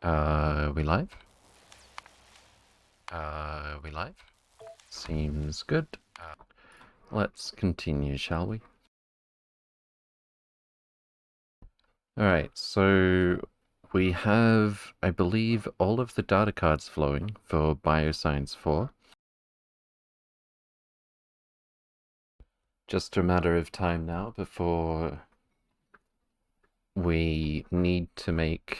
We live? We live? Seems good. Let's continue, shall we? Alright, so we have, I believe, all of the data cards flowing for Bioscience 4. Just a matter of time now before we need to make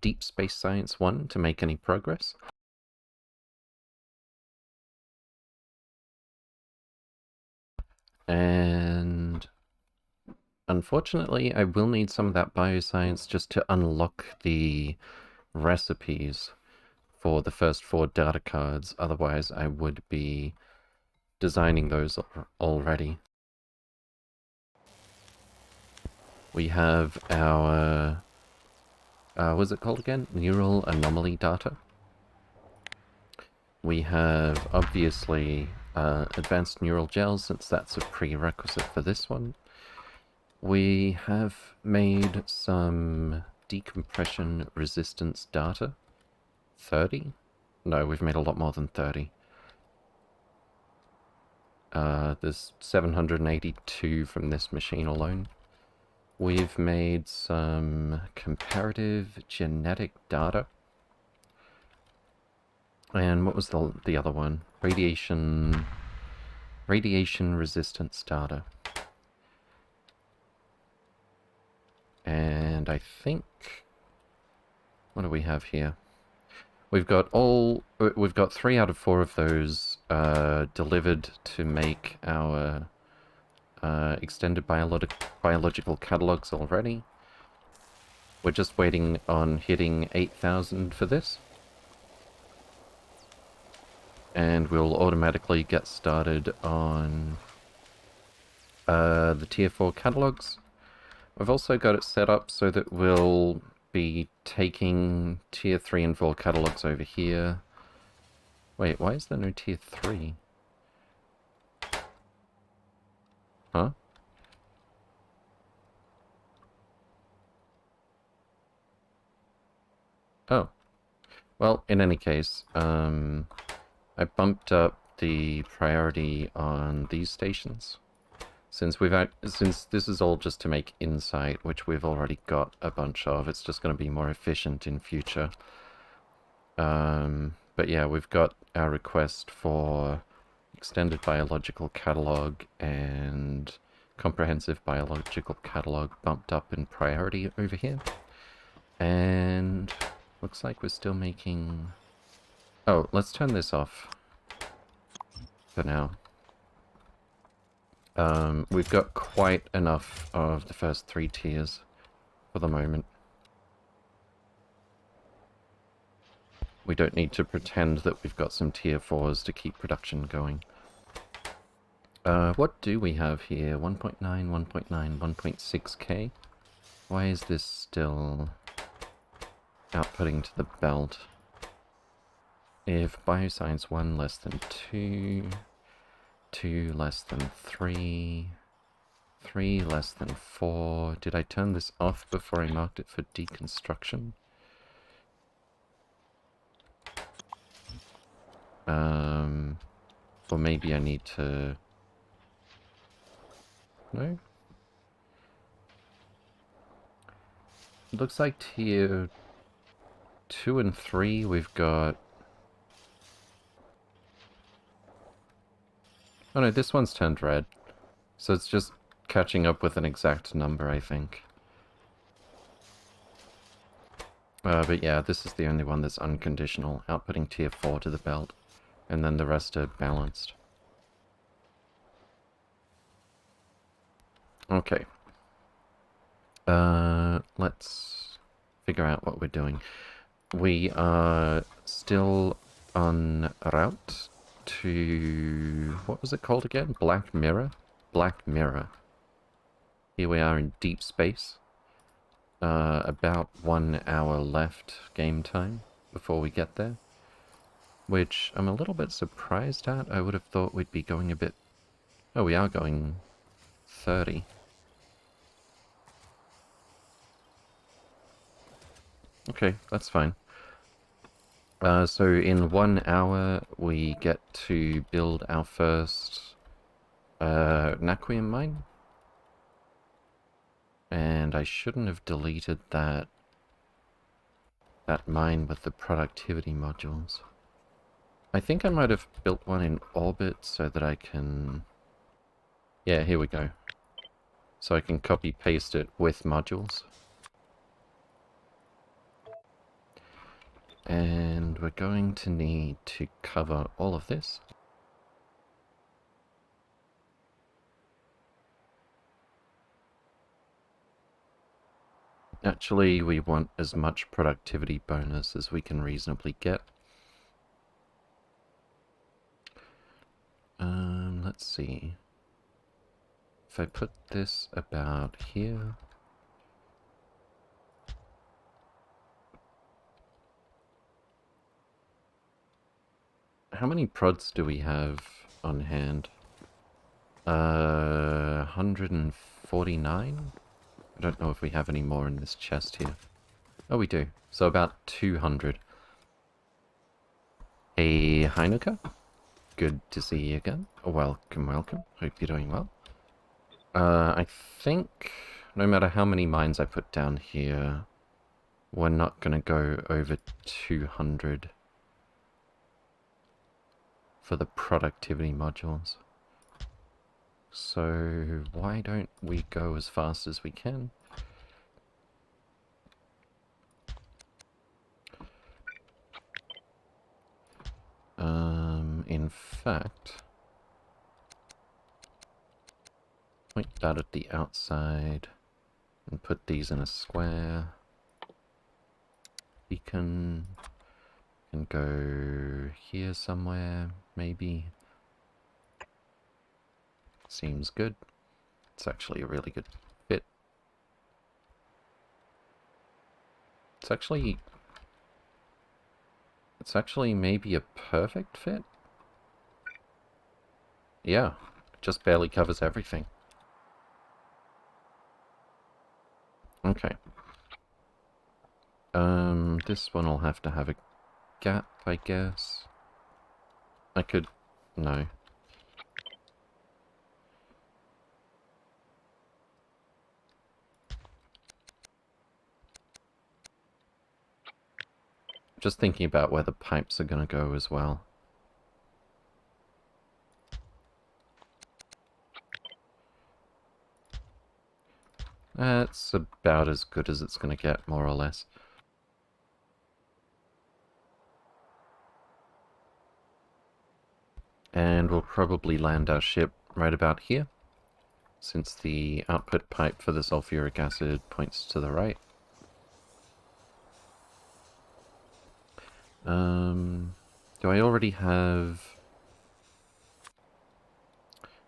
Deep Space Science 1 to make any progress. And unfortunately, I will need some of that bioscience just to unlock the recipes for the first 4 data cards. Otherwise, I would be designing those already. We have our, what's it called again? Neural anomaly data. We have, obviously, advanced neural gels, since that's a prerequisite for this one. We have made some decompression resistance data. 30? No, we've made a lot more than 30. There's 782 from this machine alone. We've made some comparative genetic data. And what was the other one? Radiation resistance data. And I think, what do we have here? We've got 3 out of 4 of those delivered to make our extended biological catalogs already. We're just waiting on hitting 8,000 for this. And we'll automatically get started on the tier 4 catalogs. We've also got it set up so that we'll be taking tier 3 and 4 catalogs over here. Wait, why is there no tier 3? Huh? Oh. Well, in any case, I bumped up the priority on these stations. Since this is all just to make insight, which we've already got a bunch of, it's just going to be more efficient in future. But yeah, we've got our request for extended biological catalog and comprehensive biological catalog bumped up in priority over here. And looks like we're still making... Oh, let's turn this off for now. We've got quite enough of the first 3 tiers for the moment. We don't need to pretend that we've got some tier 4s to keep production going. What do we have here? 1.9, 1.9, 1.6k? Why is this still outputting to the belt? If bioscience 1 less than 2, 2 less than 3, 3 less than 4... Did I turn this off before I marked it for deconstruction? Or maybe I need to... No? It looks like tier 2 and 3 we've got... Oh no, this one's turned red. So it's just catching up with an exact number, I think. But yeah, this is the only one that's unconditional, outputting tier 4 to the belt. And then the rest are balanced. Okay. Let's figure out what we're doing. We are still en route to... What was it called again? Black Mirror? Black Mirror. Here we are in deep space. About 1 hour left game time before we get there. Which I'm a little bit surprised at. I would have thought we'd be going a bit... Oh, we are going 30. Okay, that's fine. So in 1 hour, we get to build our first Naquium mine. And I shouldn't have deleted that mine with the productivity modules. I think I might have built one in orbit so that I can... Yeah, here we go. So I can copy-paste it with modules. And we're going to need to cover all of this. Actually, we want as much productivity bonus as we can reasonably get. Let's see. If I put this about here... How many prods do we have on hand? 149? I don't know if we have any more in this chest here. Oh, we do. So about 200. Hey, Heinuka. Good to see you again. Welcome, welcome. Hope you're doing well. I think no matter how many mines I put down here, we're not going to go over 200 for the productivity modules. So why don't we go as fast as we can? In fact, point that at the outside and put these in a square. Beacon can go here somewhere, maybe. Seems good. It's actually a really good fit. It's actually maybe a perfect fit. Yeah, it just barely covers everything. Okay. This one will have to have a gap, I guess. I could... no. Just thinking about where the pipes are gonna go as well. That's about as good as it's gonna get, more or less. And we'll probably land our ship right about here, since the output pipe for the sulfuric acid points to the right. Do I already have...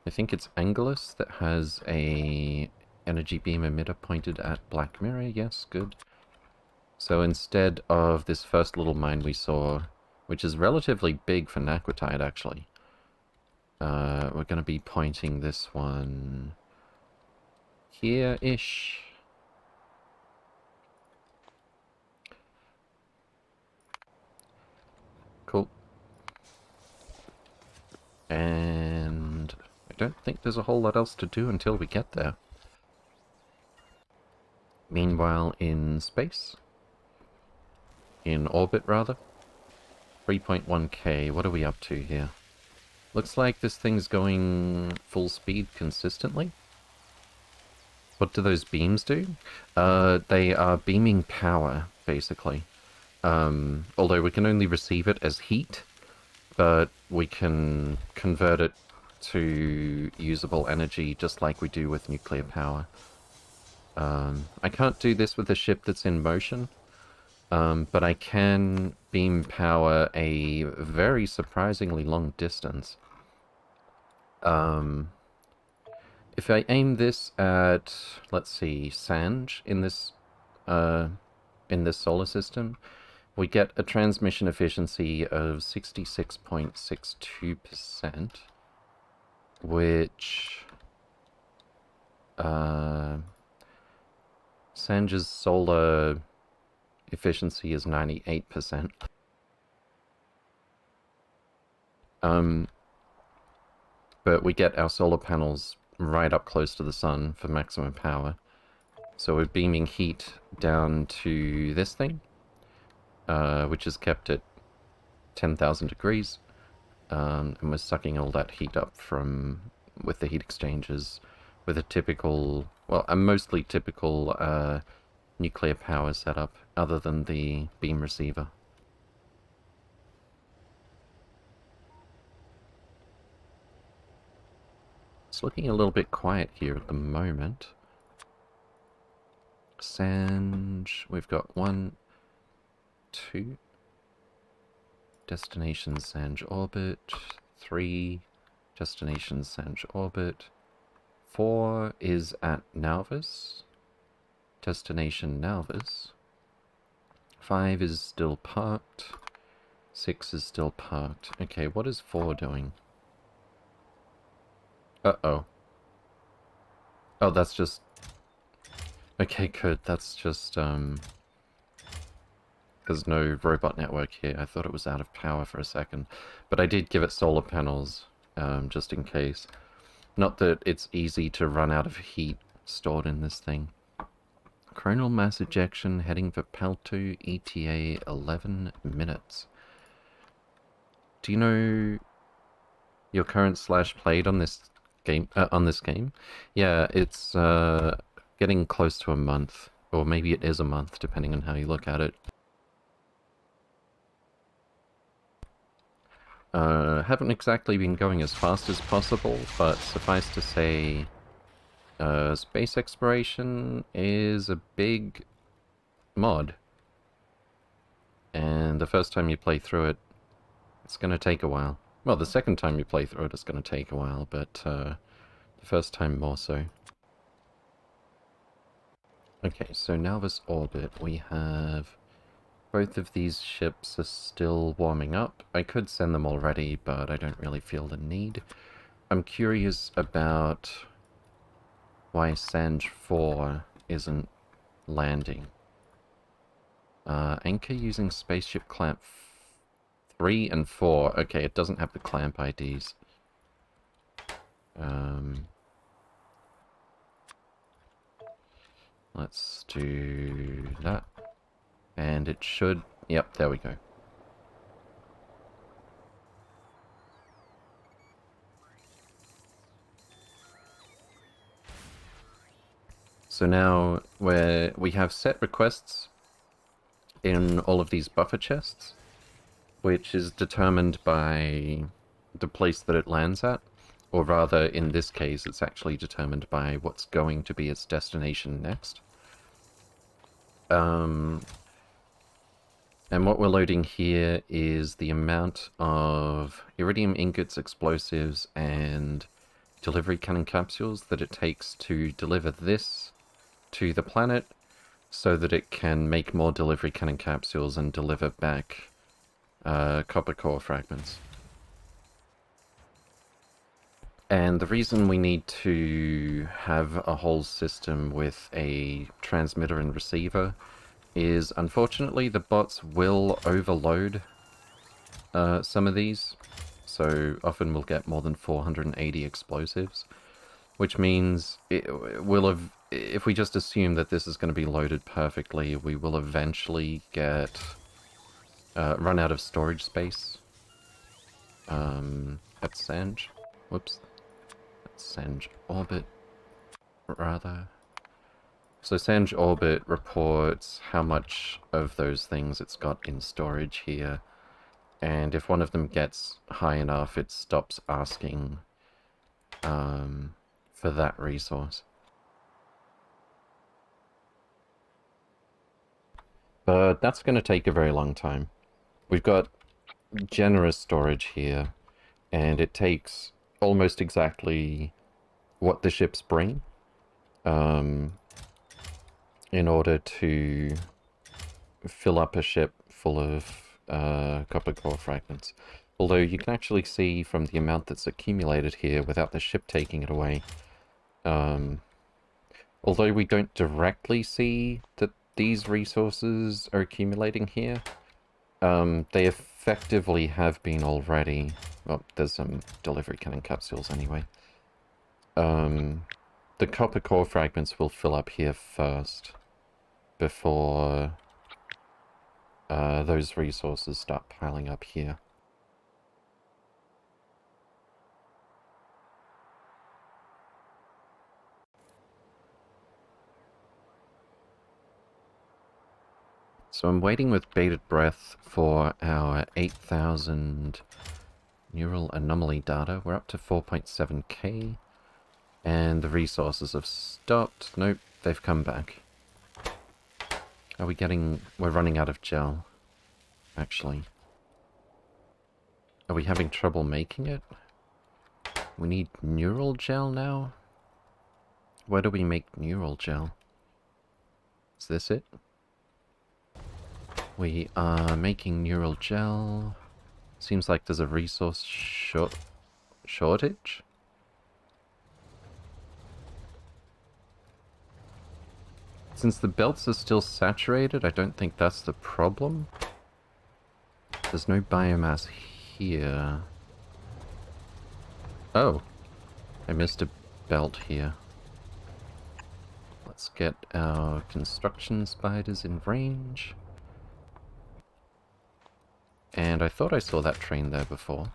I think it's Angelus that has a energy beam emitter pointed at Black Mirror. Yes, good. So instead of this first little mine we saw, which is relatively big for Naquitite, actually, we're going to be pointing this one here-ish. Cool. And I don't think there's a whole lot else to do until we get there. Meanwhile, in space, in orbit rather, 3.1k, what are we up to here? Looks like this thing's going full speed consistently. What do those beams do? They are beaming power, basically. Although we can only receive it as heat, but we can convert it to usable energy just like we do with nuclear power. I can't do this with a ship that's in motion, but I can beam power a very surprisingly long distance. If I aim this at, let's see, Sanj in this solar system, we get a transmission efficiency of 66.62%, which Sanj's solar efficiency is 98%. But we get our solar panels right up close to the sun for maximum power. So we're beaming heat down to this thing, which is kept at 10,000 degrees. And we're sucking all that heat up with the heat exchangers, with a typical, well, a mostly typical nuclear power setup, other than the beam receiver. It's looking a little bit quiet here at the moment. Sanj, we've got 1, 2. Destination Sanj orbit. 3. Destination Sanj orbit. 4 is at Nauvis. Destination Nauvis. 5 is still parked. 6 is still parked. Okay, what is 4 doing? Uh-oh. Oh, that's just... Okay, good. That's just, there's no robot network here. I thought it was out of power for a second. But I did give it solar panels, just in case. Not that it's easy to run out of heat stored in this thing. Coronal mass ejection heading for Palto ETA 11 minutes. Do you know your current /played on this game? Yeah, it's getting close to a month, or maybe it is a month, depending on how you look at it. Haven't exactly been going as fast as possible, but suffice to say, space exploration is a big mod. And the first time you play through it, it's going to take a while. Well, the second time you play through it, it's going to take a while, but the first time more so. Okay, so now this orbit, we have... Both of these ships are still warming up. I could send them already, but I don't really feel the need. I'm curious about why Sanj 4 isn't landing. Anchor using spaceship clamp 3 and 4. Okay, it doesn't have the clamp IDs. Let's do that. And it should... Yep, there we go. So now we have set requests in all of these buffer chests, which is determined by the place that it lands at. Or rather, in this case, it's actually determined by what's going to be its destination next. And what we're loading here is the amount of iridium ingots, explosives, and delivery cannon capsules that it takes to deliver this to the planet so that it can make more delivery cannon capsules and deliver back copper core fragments. And the reason we need to have a whole system with a transmitter and receiver is, unfortunately, the bots will overload some of these. So often we'll get more than 480 explosives, which means it will have, if we just assume that this is going to be loaded perfectly, we will eventually get run out of storage space at Sanj. Whoops. At Sanj Orbit, rather. So Sanj Orbit reports how much of those things it's got in storage here, and if one of them gets high enough, it stops asking for that resource. But that's going to take a very long time. We've got generous storage here, and it takes almost exactly what the ships bring in order to fill up a ship full of copper core fragments. Although you can actually see from the amount that's accumulated here without the ship taking it away. Although we don't directly see that these resources are accumulating here, they effectively have been already. Well, there's some delivery cannon capsules anyway. The copper core fragments will fill up here first before those resources start piling up here. So I'm waiting with bated breath for our 8,000 neural anomaly data. We're up to 4.7k, and the resources have stopped. Nope, they've come back. Are we getting... We're running out of gel, actually. Are we having trouble making it? We need neural gel now? Where do we make neural gel? Is this it? We are making neural gel. Seems like there's a resource shortage? Since the belts are still saturated, I don't think that's the problem. There's no biomass here. Oh, I missed a belt here. Let's get our construction spiders in range. And I thought I saw that train there before.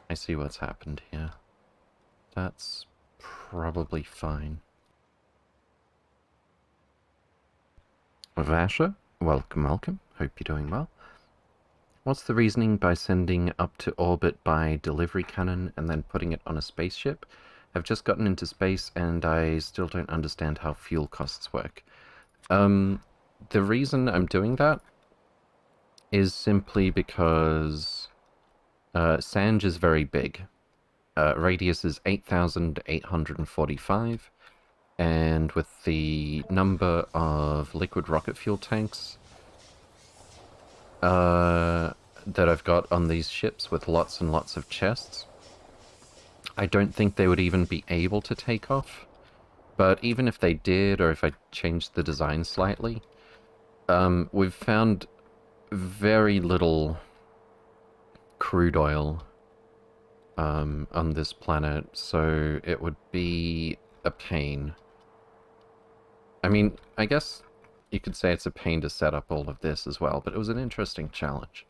I see what's happened here. That's probably fine. Vasha, welcome, welcome. Hope you're doing well. What's the reasoning by sending up to orbit by delivery cannon and then putting it on a spaceship? I've just gotten into space and I still don't understand how fuel costs work. The reason I'm doing that is simply because Sanj is very big. Radius is 8,845, and with the number of liquid rocket fuel tanks that I've got on these ships with lots and lots of chests, I don't think they would even be able to take off. But even if they did, or if I changed the design slightly, we've found very little crude oil on this planet, so it would be a pain. I mean, I guess you could say it's a pain to set up all of this as well, but it was an interesting challenge.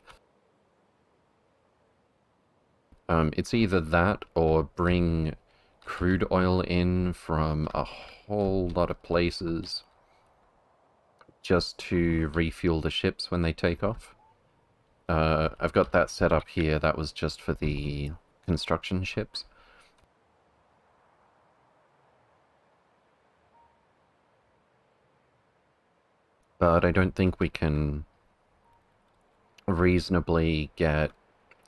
It's either that or bring crude oil in from a whole lot of places just to refuel the ships when they take off. I've got that set up here. That was just for the construction ships. But I don't think we can reasonably get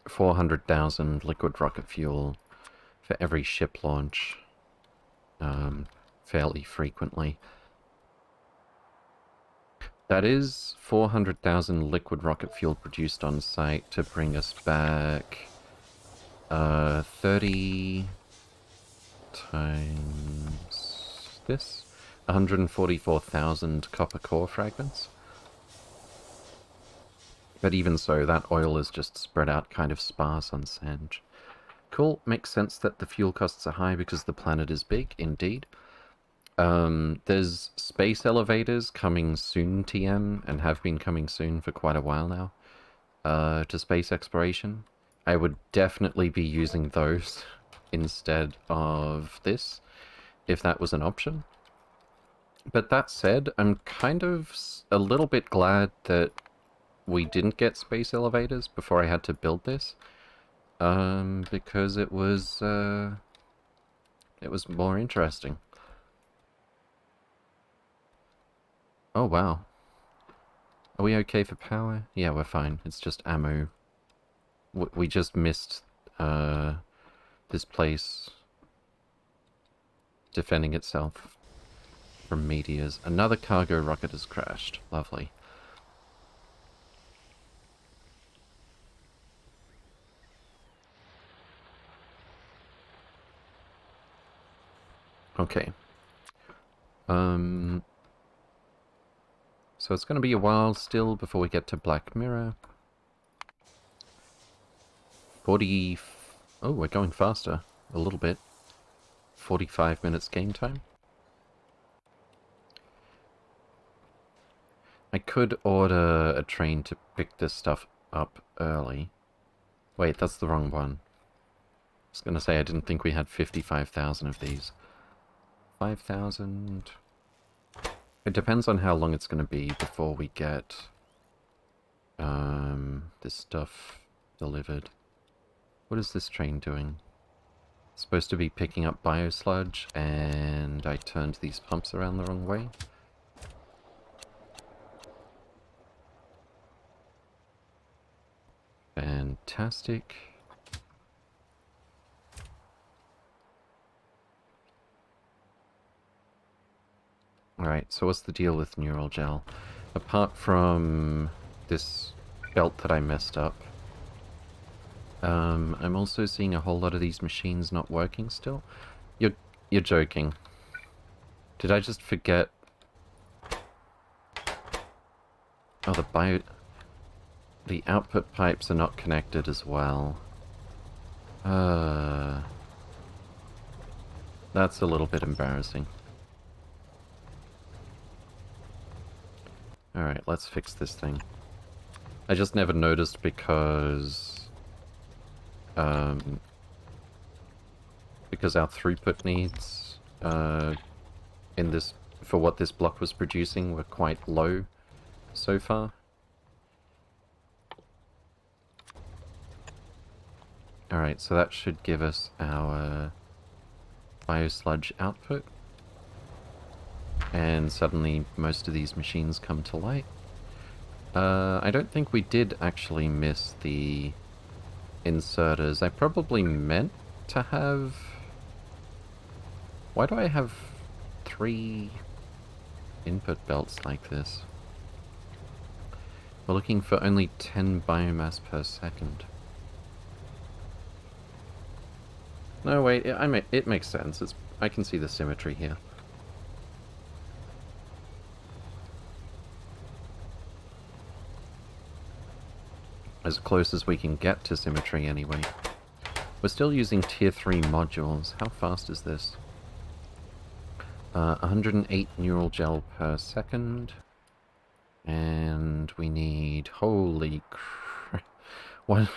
400,000 liquid rocket fuel for every ship launch fairly frequently. That is 400,000 liquid rocket fuel produced on site to bring us back 30 times this, 144,000 copper core fragments. But even so, that oil is just spread out kind of sparse on Sanj. Cool, makes sense that the fuel costs are high because the planet is big, indeed. There's space elevators coming soon, TM, and have been coming soon for quite a while now, to space exploration. I would definitely be using those instead of this, if that was an option. But that said, I'm kind of a little bit glad that we didn't get space elevators before I had to build this, because it was more interesting. Oh wow. Are we okay for power? Yeah, we're fine. It's just ammo. We just missed this place defending itself from meteors. Another cargo rocket has crashed. Lovely. Okay. So it's going to be a while still before we get to Black Mirror. 40... Oh, we're going faster. A little bit. 45 minutes game time. I could order a train to pick this stuff up early. Wait, that's the wrong one. I was going to say I didn't think we had 55,000 of these. 5,000... It depends on how long it's going to be before we get this stuff delivered. What is this train doing? It's supposed to be picking up biosludge, and I turned these pumps around the wrong way. Fantastic. Alright, so what's the deal with neural gel? Apart from this belt that I messed up, I'm also seeing a whole lot of these machines not working still. You're joking. Did I just forget? Oh, the output pipes are not connected as well. That's a little bit embarrassing. Alright, let's fix this thing. I just never noticed because our throughput needs in this, for what this block was producing, were quite low so far. Alright, so that should give us our biosludge output. And suddenly most of these machines come to light. I don't think we did actually miss the inserters. I probably meant to have... Why do I have 3 input belts like this? We're looking for only 10 biomass per second. No, wait, it makes sense. I can see the symmetry here. As close as we can get to symmetry, anyway. We're still using tier 3 modules. How fast is this? 108 neural gel per second. And we need... Holy crap. One...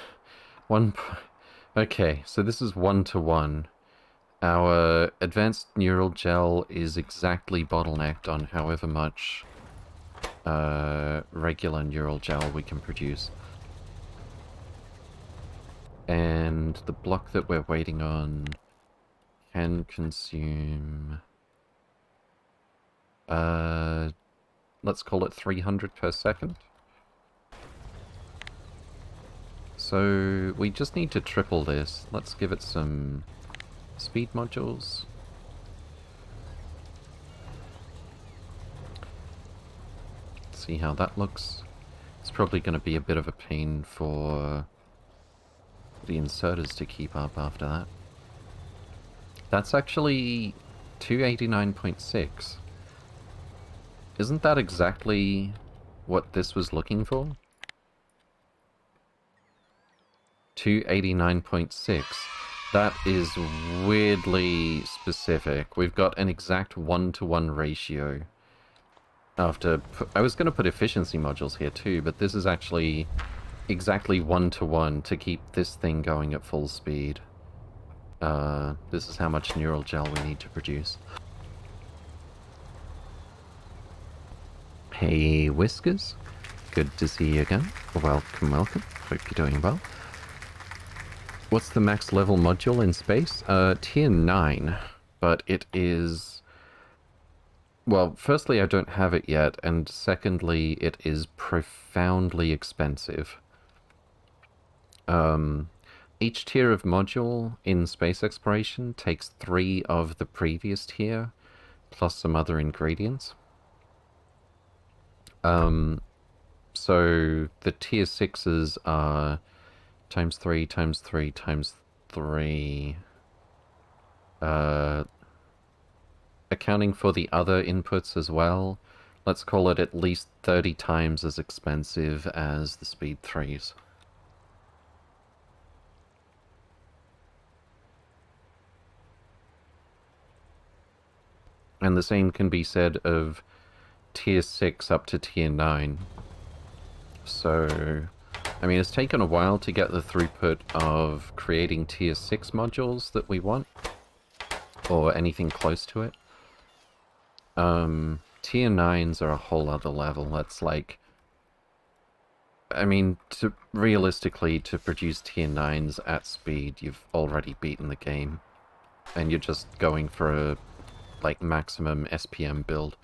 Okay, so this is 1-to-1. Our advanced neural gel is exactly bottlenecked on however much regular neural gel we can produce. And the block that we're waiting on can consume... let's call it 300 per second. So we just need to triple this. Let's give it some speed modules. See how that looks. It's probably going to be a bit of a pain for the inserters to keep up after that. That's actually 289.6. Isn't that exactly what this was looking for? 289.6. That is weirdly specific. We've got an exact 1-to-1 ratio. I was going to put efficiency modules here too, but this is actually exactly 1-to-1 to keep this thing going at full speed. This is how much neural gel we need to produce. Hey Whiskers, good to see you again. Welcome, welcome. Hope you're doing well. What's the max level module in space? Tier 9, but it is... Well, firstly, I don't have it yet, and secondly, it is profoundly expensive. Each tier of module in space exploration takes 3 of the previous tier, plus some other ingredients. So the tier 6s are times 3, times 3, times 3. accounting for the other inputs as well, let's call it at least 30 times as expensive as the Speed 3s. And the same can be said of Tier 6 up to Tier 9. So, I mean, it's taken a while to get the throughput of creating Tier 6 modules that we want, or anything close to it. Tier 9s are a whole other level. That's like... I mean, realistically, to produce Tier 9s at speed, you've already beaten the game. And you're just going for a, like, maximum SPM build.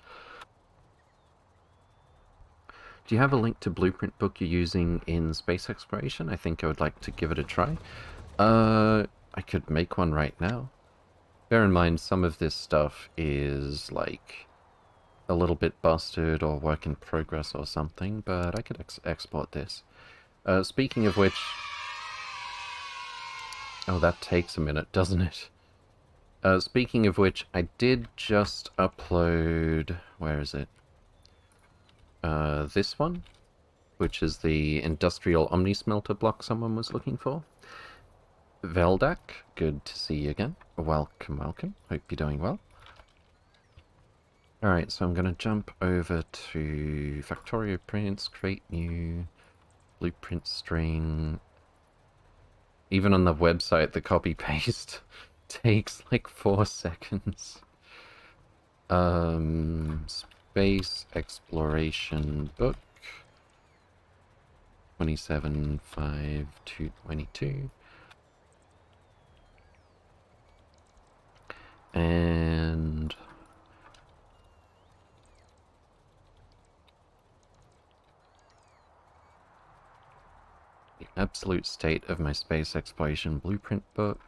Do you have a link to Blueprint book you're using in space exploration? I think I would like to give it a try. I could make one right now. Bear in mind, some of this stuff is, like, a little bit busted or work in progress or something, but I could export this. Speaking of which... Oh, that takes a minute, doesn't it? Speaking of which, I did just upload... Where is it? This one, which is the industrial Omni Smelter block someone was looking for. Veldak, good to see you again. Welcome, welcome. Hope you're doing well. Alright, so I'm going to jump over to Factorio Prints, create new blueprint string. Even on the website, the copy-paste takes like 4 seconds. Space Exploration Book. 27.5.222. And... the absolute state of my space exploration blueprint book.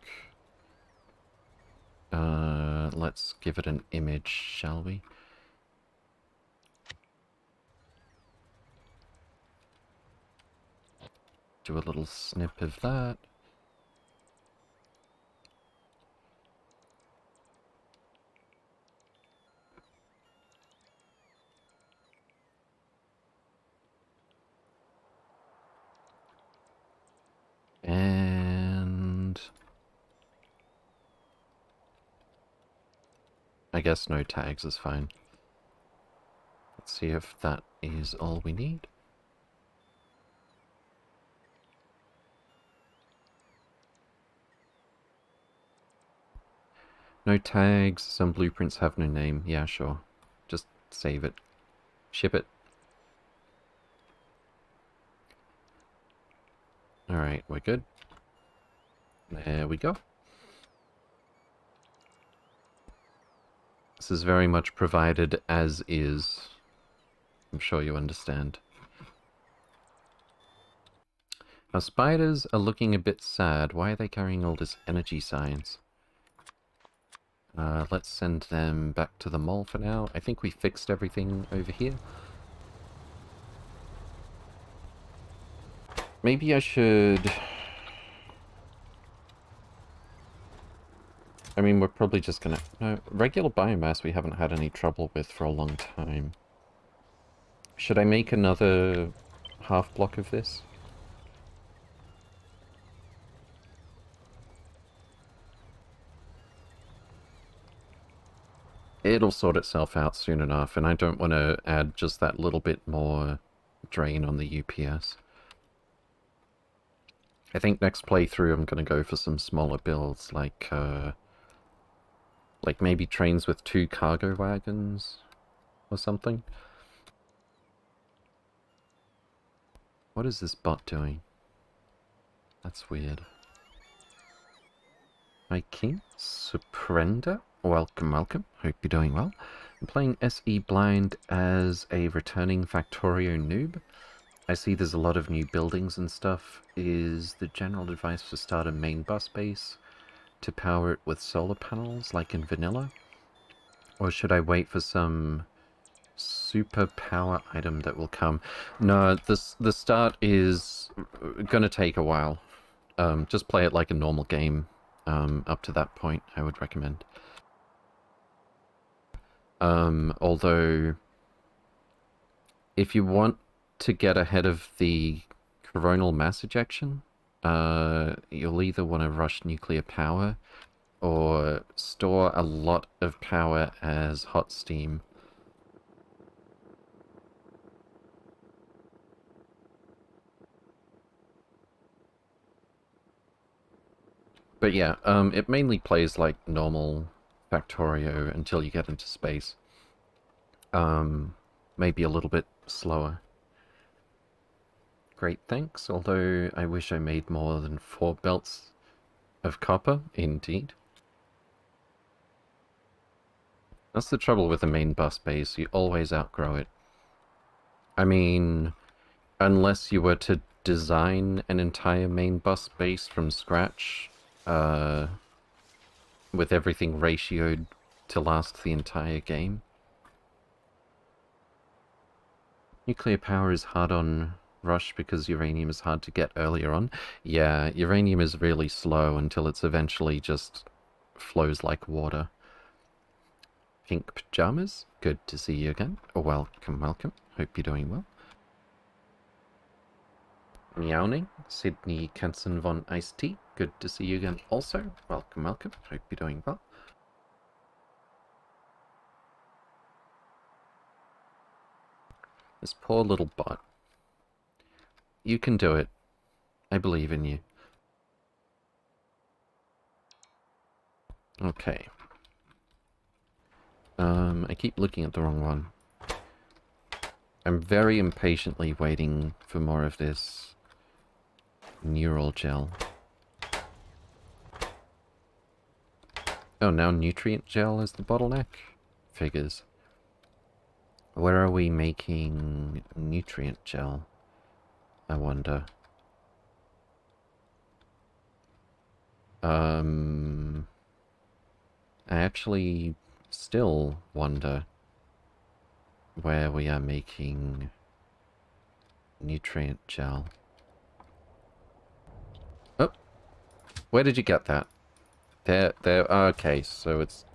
Let's give it an image, shall we? Do a little snip of that. And... I guess no tags is fine. Let's see if that is all we need. No tags, some blueprints have no name. Yeah, sure. Just save it. Ship it. Alright, we're good. There we go. This is very much provided as is. I'm sure you understand. Our spiders are looking a bit sad. Why are they carrying all this energy science? Let's send them back to the mall for now. I think we fixed everything over here. Maybe I should... I mean, we're probably just gonna... No, regular biomass we haven't had any trouble with for a long time. Should I make another half block of this? It'll sort itself out soon enough, and I don't want to add just that little bit more drain on the UPS. I think next playthrough I'm going to go for some smaller builds, like maybe trains with 2 cargo wagons or something. What is this bot doing? That's weird. Hi King, Suprenda, welcome, welcome. Hope you're doing well. I'm playing SE Blind as a returning Factorio noob. I see there's a lot of new buildings and stuff. Is the general advice to start a main bus base to power it with solar panels like in vanilla? Or should I wait for some super power item that will come? No, the start is gonna take a while. Just play it like a normal game up to that point, I would recommend. Although, if you want to get ahead of the coronal mass ejection, you'll either want to rush nuclear power or store a lot of power as hot steam. But yeah, it mainly plays like normal Factorio until you get into space. Maybe a little bit slower. Great, thanks. Although I wish I made more than 4 belts of copper, indeed. That's the trouble with the main bus base, you always outgrow it. I mean, unless you were to design an entire main bus base from scratch, with everything ratioed to last the entire game. Nuclear power is hard on Rush because uranium is hard to get earlier on. Yeah, uranium is really slow until it's eventually just flows like water. Pink pajamas, good to see you again. Oh, welcome, welcome. Hope you're doing well. Meowning, Sydney Kenson von Iced Tea, good to see you again also. Welcome, welcome. Hope you're doing well. This poor little bot. You can do it. I believe in you. Okay. I keep looking at the wrong one. I'm very impatiently waiting for more of this neural gel. Oh, now nutrient gel is the bottleneck? Figures. Where are we making nutrient gel? I wonder. I actually still wonder where we are making nutrient gel. Oh, where did you get that? There, okay, so it's...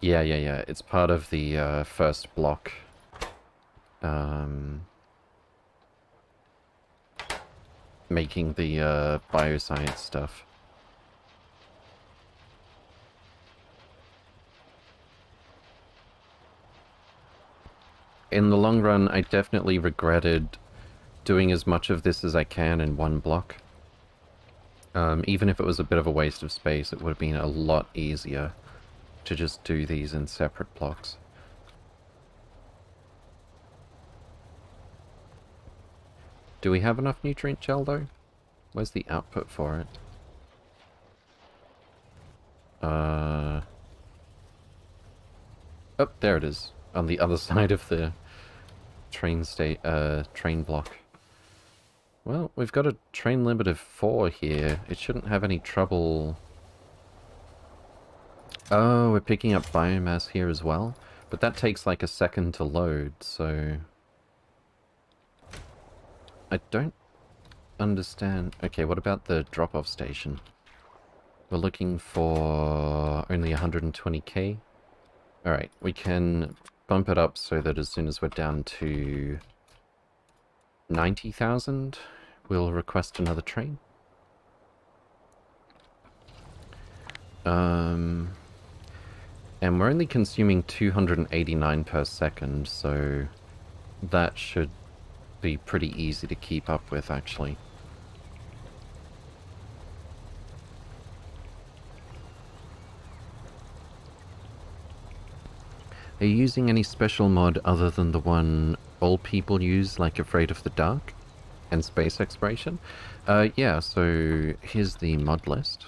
Yeah, it's part of the first block. Making the bioscience stuff. In the long run, I definitely regretted doing as much of this as I can in one block. Even if it was a bit of a waste of space, it would have been a lot easier to just do these in separate blocks. Do we have enough nutrient gel, though? Where's the output for it? Oh, there it is. On the other side of the train block. Well, we've got a train limit of 4 here. It shouldn't have any trouble... Oh, we're picking up biomass here as well? But that takes like a second to load, so... I don't understand... Okay, what about the drop-off station? We're looking for only 120k? Alright, we can bump it up so that as soon as we're down to 90,000, we'll request another train. And we're only consuming 289 per second, so that should be pretty easy to keep up with, actually. Are you using any special mod other than the one all people use, like Afraid of the Dark and Space Exploration? Yeah, so here's the mod list.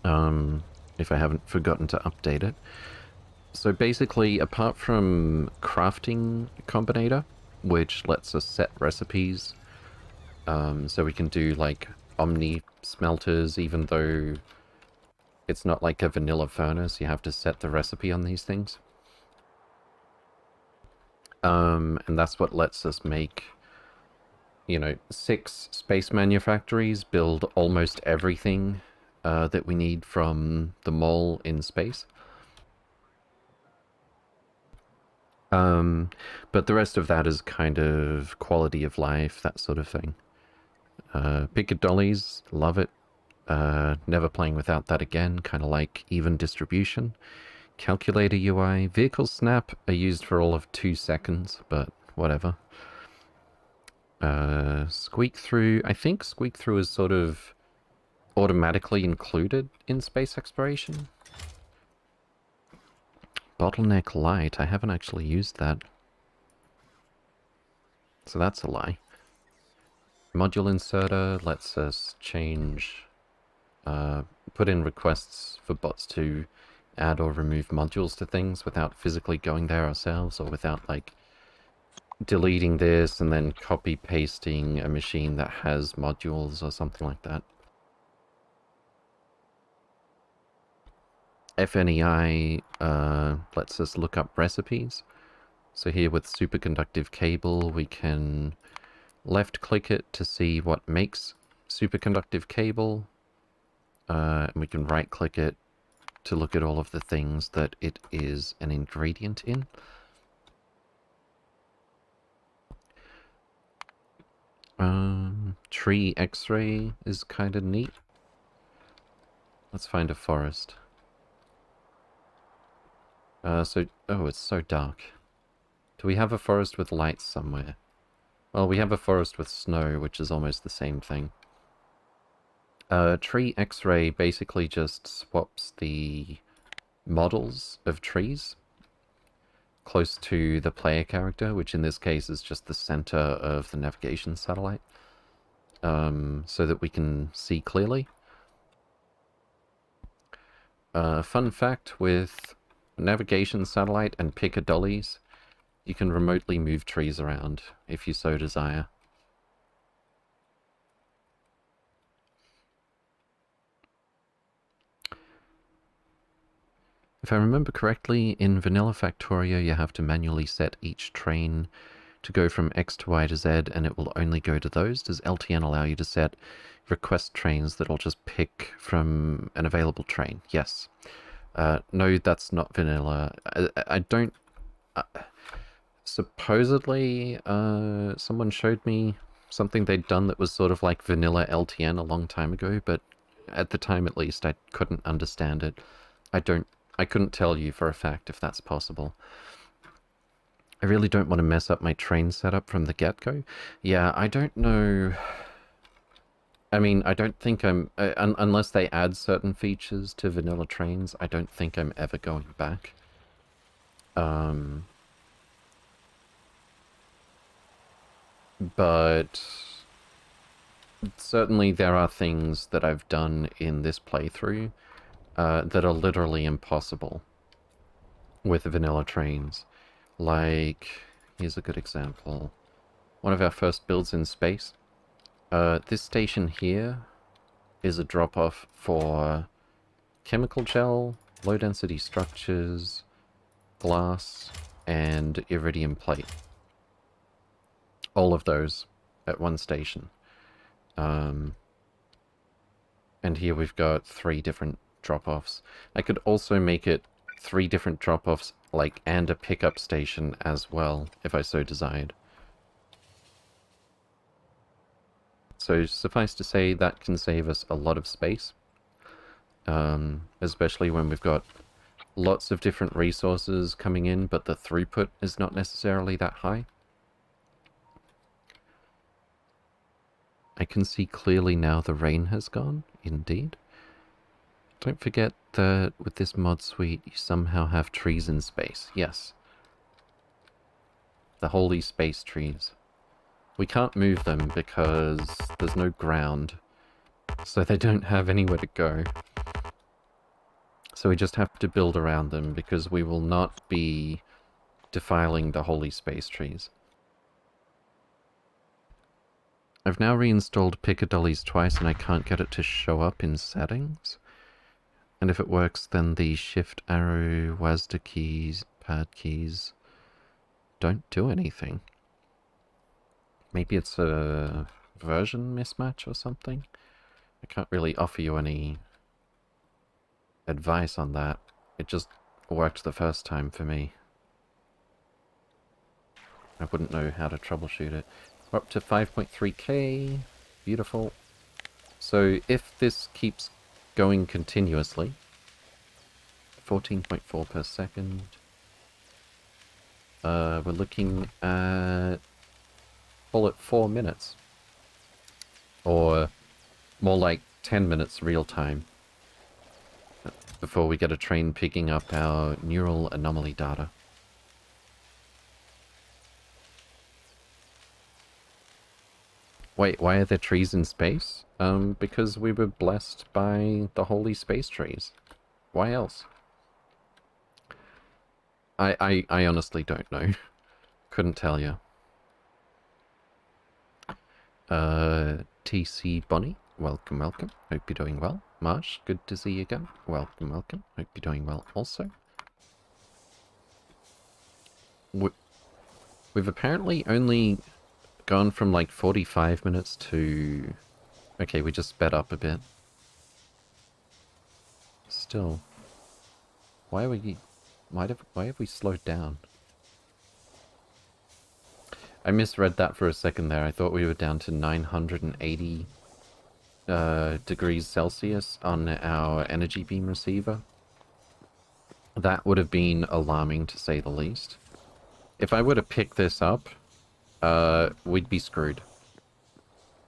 If I haven't forgotten to update it. So basically, apart from Crafting Combinator, which lets us set recipes, so we can do, like, Omni Smelters, even though it's not like a vanilla furnace, you have to set the recipe on these things. And that's what lets us make, you know, 6 space manufactories, build almost everything that we need from the mall in space. But the rest of that is kind of quality of life, that sort of thing. Piccadollies, love it. Never playing without that again, kind of like even distribution. Calculator UI, vehicle snap are used for all of 2 seconds, but whatever. Squeak through, I think squeak through is sort of automatically included in space exploration. Bottleneck light, I haven't actually used that. So that's a lie. Module inserter lets us change, put in requests for bots to add or remove modules to things without physically going there ourselves, or without like deleting this and then copy pasting a machine that has modules or something like that. FNEI lets us look up recipes. So here with superconductive cable, we can left click it to see what makes superconductive cable, and we can right click it to look at all of the things that it is an ingredient in. Tree X-ray is kind of neat. Let's find a forest. Oh, it's so dark. Do we have a forest with lights somewhere? Well, we have a forest with snow, which is almost the same thing. Tree X-ray basically just swaps the models of trees close to the player character, which in this case is just the center of the navigation satellite, so that we can see clearly. Fun fact, with navigation satellite and piccadollies, you can remotely move trees around if you so desire. If I remember correctly, in Vanilla Factorio you have to manually set each train to go from X to Y to Z, and it will only go to those. Does LTN allow you to set request trains that will just pick from an available train? Yes. No, that's not vanilla. I don't... supposedly, someone showed me something they'd done that was sort of like vanilla LTN a long time ago, but at the time at least I couldn't understand it. I couldn't tell you for a fact if that's possible. I really don't want to mess up my train setup from the get-go. Yeah, I don't know... I mean, I don't think I'm... unless they add certain features to vanilla trains, I don't think I'm ever going back. But certainly there are things that I've done in this playthrough that are literally impossible with vanilla trains. Like, here's a good example. One of our first builds in space. This station here is a drop-off for chemical gel, low-density structures, glass, and iridium plate. All of those at one station. And here we've got 3 different drop-offs. I could also make it 3 different drop-offs, like, and a pickup station as well, if I so desired. So suffice to say, that can save us a lot of space. Especially when we've got lots of different resources coming in, but the throughput is not necessarily that high. I can see clearly now the rain has gone, indeed. Don't forget that with this mod suite, you somehow have trees in space. Yes. The holy space trees. We can't move them because there's no ground, so they don't have anywhere to go. So we just have to build around them because we will not be defiling the holy space trees. I've now reinstalled Piccadollies twice and I can't get it to show up in settings. And if it works, then the shift arrow, WASD keys, pad keys don't do anything. Maybe it's a version mismatch or something? I can't really offer you any advice on that. It just worked the first time for me. I wouldn't know how to troubleshoot it. We're up to 5.3k. Beautiful. So if this keeps going continuously, 14.4 per second, we're looking at, call it 4 minutes. Or more like 10 minutes real time before we get a train picking up our neural anomaly data. Wait, why are there trees in space? Because we were blessed by the holy space trees. Why else? I honestly don't know. Couldn't tell you. TC Bonnie, welcome, welcome. Hope you're doing well. Marsh, good to see you again. Welcome, welcome. Hope you're doing well also. We've apparently only gone from like 45 minutes to... Okay, we just sped up a bit. Still. Why are we... Why have we slowed down? I misread that for a second there. I thought we were down to 980 degrees Celsius on our energy beam receiver. That would have been alarming, to say the least. If I were to pick this up, we'd be screwed.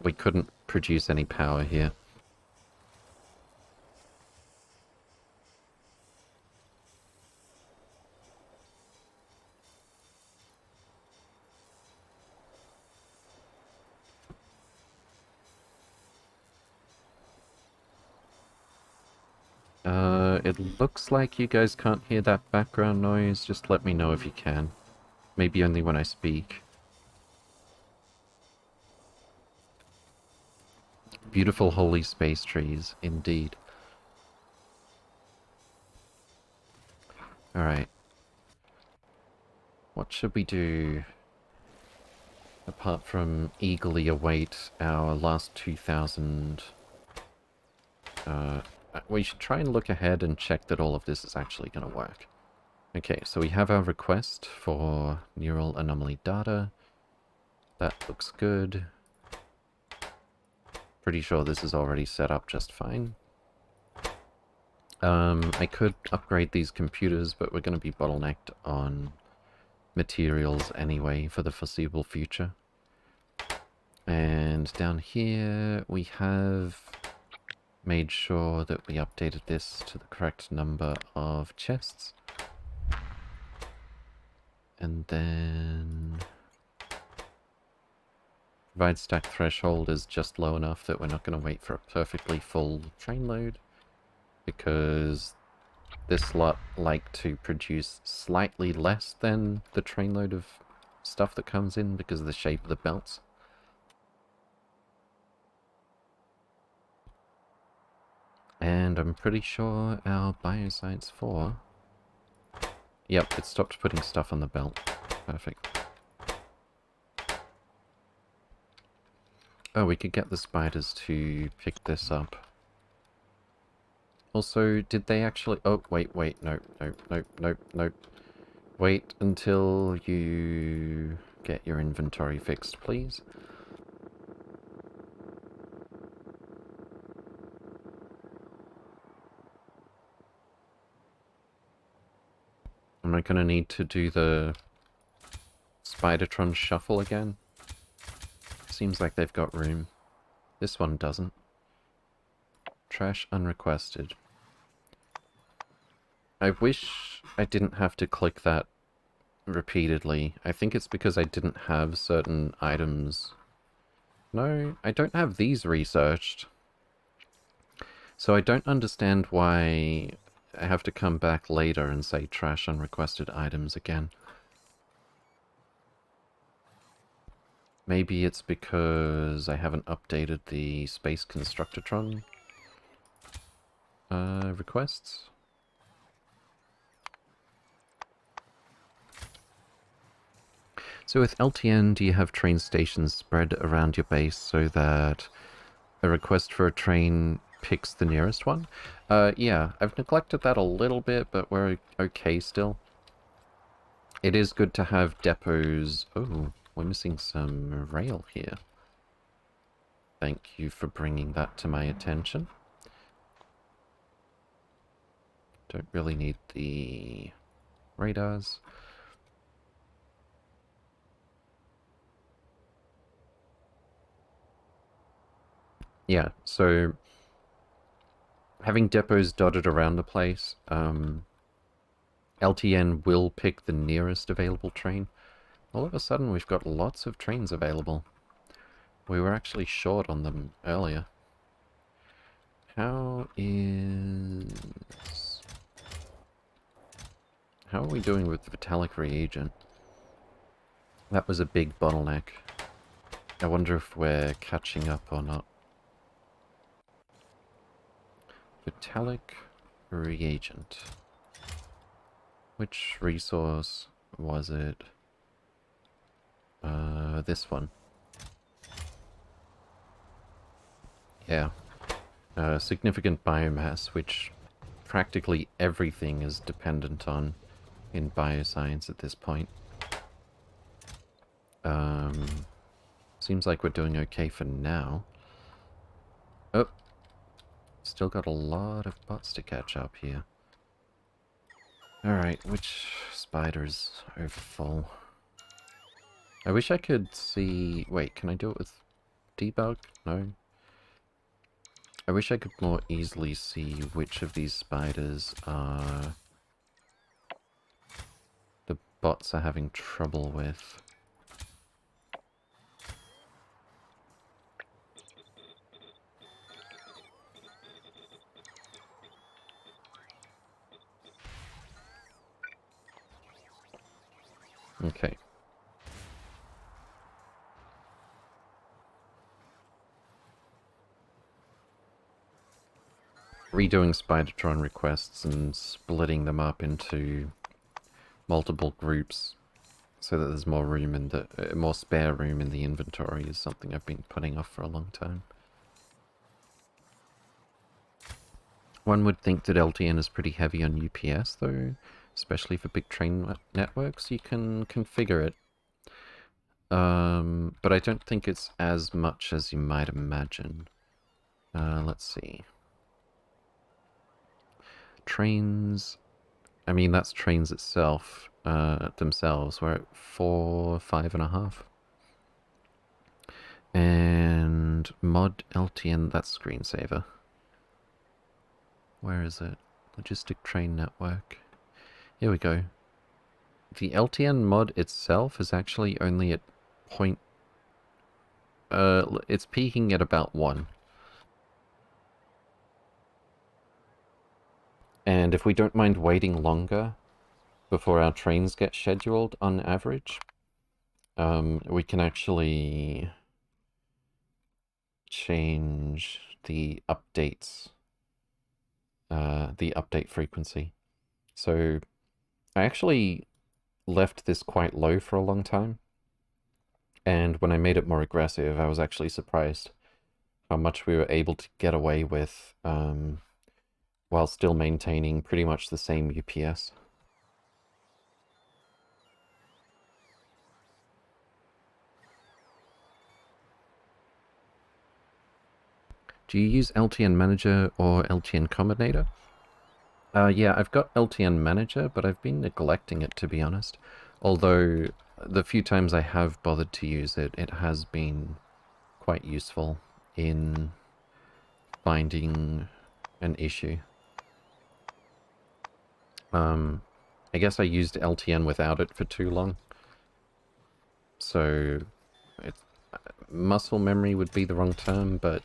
We couldn't produce any power here. It looks like you guys can't hear that background noise. Just let me know if you can. Maybe only when I speak. Beautiful holy space trees, indeed. Alright. What should we do? Apart from eagerly await our last 2,000... we should try and look ahead and check that all of this is actually going to work. Okay, so we have our request for neural anomaly data. That looks good. Pretty sure this is already set up just fine. I could upgrade these computers, but we're going to be bottlenecked on materials anyway for the foreseeable future. And down here we have made sure that we updated this to the correct number of chests. And then... Provide stack threshold is just low enough that we're not going to wait for a perfectly full train load, because this lot like to produce slightly less than the train load of stuff that comes in because of the shape of the belts. And I'm pretty sure our Bioscience 4... Yep, it stopped putting stuff on the belt. Perfect. Oh, we could get the spiders to pick this up. Also, did they actually... Oh, wait, nope. Wait until you get your inventory fixed, please. Am I going to need to do the Spidertron shuffle again? Seems like they've got room. This one doesn't. Trash unrequested. I wish I didn't have to click that repeatedly. I think it's because I didn't have certain items. No, I don't have these researched. So I don't understand why I have to come back later and say trash unrequested items again. Maybe it's because I haven't updated the Space Constructotron requests. So with LTN, do you have train stations spread around your base so that a request for a train picks the nearest one? Yeah, I've neglected that a little bit, but we're okay still. It is good to have depots... Oh, we're missing some rail here. Thank you for bringing that to my attention. Don't really need the radars. Yeah, so having depots dotted around the place, LTN will pick the nearest available train. All of a sudden, we've got lots of trains available. We were actually short on them earlier. How are we doing with Vitalic reagent? That was a big bottleneck. I wonder if we're catching up or not. Vitalic reagent. Which resource was it? This one. Yeah. Significant biomass, which practically everything is dependent on in bioscience at this point. Seems like we're doing okay for now. Oh, still got a lot of bots to catch up here. Alright, which spiders are full? I wish I could see... Wait, can I do it with debug? No. I wish I could more easily see which of these spiders are... the bots are having trouble with. Okay. Redoing Spidertron requests and splitting them up into multiple groups so that there's more room in the more spare room in the inventory is something I've been putting off for a long time. One would think that LTN is pretty heavy on UPS though, especially for big train networks. You can configure it. But I don't think it's as much as you might imagine. Let's see. Trains, I mean, that's trains itself, themselves. We're at 4, 5.5. And mod LTN, that's screensaver. Where is it? Logistic train network. Here we go. The LTN mod itself is actually only at point... it's peaking at about 1. And if we don't mind waiting longer before our trains get scheduled on average, we can actually change the updates, the update frequency. So I actually left this quite low for a long time. And when I made it more aggressive, I was actually surprised how much we were able to get away with, while still maintaining pretty much the same UPS. Do you use LTN Manager or LTN Combinator? Yeah, I've got LTN Manager, but I've been neglecting it, to be honest. Although, the few times I have bothered to use it, it has been quite useful in finding an issue. I guess I used LTN without it for too long. So, muscle memory would be the wrong term, but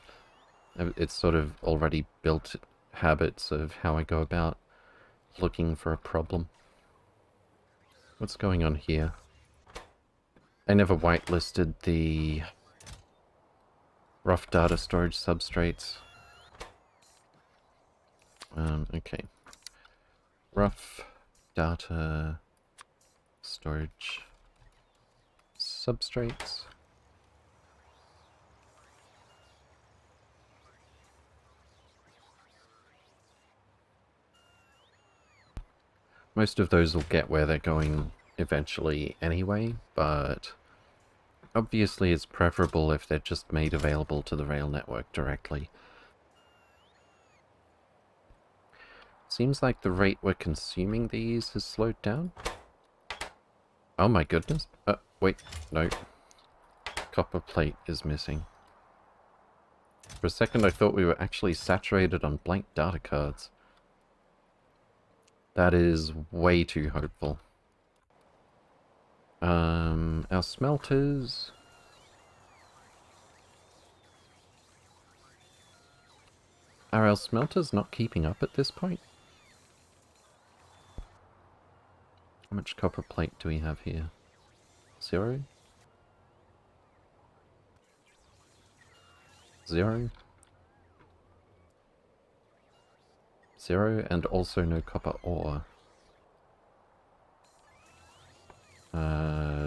it's sort of already built habits of how I go about looking for a problem. What's going on here? I never whitelisted the rough data storage substrates. Okay. Rough data storage substrates. Most of those will get where they're going eventually anyway, but obviously it's preferable if they're just made available to the rail network directly. Seems like the rate we're consuming these has slowed down. Oh my goodness. Wait, no. Copper plate is missing. For a second I thought we were actually saturated on blank data cards. That is way too hopeful. Our smelters... Are our smelters not keeping up at this point? How much copper plate do we have here? 0? 0? 0, and also no copper ore.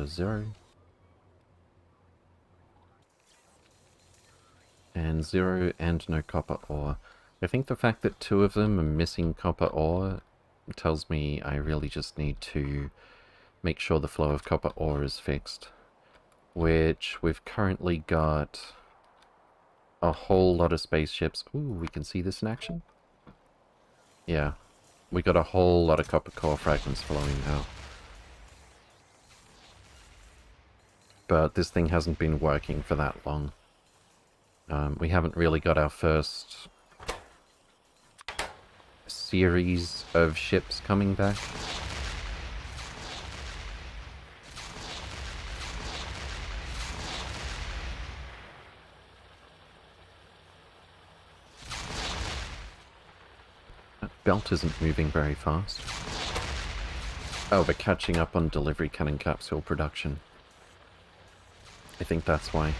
0. And 0 and no copper ore. I think the fact that 2 of them are missing copper ore tells me I really just need to make sure the flow of copper ore is fixed. Which we've currently got a whole lot of spaceships. Ooh, we can see this in action? Yeah. We got a whole lot of copper core fragments flowing now. But this thing hasn't been working for that long. We haven't really got our first series of ships coming back. That belt isn't moving very fast. Oh, we're catching up on delivery cannon capsule production. I think that's why.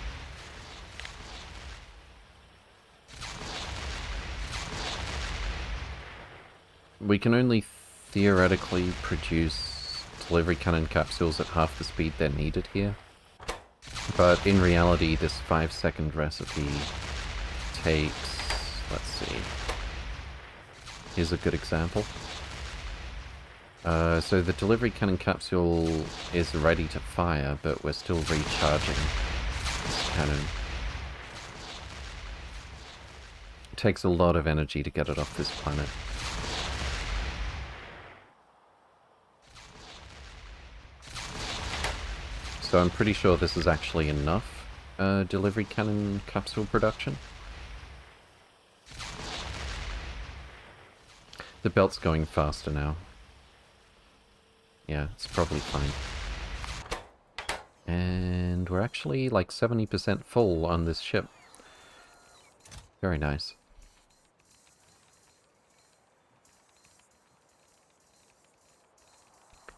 We can only theoretically produce delivery cannon capsules at half the speed they're needed here. But in reality, this 5-second recipe takes... let's see. Here's a good example. So the delivery cannon capsule is ready to fire, but we're still recharging this cannon. It takes a lot of energy to get it off this planet. So I'm pretty sure this is actually enough delivery cannon capsule production. The belt's going faster now. Yeah, it's probably fine. And we're actually like 70% full on this ship. Very nice.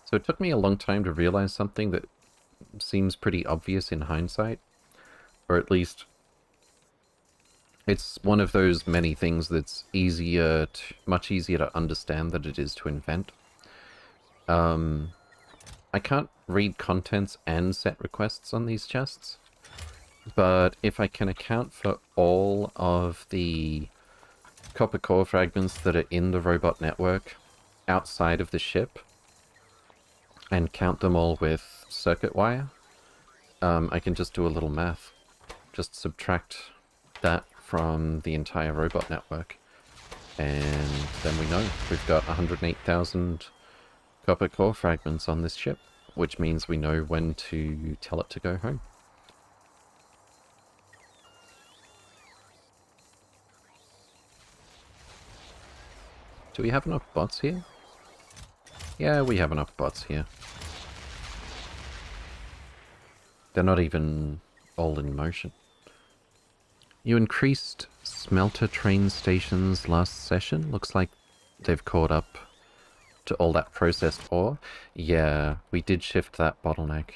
So it took me a long time to realize something that seems pretty obvious in hindsight. Or at least it's one of those many things that's much easier to understand than it is to invent. I can't read contents and set requests on these chests, but if I can account for all of the copper core fragments that are in the robot network outside of the ship, and count them all with circuit wire, I can just do a little math. Just subtract that from the entire robot network, and then we know we've got 108,000 copper core fragments on this ship, which means we know when to tell it to go home. Do we have enough bots here? Yeah, we have enough bots here. They're not even all in motion. You increased smelter train stations last session? Looks like they've caught up to all that processed ore. Yeah, we did shift that bottleneck.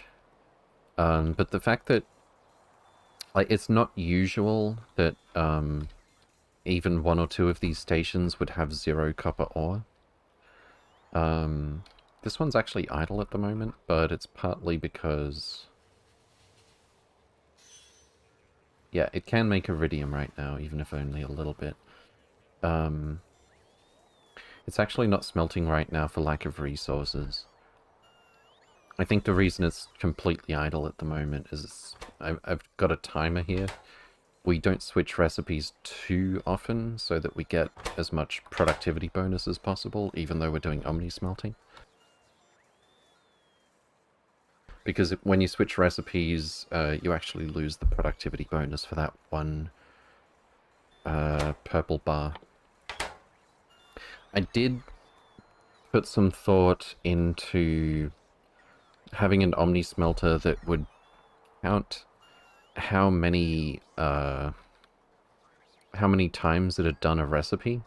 But the fact that, like, it's not usual that even 1 or 2 of these stations would have 0 copper ore. This one's actually idle at the moment, but it's partly because... yeah, it can make iridium right now, even if only a little bit. It's actually not smelting right now for lack of resources. I think the reason it's completely idle at the moment is I've got a timer here. We don't switch recipes too often so that we get as much productivity bonus as possible, even though we're doing Omni Smelting. Because when you switch recipes, you actually lose the productivity bonus for that one purple bar. I did put some thought into having an Omni Smelter that would count how many times it had done a recipe,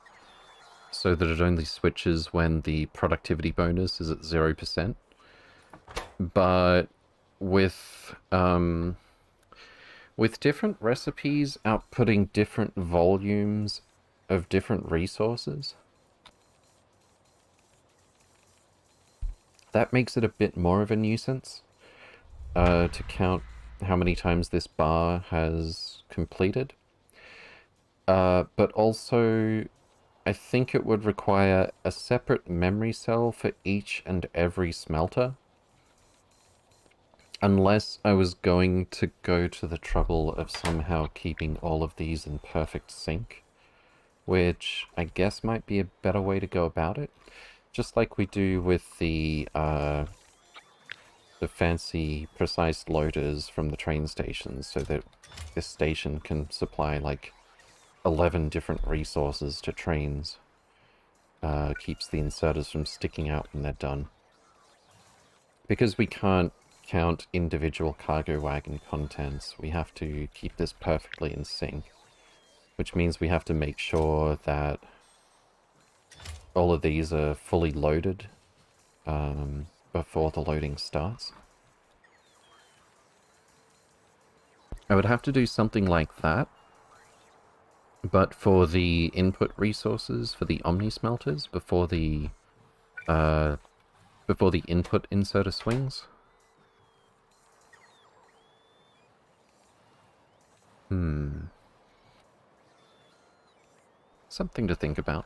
so that it only switches when the productivity bonus is at 0%. But with different recipes outputting different volumes of different resources, that makes it a bit more of a nuisance to count how many times this bar has completed. But also, I think it would require a separate memory cell for each and every smelter. Unless I was going to go to the trouble of somehow keeping all of these in perfect sync, which I guess might be a better way to go about it. Just like we do with the fancy precise loaders from the train stations, so that this station can supply like 11 different resources to trains. Keeps the inserters from sticking out when they're done. Because we can't count individual cargo wagon contents, we have to keep this perfectly in sync. Which means we have to make sure that all of these are fully loaded before the loading starts. I would have to do something like that, but for the input resources for the Omni Smelters before the input inserter swings. Something to think about.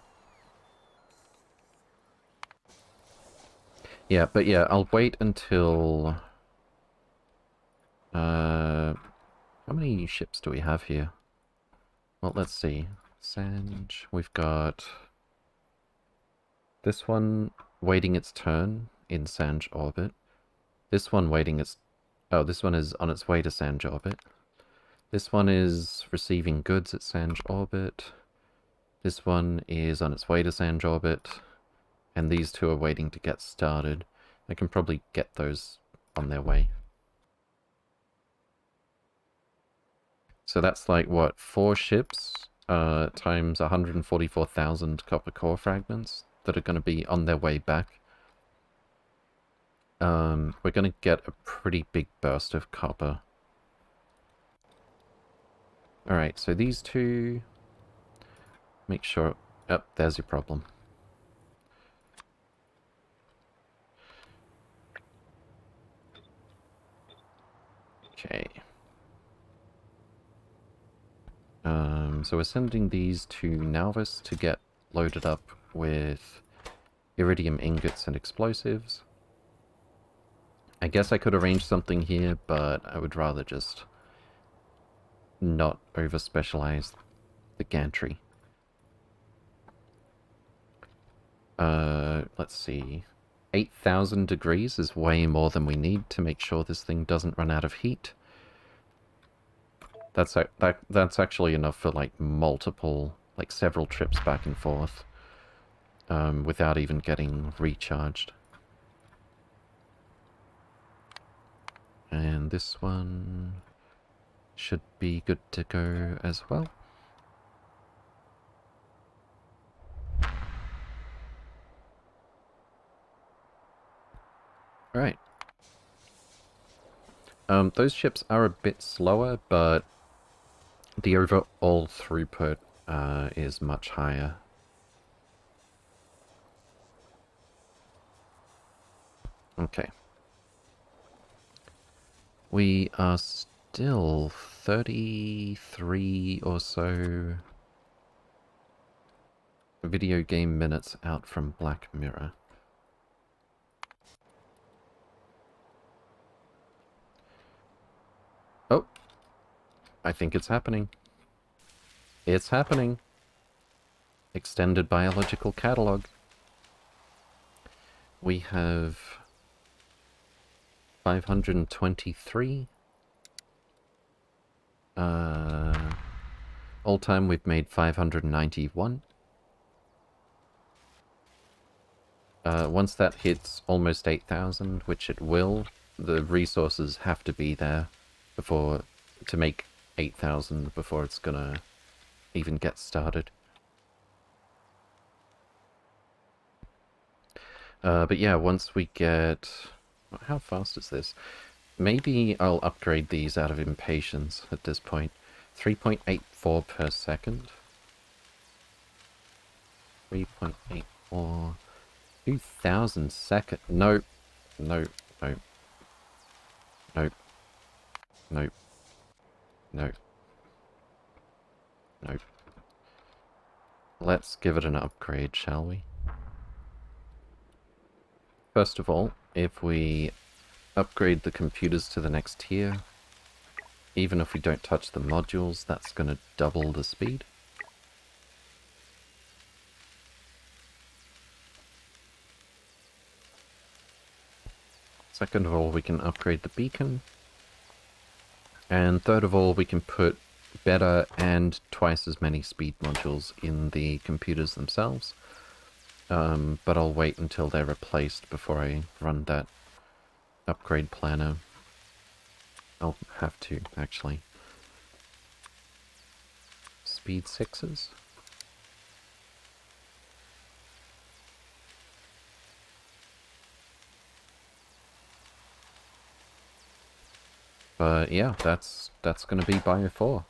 Yeah, but yeah, I'll wait until... how many ships do we have here? Well, let's see. Sanj, we've got... this one waiting its turn in Sanj orbit. This one waiting its... oh, this one is on its way to Sanj orbit. This one is receiving goods at Sanj orbit. This one is on its way to Sanj orbit. And these two are waiting to get started. I can probably get those on their way. So that's like, what, 4 ships times 144,000 copper core fragments that are going to be on their way back. We're going to get a pretty big burst of copper. Alright, so these two... make sure... oh, there's your problem. Okay. So we're sending these to Nalvis to get loaded up with iridium ingots and explosives. I guess I could arrange something here, but I would rather just not over-specialize the gantry. Let's see. 8,000 degrees is way more than we need to make sure this thing doesn't run out of heat. That's actually enough for like multiple, like several trips back and forth, without even getting recharged. And this one should be good to go as well. Alright. Those ships are a bit slower, but the overall throughput is much higher. Okay. We are still 33 or so video game minutes out from Black Mirror. I think it's happening. It's happening. Extended biological catalog. We have 523. All time we've made 591. Once that hits almost 8,000, which it will, the resources have to be there before to make 8,000 before it's gonna even get started. But yeah, once we get... How fast is this? Maybe I'll upgrade these out of impatience at this point. 3.84 per second. 3.84... 2,000 seconds. Nope. Nope. Nope. Nope. Nope. Nope. Nope. Let's give it an upgrade, shall we? First of all, if we upgrade the computers to the next tier, even if we don't touch the modules, that's going to double the speed. Second of all, we can upgrade the beacon. And third of all, we can put better and twice as many speed modules in the computers themselves. But I'll wait until they're replaced before I run that upgrade planner. I'll have to, actually. Speed 6s. But yeah, that's going to be Bio 4.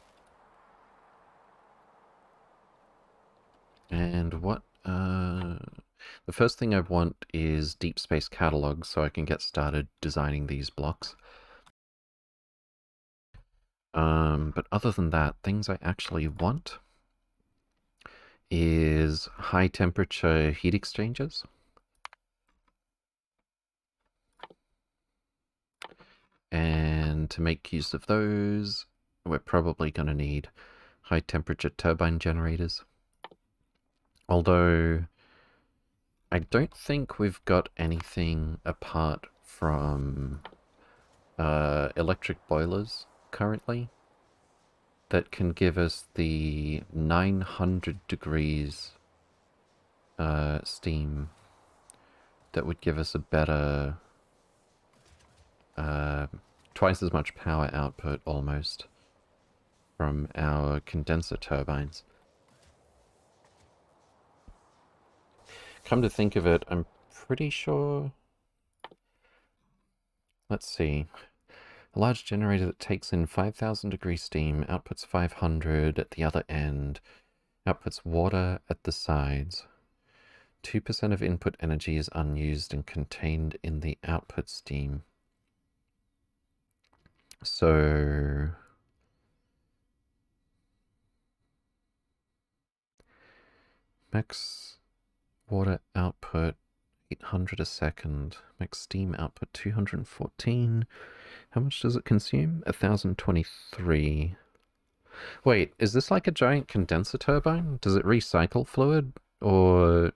And what, the first thing I want is Deep Space Catalog so I can get started designing these blocks. But other than that, things I actually want is high temperature heat exchangers. And to make use of those, we're probably going to need high temperature turbine generators. Although, I don't think we've got anything apart from electric boilers currently that can give us the 900 degrees steam that would give us a better twice as much power output almost from our condenser turbines. Come to think of it, I'm pretty sure... Let's see. A large generator that takes in 5,000 degree steam, outputs 500 at the other end, outputs water at the sides. 2% of input energy is unused and contained in the output steam. So... max water output 800 a second. Max steam output 214. How much does it consume? 1,023. Wait, is this like a giant condenser turbine? Does it recycle fluid? Or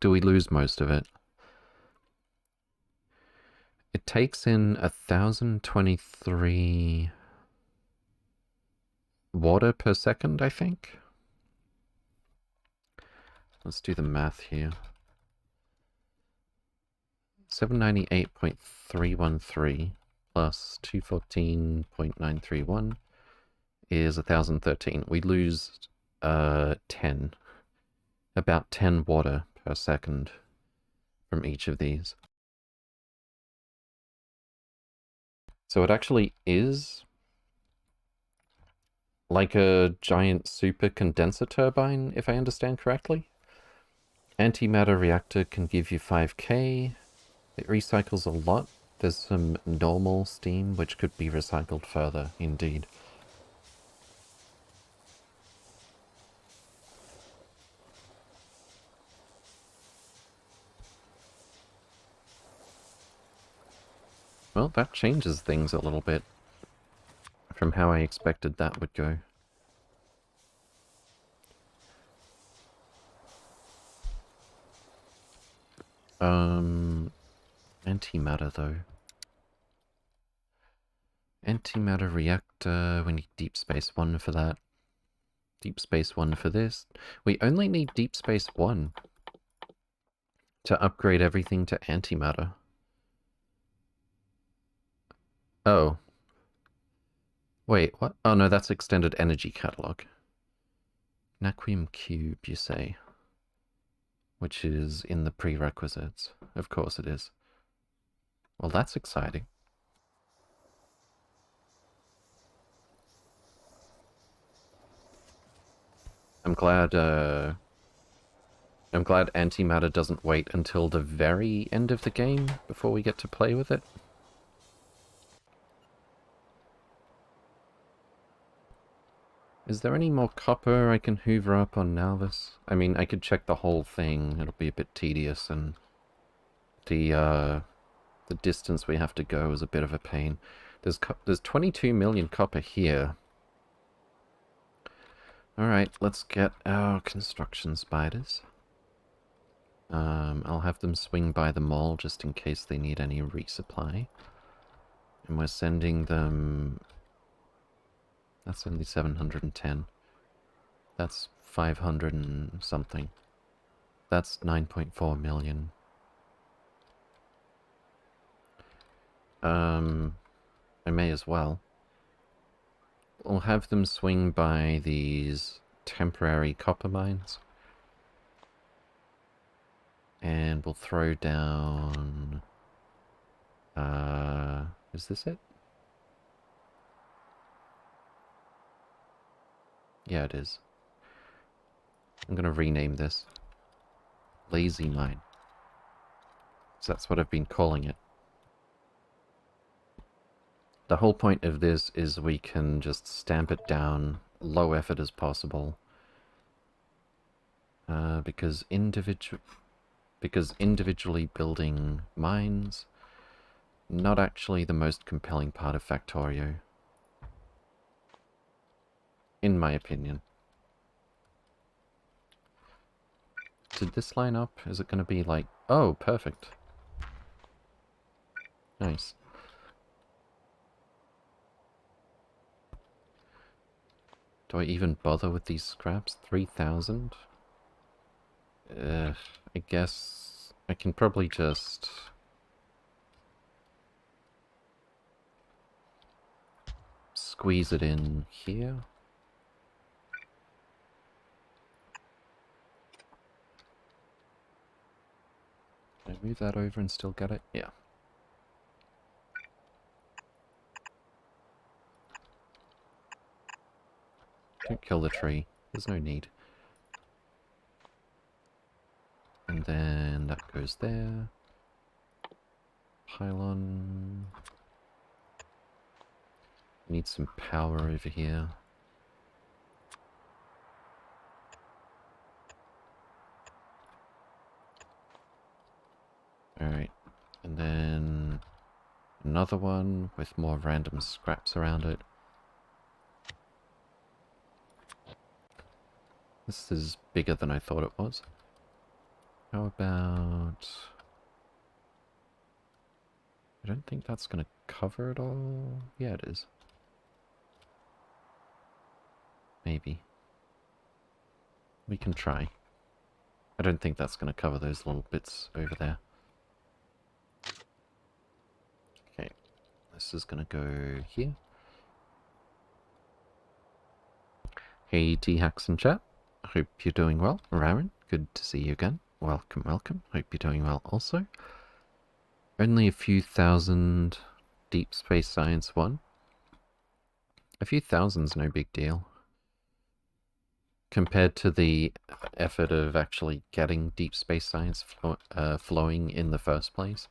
do we lose most of it? It takes in 1,023 water per second, I think. Let's do the math here. 798.313 plus 214.931 is 1,013. We lose 10. About 10 water per second from each of these. So it actually is like a giant super condenser turbine, if I understand correctly. Antimatter reactor can give you 5k. It recycles a lot. There's some normal steam which could be recycled further, indeed. Well, that changes things a little bit. from how I expected that would go. Antimatter though. Antimatter reactor, we need Deep Space 1 for that. Deep Space 1 for this. We only need Deep Space 1 to upgrade everything to antimatter. Oh. Wait, what? Oh no, that's extended energy catalog. Naquium Cube, you say? Which is in the prerequisites. Of course it is. Well, that's exciting. I'm glad antimatter doesn't wait until the very end of the game before we get to play with it. Is there any more copper I can hoover up on Nalvis? I mean, I could check the whole thing. It'll be a bit tedious, and the distance we have to go is a bit of a pain. There's 22 million copper here. Alright, let's get our construction spiders. I'll have them swing by the mall just in case they need any resupply. And we're sending them... That's only 710. That's 500 and something. That's 9.4 million. I may as well. We'll have them swing by these temporary copper mines. And we'll throw down... is this it? Yeah, it is. I'm gonna rename this. Lazy Mine. So that's what I've been calling it. The whole point of this is we can just stamp it down low effort as possible. Because individually building mines, not actually the most compelling part of Factorio. In my opinion. Did this line up? Is it going to be like... Oh, perfect. Nice. Do I even bother with these scraps? 3,000? I guess I can probably just... squeeze it in here. Can I move that over and still get it? Yeah. Don't kill the tree. There's no need. And then that goes there. Pylon. Need some power over here. Alright. And then another one with more random scraps around it. This is bigger than I thought it was. How about... I don't think that's going to cover it all. Yeah, it is. Maybe. We can try. I don't think that's going to cover those little bits over there. Okay. This is going to go here. Hey, T-Hacks in chat. Hope you're doing well. Raren, good to see you again. Welcome, welcome. Hope you're doing well also. Only a few thousand Deep Space Science 1. A few thousand's no big deal. Compared to the effort of actually getting Deep Space Science flowing in the first place.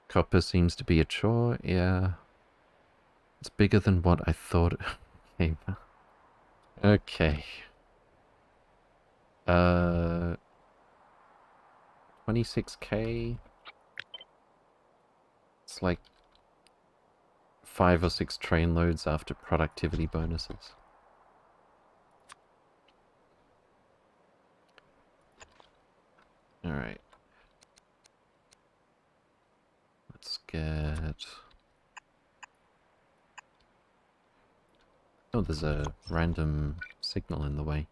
Copper seems to be a chore, yeah. It's bigger than what I thought. Okay. 26k. It's like 5 or 6 train loads after productivity bonuses. Alright. Let's get... Oh, there's a random signal in the way.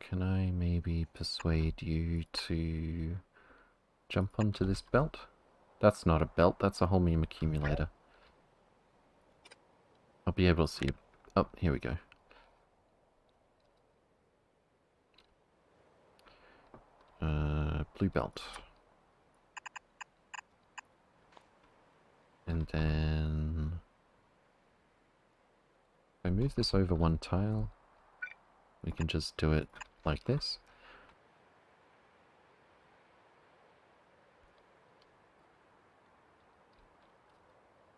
Can I maybe persuade you to jump onto this belt? That's not a belt, that's a holmium accumulator. I'll be able to see it. Oh, here we go. Blue belt. And then... if I move this over one tile, we can just do it like this.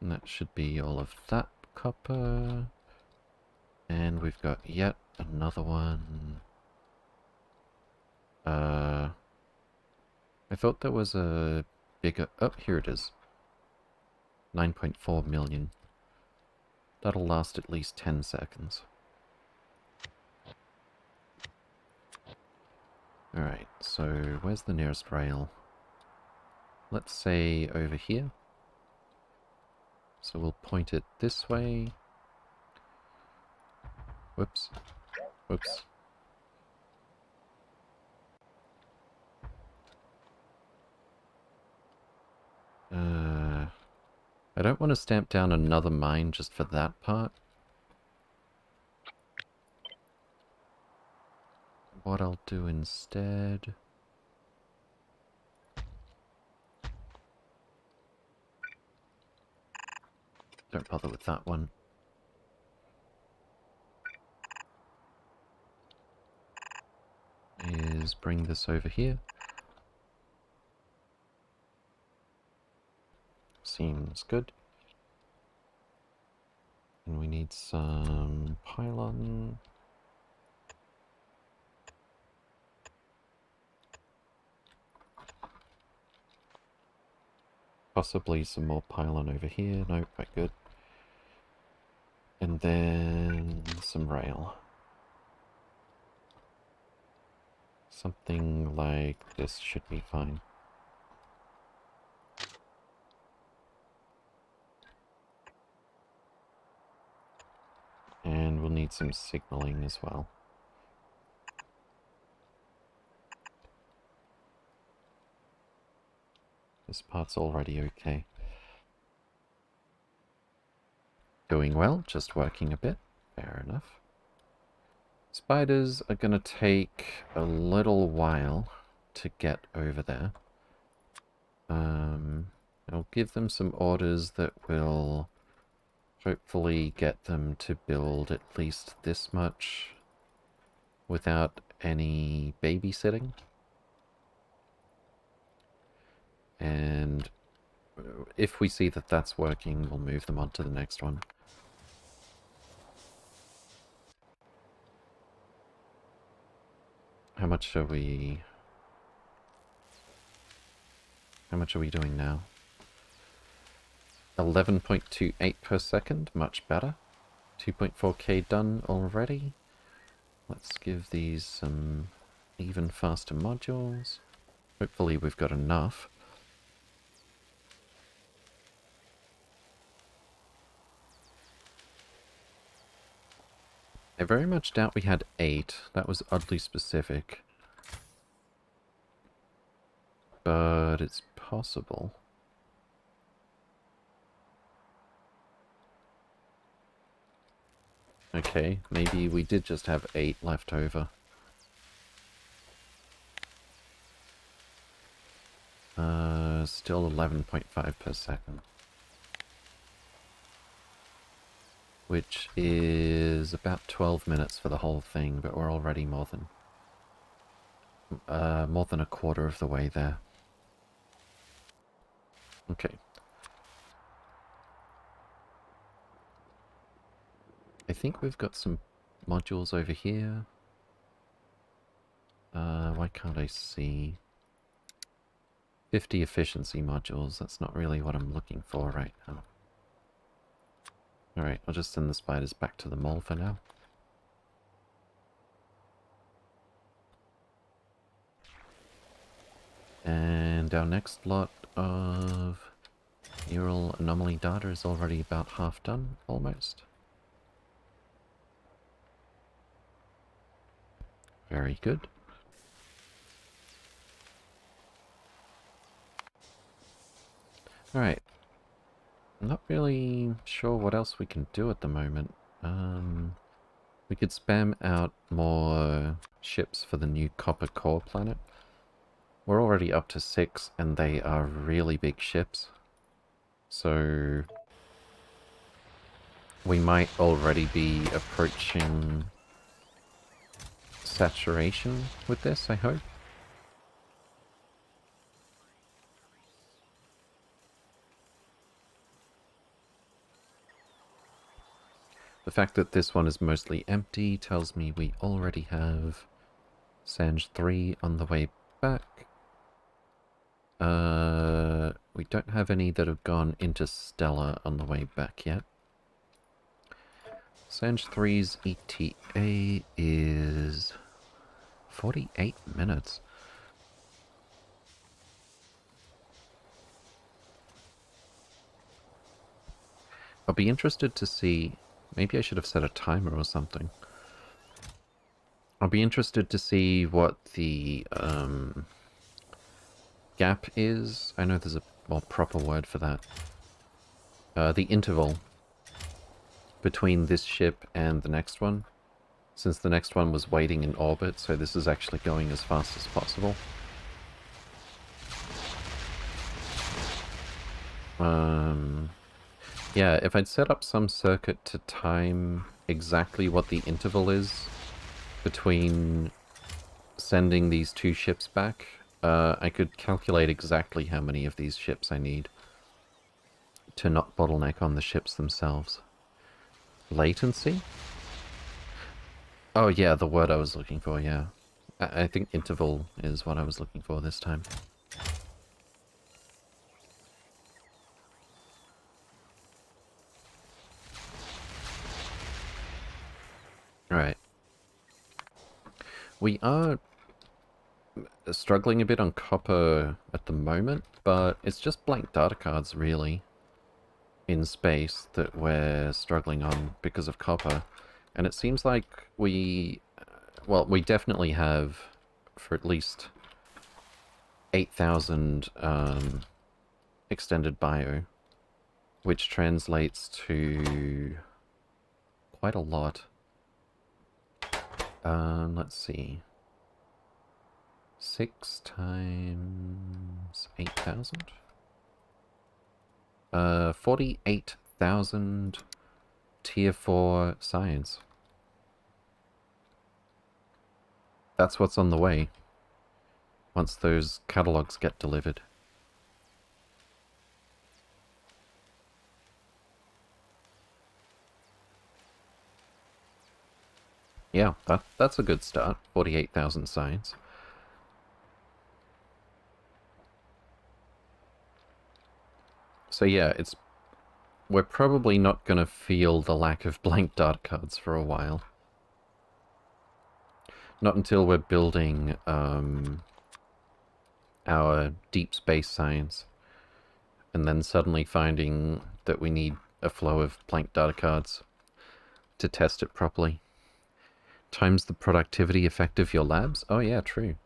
And that should be all of that copper. And we've got yet another one. I thought there was a bigger... oh, here it is. 9.4 million. That'll last at least 10 seconds. Alright, so where's the nearest rail? Let's say over here. So we'll point it this way. Whoops. Whoops. I don't want to stamp down another mine just for that part. What I'll do instead... don't bother with that one. Is bring this over here. Seems good. And we need some pylon. Possibly some more pylon over here. No, quite good. And then some rail. Something like this should be fine. And we'll need some signaling as well. This part's already okay. Doing well, just working a bit. Fair enough. Spiders are gonna take a little while to get over there. I'll give them some orders that will hopefully get them to build at least this much without any babysitting. And if we see that that's working, we'll move them on to the next one. How much are we doing now? 11.28 per second, much better. 2.4k done already. Let's give these some even faster modules. Hopefully we've got enough. I very much doubt we had 8. That was oddly specific. But it's possible. Okay, maybe we did just have 8 left over. Still 11.5 per second. Which is about 12 minutes for the whole thing, but we're already more than a quarter of the way there. Okay. I think we've got some modules over here. Why can't I see? 50 efficiency modules. That's not really what I'm looking for right now. Alright, I'll just send the spiders back to the mall for now. And our next lot of neural anomaly data is already about half done, almost. Very good. Alright. I'm not really sure what else we can do at the moment. We could spam out more ships for the new copper core planet. We're already up to 6, and they are really big ships. So we might already be approaching saturation with this, I hope. The fact that this one is mostly empty tells me we already have Sange 3 on the way back. We don't have any that have gone interstellar on the way back yet. Sange 3's ETA is 48 minutes. I'll be interested to see... Maybe I should have set a timer or something. I'll be interested to see what the gap is. I know there's a more proper word for that. The interval between this ship and the next one. Since the next one was waiting in orbit, so this is actually going as fast as possible. Yeah, if I'd set up some circuit to time exactly what the interval is between sending these two ships back, I could calculate exactly how many of these ships I need to not bottleneck on the ships themselves. Latency? Oh yeah, the word I was looking for, yeah. I think interval is what I was looking for this time. Alright. We are struggling a bit on copper at the moment, but it's just blank data cards, really, in space that we're struggling on because of copper. And it seems like we... Well, we definitely have, for at least 8,000 extended bio, which translates to quite a lot. Let's see. 6 times 8,000? 48,000 tier 4 science. That's what's on the way once those catalogs get delivered. Yeah, that's a good start. 48,000 science. So yeah, we're probably not going to feel the lack of blank data cards for a while. Not until we're building our deep space science, and then suddenly finding that we need a flow of blank data cards to test it properly. Times the productivity effect of your labs? Oh yeah, true.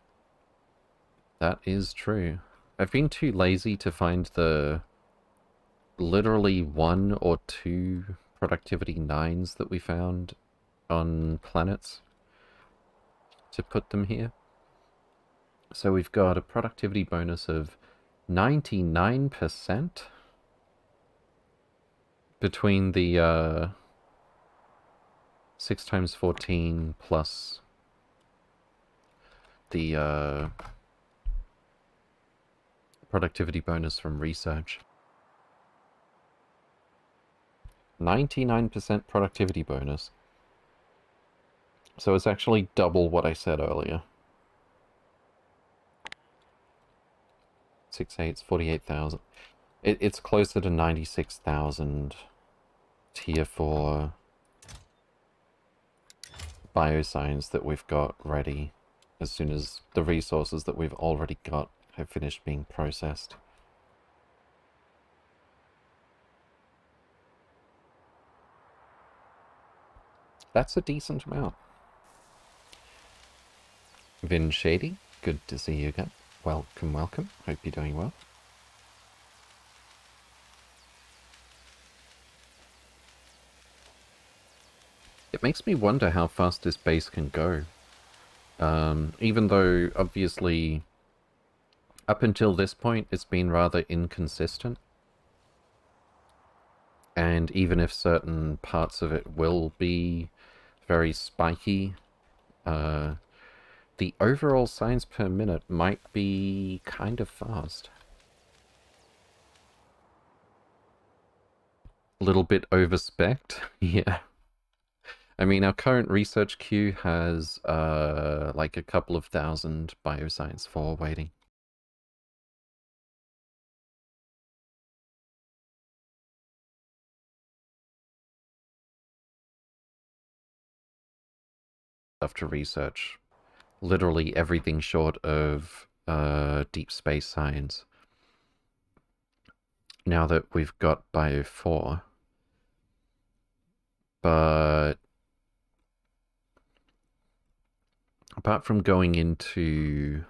That is true. I've been too lazy to find the literally 1 or 2 productivity 9s that we found on planets to put them here. So we've got a productivity bonus of 99% between the 6 times 14 plus the productivity bonus from research. 99% productivity bonus. So it's actually double what I said earlier. 868, it's 48,000. It's closer to 96,000 tier 4 bioscience that we've got ready as soon as the resources that we've already got have finished being processed. That's a decent amount. Vin Shady, good to see you again. Welcome, welcome. Hope you're doing well. It makes me wonder how fast this base can go. Even though, obviously, up until this point, it's been rather inconsistent. And even if certain parts of it will be very spiky, the overall science per minute might be kind of fast. A little bit overspec'd, yeah. I mean, our current research queue has, like a couple of thousand Bioscience 4 waiting. Stuff to research. Literally everything short of, deep space science. Now that we've got Bio 4. But apart from going into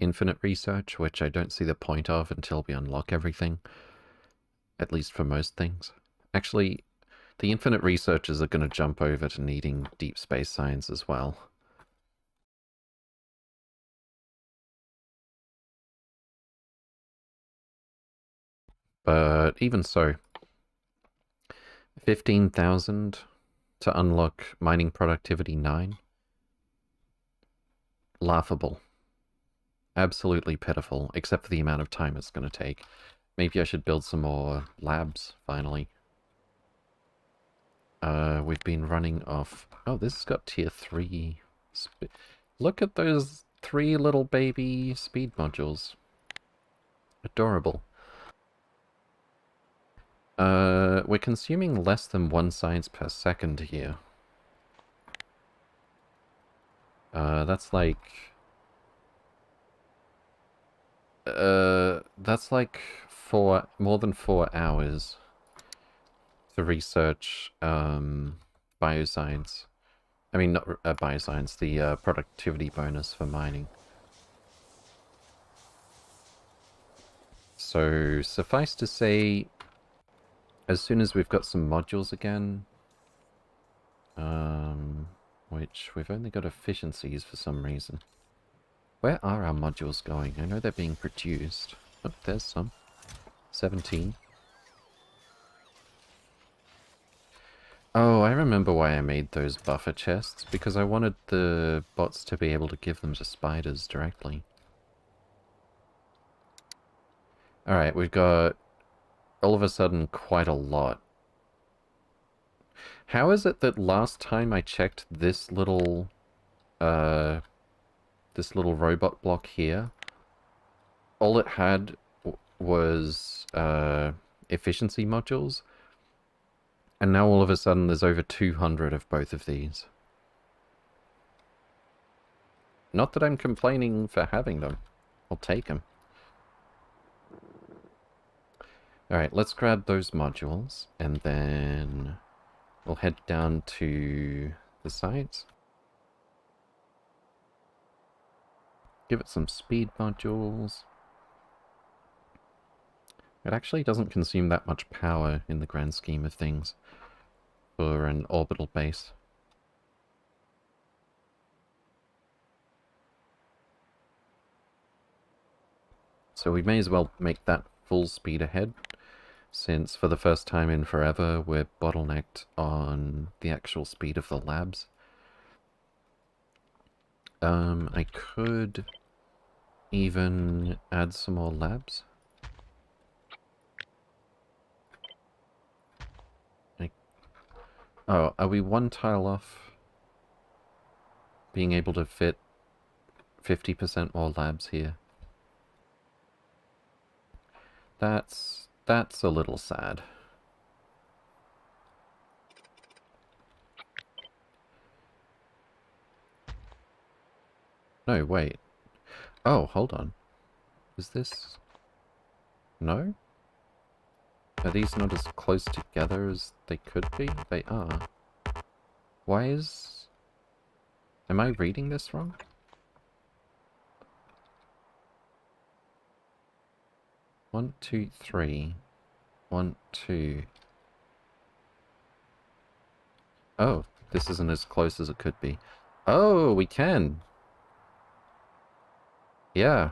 infinite research, which I don't see the point of until we unlock everything, at least for most things. Actually, the infinite researchers are going to jump over to needing deep space science as well. But even so, 15,000 to unlock mining productivity 9. Laughable. Absolutely pitiful, except for the amount of time it's going to take. Maybe I should build some more labs, finally. We've been running off... Oh, this has got tier 3. Look at those 3 little baby speed modules. Adorable. We're consuming less than 1 science per second here. That's like... that's like more than 4 hours to research, bioscience. I mean, not bioscience, the productivity bonus for mining. So, suffice to say, as soon as we've got some modules again, which we've only got efficiencies for some reason. Where are our modules going? I know they're being produced. Oh, there's some. 17. Oh, I remember why I made those buffer chests, because I wanted the bots to be able to give them to spiders directly. Alright, we've got, all of a sudden, quite a lot. How is it that last time I checked this little robot block here, all it had was, efficiency modules, and now all of a sudden there's over 200 of both of these. Not that I'm complaining for having them. I'll take them. Alright, let's grab those modules, and then we'll head down to the sites. Give it some speed modules. It actually doesn't consume that much power in the grand scheme of things for an orbital base. So we may as well make that full speed ahead, since for the first time in forever we're bottlenecked on the actual speed of the labs. I could even add some more labs. Oh, are we one tile off being able to fit 50% more labs here. That's a little sad. No, wait. Oh, hold on. Is this... No? Are these not as close together as they could be? They are. Why is... Am I reading this wrong? One, two, three. 1, 2. Oh, this isn't as close as it could be. Oh, we can! Yeah.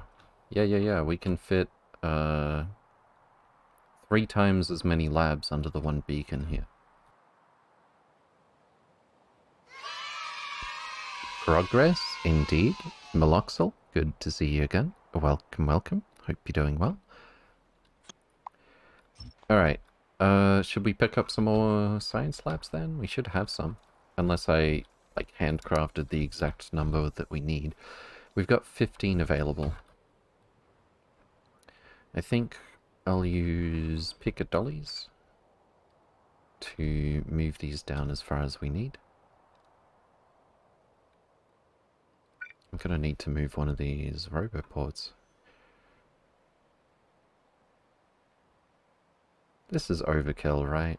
Yeah. We can fit, 3 times as many labs under the one beacon here. Progress, indeed. Meloxel, good to see you again. Welcome, welcome. Hope you're doing well. Alright. Should we pick up some more science labs then? We should have some. Unless I, like, handcrafted the exact number that we need. We've got 15 available. I think I'll use pick-a-dollies to move these down as far as we need. I'm gonna need to move one of these roboports. This is overkill, right?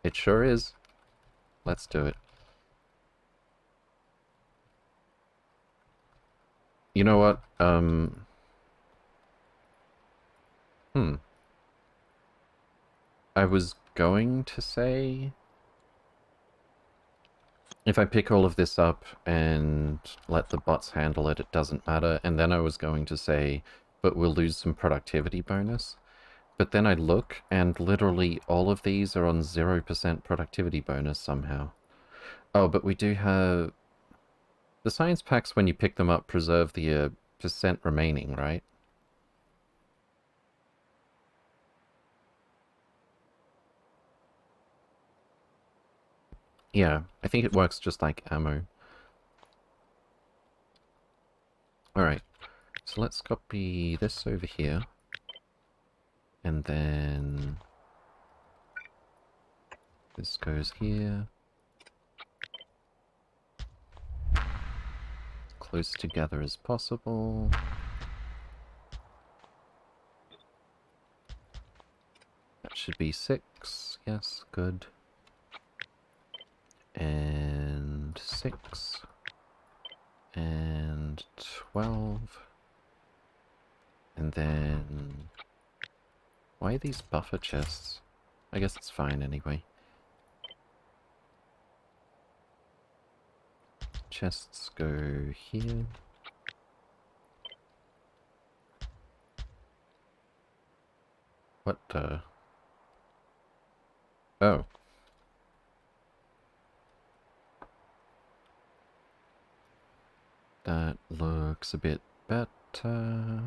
It sure is. Let's do it. You know what? I was going to say... If I pick all of this up and let the bots handle it, it doesn't matter. And then I was going to say, but we'll lose some productivity bonus. But then I look, and literally all of these are on 0% productivity bonus somehow. Oh, but we do have... The science packs, when you pick them up, preserve the percent remaining, right? Yeah, I think it works just like ammo. Alright, so let's copy this over here. And then... this goes here. Close together as possible. That should be 6. Yes, good. And 6. And 12. And then... Why are these buffer chests? I guess it's fine anyway. Chests go here. What the... Oh. That looks a bit better.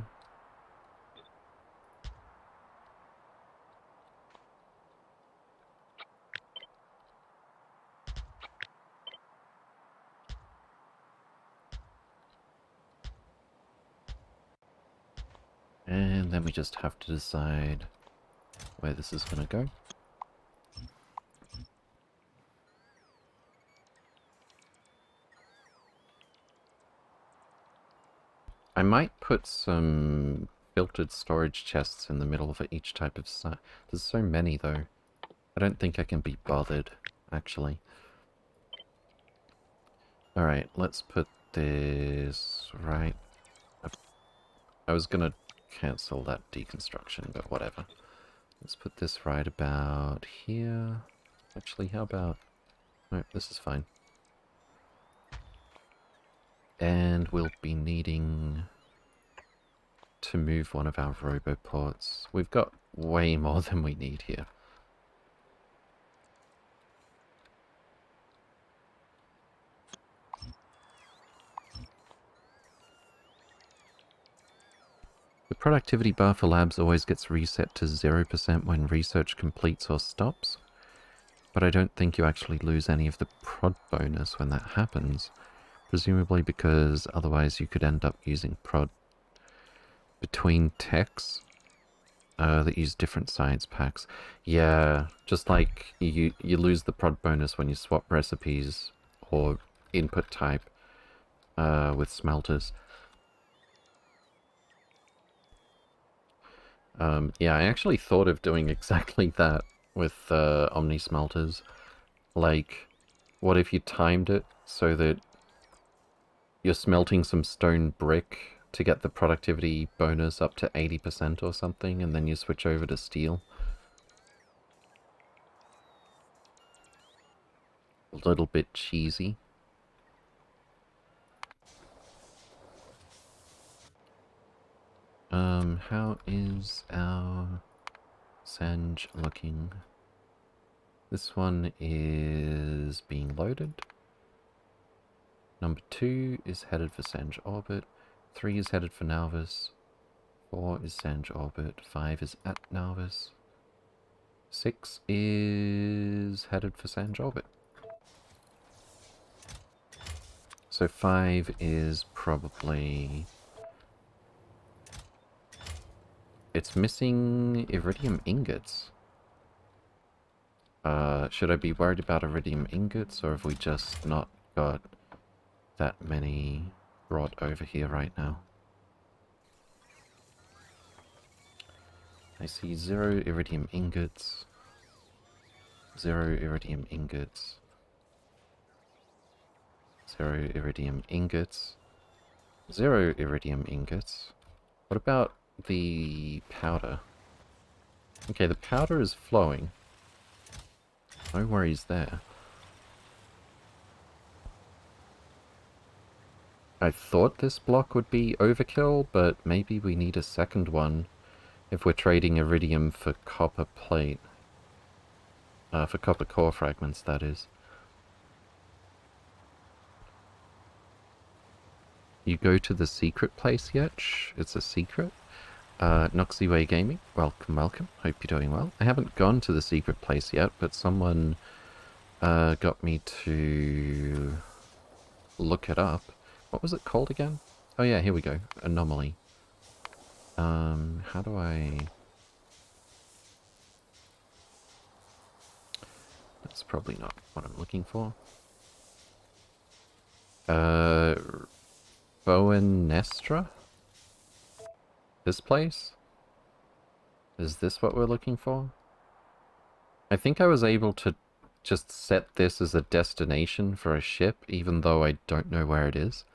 And then we just have to decide where this is going to go. I might put some filtered storage chests in the middle of each type of site. There's so many, though. I don't think I can be bothered, actually. Alright, let's put this right up. I was gonna cancel that deconstruction, but whatever. Let's put this right about here. Actually, how about... No, this is fine. And we'll be needing to move one of our roboports. We've got way more than we need here. The productivity bar for labs always gets reset to 0% when research completes or stops, but I don't think you actually lose any of the prod bonus when that happens. Presumably because otherwise you could end up using prod between techs that use different science packs. Yeah, just like you lose the prod bonus when you swap recipes or input type with smelters. Yeah, I actually thought of doing exactly that with Omni Smelters. Like, what if you timed it so that you're smelting some stone brick to get the productivity bonus up to 80% or something, and then you switch over to steel? A little bit cheesy. How is our Sange looking? This one is being loaded. Number 2 is headed for Sange orbit. 3 is headed for Nauvis. 4 is Sange orbit. 5 is at Nauvis. 6 is headed for Sange orbit. So 5 is probably... It's missing iridium ingots. Should I be worried about iridium ingots, or have we just not got that many brought over here right now? I see 0 iridium ingots. 0 iridium ingots. 0 iridium ingots. 0 iridium ingots. What about the powder? Okay, the powder is flowing. No worries there. I thought this block would be overkill, but maybe we need a second one if we're trading iridium for copper plate. For copper core fragments, that is. You go to the secret place yet? Shh, it's a secret. Noxyway Gaming, welcome, welcome. Hope you're doing well. I haven't gone to the secret place yet, but someone got me to look it up. What was it called again? Oh yeah, here we go. Anomaly. How do I... That's probably not what I'm looking for. Boenestra? This place? Is this what we're looking for? I think I was able to just set this as a destination for a ship, even though I don't know where it is.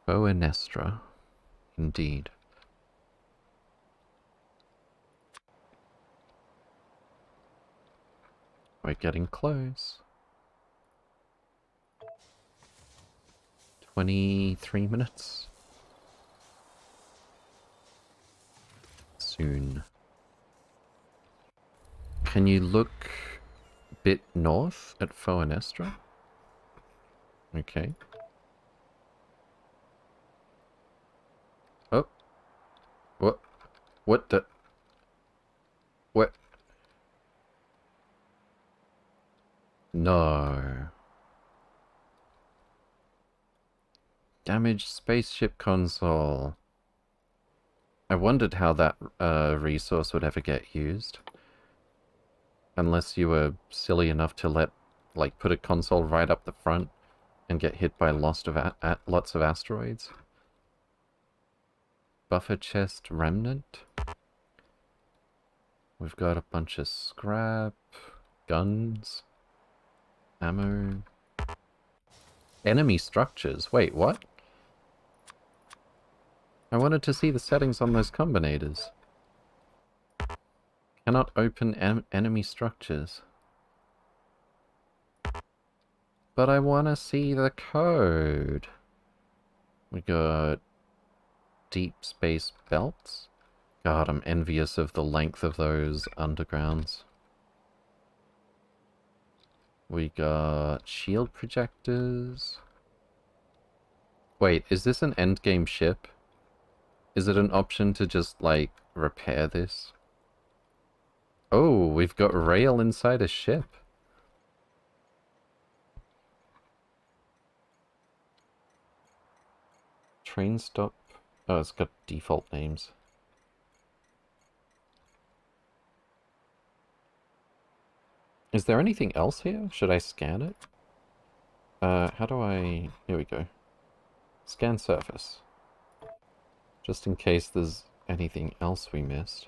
Boenestra. Indeed. We're getting close. 23 minutes. Soon. Can you look a bit north at Foenestra? Okay. Oh. What? What the... What? No. Damaged spaceship console. I wondered how that resource would ever get used. Unless you were silly enough to let, like, put a console right up the front and get hit by lots of asteroids. Buffer chest remnant. We've got a bunch of scrap, guns, ammo. Enemy structures. Wait, what? I wanted to see the settings on those combinators. Cannot open enemy structures. But I want to see the code. We got deep space belts. God, I'm envious of the length of those undergrounds. We got shield projectors. Wait, is this an endgame ship? Is it an option to just, like, repair this? Oh, we've got rail inside a ship. train stop? Oh, it's got default names. Is there anything else here? Should I scan it? How do I... Here we go. Scan surface. Just in case there's anything else we missed.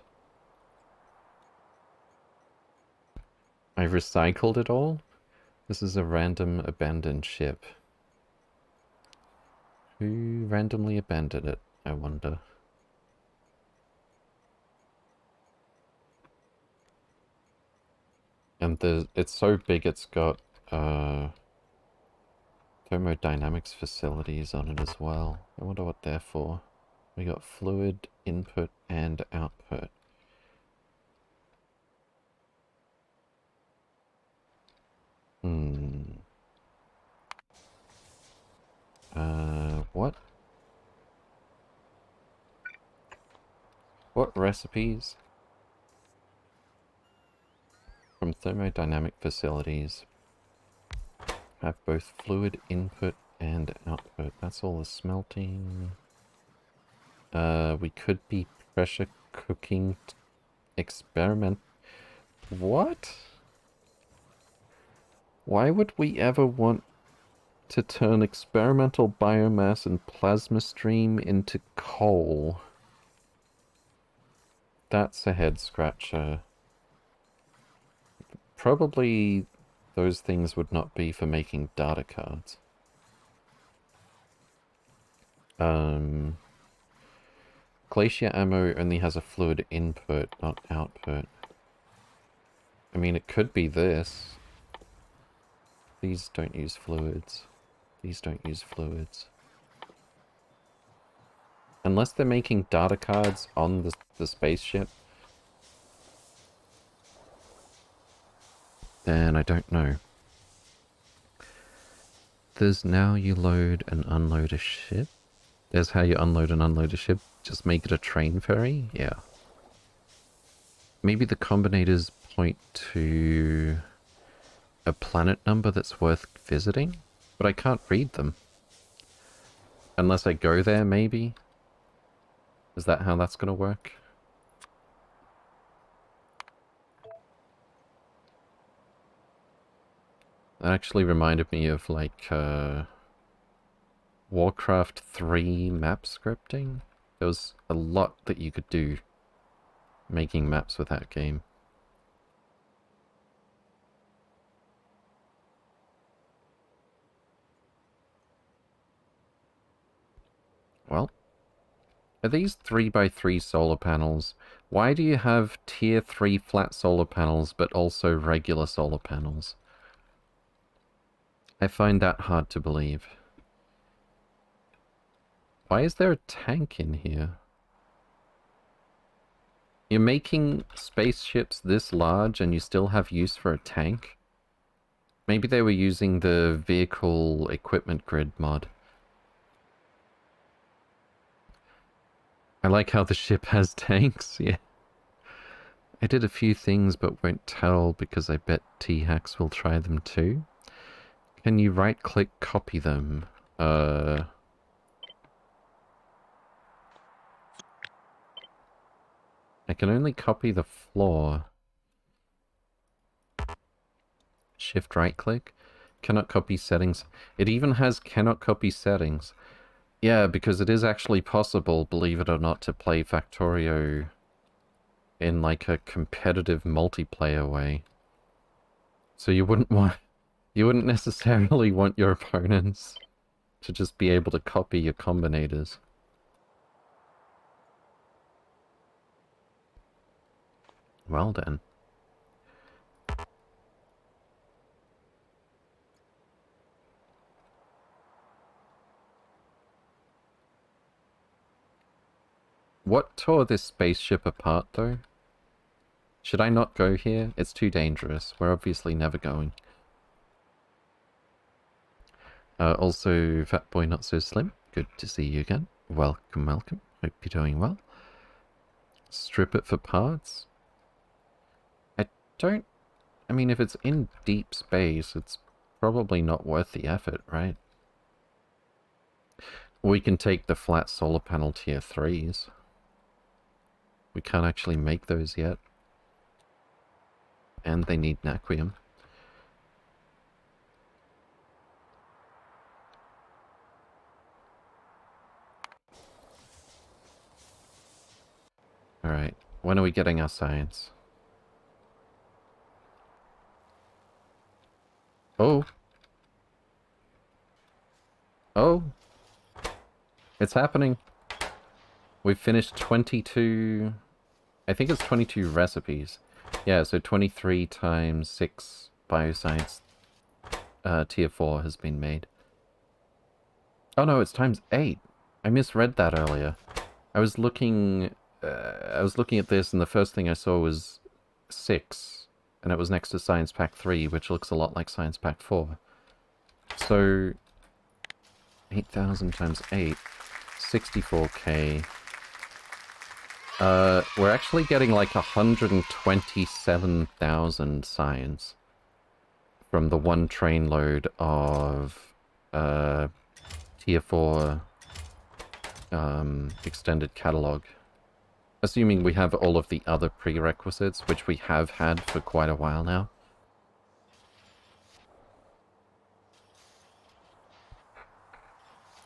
I've recycled it all? This is a random abandoned ship. Who randomly abandoned it, I wonder? And it's so big it's got thermodynamics facilities on it as well. I wonder what they're for. We got fluid input and output. What? What recipes? From thermodynamic facilities have both fluid input and output. That's all the smelting. We could be pressure cooking experiment. What? Why would we ever want to turn experimental biomass and plasma stream into coal? That's a head scratcher. Probably those things would not be for making data cards. Glacier ammo only has a fluid input, not output. I mean, it could be this. These don't use fluids. These don't use fluids. Unless they're making data cards on the spaceship, then I don't know. There's now you load and unload a ship. There's how you unload and unload a ship. Just make it a train ferry? Yeah. Maybe the combinators point to a planet number that's worth visiting, but I can't read them. Unless I go there, maybe? Is that how that's gonna work? That actually reminded me of, like, Warcraft 3 map scripting. There was a lot that you could do making maps with that game. Well, are these 3x3 solar panels? Why do you have tier 3 flat solar panels but also regular solar panels? I find that hard to believe. Why is there a tank in here? You're making spaceships this large and you still have use for a tank? Maybe they were using the vehicle equipment grid mod. I like how the ship has tanks, yeah. I did a few things but won't tell because I bet T-Hacks will try them too. Can you right-click copy them? I can only copy the floor. Shift right-click. Cannot copy settings. It even has cannot copy settings. Yeah, because it is actually possible, believe it or not, to play Factorio in like a competitive multiplayer way. So you wouldn't necessarily want your opponents to just be able to copy your combinators. Well then. What tore this spaceship apart, though? Should I not go here? It's too dangerous. We're obviously never going. Also, Fat Boy Not So Slim. Good to see you again. Welcome, welcome. Hope you're doing well. Strip it for parts? I mean, if it's in deep space, it's probably not worth the effort, right? We can take the flat solar panel tier 3s. We can't actually make those yet. And they need Naquium. Alright, when are we getting our science? Oh. Oh. It's happening. We've finished 22... I think it's 22 recipes. Yeah, so 23 times 6 bioscience tier 4 has been made. Oh no, it's times 8. I misread that earlier. I was looking at this and the first thing I saw was 6. And it was next to Science Pack 3, which looks a lot like Science Pack 4. So 8,000 times 8, 64k. We're actually getting like 127,000 science from the one train load of tier 4 extended catalog. Assuming we have all of the other prerequisites, which we have had for quite a while now.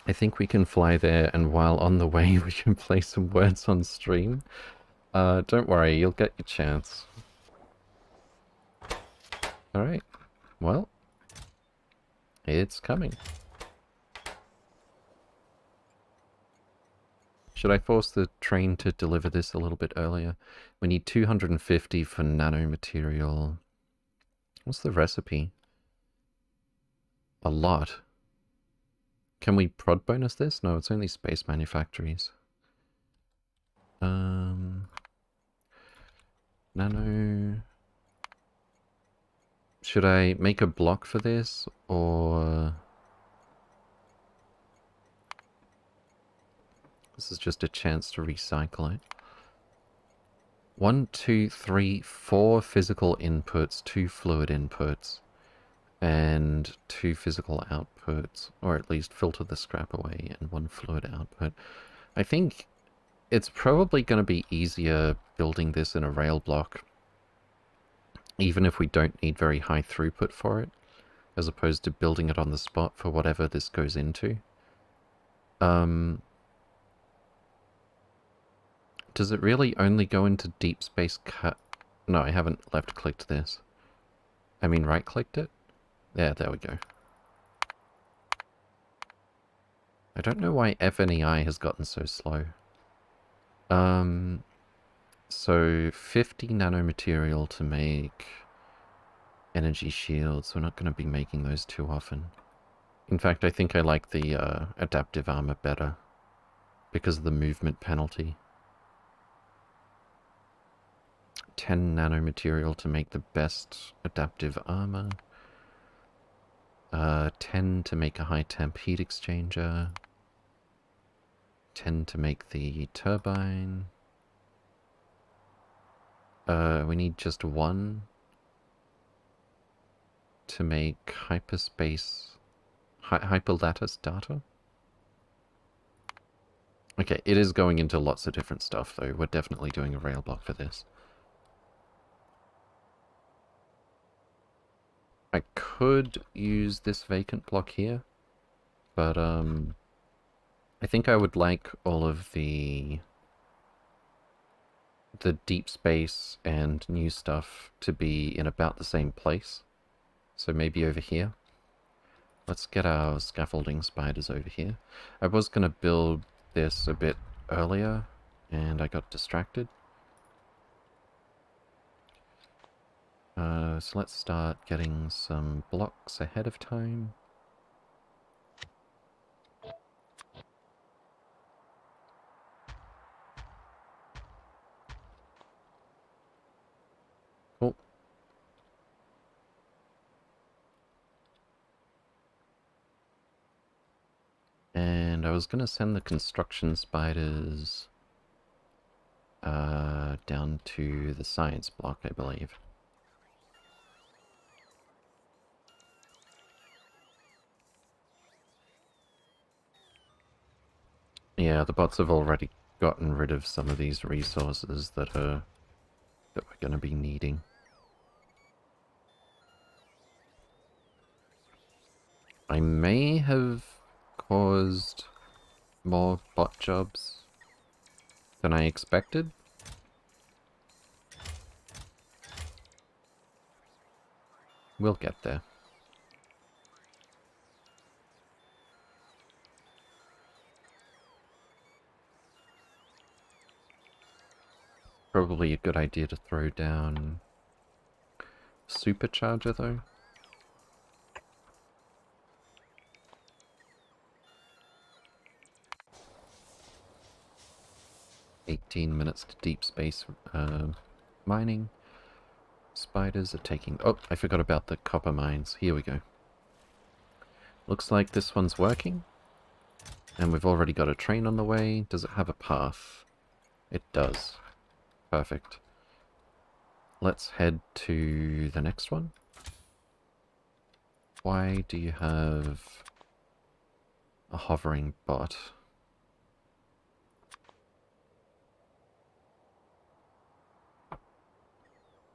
I think we can fly there, and while on the way we can play some words on stream. Don't worry, you'll get your chance. Alright, well, it's coming. Should I force the train to deliver this a little bit earlier? We need 250 for nanomaterial. What's the recipe? A lot. Can we prod bonus this? No, it's only space manufactories. Nano... Should I make a block for this, or... This is just a chance to recycle it. 1, 2, 3, 4 physical inputs, 2 fluid inputs, and 2 physical outputs, or at least filter the scrap away, and 1 fluid output. I think it's probably going to be easier building this in a rail block, even if we don't need very high throughput for it, as opposed to building it on the spot for whatever this goes into. Does it really only go into deep space cut? No, I haven't left-clicked this. I mean right-clicked it? Yeah, there we go. I don't know why FNEI has gotten so slow. So 50 nanomaterial to make energy shields. We're not going to be making those too often. In fact, I think I like the adaptive armor better because of the movement penalty. 10 nanomaterial to make the best adaptive armor. 10 to make a high temp heat exchanger. 10 to make the turbine. We need just 1 to make hyperspace... hyperlattice data? Okay, it is going into lots of different stuff, though. We're definitely doing a rail block for this. I could use this vacant block here, but, I think I would like all of the deep space and new stuff to be in about the same place. So maybe over here. Let's get our scaffolding spiders over here. I was going to build this a bit earlier, and I got distracted. So let's start getting some blocks ahead of time. Cool. And I was going to send the construction spiders down to the science block, I believe. Yeah, the bots have already gotten rid of some of these resources that we're going to be needing. I may have caused more bot jobs than I expected. We'll get there. Probably a good idea to throw down supercharger though. $18 to deep space mining. Spiders are taking... Oh, I forgot about the copper mines. Here we go. Looks like this one's working. And we've already got a train on the way. Does it have a path? It does. Perfect. Let's head to the next one. Why do you have a hovering bot?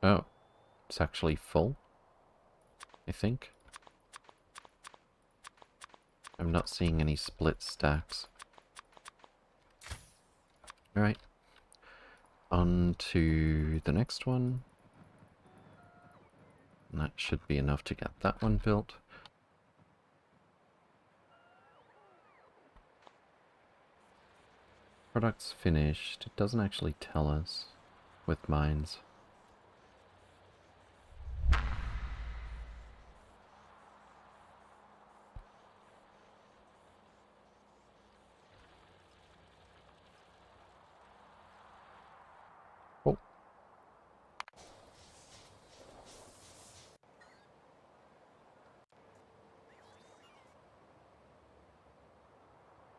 Oh, it's actually full, I think. I'm not seeing any split stacks. Alright. On to the next one. And that should be enough to get that one built. Product's finished. It doesn't actually tell us with mines. Oh.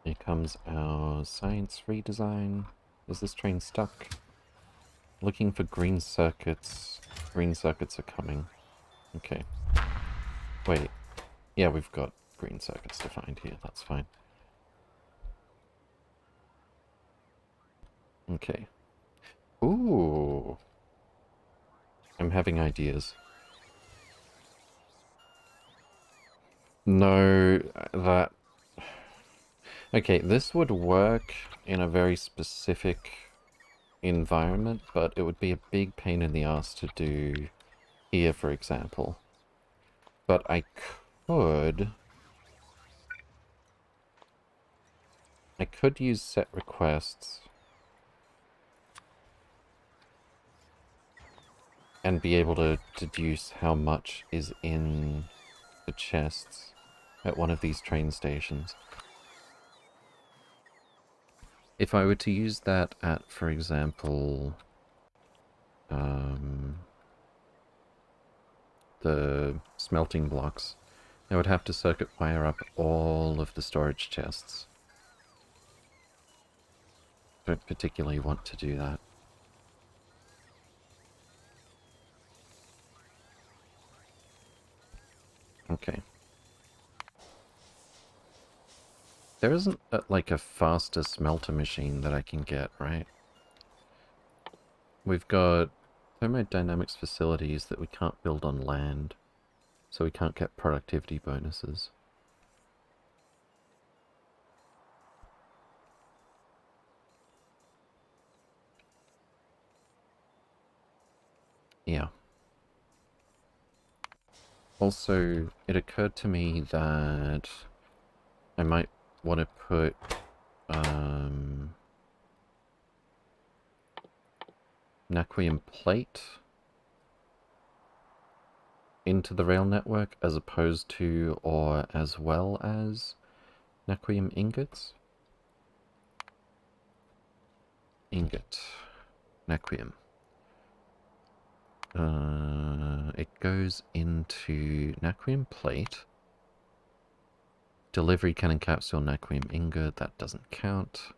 Here comes our science redesign. Is this train stuck? Looking for green circuits. Green circuits are coming. Okay. Wait. Yeah, we've got green circuits to find here. That's fine. Okay. Ooh. I'm having ideas. No, that... Okay, this would work in a very specific environment, but it would be a big pain in the ass to do here, for example. But I could use set requests and be able to deduce how much is in the chests at one of these train stations. If I were to use that at, for example, the smelting blocks, I would have to circuit wire up all of the storage chests. Don't particularly want to do that. Okay. There isn't, like, a faster smelter machine that I can get, right? We've got thermodynamics facilities that we can't build on land, so we can't get productivity bonuses. Yeah. Also, it occurred to me that I might want to put Naquium plate into the rail network as opposed to or as well as Naquium ingots. Ingot. Naquium. It goes into Naquium plate. Delivery cannon capsule, Naquium ingot, that doesn't count.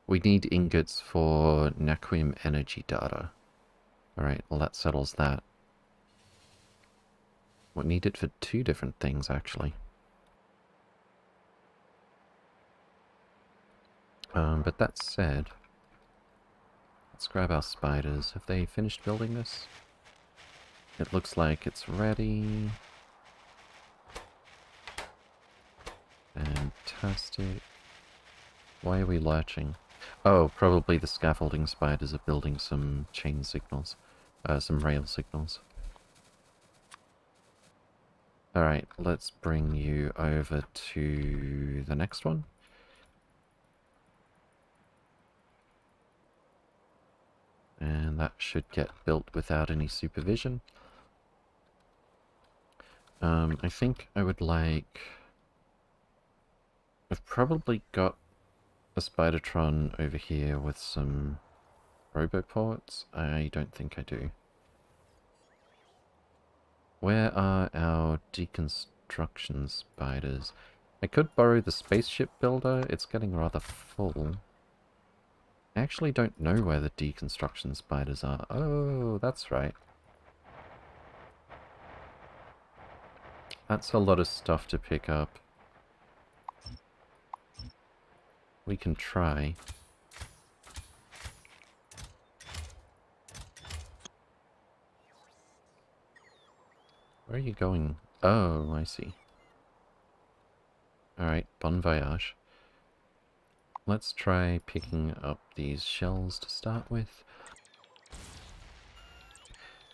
We need ingots for Naquium energy data. Alright, well that settles that. We need it for two different things, actually. But that said, let's grab our spiders. Have they finished building this? It looks like it's ready. Fantastic. Why are we lurching? Oh, probably the scaffolding spiders are building some chain signals. Some rail signals. Alright, let's bring you over to the next one. And that should get built without any supervision. I think I would like... I've probably got a Spidertron over here with some roboports. I don't think I do. Where are our deconstruction spiders? I could borrow the spaceship builder. It's getting rather full. I actually don't know where the deconstruction spiders are. Oh, that's right. That's a lot of stuff to pick up. We can try. Where are you going? Oh, I see. Alright, bon voyage. Let's try picking up these shells to start with.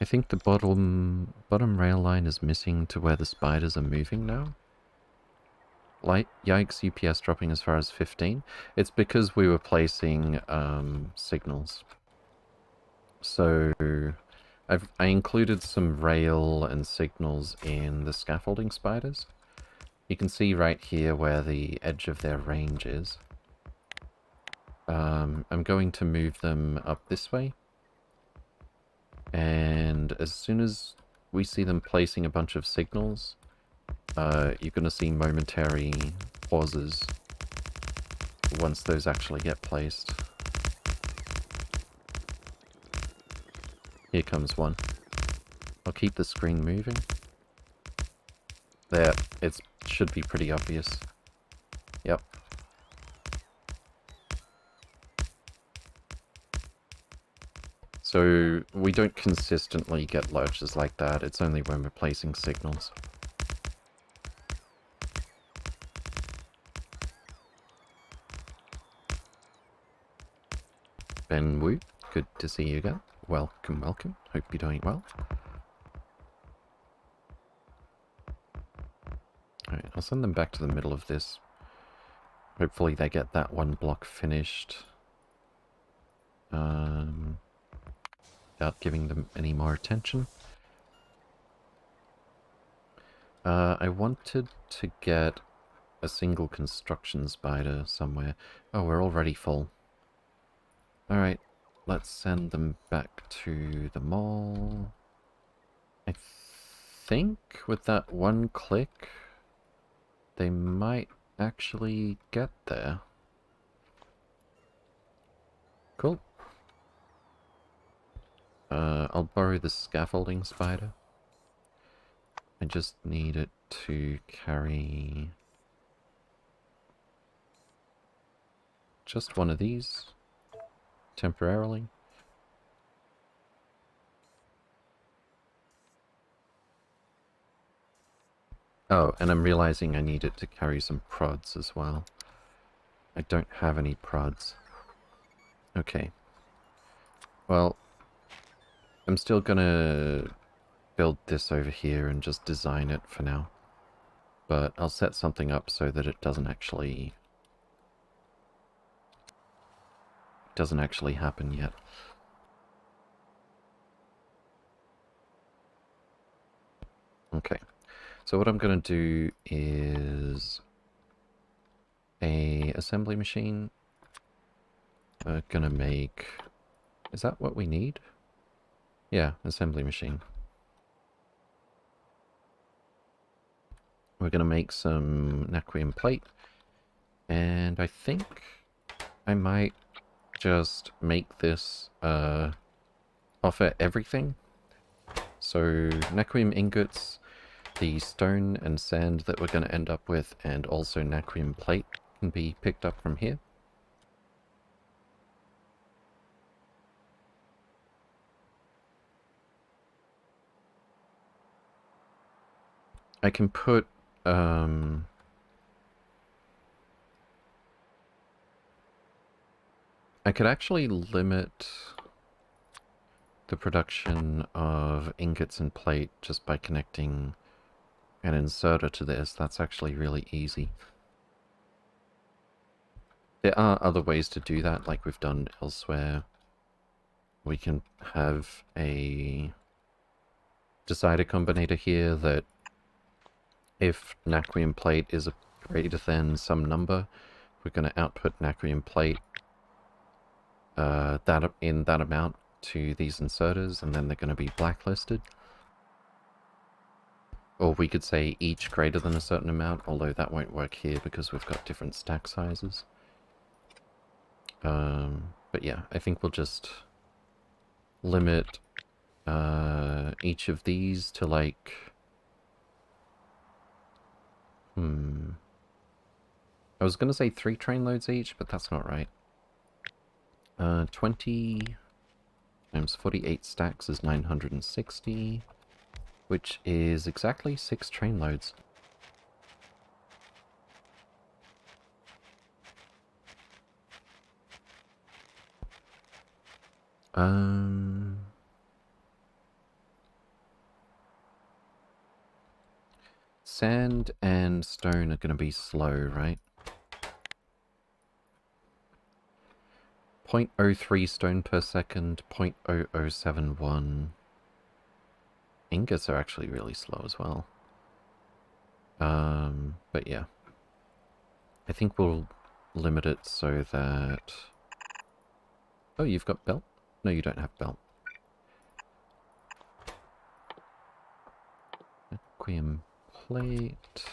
I think the bottom rail line is missing to where the spiders are moving now. Yikes, UPS dropping as far as 15. It's because we were placing signals. So I included some rail and signals in the scaffolding spiders. You can see right here where the edge of their range is. I'm going to move them up this way. And as soon as we see them placing a bunch of signals, you're going to see momentary pauses once those actually get placed. Here comes one. I'll keep the screen moving. There, it should be pretty obvious. Yep. So we don't consistently get lurches like that, it's only when we're placing signals. Ben Wu, good to see you again. Welcome, welcome. Hope you're doing well. Alright, I'll send them back to the middle of this. Hopefully they get that one block finished. Without giving them any more attention. I wanted to get a single construction spider somewhere. Oh, we're already full. Alright, let's send them back to the mall. I think with that one click, they might actually get there. Cool. I'll borrow the scaffolding spider. I just need it to carry just one of these temporarily. Oh, and I'm realizing I need it to carry some prods as well. I don't have any prods. Okay. Well, I'm still gonna build this over here and just design it for now. But I'll set something up so that it doesn't actually happen yet. Okay. So what I'm going to do is a assembly machine. We're going to make... Is that what we need? Yeah, assembly machine. We're going to make some Naquium plate. And I think I might just make this offer everything. So Naquium ingots, the stone and sand that we're going to end up with, and also Naquium plate can be picked up from here. I can put, I could actually limit the production of ingots and plate just by connecting an inserter to this. That's actually really easy. There are other ways to do that, like we've done elsewhere. We can have a decider combinator here that if natrium plate is greater than some number, we're going to output natrium plate in that amount to these inserters, and then they're going to be blacklisted. Or we could say each greater than a certain amount, although that won't work here because we've got different stack sizes. But yeah, I think we'll just limit each of these to like... I was going to say 3 train loads each, but that's not right. 20 times 48 stacks is 960, which is exactly 6 train loads. Sand and stone are going to be slow, right? 0.03 stone per second, 0.0071. Ingots are actually really slow as well. But yeah. I think we'll limit it so that... Oh, you've got belt? No, you don't have belt. Aquarium plate.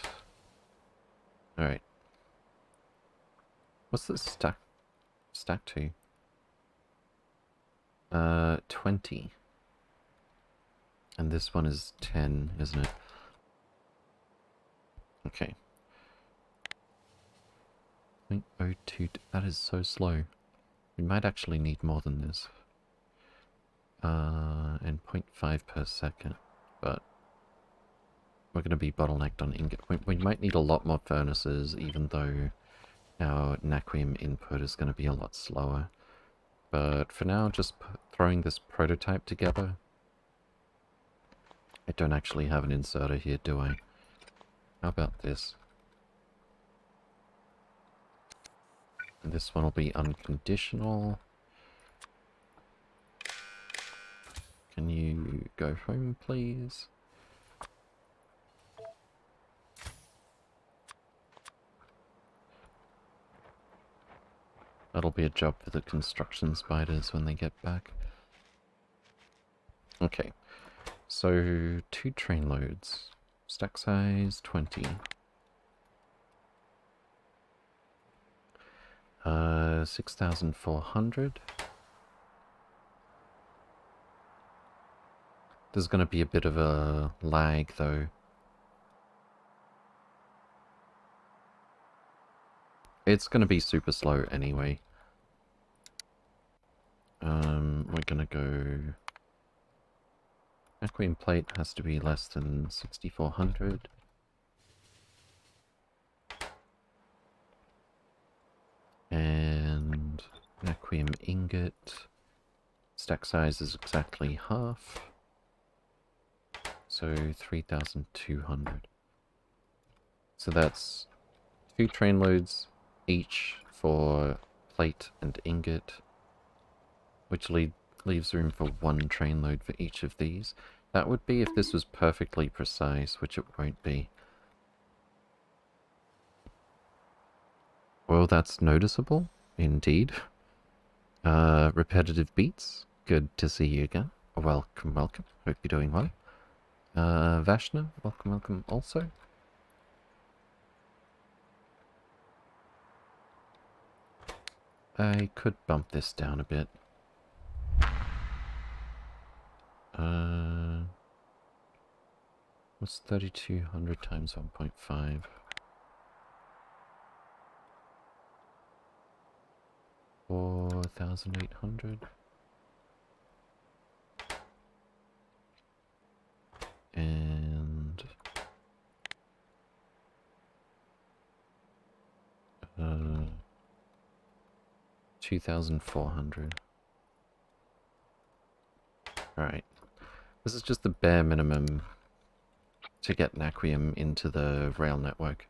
Alright. What's this stack to? 20. And this one is 10, isn't it? Okay. 0.02, that is so slow. We might actually need more than this. And 0.5 per second, but we're going to be bottlenecked on ingot. We might need a lot more furnaces, even though our natrium input is going to be a lot slower. But for now, just throwing this prototype together. I don't actually have an inserter here, do I? How about this? And this one will be unconditional. Can you go home, please? That'll be a job for the construction spiders when they get back. Okay, so 2 train loads. Stack size 20. 6,400. There's going to be a bit of a lag though. It's going to be super slow anyway. We're going to go... Aquarium plate has to be less than 6,400. And aquarium ingot. Stack size is exactly half. So 3,200. So that's 2 train loads each for plate and ingot, which leaves room for 1 train load for each of these. That would be if this was perfectly precise, which it won't be. Well, that's noticeable, indeed. Repetitive beats, good to see you again. Welcome, welcome. Hope you're doing well. Vashna, welcome, welcome also. I could bump this down a bit. What's 3,200 times 1.5? 4,800. And 2,400. Alright. This is just the bare minimum to get Naquium into the rail network.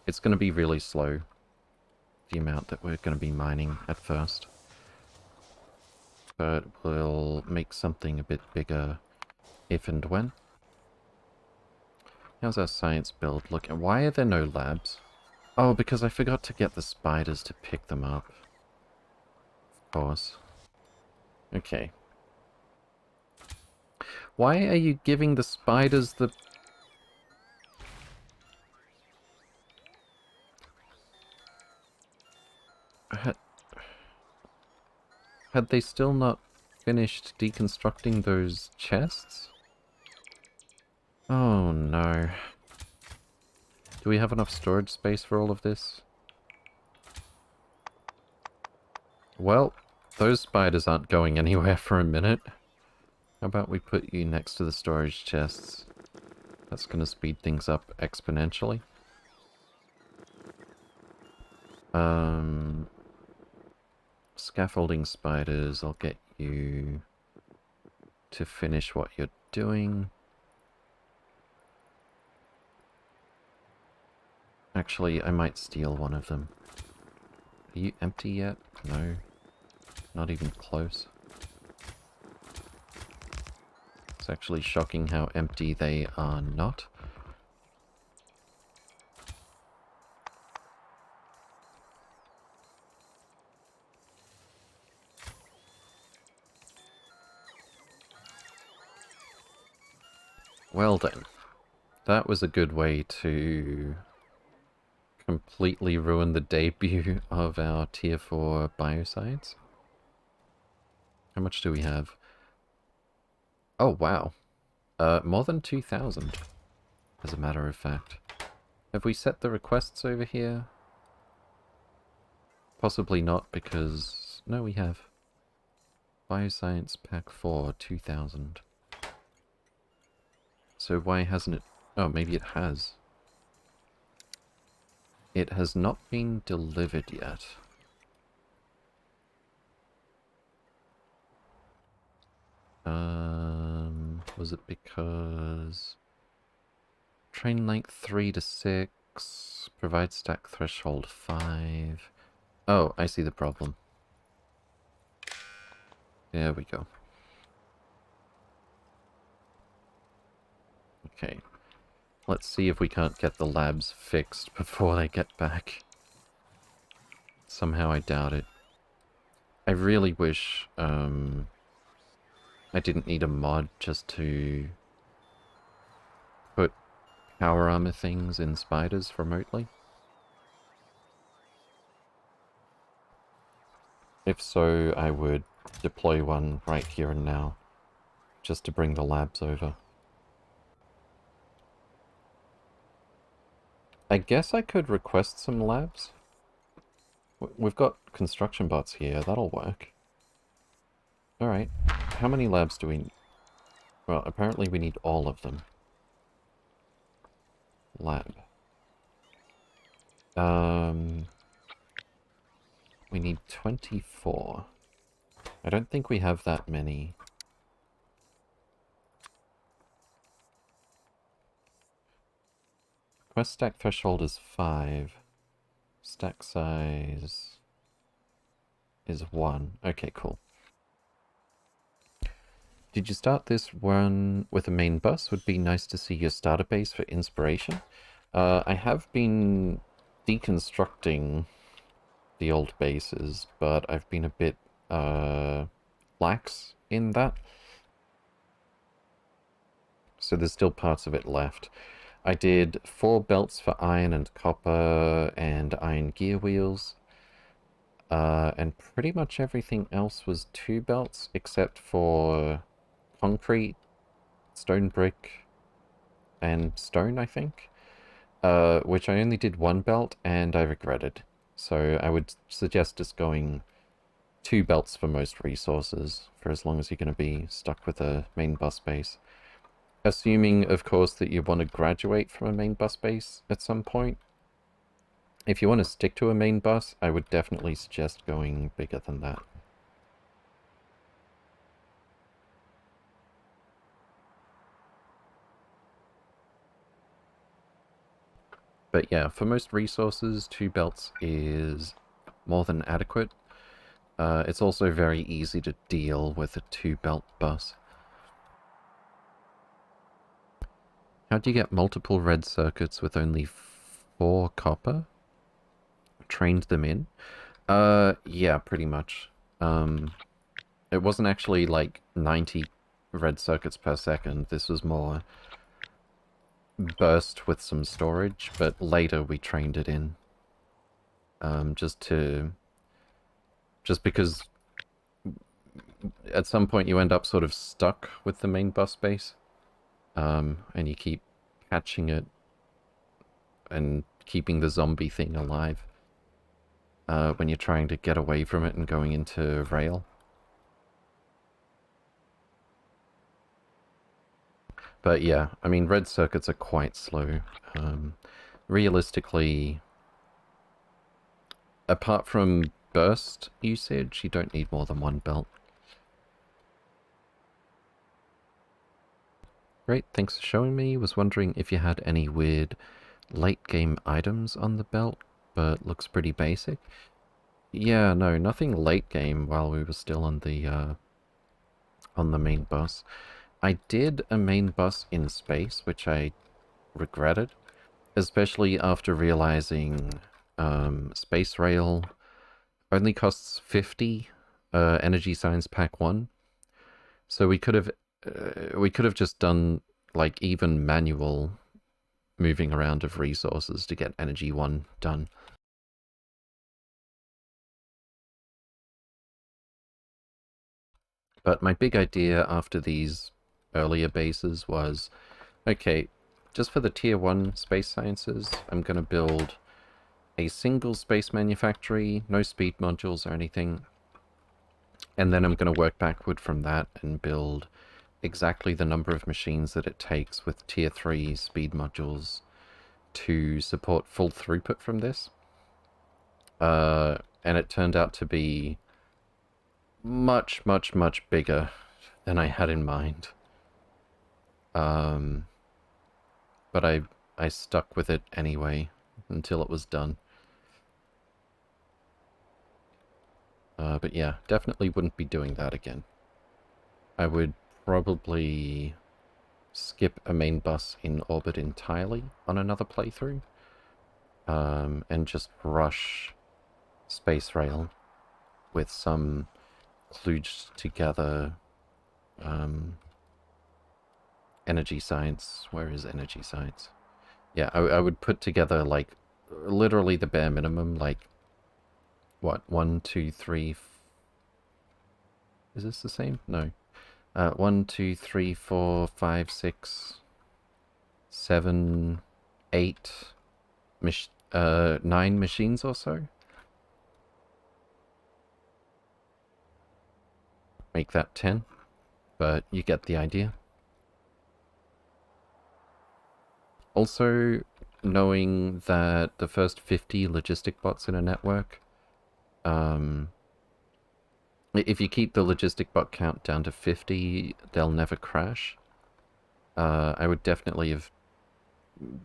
It's going to be really slow, the amount that we're going to be mining at first. But we'll make something a bit bigger if and when. How's our science build looking? Why are there no labs? Oh, because I forgot to get the spiders to pick them up. Of course. Okay. Why are you giving the spiders the... Had they still not finished deconstructing those chests? Oh no. Do we have enough storage space for all of this? Well, those spiders aren't going anywhere for a minute. How about we put you next to the storage chests? That's going to speed things up exponentially. Scaffolding spiders, I'll get you to finish what you're doing. Actually, I might steal one of them. Are you empty yet? No. Not even close. It's actually shocking how empty they are not. Well then. That was a good way to completely ruin the debut of our tier 4 biocides. How much do we have? Oh, wow. More than 2,000, as a matter of fact. Have we set the requests over here? Possibly not, because... No, we have. Bioscience Pack 4, 2,000. So why hasn't it... Oh, maybe it has. It has not been delivered yet. Was it because... Train length 3 to 6, provide stack threshold 5. Oh, I see the problem. There we go. Okay. Let's see if we can't get the labs fixed before they get back. Somehow I doubt it. I really wish, I didn't need a mod just to put power armor things in spiders remotely. If so, I would deploy one right here and now, just to bring the labs over. I guess I could request some labs. We've got construction bots here, that'll work. Alright, how many labs do we need? Well, apparently we need all of them. Lab. We need 24. I don't think we have that many. Quest stack threshold is 5. Stack size is 1. Okay, cool. Did you start this one with a main bus? Would be nice to see your starter base for inspiration. I have been deconstructing the old bases, but I've been a bit lax in that. So there's still parts of it left. I did 4 belts for iron and copper and iron gear wheels. And pretty much everything else was 2 belts, except for concrete, stone brick, and stone, I think. Which I only did 1 belt, and I regretted. So I would suggest just going 2 belts for most resources, for as long as you're going to be stuck with a main bus base. Assuming, of course, that you want to graduate from a main bus base at some point. If you want to stick to a main boss, I would definitely suggest going bigger than that. But yeah, for most resources, 2 belts is more than adequate. It's also very easy to deal with a 2-belt boss. How do you get multiple red circuits with only 4 copper? Trained them in? Yeah, pretty much. It wasn't actually like 90 red circuits per second. This was more burst with some storage, but later we trained it in. Just because at some point you end up sort of stuck with the main bus base, and you keep catching it and keeping the zombie thing alive when you're trying to get away from it and going into rail. But yeah, I mean, red circuits are quite slow. Realistically, apart from burst usage, you don't need more than 1 belt. Great, thanks for showing me. Was wondering if you had any weird late game items on the belt, but looks pretty basic. Yeah, no, nothing late game while we were still on the main bus. I did a main bus in space, which I regretted, especially after realizing Space Rail only costs 50 energy science pack 1. So we could have just done like even manual moving around of resources to get energy 1 done. But my big idea after these earlier bases was, okay, just for the tier 1 space sciences, I'm going to build a single space manufactory, no speed modules or anything, and then I'm going to work backward from that and build exactly the number of machines that it takes with tier 3 speed modules to support full throughput from this. And it turned out to be much, much, much bigger than I had in mind. But I stuck with it anyway until it was done. But yeah, definitely wouldn't be doing that again. I would probably skip a main bus in orbit entirely on another playthrough, and just rush Space Rail with some kludged together energy science. Where is energy science? Yeah, I would put together like literally the bare minimum, like what, 1, 2, 3. Is this the same? No. 1, 2, 3, 4, 5, 6, 7, 8, 9 machines or so. Make that 10, but you get the idea. Also, knowing that the first 50 logistic bots in a network, if you keep the logistic bot count down to 50, they'll never crash. I would definitely have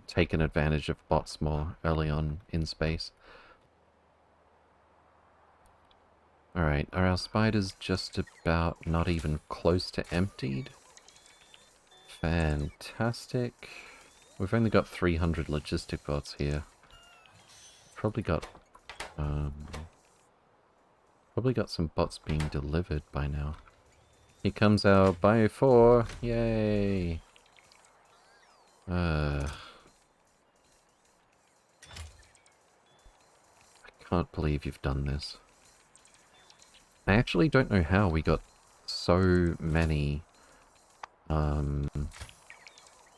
taken advantage of bots more early on in space. Alright, are our spiders just about not even close to emptied? Fantastic. We've only got 300 logistic bots here. Probably got some bots being delivered by now. Here comes our Bio 4. Yay! I can't believe you've done this. I actually don't know how we got so many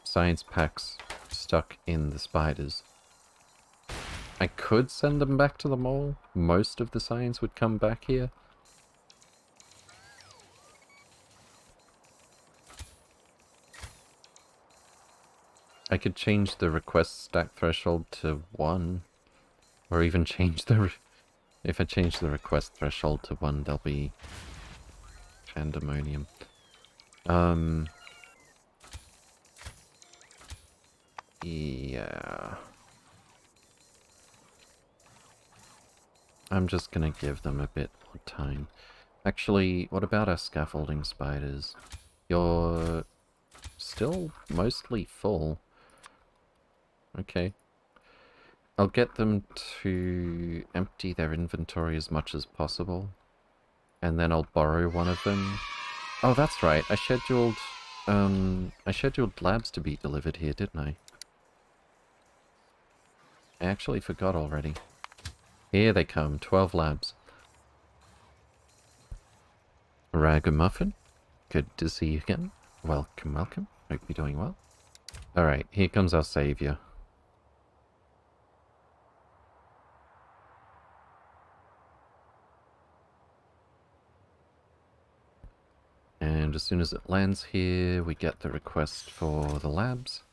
science packs stuck in the spiders. I could send them back to the mall. Most of the science would come back here. I could change the request stack threshold to 1. Or even change the... If I change the request threshold to 1, there'll be pandemonium. Yeah. I'm just gonna give them a bit more time. Actually, what about our scaffolding spiders? You're still mostly full. Okay. I'll get them to empty their inventory as much as possible. And then I'll borrow one of them. Oh, that's right. I scheduled labs to be delivered here, didn't I? I actually forgot already. Here they come, 12 labs. Ragamuffin, good to see you again. Welcome, welcome. Hope you're doing well. Alright, here comes our savior. And as soon as it lands here, we get the request for the labs.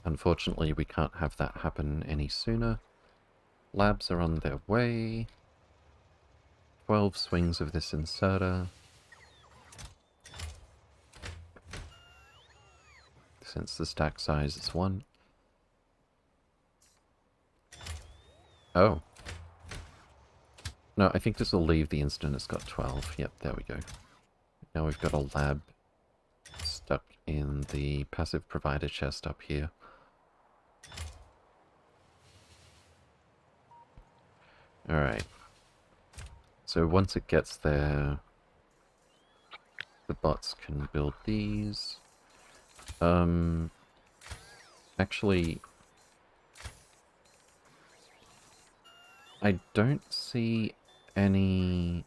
Unfortunately, we can't have that happen any sooner. Labs are on their way. 12 swings of this inserter. Since the stack size is 1. Oh. No, I think this will leave the instant it's got 12. Yep, there we go. Now we've got a lab stuck in the passive provider chest up here. Alright. So once it gets there, the bots can build these. Actually, I don't see any...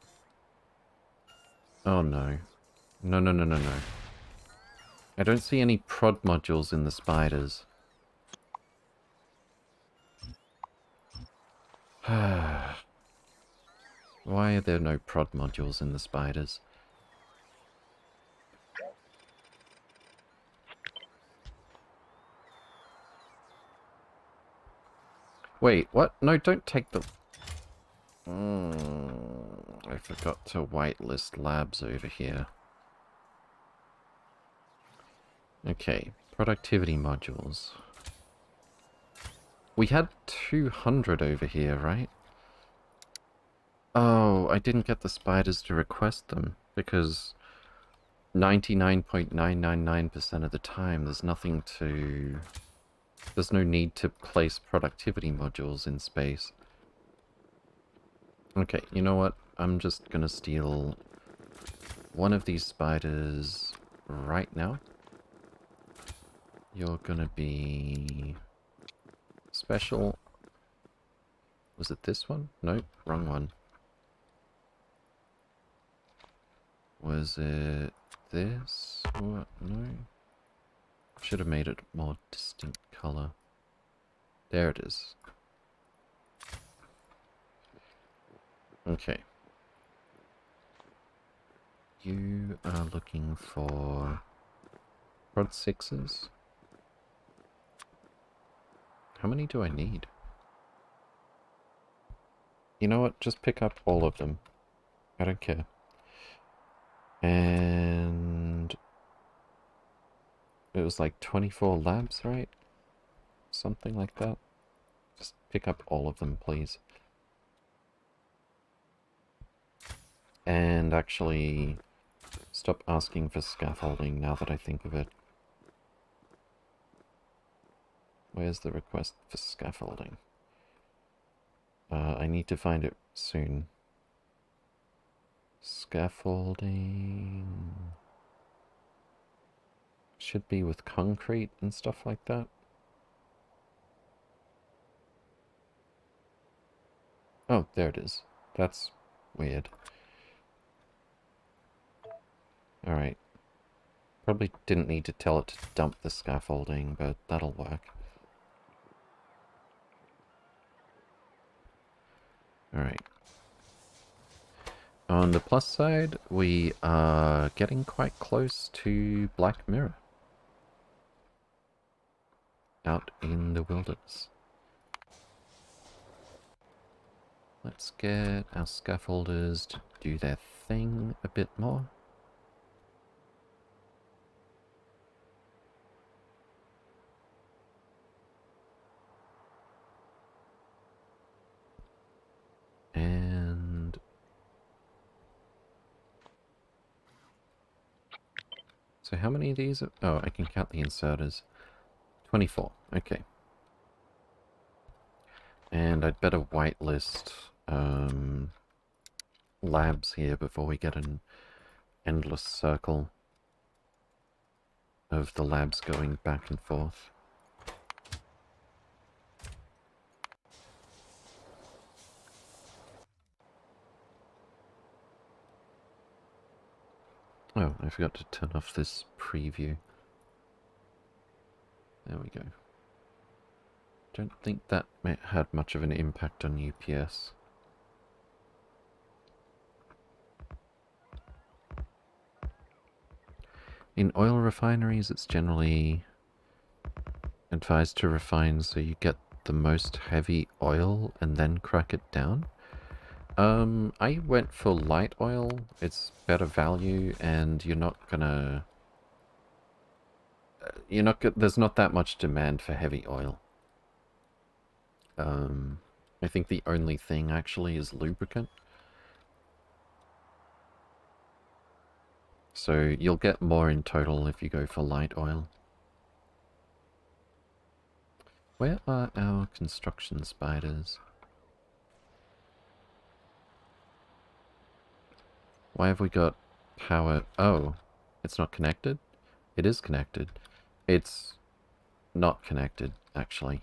Oh no. No, no, no, no, no. I don't see any prod modules in the spiders. Why are there no prod modules in the spiders? Wait, what? No, don't take the... I forgot to whitelist labs over here. Okay, productivity modules. We had 200 over here, right? Oh, I didn't get the spiders to request them, because 99.999% of the time there's nothing to... There's no need to place productivity modules in space. Okay, you know what? I'm just gonna steal one of these spiders right now. You're gonna be... special. Was it this one? Nope, wrong one. Was it this? What? No. Should have made it more distinct color. There it is. Okay. You are looking for prod 6s. How many do I need? You know what? Just pick up all of them. I don't care. And... it was like 24 labs, right? Something like that. Just pick up all of them, please. And actually, stop asking for scaffolding now that I think of it. Where's the request for scaffolding? I need to find it soon. Scaffolding... should be with concrete and stuff like that. Oh, there it is. That's weird. Alright. Probably didn't need to tell it to dump the scaffolding, but that'll work. Alright. On the plus side, we are getting quite close to Black Mirror. Out in the wilderness. Let's get our scaffolders to do their thing a bit more. And so how many of these are... Oh, I can count the inserters. 24. Okay. And I'd better whitelist labs here before we get an endless circle of the labs going back and forth. Oh, I forgot to turn off this preview. There we go. Don't think that had much of an impact on UPS. In oil refineries, it's generally advised to refine so you get the most heavy oil and then crack it down. I went for light oil. It's better value, and you're not gonna... there's not that much demand for heavy oil. I think the only thing actually is lubricant. So you'll get more in total if you go for light oil. Where are our construction spiders? Why have we got power? Oh, it's not connected? It is connected. It's not connected, actually.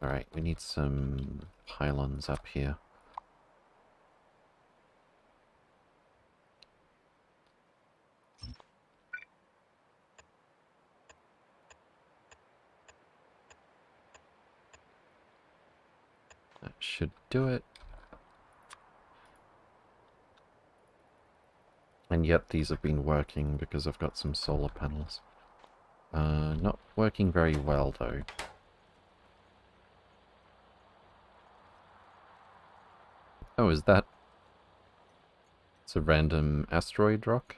Alright, we need some pylons up here. That should do it. And yet these have been working because I've got some solar panels. Not working very well, though. Oh, is that... It's a random asteroid rock?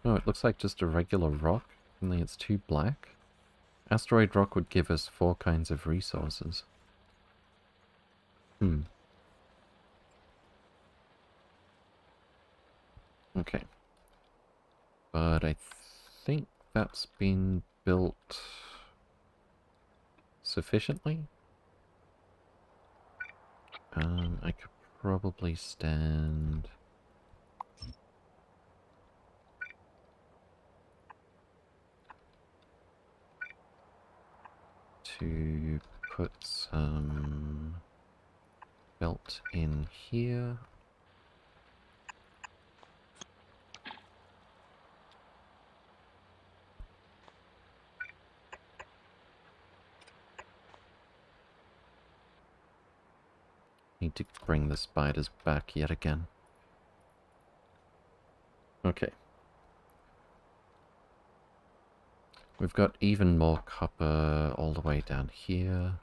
No, it looks like just a regular rock, only it's too black. Asteroid rock would give us 4 kinds of resources. Okay. But I think that's been built sufficiently. I could probably stand... to put some belt in here. Need to bring the spiders back yet again. Okay. We've got even more copper all the way down here.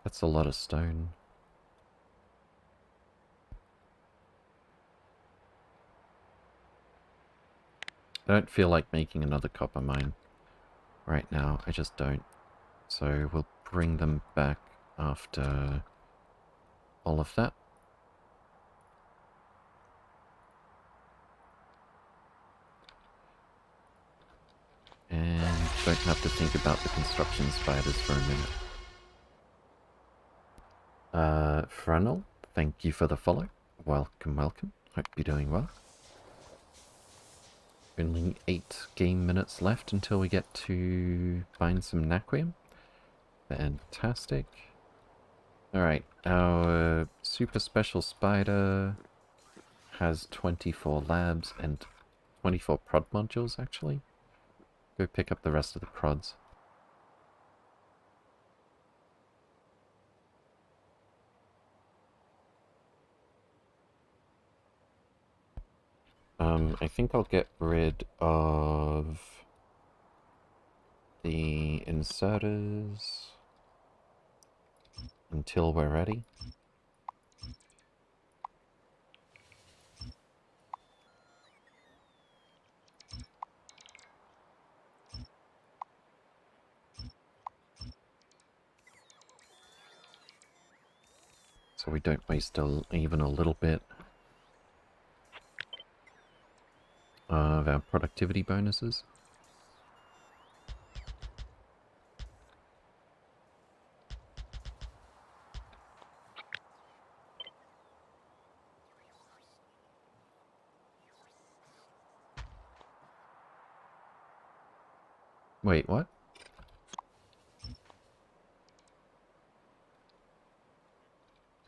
That's a lot of stone. I don't feel like making another copper mine right now. I just don't. So we'll bring them back after all of that. And don't have to think about the construction spiders for a minute. Frenel, thank you for the follow. Welcome, welcome. Hope you're doing well. Only 8 game minutes left until we get to find some Naquium. Fantastic. Alright, our super special spider has 24 labs and 24 prod modules, actually. Go pick up the rest of the prods. I think I'll get rid of the inserters. until we're ready. So we don't waste even a little bit of our productivity bonuses. Wait, what?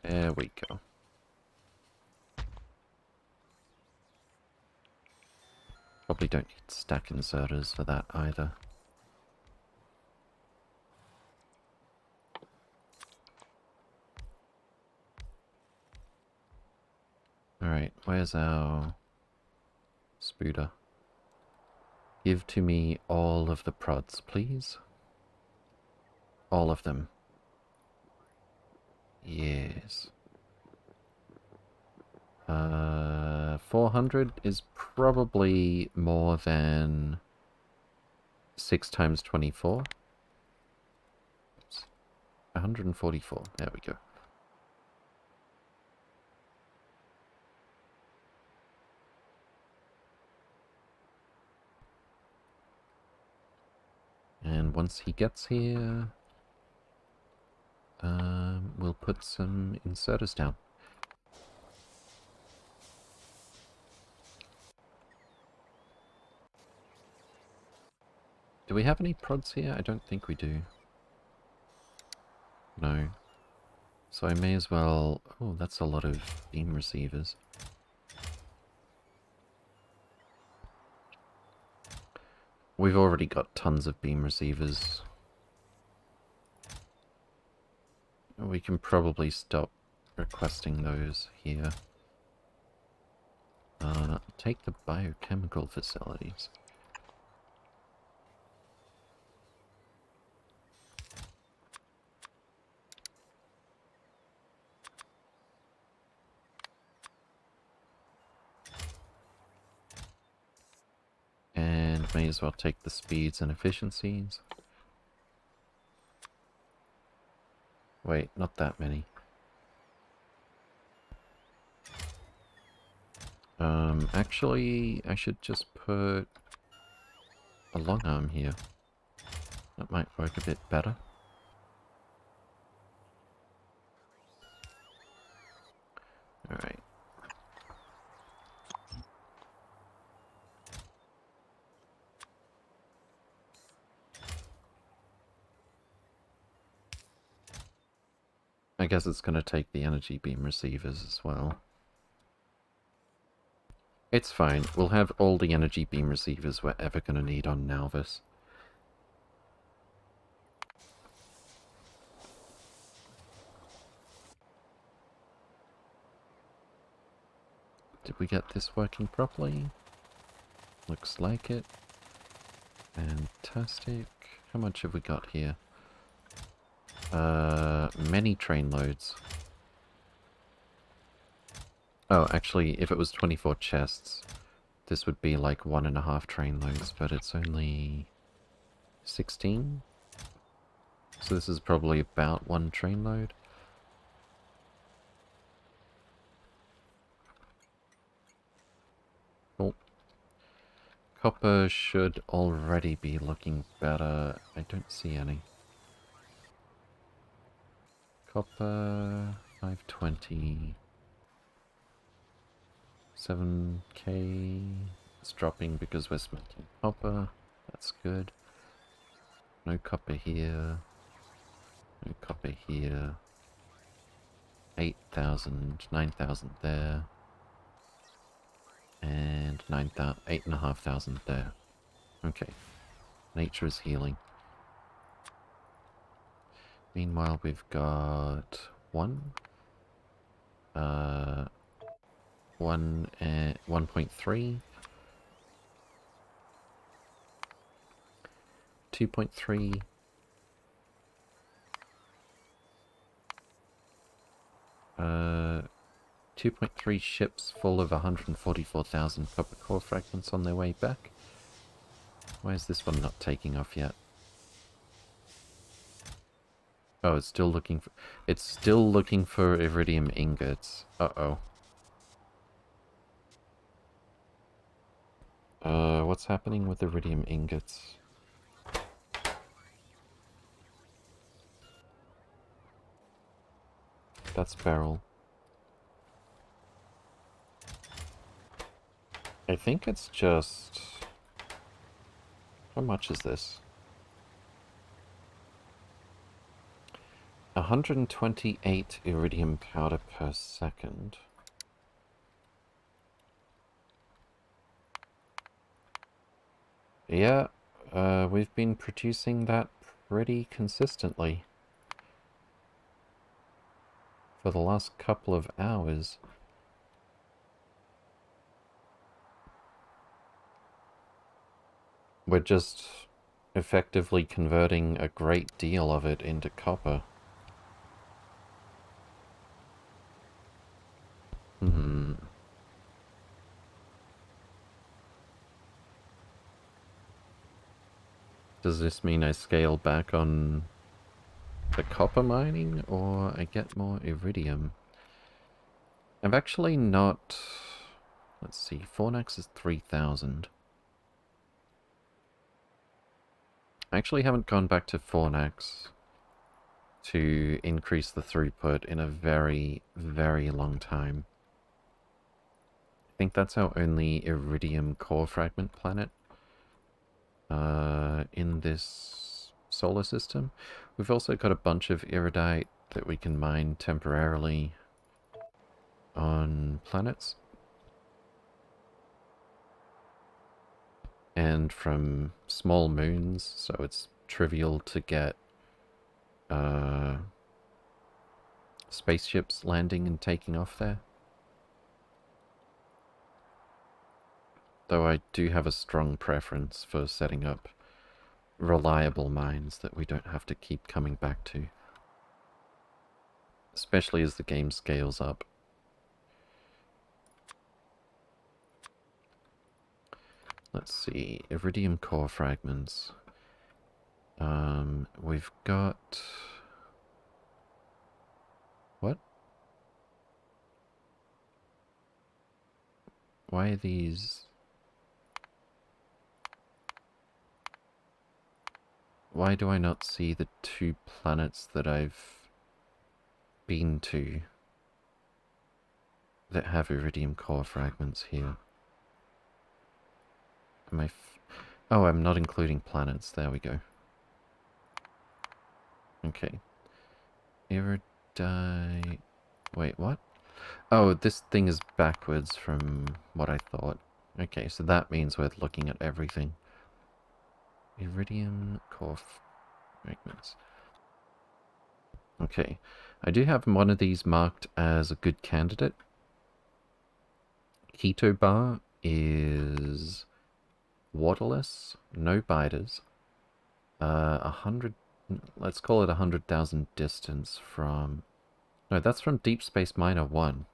There we go. Probably don't need stack inserters for that either. Alright, where's our spooder? Give to me all of the prods, please. All of them. Yes. 400 is probably more than 6 times 24. Oops. 144. There we go. And once he gets here, we'll put some inserters down. Do we have any prods here? I don't think we do. No. So I may as well... Oh, that's a lot of beam receivers. We've already got tons of beam receivers. We can probably stop requesting those here. Take the biochemical facilities. And may as well take the speeds and efficiencies. Wait, not that many. Actually, I should just put a long arm here. That might work a bit better. Alright. I guess it's going to take the energy beam receivers as well. It's fine. We'll have all the energy beam receivers we're ever going to need on Nalvis. Did we get this working properly? Looks like it. Fantastic. How much have we got here? Many train loads. Oh, actually, if it was 24 chests, this would be like 1.5 train loads, but it's only 16? So this is probably about 1 train load. Cool. Copper should already be looking better. I don't see any. Copper, 520. 7k. It's dropping because we're smelting copper. That's good. No copper here. No copper here. 8,000, 9,000 there. And 8,500 there. Okay. Nature is healing. Meanwhile, we've got 1.3, 2.3, 2.3 ships full of 144,000 copper core fragments on their way back. Why is this one not taking off yet? Oh, it's still looking for... It's still looking for iridium ingots. Uh-oh. What's happening with iridium ingots? That's beryl. I think it's just... How much is this? 128 iridium powder per second. Yeah, we've been producing that pretty consistently for the last couple of hours. We're just effectively converting a great deal of it into copper. Hmm. Does this mean I scale back on the copper mining, or I get more iridium? I've actually not... Let's see, Fornax is 3,000. I actually haven't gone back to Fornax to increase the throughput in a very, very long time. I think that's our only iridium core fragment planet in this solar system. We've also got a bunch of iridite that we can mine temporarily on planets. And from small moons, so it's trivial to get spaceships landing and taking off there. Though I do have a strong preference for setting up reliable mines that we don't have to keep coming back to. Especially as the game scales up. Let's see, iridium core fragments. We've got... What? Why are these... Why do I not see the 2 planets that I've been to that have iridium core fragments here? Am I... Oh, I'm not including planets. There we go. Okay. Iridite... Wait, what? Oh, this thing is backwards from what I thought. Okay, so that means we're looking at everything. Iridium core fragments. Okay, I do have one of these marked as a good candidate. Keto bar is waterless, no biters. 100, let's call it 100,000 distance from... No, that's from Deep Space Miner 1.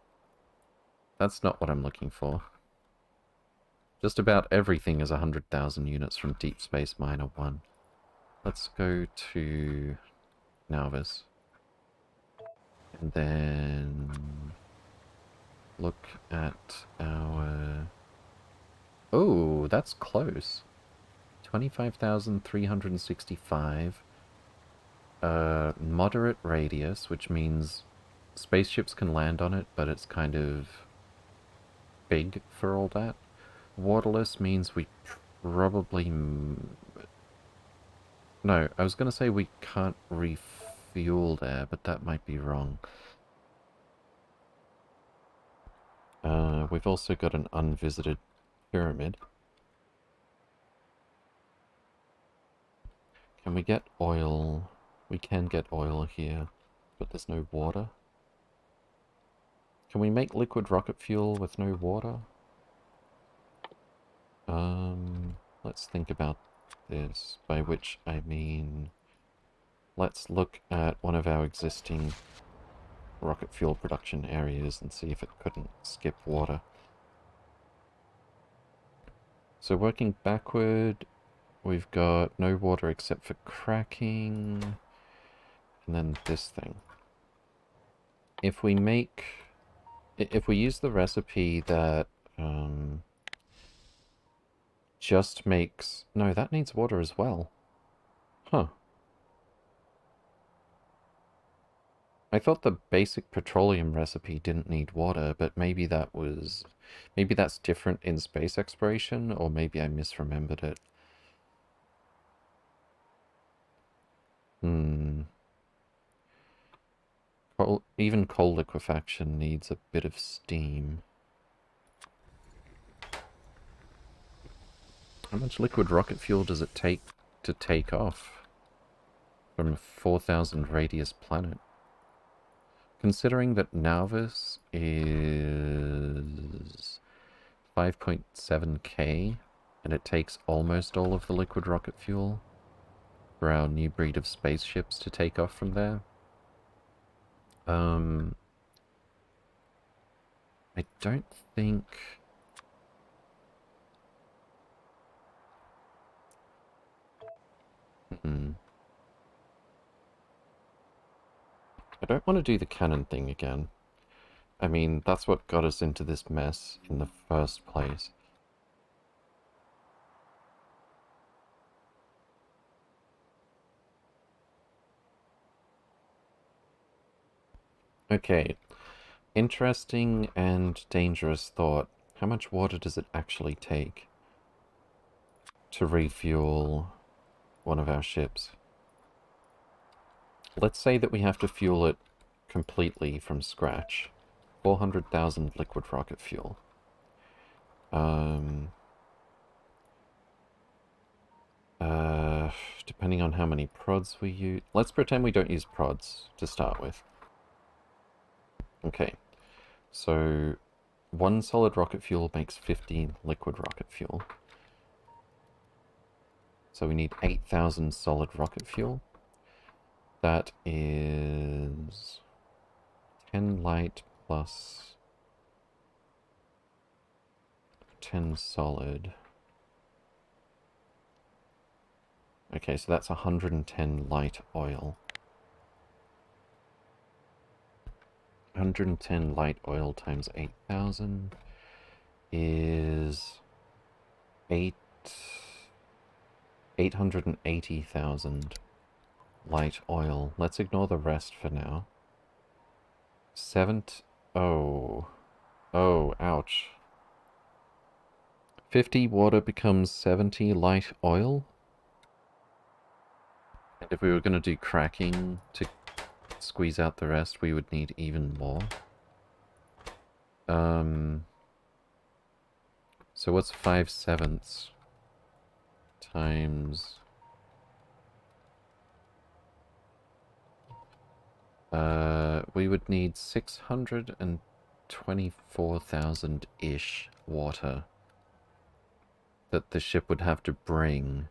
That's not what I'm looking for. Just about everything is 100,000 units from Deep Space Miner 1. Let's go to Nauvis. And then look at our... Oh, that's close. 25,365. Moderate radius, which means spaceships can land on it, but it's kind of big for all that. Waterless means we probably... No, I was going to say we can't refuel there, but that might be wrong. We've also got an unvisited pyramid. Can we get oil? We can get oil here, but there's no water. Can we make liquid rocket fuel with no water? Let's think about this, by which I mean... Let's look at one of our existing rocket fuel production areas and see if it couldn't skip water. So working backward, we've got no water except for cracking, and then this thing. If we use the recipe that just makes... No, that needs water as well. Huh. I thought the basic petroleum recipe didn't need water, but maybe that's different in space exploration, or maybe I misremembered it. Even coal liquefaction needs a bit of steam. How much liquid rocket fuel does it take to take off from a 4,000 radius planet? Considering that Nauvis is 5.7k and it takes almost all of the liquid rocket fuel for our new breed of spaceships to take off from there. I don't think... I don't want to do the cannon thing again. I mean, that's what got us into this mess in the first place. Okay. Interesting and dangerous thought. How much water does it actually take to refuel one of our ships? Let's say that we have to fuel it completely from scratch. 400,000 liquid rocket fuel. Depending on how many prods we use... Let's pretend we don't use prods to start with. Okay. So, 1 solid rocket fuel makes 15 liquid rocket fuel. So we need 8,000 solid rocket fuel. That is 10 light plus 10 solid. Okay, so that's 110 light oil. 110 light oil times 8,000 is 880,000 light oil. Let's ignore the rest for now. Oh, ouch. 50 water becomes 70 light oil? And if we were going to do cracking to squeeze out the rest, we would need even more. So what's 5/7 times... we would need 624,000-ish water that the ship would have to bring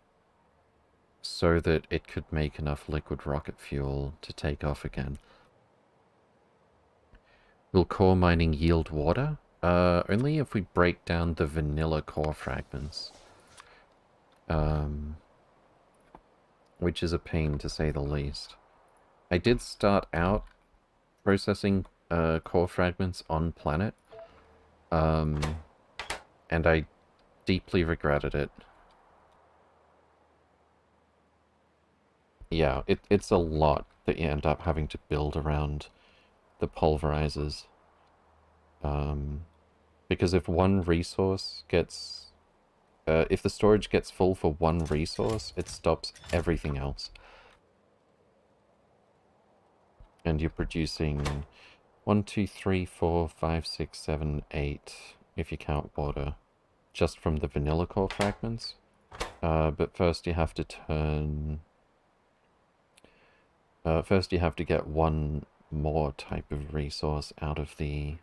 so that it could make enough liquid rocket fuel to take off again. Will core mining yield water? Only if we break down the vanilla core fragments. Which is a pain to say the least. I did start out processing core fragments on planet, and I deeply regretted it. Yeah, it's a lot that you end up having to build around the pulverizers. Because if one resource gets... if the storage gets full for one resource, it stops everything else. And you're producing 1, 2, 3, 4, 5, 6, 7, 8, if you count water, just from the vanilla core fragments. But first you have to turn... first you have to get one more type of resource out of the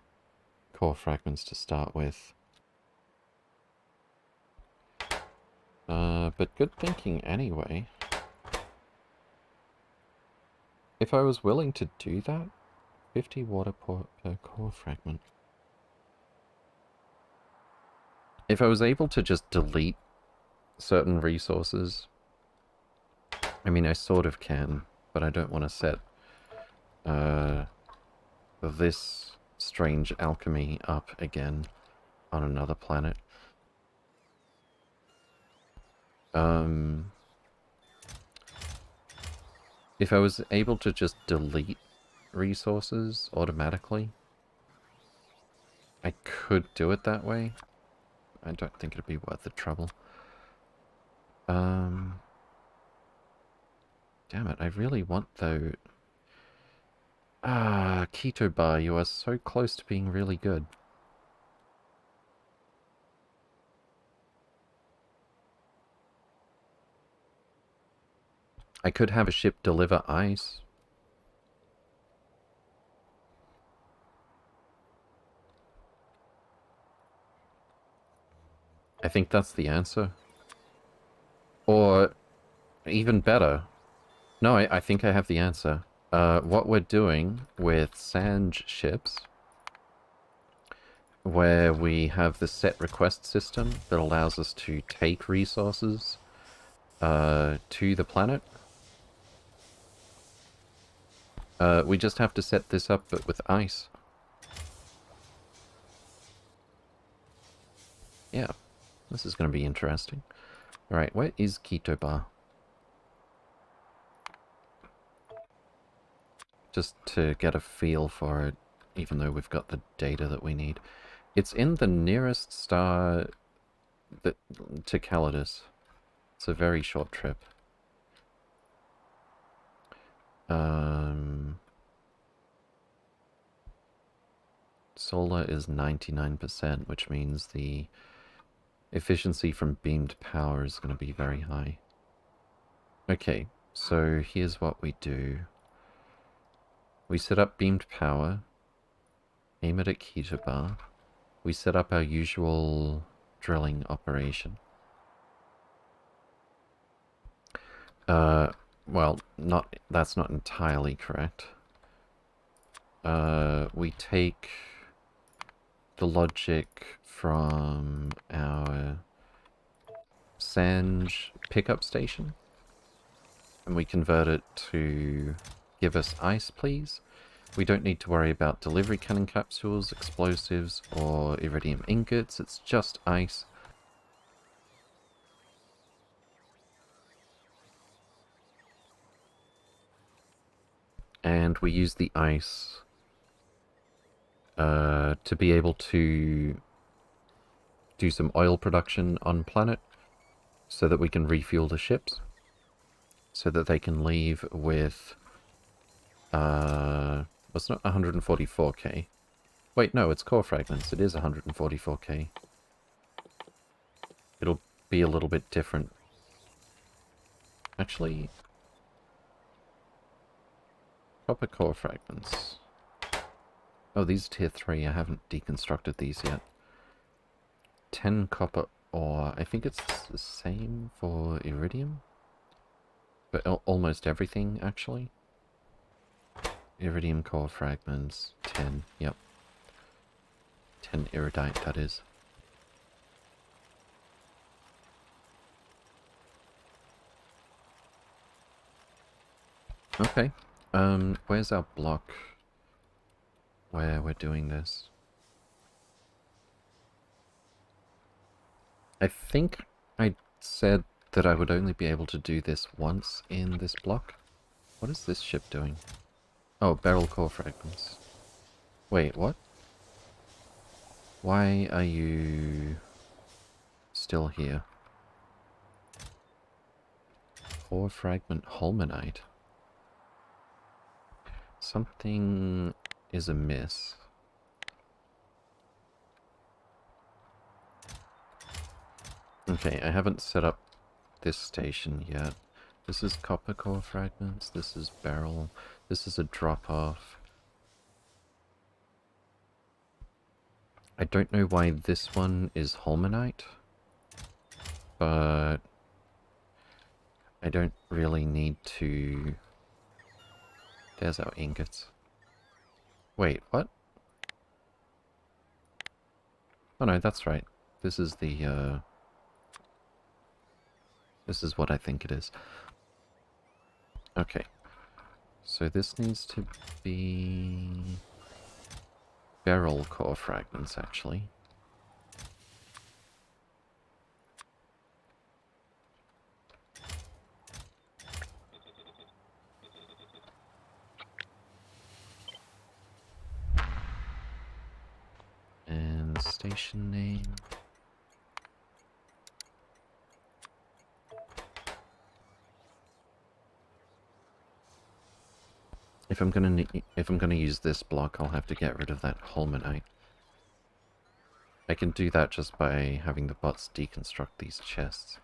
core fragments to start with. But good thinking anyway. If I was willing to do that, 50 water per core fragment. If I was able to just delete certain resources, I mean, I sort of can, but I don't want to set this strange alchemy up again on another planet. If I was able to just delete resources automatically, I could do it that way. I don't think it'd be worth the trouble. Damn it, I really want though... Ah, Keto Bar, you are so close to being really good. I could have a ship deliver ice. I think that's the answer. Or, even better... No, I think I have the answer. What we're doing with sand ships, where we have the set request system that allows us to take resources to the planet. We just have to set this up, but with ice. Yeah, this is going to be interesting. Alright, where is Keto Bar? Just to get a feel for it, even though we've got the data that we need. It's in the nearest star to Calidus. It's a very short trip. Solar is 99%, which means the efficiency from beamed power is going to be very high. Okay, so here's what we do. We set up beamed power, aim it at Keto Bar. We set up our usual drilling operation. Well, that's not entirely correct. We take the logic from our sand pickup station, and we convert it to give us ice, please. We don't need to worry about delivery cannon capsules, explosives, or iridium ingots. It's just ice. And we use the ice to be able to do some oil production on planet so that we can refuel the ships, so that they can leave with it's not 144k. Wait, no, it's core fragments. It is 144k. It'll be a little bit different. Actually, copper core fragments. Oh, these are tier 3. I haven't deconstructed these yet. 10 copper ore. I think it's the same for iridium. But almost everything, actually. Iridium core fragments. 10. Yep. 10 iridite, that is. Okay. Where's our block where we're doing this? I think I said that I would only be able to do this once in this block. What is this ship doing? Oh, barrel core fragments. Wait, what? Why are you still here? Core fragment holmanite. Something is amiss. Okay, I haven't set up this station yet. This is copper core fragments, this is barrel, this is a drop-off. I don't know why this one is holmanite, but I don't really need to... There's our ingots. Wait, what? Oh no, that's right. This is the, this is what I think it is. Okay. So this needs to be... barrel core fragments, actually. And station name... If I'm gonna use this block, I'll have to get rid of that Holmanite. I can do that just by having the bots deconstruct these chests.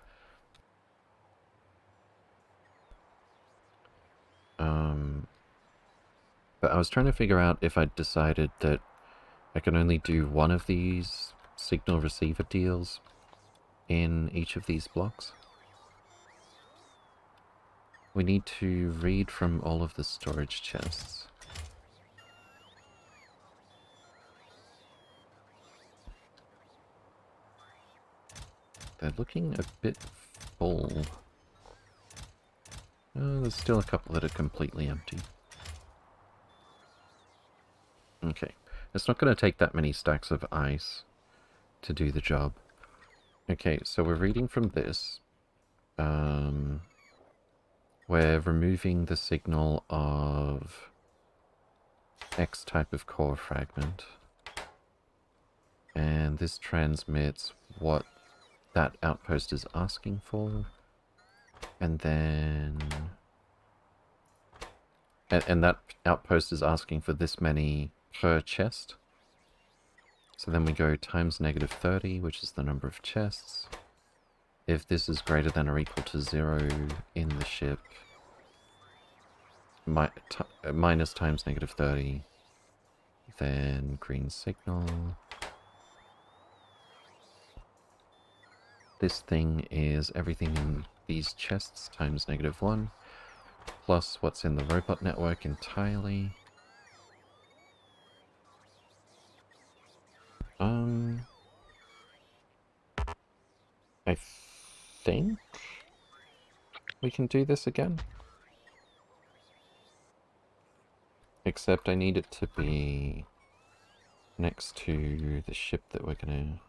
But I was trying to figure out if I'd decided that I can only do one of these signal receiver deals in each of these blocks. We need to read from all of the storage chests. They're looking a bit full. There's still a couple that are completely empty. Okay. It's not going to take that many stacks of ice to do the job. Okay, so we're reading from this. We're removing the signal of X type of core fragment. And this transmits what that outpost is asking for. And then... And that outpost is asking for this many per chest. So then we go times -30, which is the number of chests. If this is greater than or equal to 0 in the ship, minus times -30, then green signal. This thing is everything in these chests times -1, plus what's in the robot network entirely. I think we can do this again. Except I need it to be next to the ship that we're gonna...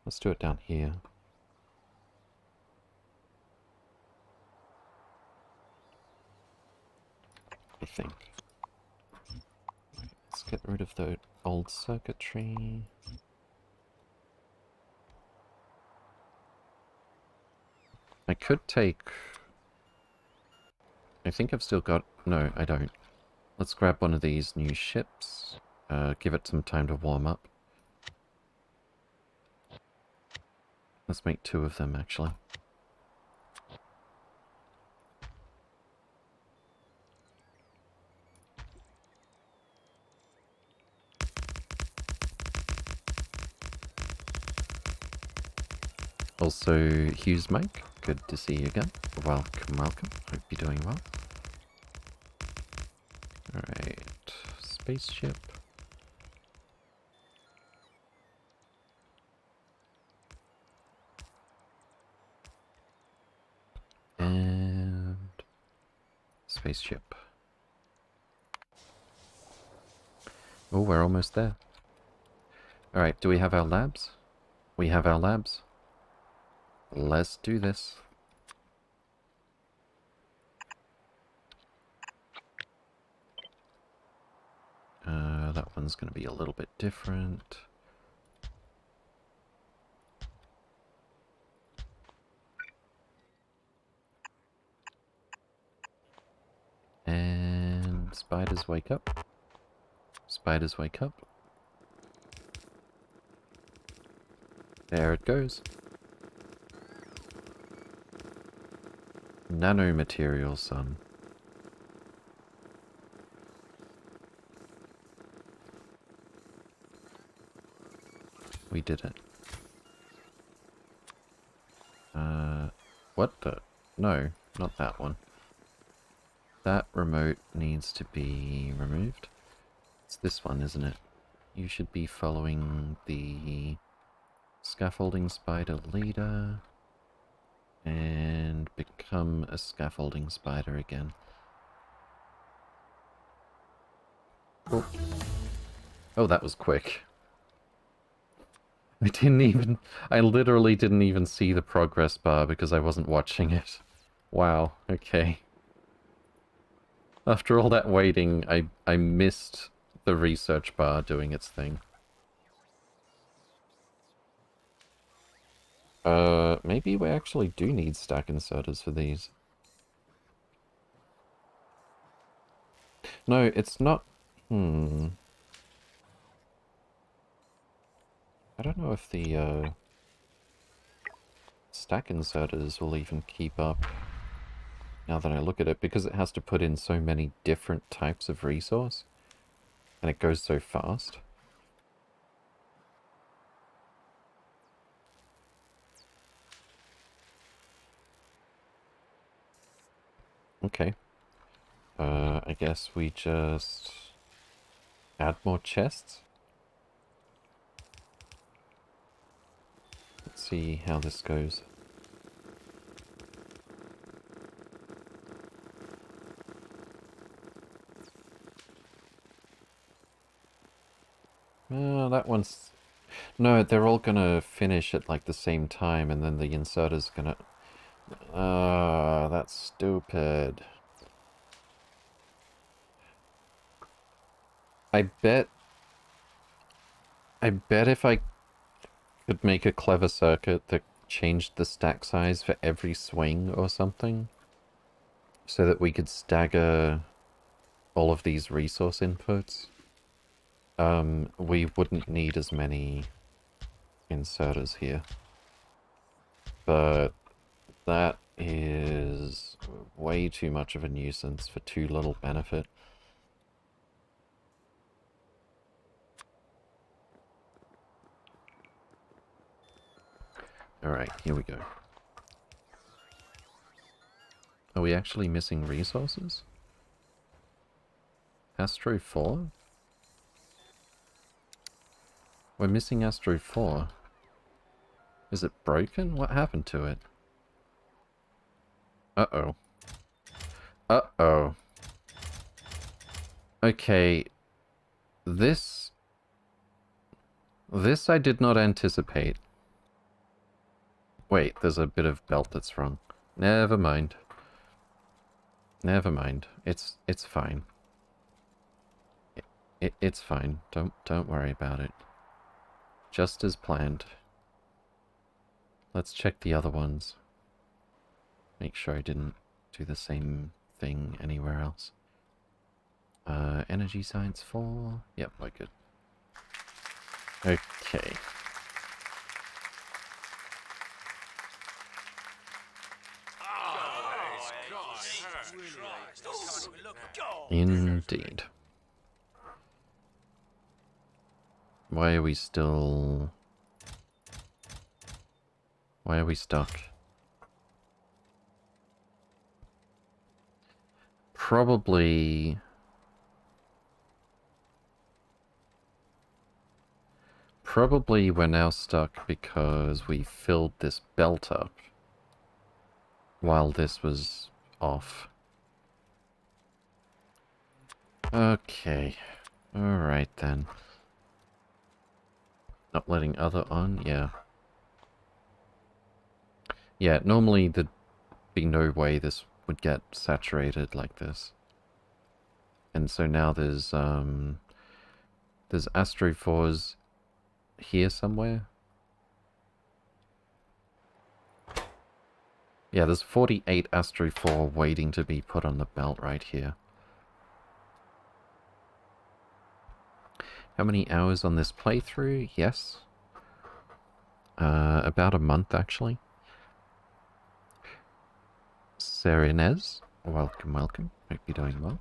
Let's do it down here. I think. Let's get rid of the old circuitry. I could take... I think I've still got... No, I don't. Let's grab one of these new ships. Give it some time to warm up. Let's make 2 of them, actually. Also, Hughes Mike, good to see you again. Welcome, welcome. Hope you're doing well. Alright, spaceship. And... spaceship. Oh, we're almost there. Alright, do we have our labs? We have our labs. Let's do this. That one's going to be a little bit different. And spiders wake up. Spiders wake up. There it goes. Nanomaterial, son. We did it. What the? No, not that one. That remote needs to be removed. It's this one, isn't it? You should be following the scaffolding spider leader and become a scaffolding spider again. Oh, oh, that was quick. I literally didn't even see the progress bar because I wasn't watching it. Wow, okay. After all that waiting, I missed the research bar doing its thing. Maybe we actually do need stack inserters for these. No, it's not... I don't know if the, stack inserters will even keep up now that I look at it, because it has to put in so many different types of resource, and it goes so fast. Okay. I guess we just add more chests. Let's see how this goes. That one's... No, they're all gonna finish at like the same time, and then the inserter's gonna... that's stupid. I bet if I could make a clever circuit that changed the stack size for every swing or something, so that we could stagger all of these resource inputs, we wouldn't need as many inserters here. But that is way too much of a nuisance for too little benefit. Alright, here we go. Are we actually missing resources? Astro 4? We're missing Astro 4. Is it broken? What happened to it? Uh-oh. Uh-oh. Okay. This I did not anticipate. Wait, there's a bit of belt that's wrong. Never mind. Never mind. It's fine. It's fine. Don't worry about it. Just as planned. Let's check the other ones. Make sure I didn't do the same thing anywhere else. Energy science 4. Yep, we're good. Okay. Indeed. Why are we still... Why are we stuck? Probably we're now stuck because we filled this belt up while this was off. Okay. Alright then. Not letting other on? Yeah. Yeah, normally there'd be no way this would get saturated like this. And so now there's Astro4s here somewhere. Yeah, there's 48 Astro4 waiting to be put on the belt right here. How many hours on this playthrough? Yes. About a month, actually. Serenez, welcome, welcome. Hope you're doing well.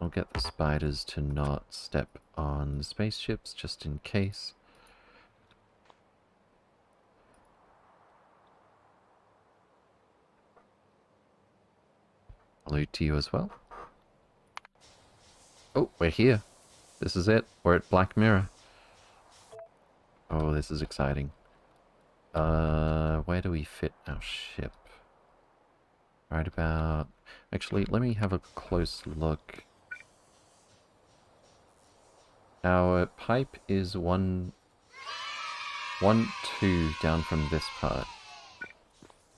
I'll get the spiders to not step on spaceships, just in case. Hello to you as well. Oh, we're here. This is it. We're at Black Mirror. Oh, this is exciting. Where do we fit our ship? Right about... Actually, let me have a close look. Our pipe is 1, 2 down from this part.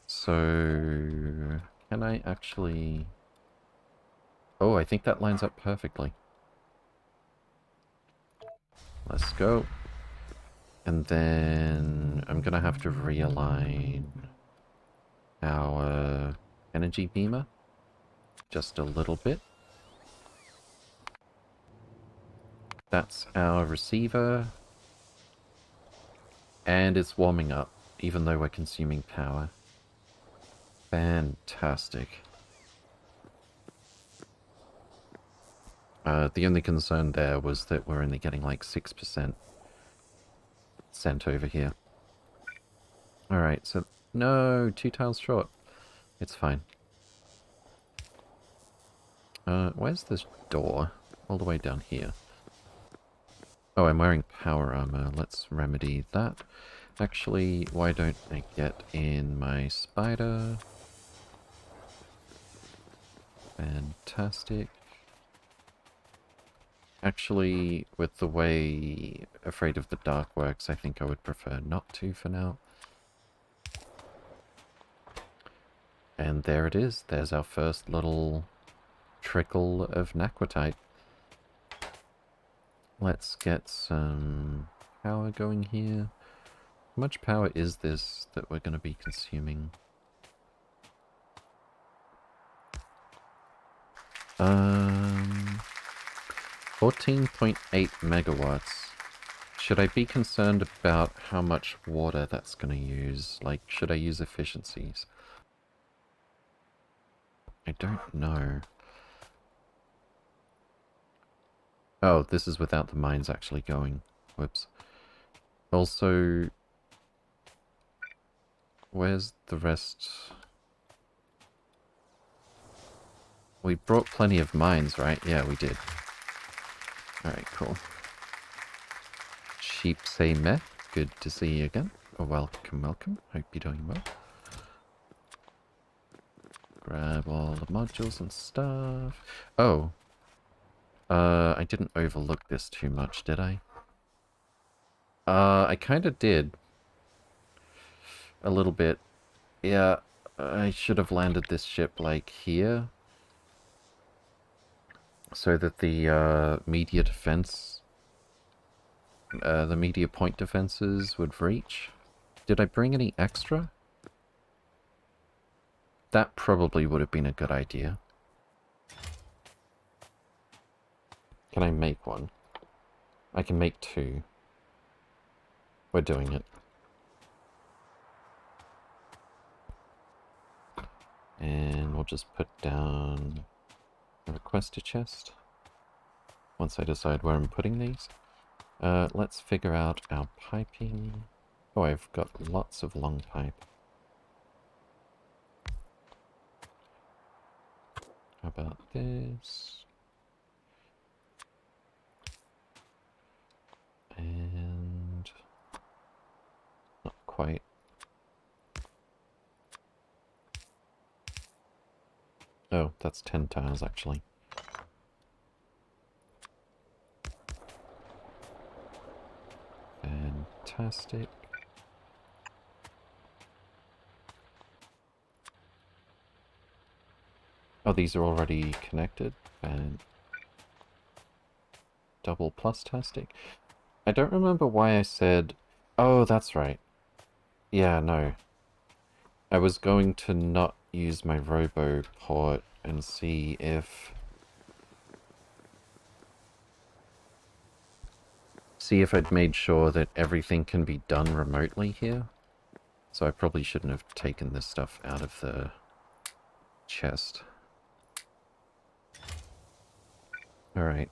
So... Can I actually... Oh, I think that lines up perfectly. Let's go. And then I'm gonna have to realign our energy beamer just a little bit. That's our receiver. And it's warming up, even though we're consuming power. Fantastic. The only concern there was that we're only getting like 6% sent over here. Alright, so... No, 2 tiles short. It's fine. Where's this door? All the way down here. Oh, I'm wearing power armor. Let's remedy that. Actually, why don't I get in my spider? Fantastic. Actually, with the way Afraid of the Dark works, I think I would prefer not to for now. And there it is. There's our first little trickle of Naquitite. Let's get some power going here. How much power is this that we're going to be consuming? 14.8 megawatts. Should I be concerned about how much water that's going to use? Like, should I use efficiencies? I don't know. Oh, this is without the mines actually going. Whoops. Also, where's the rest? We brought plenty of mines, right? Yeah, we did. Alright, cool. Sheep say meh. Good to see you again. Oh, welcome, welcome. Hope you're doing well. Grab all the modules and stuff. Oh. I didn't overlook this too much, did I? I kind of did. A little bit. Yeah, I should have landed this ship, like, here. So that the, media defense... the media point defenses would reach. Did I bring any extra? That probably would have been a good idea. Can I make one? I can make 2. We're doing it. And we'll just put down a requester chest. Once I decide where I'm putting these. Let's figure out our piping. Oh, I've got lots of long pipe. How about this? And... not quite. Oh, that's 10 tiles, actually. Fantastic. Oh, these are already connected, and double plus tastic. I don't remember why I said... Oh, that's right. Yeah, no. I was going to not use my robo port and see if... see if I'd made sure that everything can be done remotely here. So I probably shouldn't have taken this stuff out of the chest. Alright.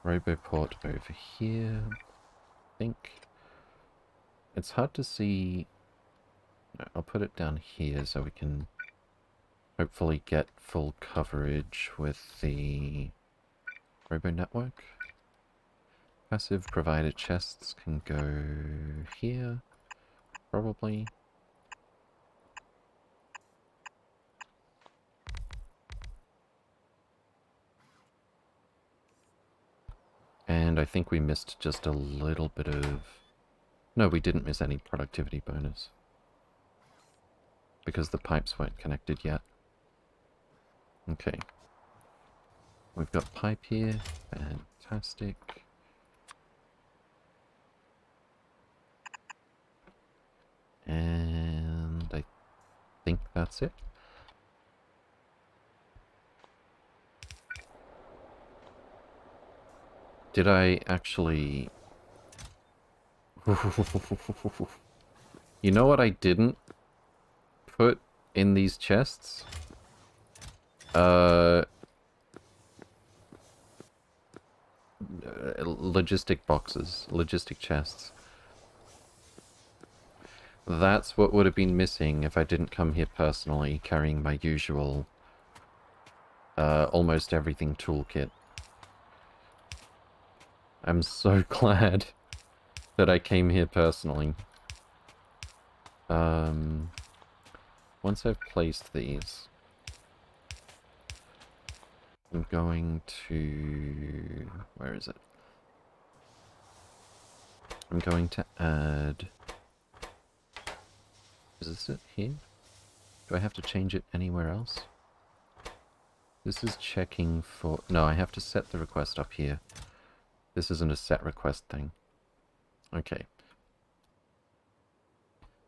Roboport over here. I think. It's hard to see... I'll put it down here so we can hopefully get full coverage with the robo network. Passive provided chests can go here, probably. And I think we missed just a little bit of... No, we didn't miss any productivity bonus. Because the pipes weren't connected yet. Okay. We've got pipe here. Fantastic. And I think that's it. Did I actually... You know what I didn't put in these chests? Logistic boxes. Logistic chests. That's what would have been missing if I didn't come here personally, carrying my usual... almost everything toolkit. I'm so glad that I came here personally. Once I've placed these, I'm going to... Where is it? I'm going to add... Is this it here? Do I have to change it anywhere else? This is checking for... No, I have to set the request up here. This isn't a set request thing. Okay.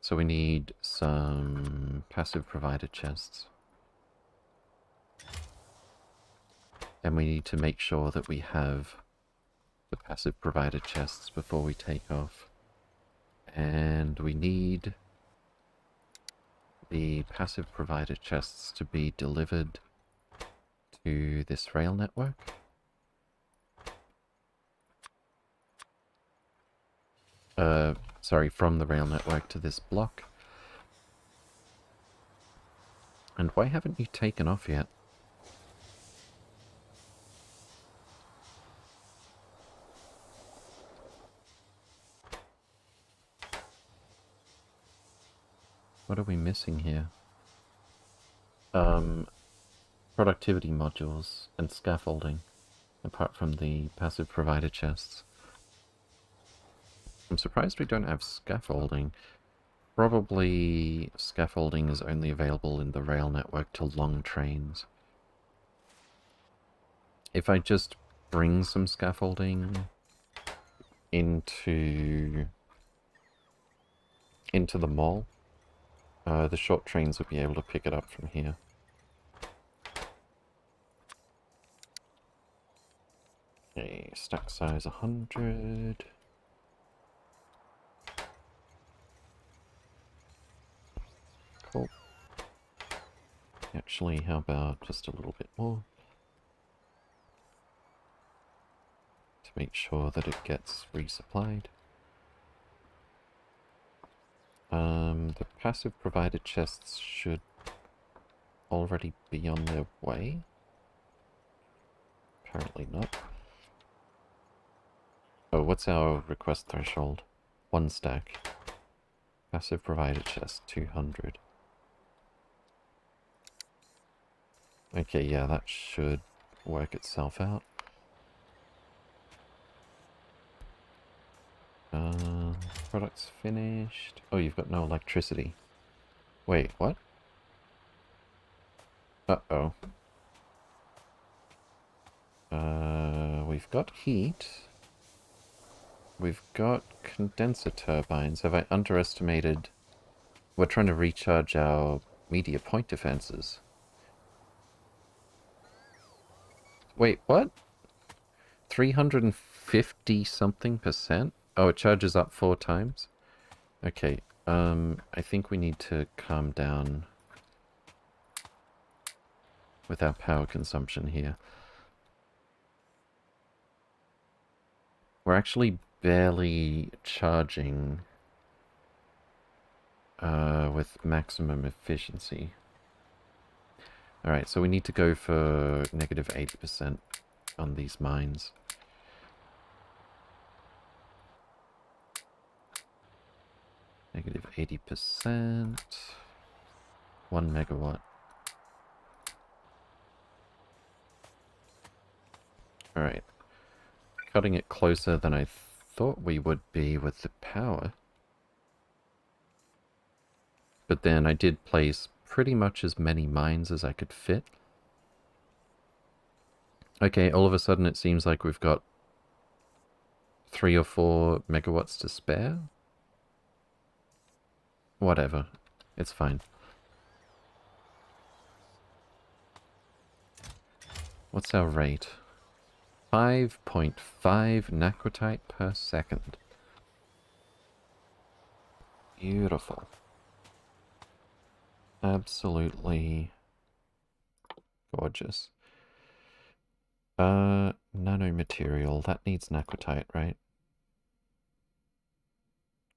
So we need some passive provided chests. And we need to make sure that we have the passive provided chests before we take off. And we need the passive provided chests to be delivered to this rail network. Sorry, from the rail network to this block. And why haven't you taken off yet? What are we missing here? Productivity modules and scaffolding, apart from the passive provider chests. I'm surprised we don't have scaffolding. Probably scaffolding is only available in the rail network to long trains. If I just bring some scaffolding into the mall, the short trains will be able to pick it up from here. Okay, stack size 100. Cool. Actually, how about just a little bit more? To make sure that it gets resupplied. The passive provided chests should already be on their way. Apparently not. Oh, what's our request threshold? 1 stack. Passive provided chest, 200. Okay, yeah, that should work itself out. Products finished. Oh, you've got no electricity. Wait, what? Uh-oh. We've got heat. We've got condenser turbines. Have I underestimated? We're trying to recharge our media point defenses. Wait, what? 350 something %? Oh, it charges up 4 times? Okay, I think we need to calm down with our power consumption here. We're actually barely charging with maximum efficiency. Alright, so we need to go for negative 80% on these mines. Negative 80%. 1 megawatt. Alright. Cutting it closer than I thought we would be with the power. But then I did place pretty much as many mines as I could fit. Okay, all of a sudden it seems like we've got 3 or 4 megawatts to spare. Whatever. It's fine. What's our rate? 5.5 naquitite per second. Beautiful. Absolutely gorgeous. Nanomaterial. That needs naquitite, right?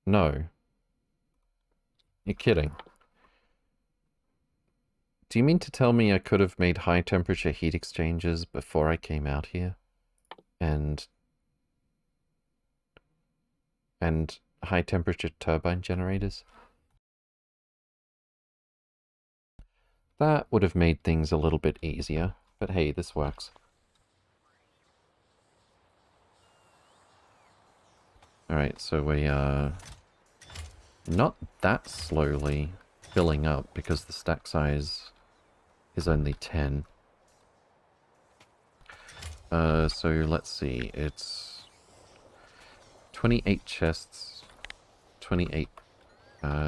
No. You're kidding. Do you mean to tell me I could have made high temperature heat exchangers before I came out here? And high temperature turbine generators? That would have made things a little bit easier, but hey, this works. Alright, so we are not that slowly filling up because the stack size is only 10. So let's see, it's 28 chests, 28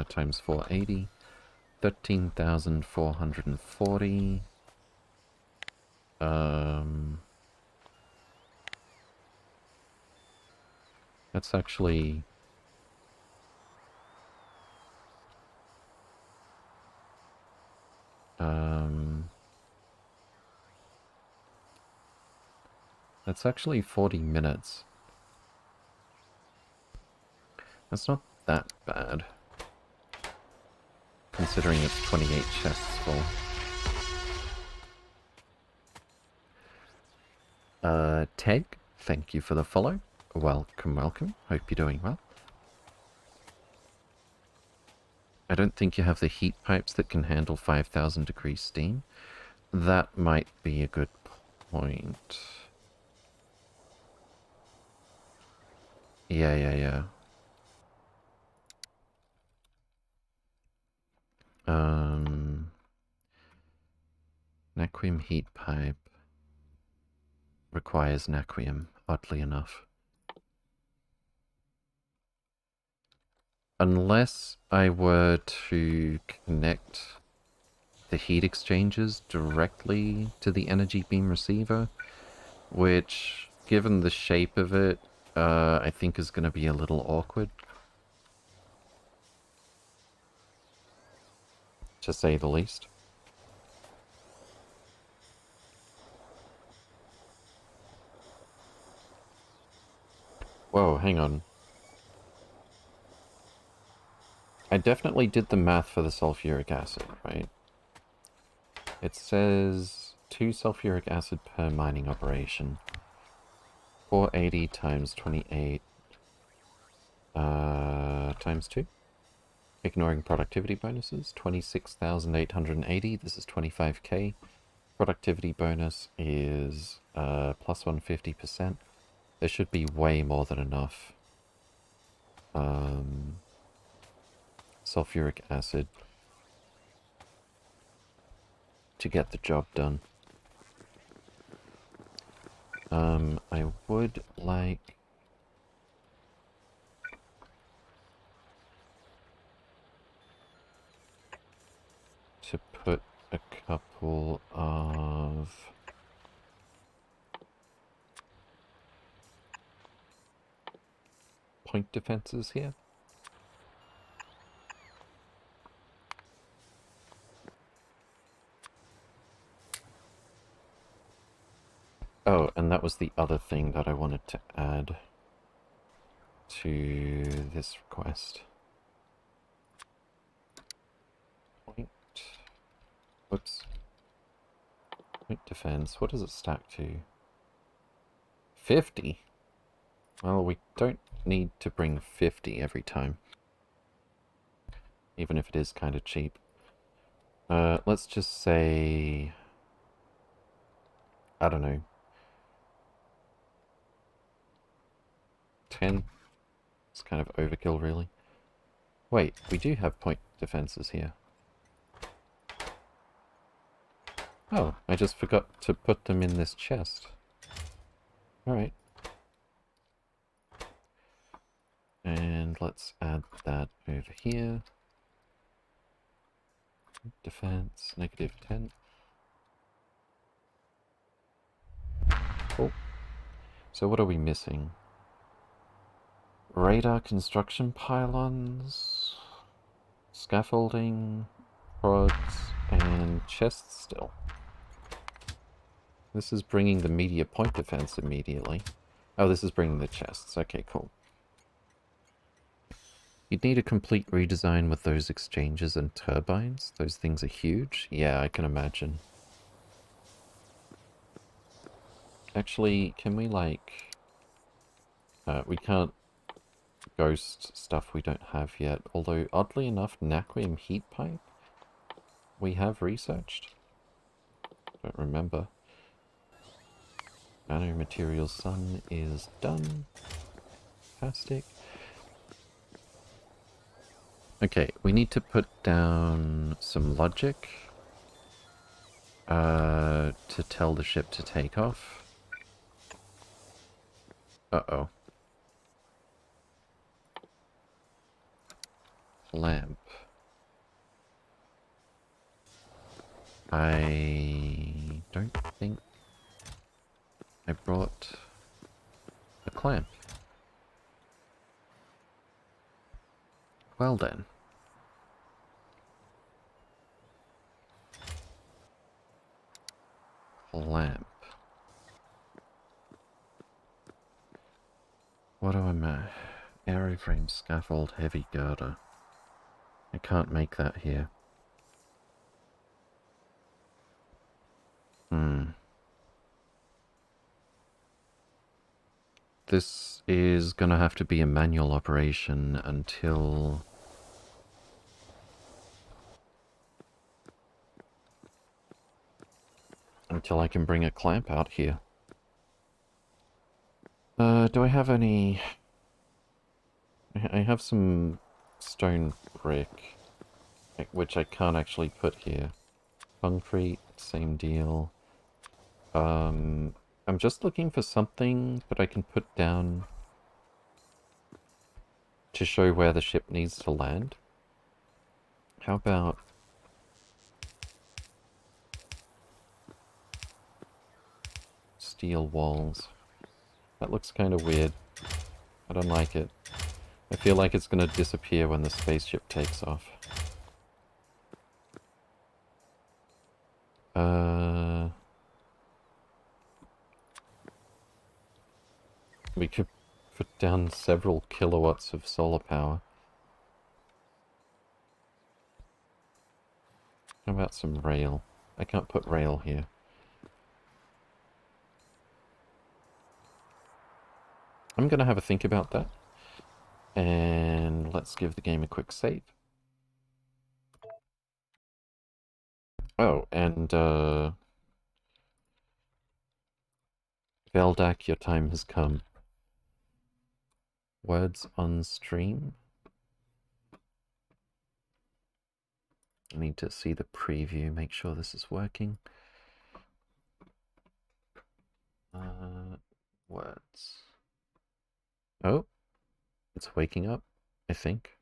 times 480, 13,440. That's actually... that's actually 40 minutes. That's not that bad, considering it's 28 chests full. Teg, thank you for the follow. Welcome, welcome. Hope you're doing well. I don't think you have the heat pipes that can handle 5,000 degree steam. That might be a good point. Yeah. Naquium heat pipe requires naquium, oddly enough. Unless I were to connect the heat exchangers directly to the energy beam receiver, which, given the shape of it, I think is going to be a little awkward, to say the least. Whoa, hang on. I definitely did the math for the sulfuric acid, right? It says 2 sulfuric acid per mining operation. 480 times 28 times 2. Ignoring productivity bonuses, 26,880. This is 25k. Productivity bonus is plus 150%. There should be way more than enough sulfuric acid to get the job done. I would like to put a couple of point defenses here. Oh, and that was the other thing that I wanted to add to this request. Point. Oops. Point defense, what does it stack to? 50? Well, we don't need to bring 50 every time. Even if it is kind of cheap. Let's just say... I don't know. 10? It's kind of overkill, really. Wait, we do have point defenses here. Oh, I just forgot to put them in this chest. Alright. And let's add that over here. Defense, -10. Cool. So what are we missing? Radar construction pylons, scaffolding, prods, and chests still. This is bringing the media point defense immediately. Oh, this is bringing the chests. Okay, cool. You'd need a complete redesign with those exchanges and turbines. Those things are huge. Yeah, I can imagine. Actually, can we, like... we can't ghost stuff we don't have yet. Although, oddly enough, Naquium heat pipe we have researched. Don't remember. Nanomaterial sun is done. Fantastic. Okay, we need to put down some logic to tell the ship to take off. Uh-oh. Lamp. I don't think I brought a clamp. Well then. Lamp. What do I aeroframe scaffold heavy girder. I can't make that here. This is gonna have to be a manual operation until... until I can bring a clamp out here. Do I have any... I have some stone brick, which I can't actually put here. Concrete, same deal. I'm just looking for something that I can put down to show where the ship needs to land. How about... steel walls? That looks kind of weird. I don't like it. I feel like it's going to disappear when the spaceship takes off. We could put down several kilowatts of solar power. How about some rail? I can't put rail here. I'm going to have a think about that. And let's give the game a quick save. Oh, and Veldak, your time has come. Words on stream. I need to see the preview, make sure this is working. Words. Oh, it's waking up, I think.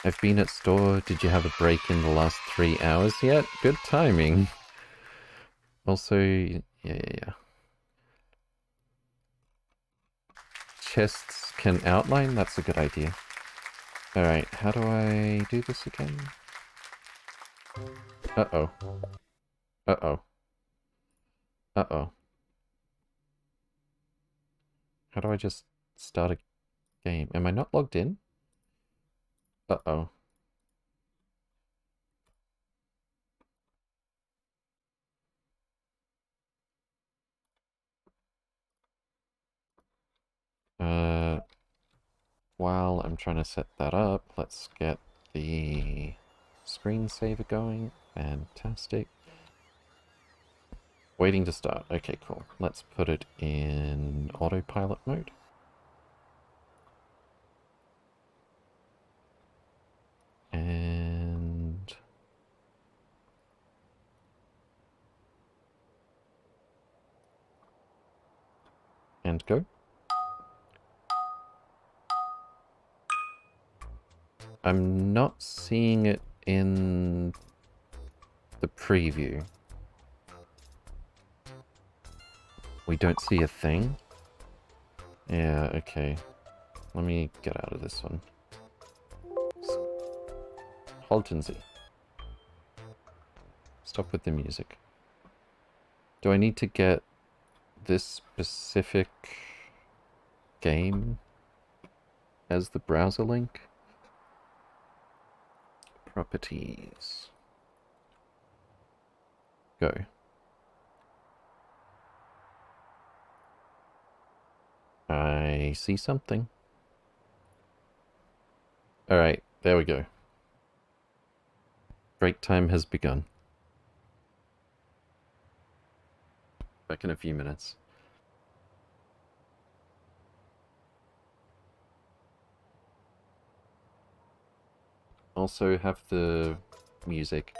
I've been at store. Did you have a break in the last 3 hours yet? Good timing. Also, yeah. Chests can outline? That's a good idea. Alright, how do I do this again? Uh-oh. Uh-oh. Uh-oh. How do I just start a game? Am I not logged in? Uh-oh. while I'm trying to set that up, let's get the screensaver going. Fantastic. Waiting to start. Okay, cool. Let's put it in autopilot mode. And go. I'm not seeing it in the preview. We don't see a thing? Yeah, okay. Let me get out of this one. Haltenzy. Stop with the music. Do I need to get this specific game as the browser link? Properties. Go. I see something. Alright, there we go. Break time has begun. Back in a few minutes. Also have the music.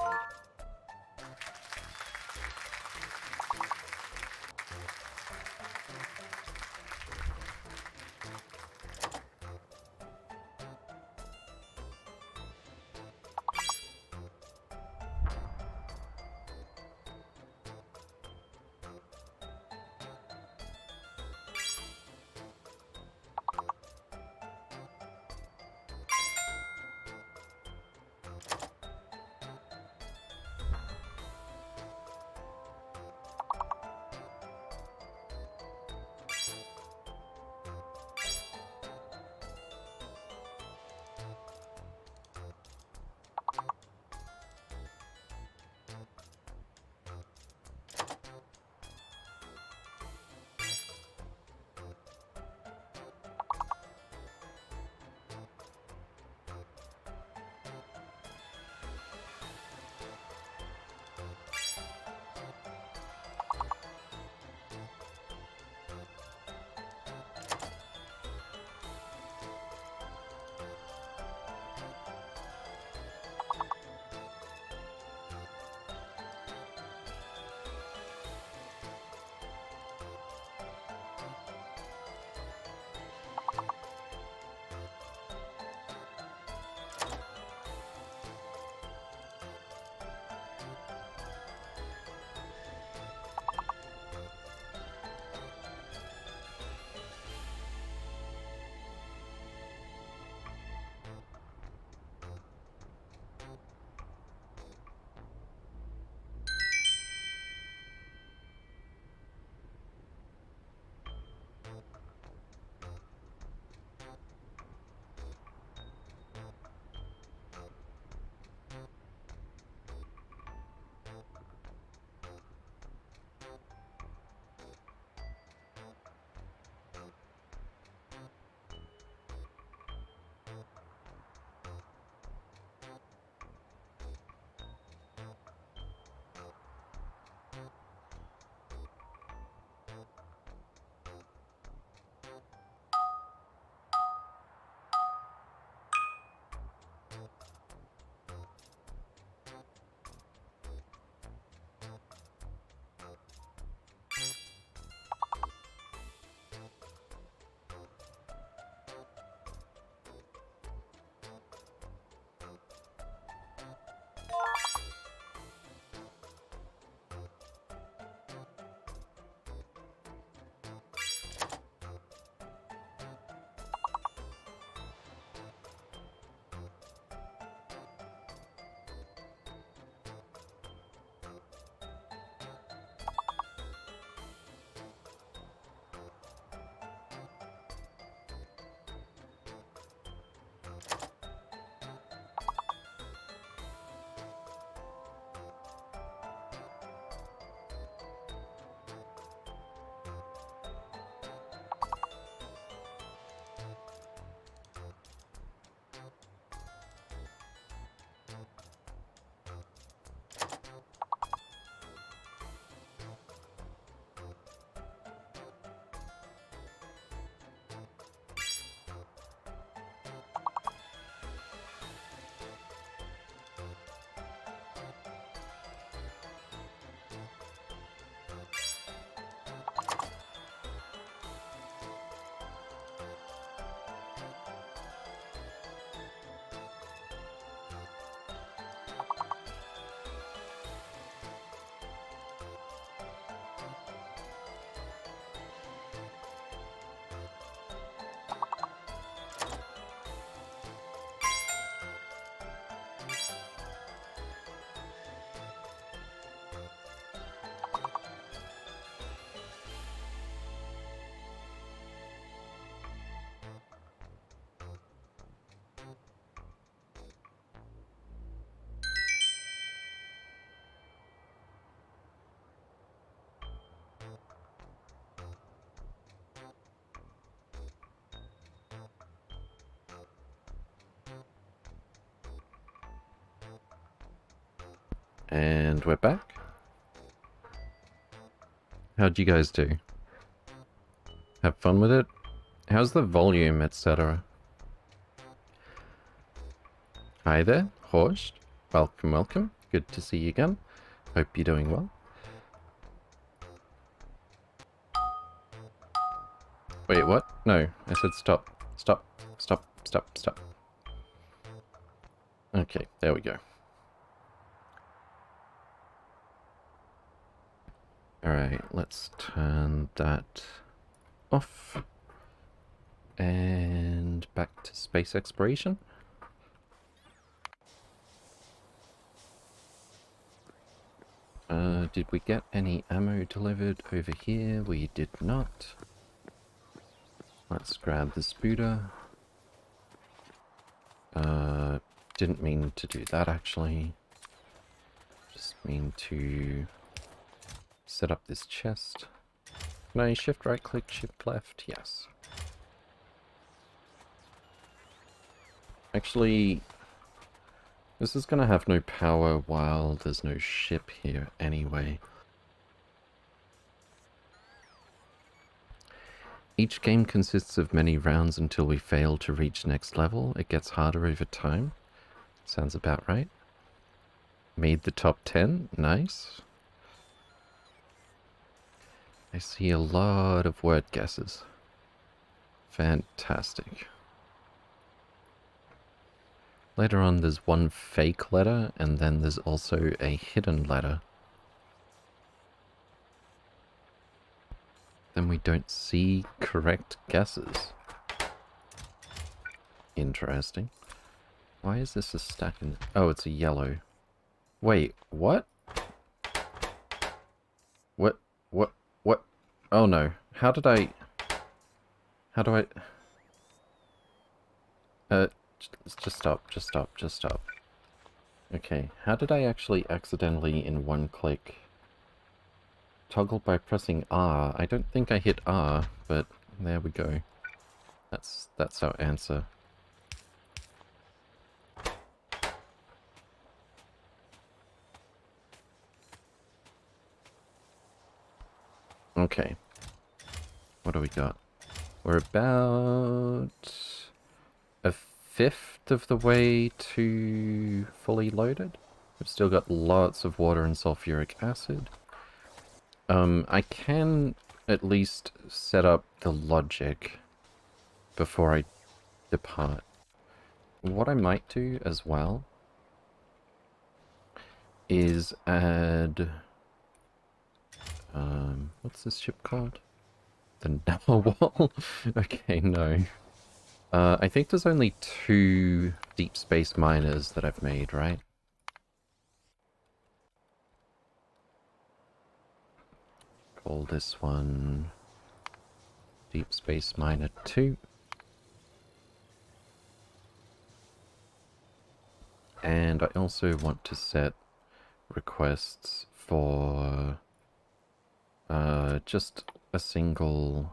And we're back. How'd you guys do? Have fun with it? How's the volume, etc.? Hi there, Horst. Welcome, welcome. Good to see you again. Hope you're doing well. Wait, what? No, I said stop. Stop. Stop. Stop. Stop. Okay, there we go. Alright, let's turn that off. And back to space exploration. Did we get any ammo delivered over here? We did not. Let's grab the spooter. Didn't mean to do that actually. Just mean to set up this chest. Can I shift right click, shift left? Yes. Actually, this is gonna have no power while there's no ship here anyway. Each game consists of many rounds until we fail to reach next level. It gets harder over time. Sounds about right. Made the top 10. Nice. I see a lot of word guesses. Fantastic. Later on there's one fake letter, and then there's also a hidden letter. Then we don't see correct guesses. Interesting. Why is this a stack in... Oh, it's a yellow. Wait, what? What? Oh no. How do I... just stop. Okay, how did I actually accidentally in one click toggle by pressing R? I don't think I hit R, but there we go. That's our answer. Okay. What do we got? We're about a fifth of the way to fully loaded. We've still got lots of water and sulfuric acid. I can at least set up the logic before I depart. What I might do as well is add... what's this ship called? The Narwhal? Okay, no. I think there's only 2 deep space miners that I've made, right? Call this one Deep Space Miner 2. And I also want to set requests for just a single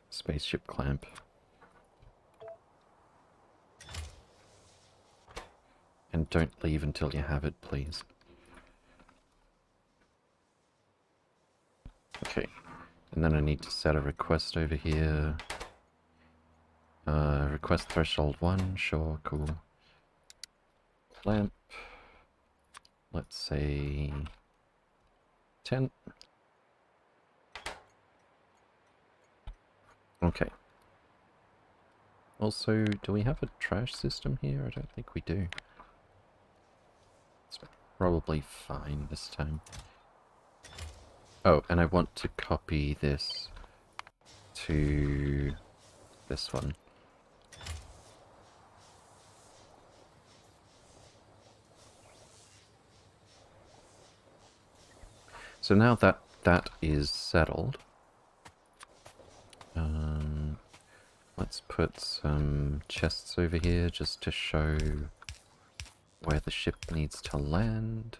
spaceship clamp. And don't leave until you have it, please. Okay, and then I need to set a request over here. Request threshold 1, sure, cool. Clamp, let's say 10. Okay. Also, do we have a trash system here? I don't think we do. It's probably fine this time. Oh, and I want to copy this to this one. So now that that is settled, let's put some chests over here just to show where the ship needs to land.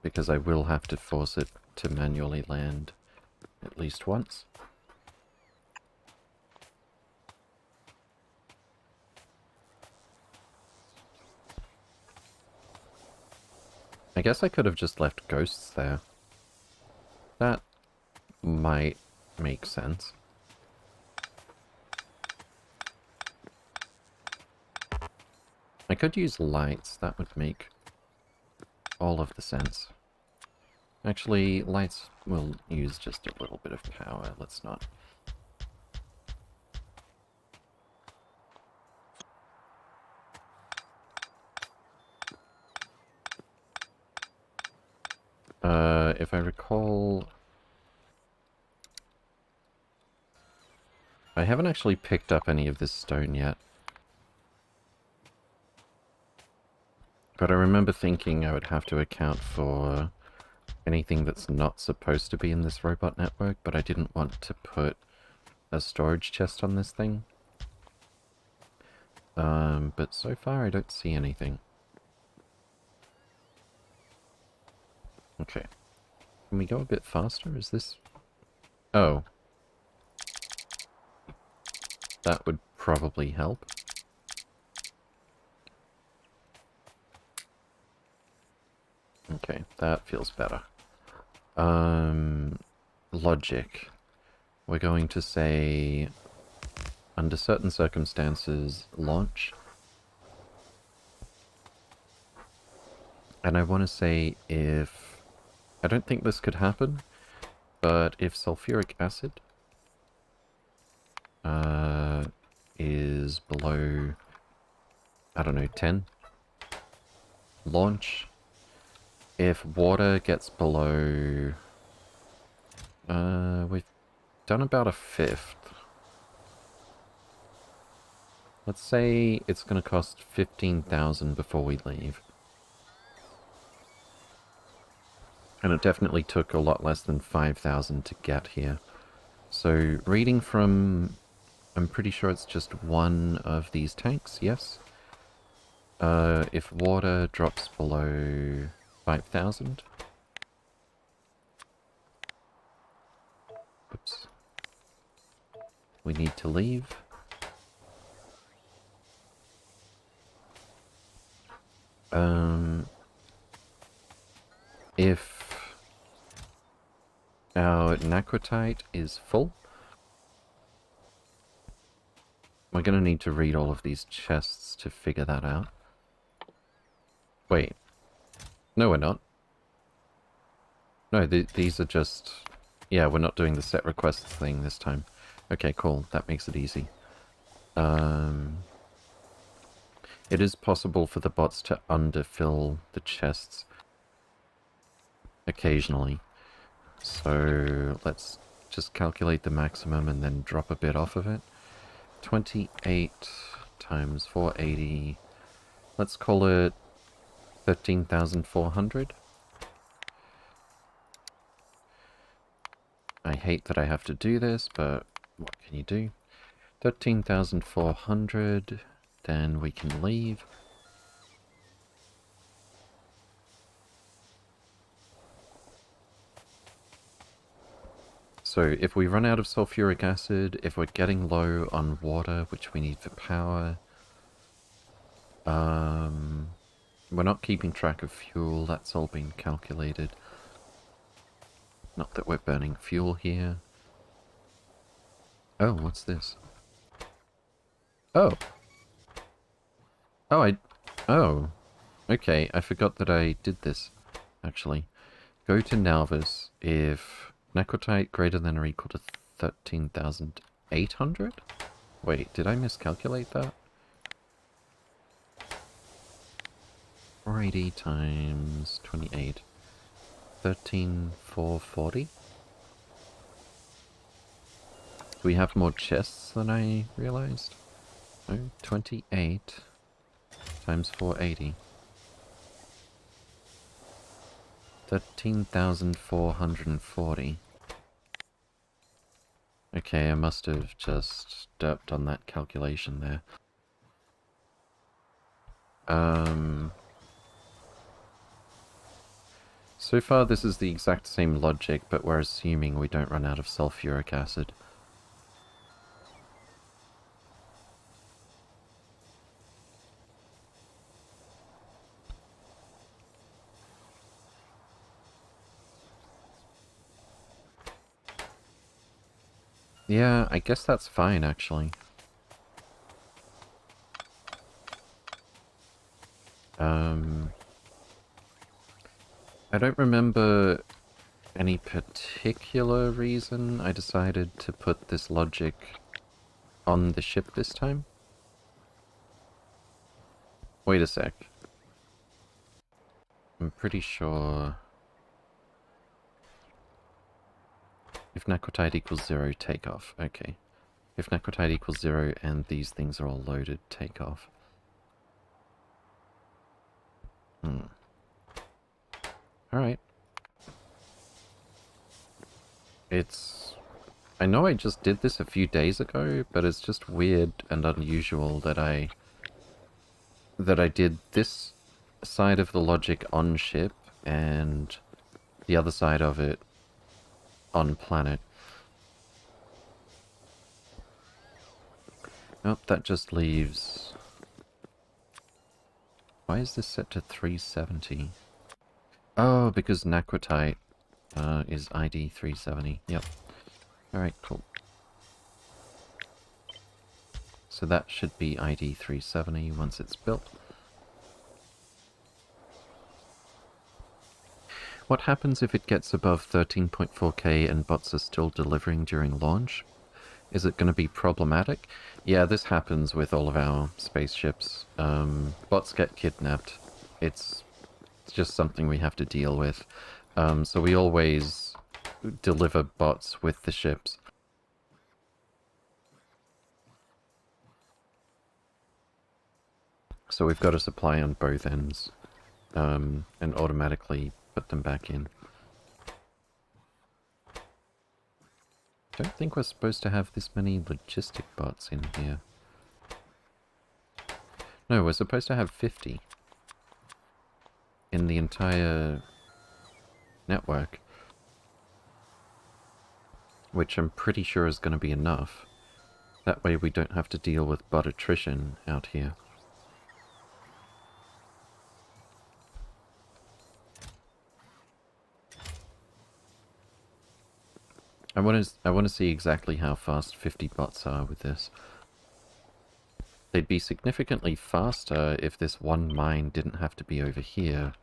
Because I will have to force it to manually land at least once. I guess I could have just left ghosts there. That might make sense. I could use lights. That would make all of the sense. Actually, lights will use just a little bit of power. Let's not. If I recall... I haven't actually picked up any of this stone yet. But I remember thinking I would have to account for anything that's not supposed to be in this robot network, but I didn't want to put a storage chest on this thing. But so far I don't see anything. Okay. Can we go a bit faster? Is this... Oh. That would probably help. Okay, that feels better. Logic. We're going to say, under certain circumstances, launch. And I want to say if... I don't think this could happen, but if sulfuric acid is below, I don't know, 10, launch. If water gets below... we've done about a fifth. Let's say it's going to cost 15,000 before we leave. And it definitely took a lot less than 5,000 to get here. So, reading from... I'm pretty sure it's just one of these tanks, yes? If water drops below 5,000... Oops. We need to leave. If our naquitite is full, we're going to need to read all of these chests to figure that out. Wait. No, we're not. No, these are just... Yeah, we're not doing the set requests thing this time. Okay, cool. That makes it easy. It is possible for the bots to underfill the chests occasionally. So let's just calculate the maximum and then drop a bit off of it. 28 times 480. Let's call it 13,400. I hate that I have to do this, but what can you do? 13,400, then we can leave. So if we run out of sulfuric acid, if we're getting low on water, which we need for power, we're not keeping track of fuel, that's all been calculated. Not that we're burning fuel here. Oh, what's this? Oh. Oh, okay, I forgot that I did this, actually. Go to Nalvis if naquitite greater than or equal to 13,800? Wait, did I miscalculate that? 480 times 28. 13,440? Do we have more chests than I realized? No, 28 times 480. 13,440. Okay, I must have just derped on that calculation there. So far this is the exact same logic, but we're assuming we don't run out of sulfuric acid. Yeah, I guess that's fine, actually. I don't remember any particular reason I decided to put this logic on the ship this time. Wait a sec. I'm pretty sure... If Naquitide equals 0, take off. Okay. If Naquitide equals 0 and these things are all loaded, take off. Alright. It's... I know I just did this a few days ago, but it's just weird and unusual that I did this side of the logic on ship and the other side of it on planet. Nope, that just leaves... Why is this set to 370? Oh, because Naquitite is ID 370. Yep. Alright, cool. So that should be ID 370 once it's built. What happens if it gets above 13.4K and bots are still delivering during launch? Is it going to be problematic? Yeah, this happens with all of our spaceships. Bots get kidnapped. It's just something we have to deal with. So we always deliver bots with the ships. So we've got a supply on both ends. And automatically put them back in. Don't think we're supposed to have this many logistic bots in here. No, we're supposed to have 50 in the entire network, which I'm pretty sure is going to be enough. That way we don't have to deal with bot attrition out here. I want to see exactly how fast 50 bots are with this. They'd be significantly faster if this one mine didn't have to be over here,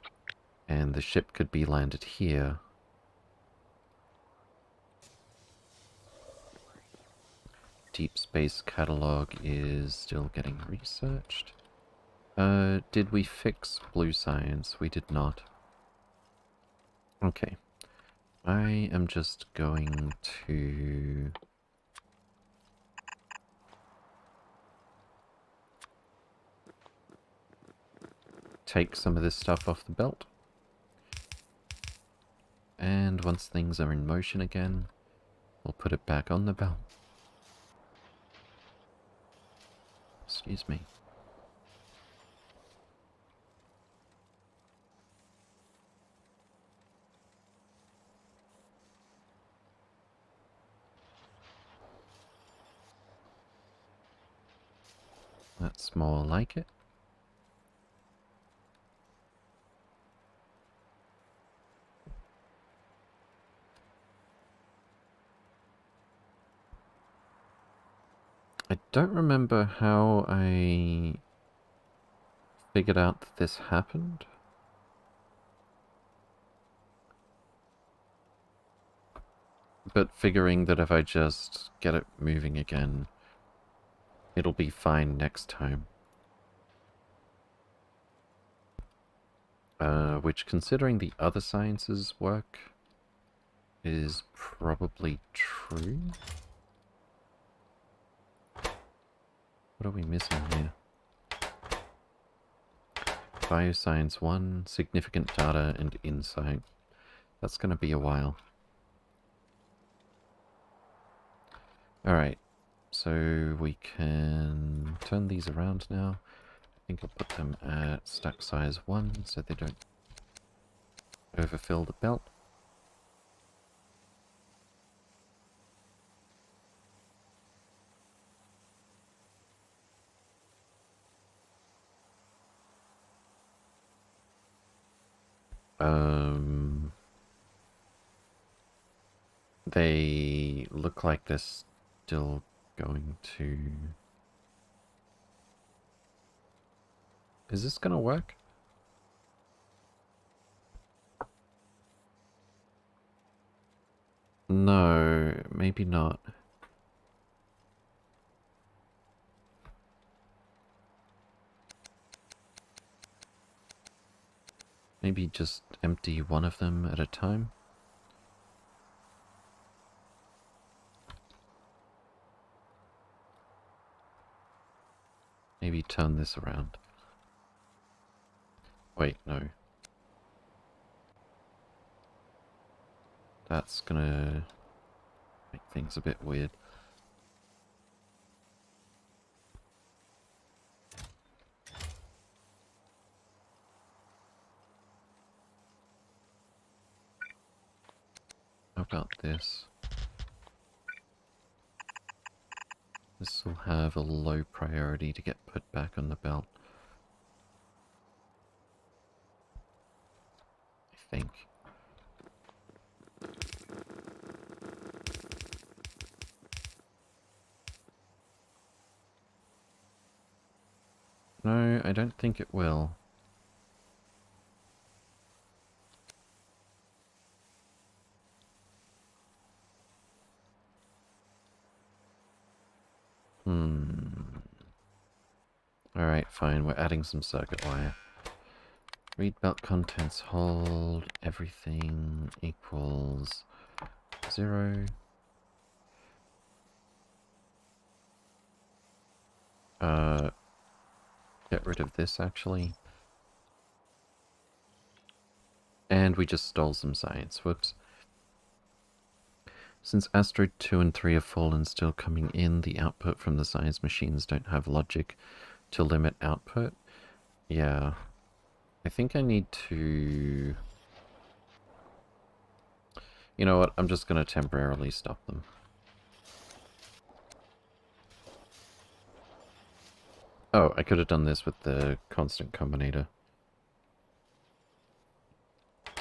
and the ship could be landed here. Deep Space Catalog is still getting researched. Did we fix Blue Science? We did not. Okay. I am just going to... take some of this stuff off the belt. And once things are in motion again, we'll put it back on the belt. Excuse me. That's more like it. I don't remember how I figured out that this happened. But figuring that if I just get it moving again, it'll be fine next time. Which, considering the other sciences work, is probably true. What are we missing here? Bioscience 1, significant data and insight. That's going to be a while. Alright, so we can turn these around now. I think I'll put them at stack size 1 so they don't overfill the belt. They look like this still going to... Is this gonna work? No, maybe not. Maybe just empty one of them at a time? Maybe turn this around. Wait, no. That's gonna make things a bit weird. How about this? This will have a low priority to get put back on the belt. I think. No, I don't think it will. Alright, fine, we're adding some circuit wire. Read belt contents, hold, everything equals 0. Get rid of this, actually. And we just stole some science, whoops. Since asteroid 2 and 3 have fallen, still coming in, the output from the science machines don't have logic to limit output. Yeah. I think I need to... You know what, I'm just going to temporarily stop them. Oh, I could have done this with the constant combinator.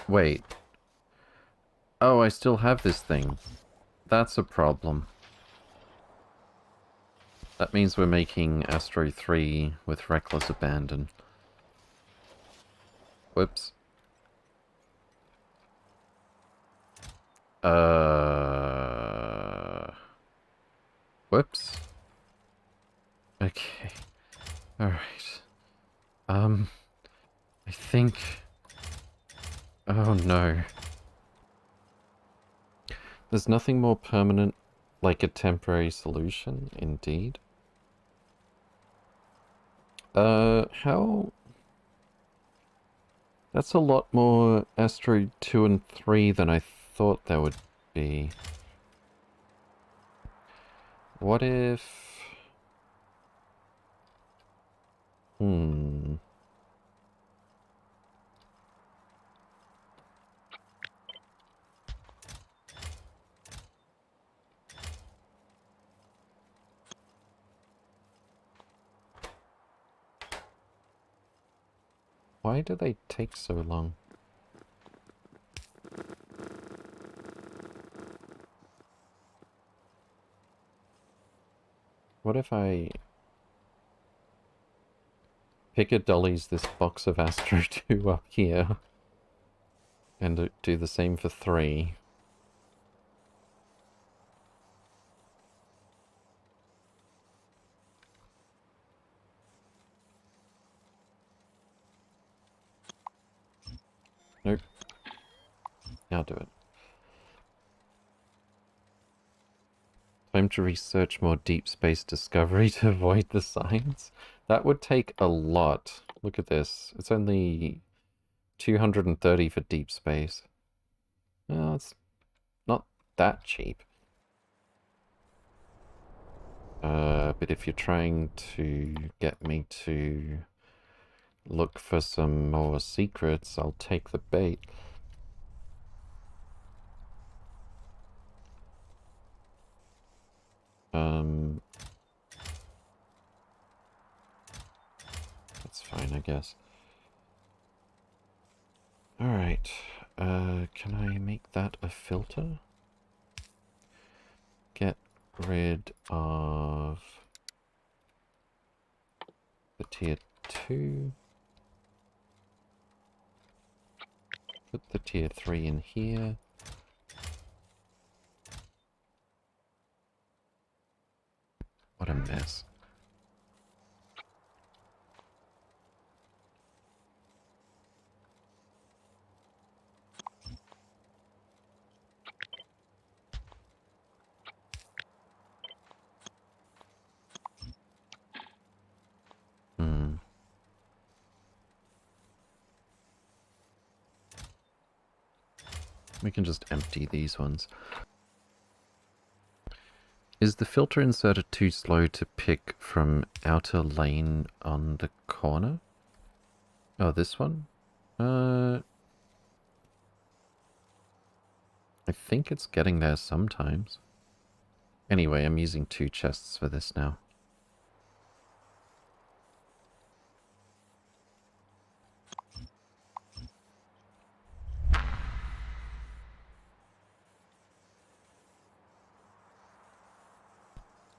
Wait. Oh, I still have this thing. That's a problem. That means we're making Astro 3 with reckless abandon. Whoops. Whoops. Okay. Alright. I think... Oh no. There's nothing more permanent like a temporary solution, indeed. How... That's a lot more Astro 2 and 3 than I thought there would be. What if... Why do they take so long? What if I... Piccadolly's this box of Astro 2 up here, and do the same for 3. Nope. Now do it. Time to research more deep space discovery to avoid the signs. That would take a lot. Look at this. It's only 230 for deep space. Well, it's not that cheap. But if you're trying to get me to look for some more secrets, I'll take the bait. That's fine, I guess. Alright, can I make that a filter? Get rid of the tier 2. Put the tier 3 in here. What a mess. We can just empty these ones. Is the filter inserter too slow to pick from outer lane on the corner? Oh, this one? I think it's getting there sometimes. Anyway, I'm using 2 chests for this now.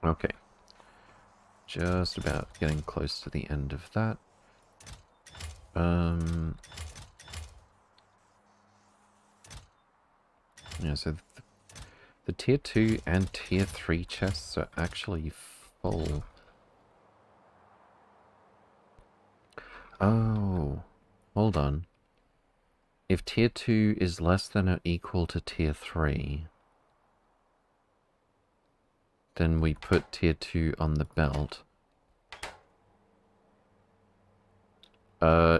Okay. Just about getting close to the end of that. Yeah, so the tier 2 and tier 3 chests are actually full. Oh, hold on. If tier 2 is less than or equal to tier 3, then we put tier 2 on the belt.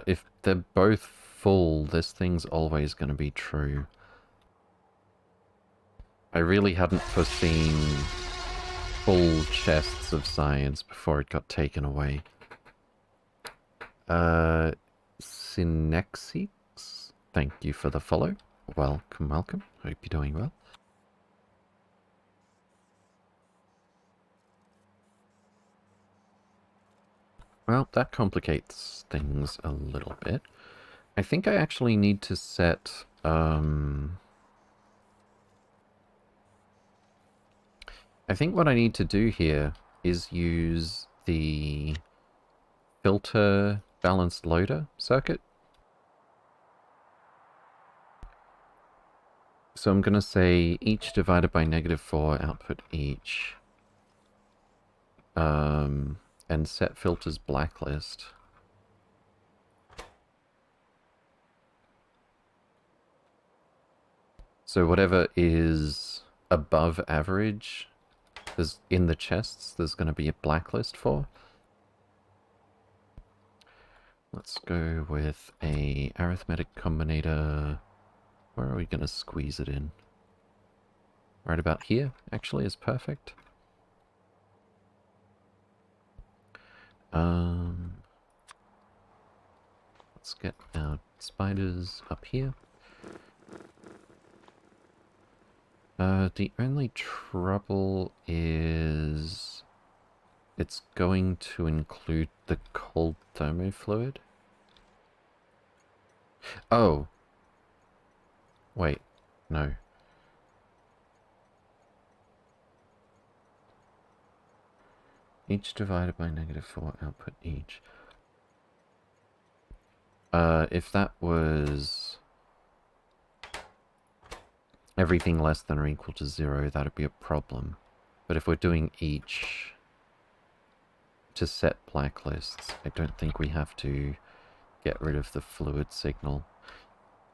If they're both full, this thing's always going to be true. I really hadn't foreseen full chests of science before it got taken away. Synexix, thank you for the follow. Welcome, welcome. Hope you're doing well. Well, that complicates things a little bit. I think I actually need to set, I think what I need to do here is use the filter balanced loader circuit. So I'm going to say each divided by -4 output each. And set filters blacklist. So whatever is above average, there's in the chests, there's going to be a blacklist for. Let's go with a arithmetic combinator. Where are we going to squeeze it in? Right about here, actually, is perfect. Let's get our spiders up here. The only trouble is it's going to include the cold thermofluid. Oh. Wait, no. Each divided by -4 output each. If that was everything less than or equal to 0, that'd be a problem. But if we're doing each to set blacklists, I don't think we have to get rid of the fluid signal.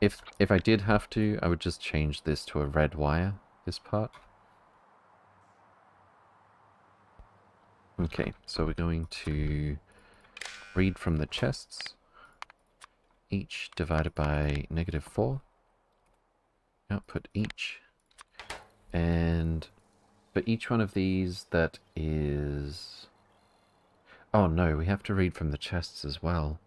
If I did have to, I would just change this to a red wire, this part. Okay, so we're going to read from the chests. Each divided by -4. Output each. And for each one of these, that is... Oh no, we have to read from the chests as well.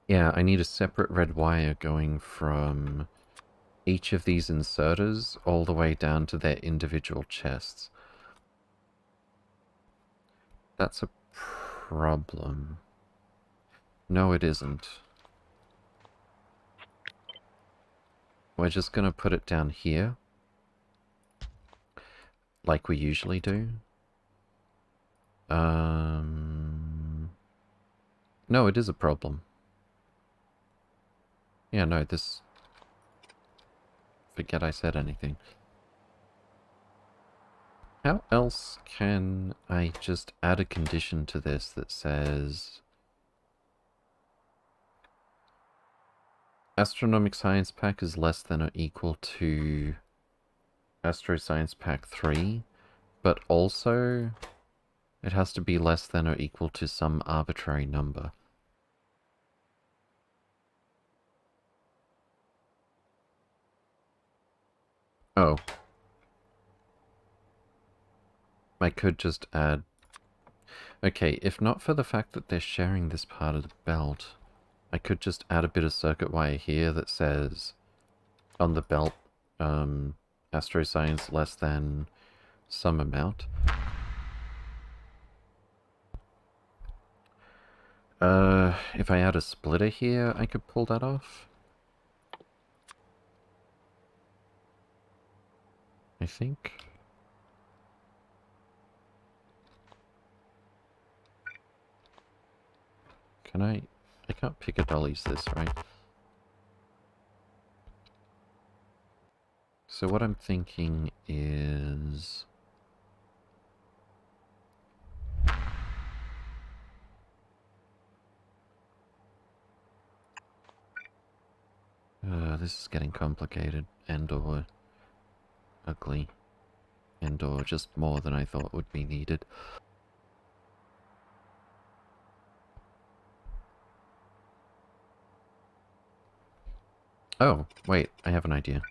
Yeah, I need a separate red wire going from each of these inserters all the way down to their individual chests. That's a problem. No, it isn't. we're just going to put it down here, like we usually do. No, it is a problem. Yeah, no, this... Forget I said anything. How else can I just add a condition to this that says... Astronomic Science Pack is less than or equal to Astro Science Pack 3, but also it has to be less than or equal to some arbitrary number. Oh. I could just add... Okay, if not for the fact that they're sharing this part of the belt, I could just add a bit of circuit wire here that says on the belt, Astro Science less than some amount. If I add a splitter here, I could pull that off. I think. Can I can't Piccadolly's this, right? So what I'm thinking is... this is getting complicated and or ugly and or just more than I thought would be needed. Oh, wait, I have an idea.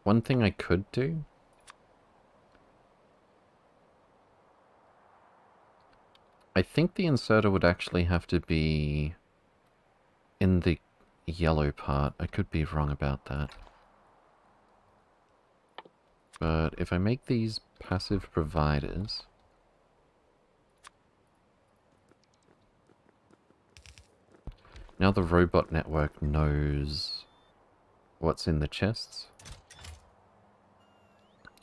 One thing I could do... I think the inserter would actually have to be in the yellow part. I could be wrong about that. But if I make these passive providers... Now the robot network knows what's in the chests.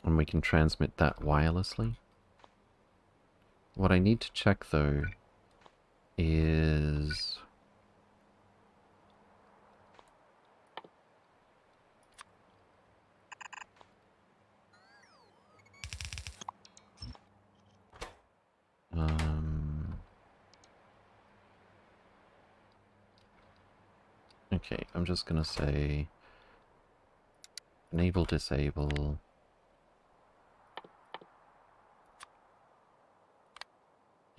And we can transmit that wirelessly. What I need to check, though, is... Okay, I'm just gonna say... Enable, disable...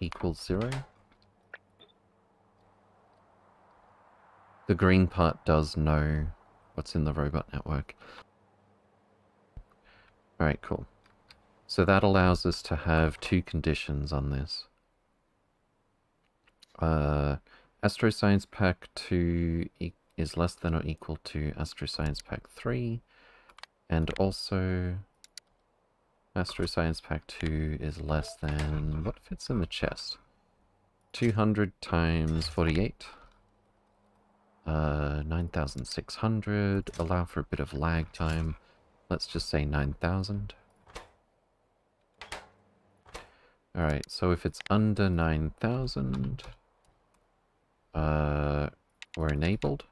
Equals 0. The green part does know what's in the robot network. Alright, cool. So that allows us to have two conditions on this. Astro Science Pack 2 is less than or equal to Astro Science Pack 3, and also Astro Science Pack 2 is less than... what fits in the chest? 200 times 48. 9,600. Allow for a bit of lag time. Let's just say 9,000. Alright, so if it's under 9,000, we're enabled.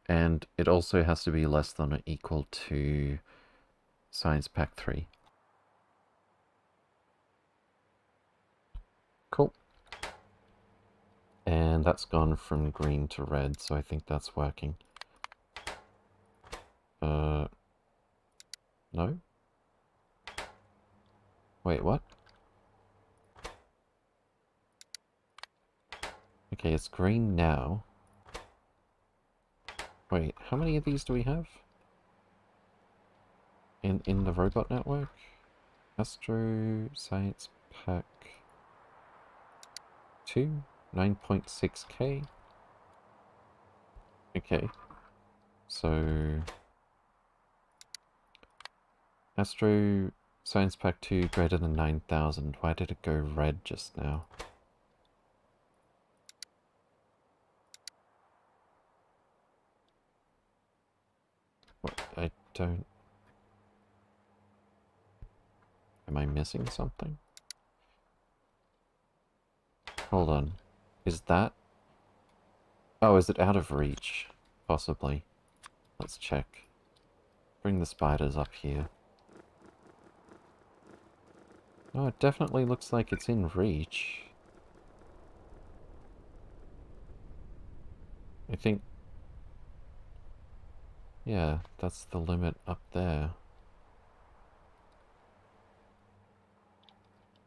And it also has to be less than or equal to Science Pack 3. Cool. And that's gone from green to red, so I think that's working. No? Wait, what? Okay, it's green now. Wait, how many of these do we have? In the robot network? Astro Science Pack 2? 9.6k? Okay. So... Astro Science Pack 2 greater than 9,000. Why did it go red just now? don't... Am I missing something? Hold on. Is that... Oh, is it out of reach? Possibly. Let's check. Bring the spiders up here. Oh, it definitely looks like it's in reach. I think... Yeah, that's the limit up there.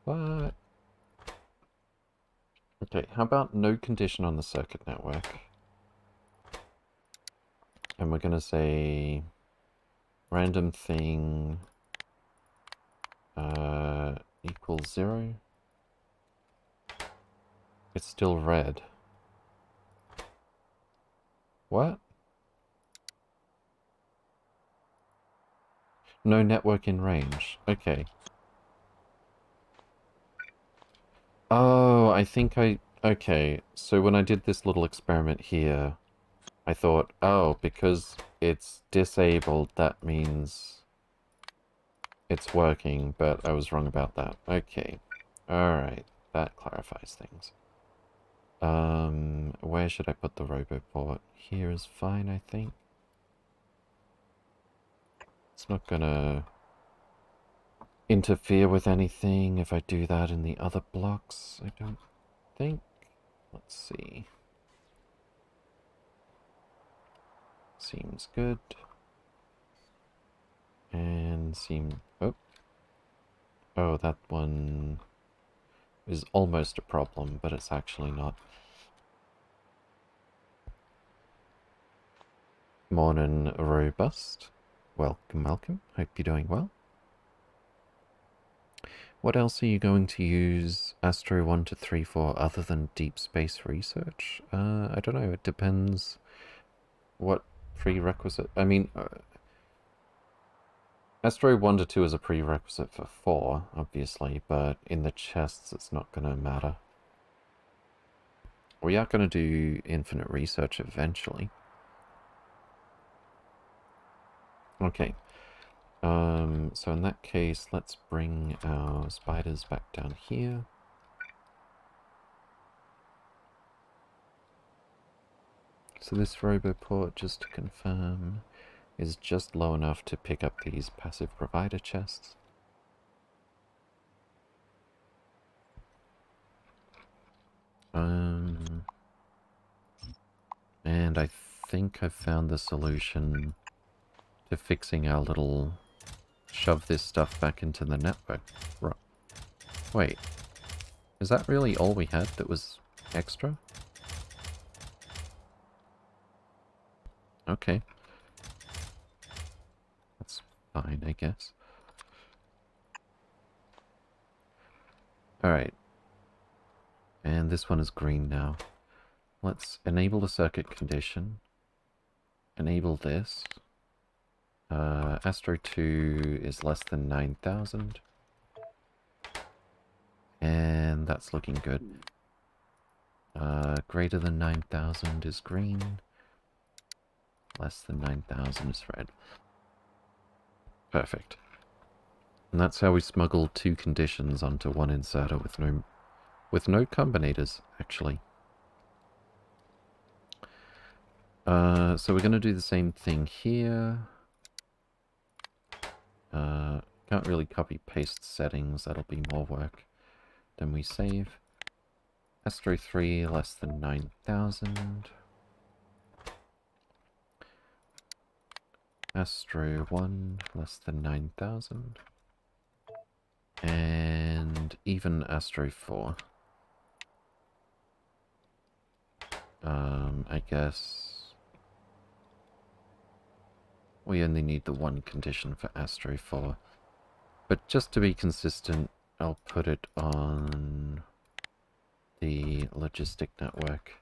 What? Okay, how about no condition on the circuit network? And we're gonna say... Random thing... equals 0. It's still red. What? No network in range. Okay. Oh, I think I... Okay, so when I did this little experiment here, I thought, oh, because it's disabled, that means it's working, but I was wrong about that. Okay. Alright, that clarifies things. Where should I put the roboport? Here is fine, I think. It's not gonna interfere with anything if I do that in the other blocks, I don't think. Let's see. Seems good. And seem... Oh. Oh, that one is almost a problem, but it's actually not. Morning, Robust. Welcome, welcome. Hope you're doing well. What else are you going to use Astro 1 to 3 for other than deep space research? I don't know. It depends what prerequisite... I mean, Astro 1 to 2 is a prerequisite for 4, obviously, but in the chests it's not going to matter. We are going to do infinite research eventually. Okay. So in that case, let's bring our spiders back down here. So this roboport, just to confirm, is just low enough to pick up these passive provider chests. And I think I've found the solution to fixing our little shove this stuff back into the network. Right. Wait, is that really all we had that was extra? Okay. That's fine, I guess. Alright. And this one is green now. Let's enable the circuit condition. Enable this. Astro 2 is less than 9,000. And that's looking good. Greater than 9,000 is green. Less than 9,000 is red. Perfect. And that's how we smuggle 2 conditions onto one inserter with no combinators, actually. So we're going to do the same thing here. Can't really copy-paste settings, that'll be more work. Then we save. Astro 3 less than 9,000. Astro 1 less than 9,000. And even Astro 4. I guess we only need the one condition for Astro 4. But just to be consistent, I'll put it on the logistic network.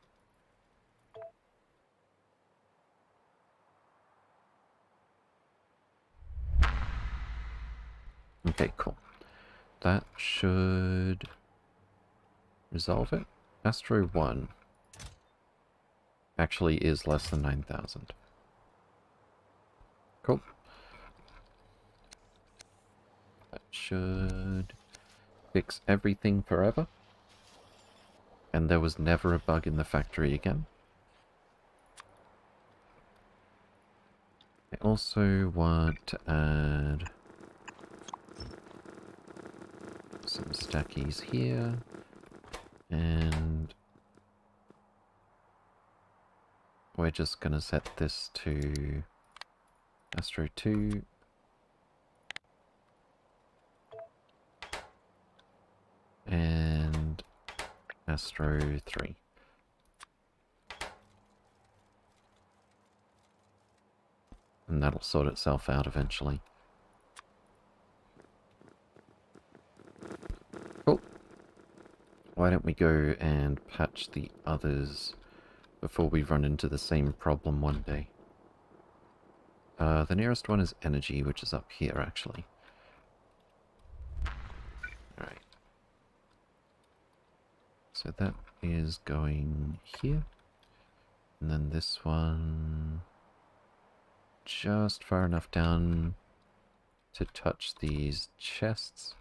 Okay, cool. That should resolve it. Astro 1 actually is less than 9,000. Cool. should fix everything forever. And there was never a bug in the factory again. I also want to add some stackies here. And we're just going to set this to Astro 2. And Astro 3. And that'll sort itself out eventually. Cool. Why don't we go and patch the others before we run into the same problem one day? The nearest one is energy, which is up here actually. Alright. So that is going here. And then this one just far enough down to touch these chests.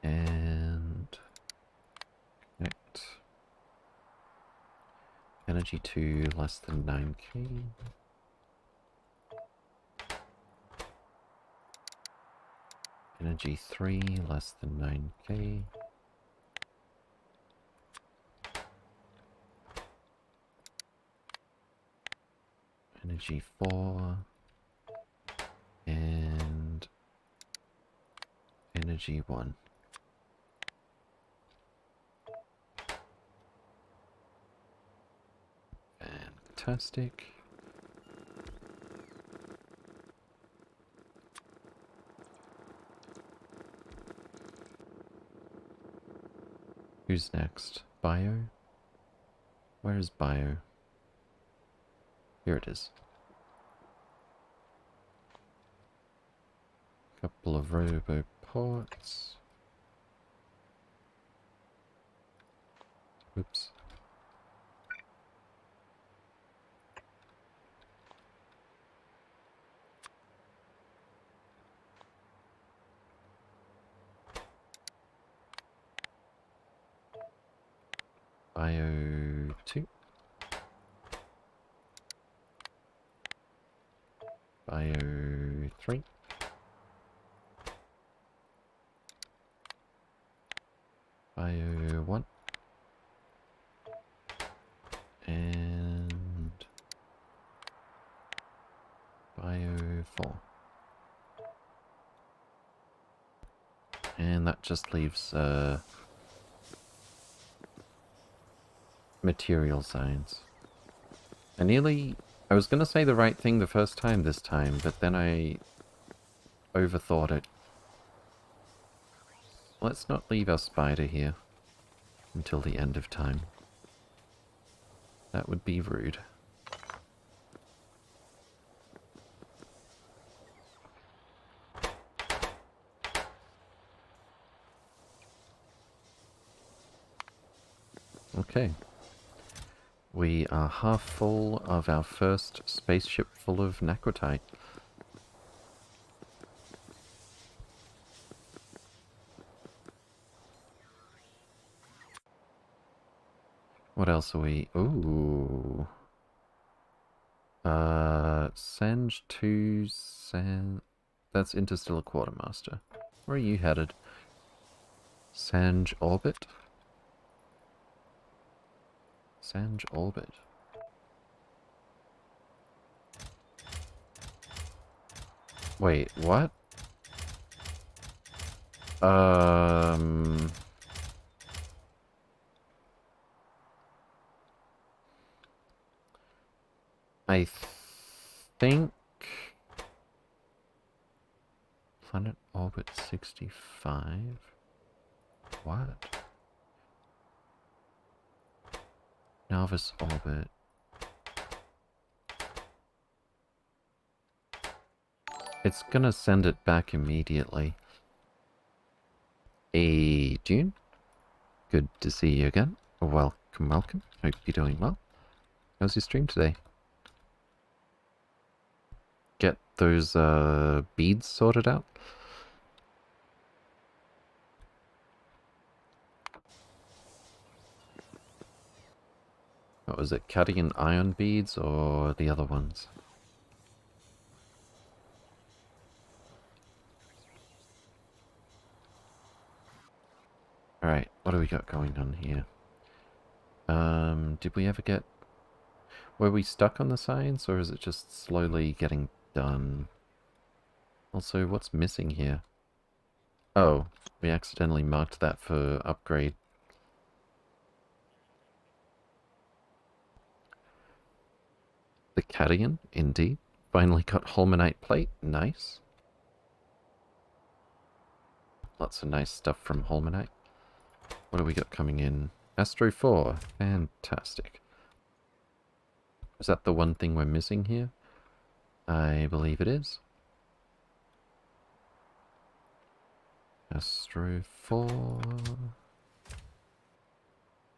And connect energy to less than 9k. Energy 3 less than 9k. Energy 4 and energy 1. Fantastic. Who's next? Bio? Where is Bio? Here it is. Couple of robo ports. Oops. Bio 2. Bio 3. Bio 1. And Bio 4. And that just leaves material signs. I was gonna say the right thing the first time this time, but then I overthought it. Let's not leave our spider here until the end of time. That would be rude. Okay. We are half full of our first spaceship full of Necrotite. What else are we... Ooh. Sange 2... That's Interstellar Quartermaster. Where are you headed? Sange Orbit? Sange Orbit. Wait, what? I think Planet Orbit 65. What? Novice Orbit. It's gonna send it back immediately. Hey, June. Good to see you again. Welcome welcome, welcome. Hope you're doing well. How's your stream today? Get those beads sorted out? What was it, cadmium ion beads or the other ones? Alright, what do we got going on here? Did we ever get... Were we stuck on the science, or is it just slowly getting done? Also, what's missing here? Oh, we accidentally marked that for upgrade. The cadmium, indeed. Finally got Holmanite plate, nice. Lots of nice stuff from Holmanite. What do we got coming in? Astro 4, fantastic. Is that the one thing we're missing here? I believe it is. Astro 4.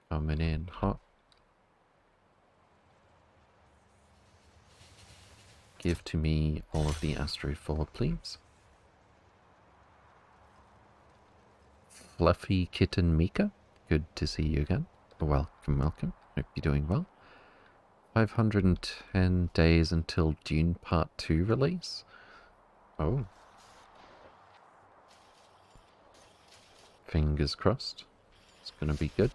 Coming in hot. Give to me all of the Astro 4, please. Fluffy Kitten Mika, good to see you again. Welcome, welcome. Hope you're doing well. 510 days until Dune Part 2 release. Oh. Fingers crossed. It's gonna be good.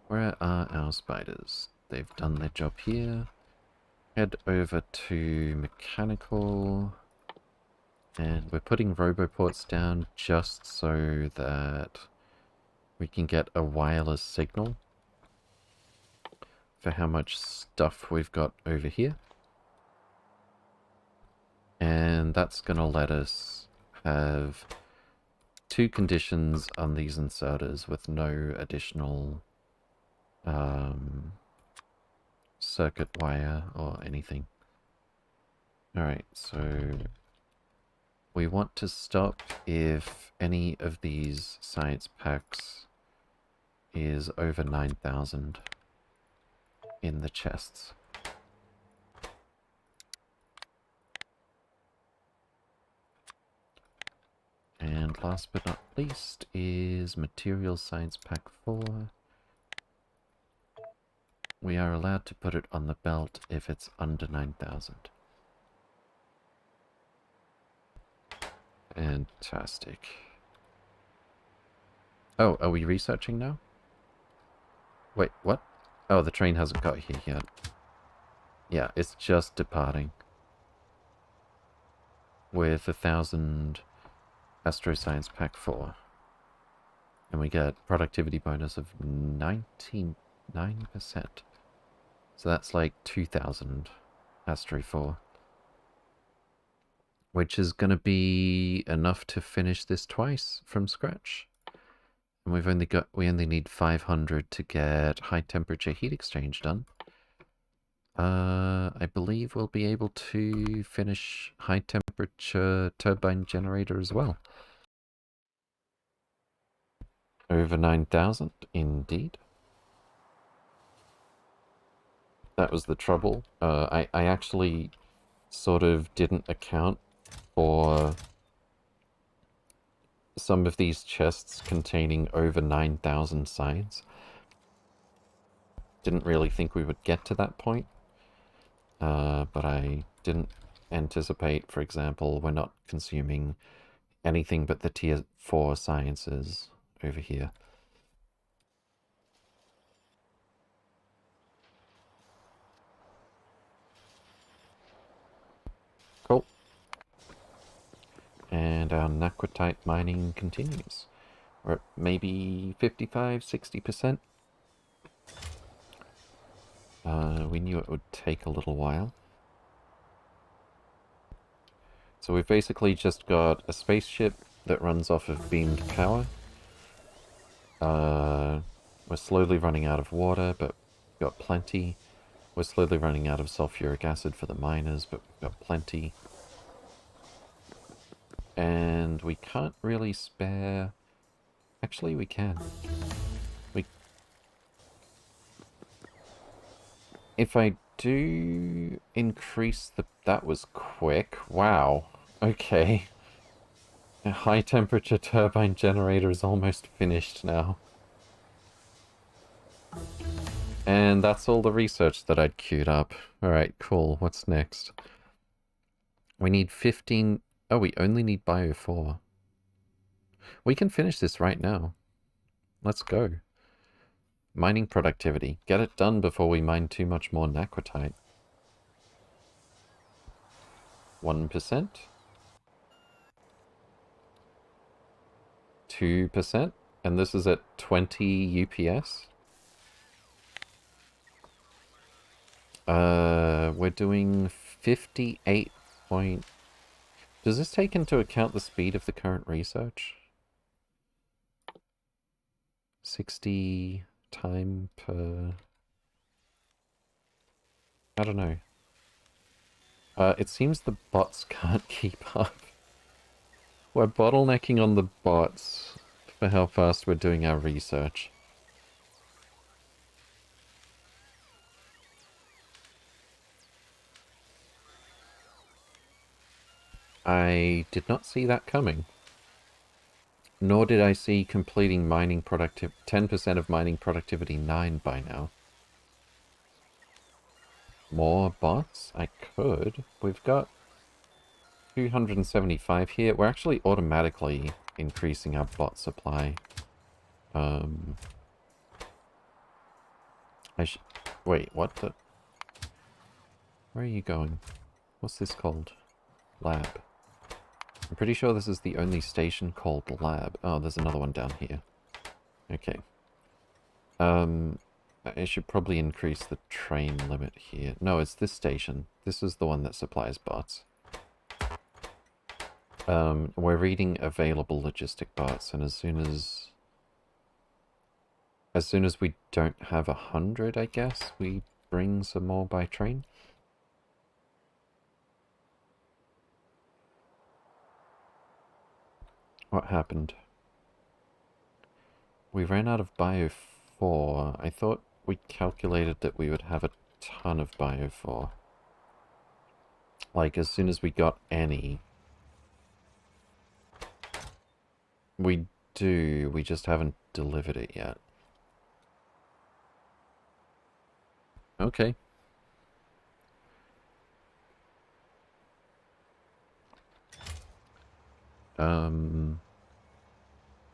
Where are our spiders? They've done their job here. Head over to mechanical. And we're putting roboports down just so that we can get a wireless signal for how much stuff we've got over here. And that's going to let us have 2 conditions on these inserters with no additional circuit wire or anything. Alright, so we want to stop if any of these science packs is over 9,000 in the chests. And last but not least is Material Science Pack 4. We are allowed to put it on the belt if it's under 9,000. Fantastic. Oh, are we researching now? Wait, what? Oh, the train hasn't got here yet. Yeah, it's just departing. With 1,000 Astro Science Pack 4. And we get productivity bonus of 99%. So that's like 2,000 Astro 4. Which is going to be enough to finish this twice from scratch. And we only need 500 to get high temperature heat exchange done. I believe we'll be able to finish high temperature turbine generator as well. Over 9,000, indeed. That was the trouble. I actually sort of didn't account for some of these chests containing over 9,000 signs. Didn't really think we would get to that point. But I didn't anticipate, for example, we're not consuming anything but the tier 4 sciences over here. Cool. And our Naquitite mining continues. We're at maybe 55–60%. We knew it would take a little while. So we've basically just got a spaceship that runs off of beamed power. We're slowly running out of water, but we've got plenty. We're slowly running out of sulfuric acid for the miners, but we've got plenty. And we can't really spare Actually, we can. We... If I do increase the... That was quick. Wow. Okay. A high temperature turbine generator is almost finished now. And that's all the research that I'd queued up. Alright, cool. What's next? We need 15... Oh, we only need Bio 4. We can finish this right now. Let's go. Mining productivity. Get it done before we mine too much more Naquitite. 1%? 2%? And this is at 20 UPS? We're doing 58 point... Does this take into account the speed of the current research? 60 time per... I don't know. It seems the bots can't keep up. We're bottlenecking on the bots for how fast we're doing our research. I did not see that coming. Nor did I see completing mining 10% of mining productivity 9 by now. More bots? I could. We've got 275 here. We're actually automatically increasing our bot supply. Wait, what the... Where are you going? What's this called? Lab. I'm pretty sure this is the only station called Lab. Oh, there's another one down here. Okay. I should probably increase the train limit here. No, it's this station. This is the one that supplies bots. We're reading available logistic bots, and as soon as we don't have 100, I guess, we bring some more by train. What happened? We ran out of Bio 4. I thought we calculated that we would have a ton of Bio 4. Like, as soon as we got any. We do, we just haven't delivered it yet. Okay.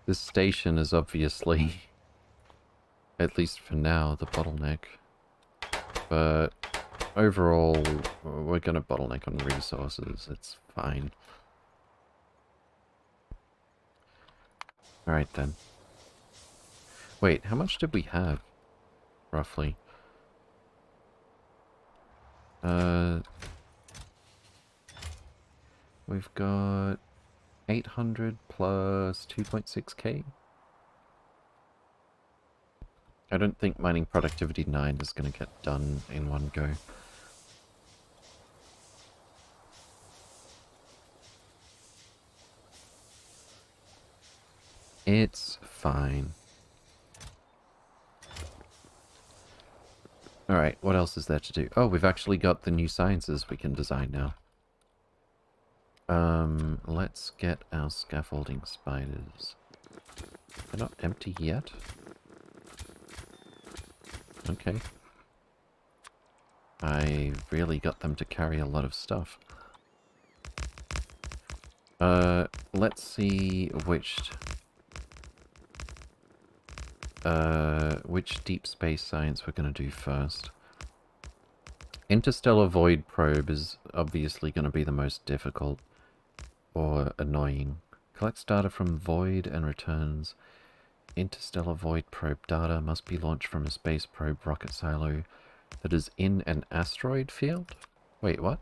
This station is obviously, at least for now, the bottleneck. But overall, we're gonna bottleneck on resources. It's fine. Alright then. Wait, how much did we have? Roughly. We've got 800 plus 2.6k. I don't think mining productivity 9 is going to get done in one go. It's fine. Alright, what else is there to do? Oh, we've actually got the new sciences we can design now. Let's get our scaffolding spiders. They're not empty yet? Okay. I really got them to carry a lot of stuff. Let's see which deep space science we're going to do first. Interstellar void probe is obviously going to be the most difficult or annoying. Collects data from void and returns. Interstellar void probe data must be launched from a space probe rocket silo that is in an asteroid field? Wait, what?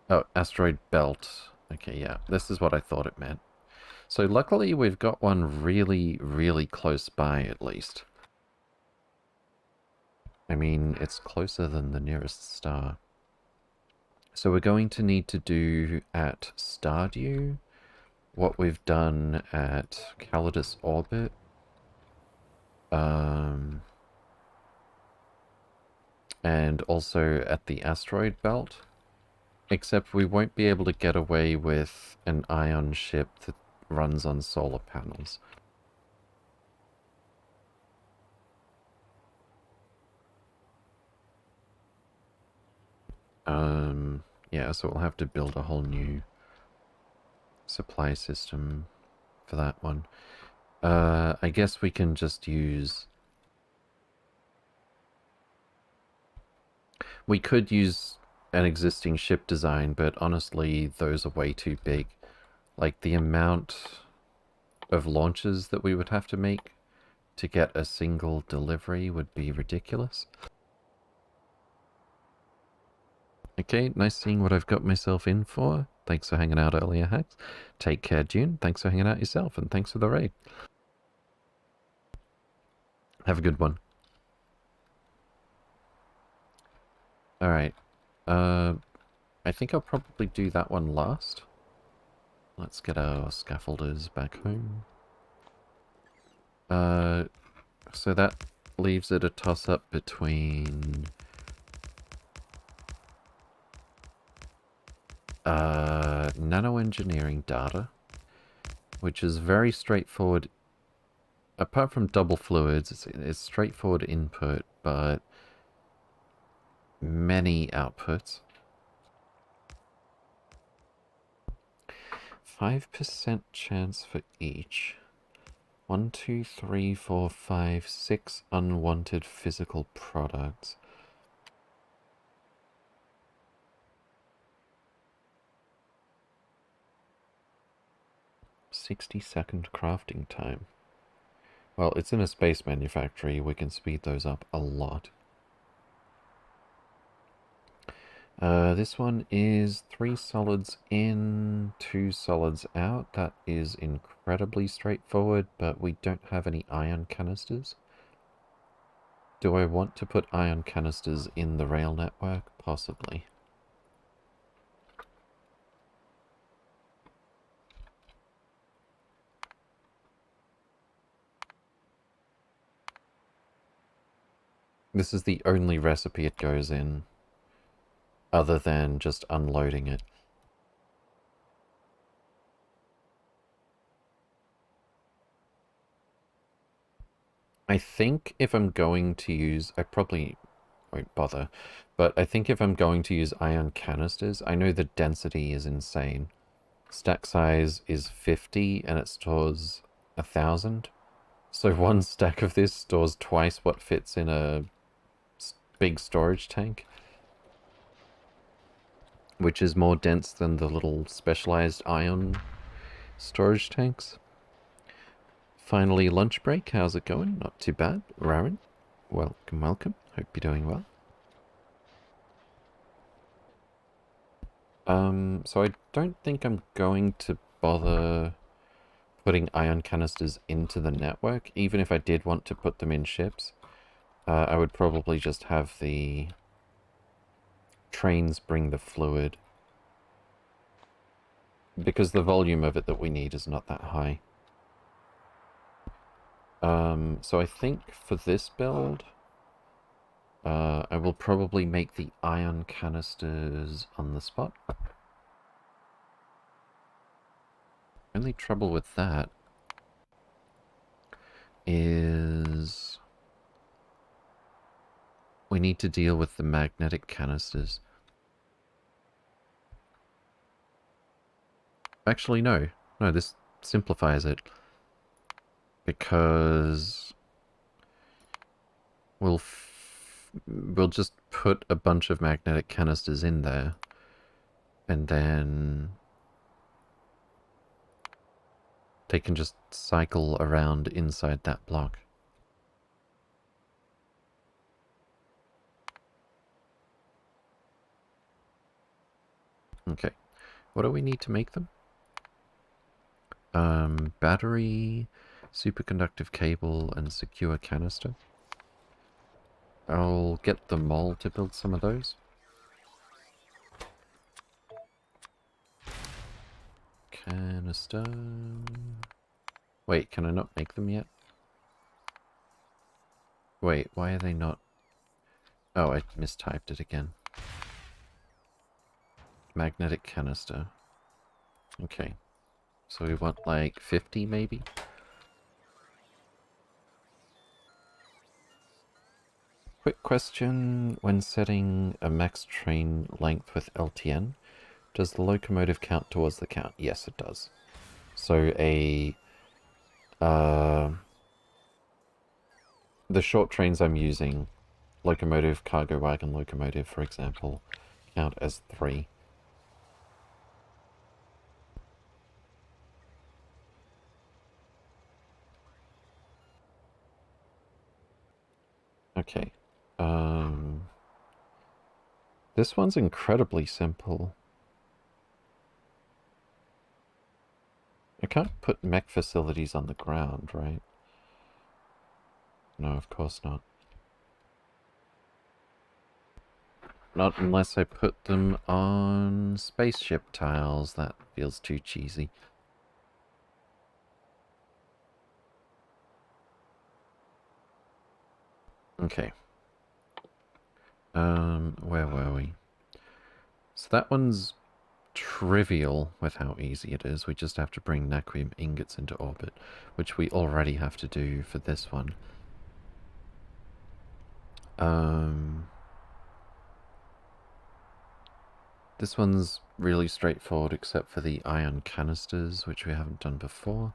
Oh, asteroid belt. Okay, yeah, this is what I thought it meant. So luckily we've got one really, really close by at least. I mean, it's closer than the nearest star. So we're going to need to do at Stardew what we've done at Calidus Orbit. And also at the asteroid belt. Except we won't be able to get away with an ion ship that runs on solar panels. Yeah, so we'll have to build a whole new supply system for that one. I guess we can just use... We could use an existing ship design, but honestly, those are way too big. Like, the amount of launches that we would have to make to get a single delivery would be ridiculous. Okay, nice seeing what I've got myself in for. Thanks for hanging out earlier, Hacks. Take care, June. Thanks for hanging out yourself, and thanks for the raid. Have a good one. Alright. I think I'll probably do that one last. Let's get our scaffolders back home. So that leaves it a toss-up between... nanoengineering data, which is very straightforward. Apart from double fluids, it's straightforward input, but many outputs. 5% chance for each. 1, 2, 3, 4, 5, 6 unwanted physical products. "60-second crafting time." Well, it's in a space manufactory. We can speed those up a lot. This one is 3 solids in, 2 solids out. That is incredibly straightforward, but we don't have any ion canisters. Do I want to put ion canisters in the rail network? Possibly. This is the only recipe it goes in, other than just unloading it. I think if I'm going to use... I probably won't bother, but I think if I'm going to use ion canisters, I know the density is insane. Stack size is 50 and it stores 1,000. So one stack of this stores twice what fits in a big storage tank, which is more dense than the little specialized ion storage tanks. Finally, lunch break. How's it going? Not too bad. Raren, welcome, welcome. Hope you're doing well. So I don't think I'm going to bother putting ion canisters into the network. Even if I did want to put them in ships, I would probably just have the trains bring the fluid, because the volume of it that we need is not that high. So I think for this build, I will probably make the ion canisters on the spot. Only trouble with that is we need to deal with the magnetic canisters. Actually, no. No, this simplifies it. Because we'll just put a bunch of magnetic canisters in there, and then they can just cycle around inside that block. Okay, what do we need to make them? Battery, superconductive cable, and secure canister. I'll get the mole to build some of those. Canister. Wait, can I not make them yet? Wait, why are they not... Oh, I mistyped it again. Magnetic canister. Okay. So we want like 50 maybe? Quick question, when setting a max train length with LTN, does the locomotive count towards the count? Yes, it does. So the short trains I'm using, locomotive, cargo wagon, locomotive, for example, count as 3. Okay. This one's incredibly simple. I can't put mech facilities on the ground, right? No, of course not. Not unless I put them on spaceship tiles. That feels too cheesy. Okay. Where were we? So that one's trivial with how easy it is. We just have to bring natrium ingots into orbit, which we already have to do for this one. This one's really straightforward except for the ion canisters, which we haven't done before.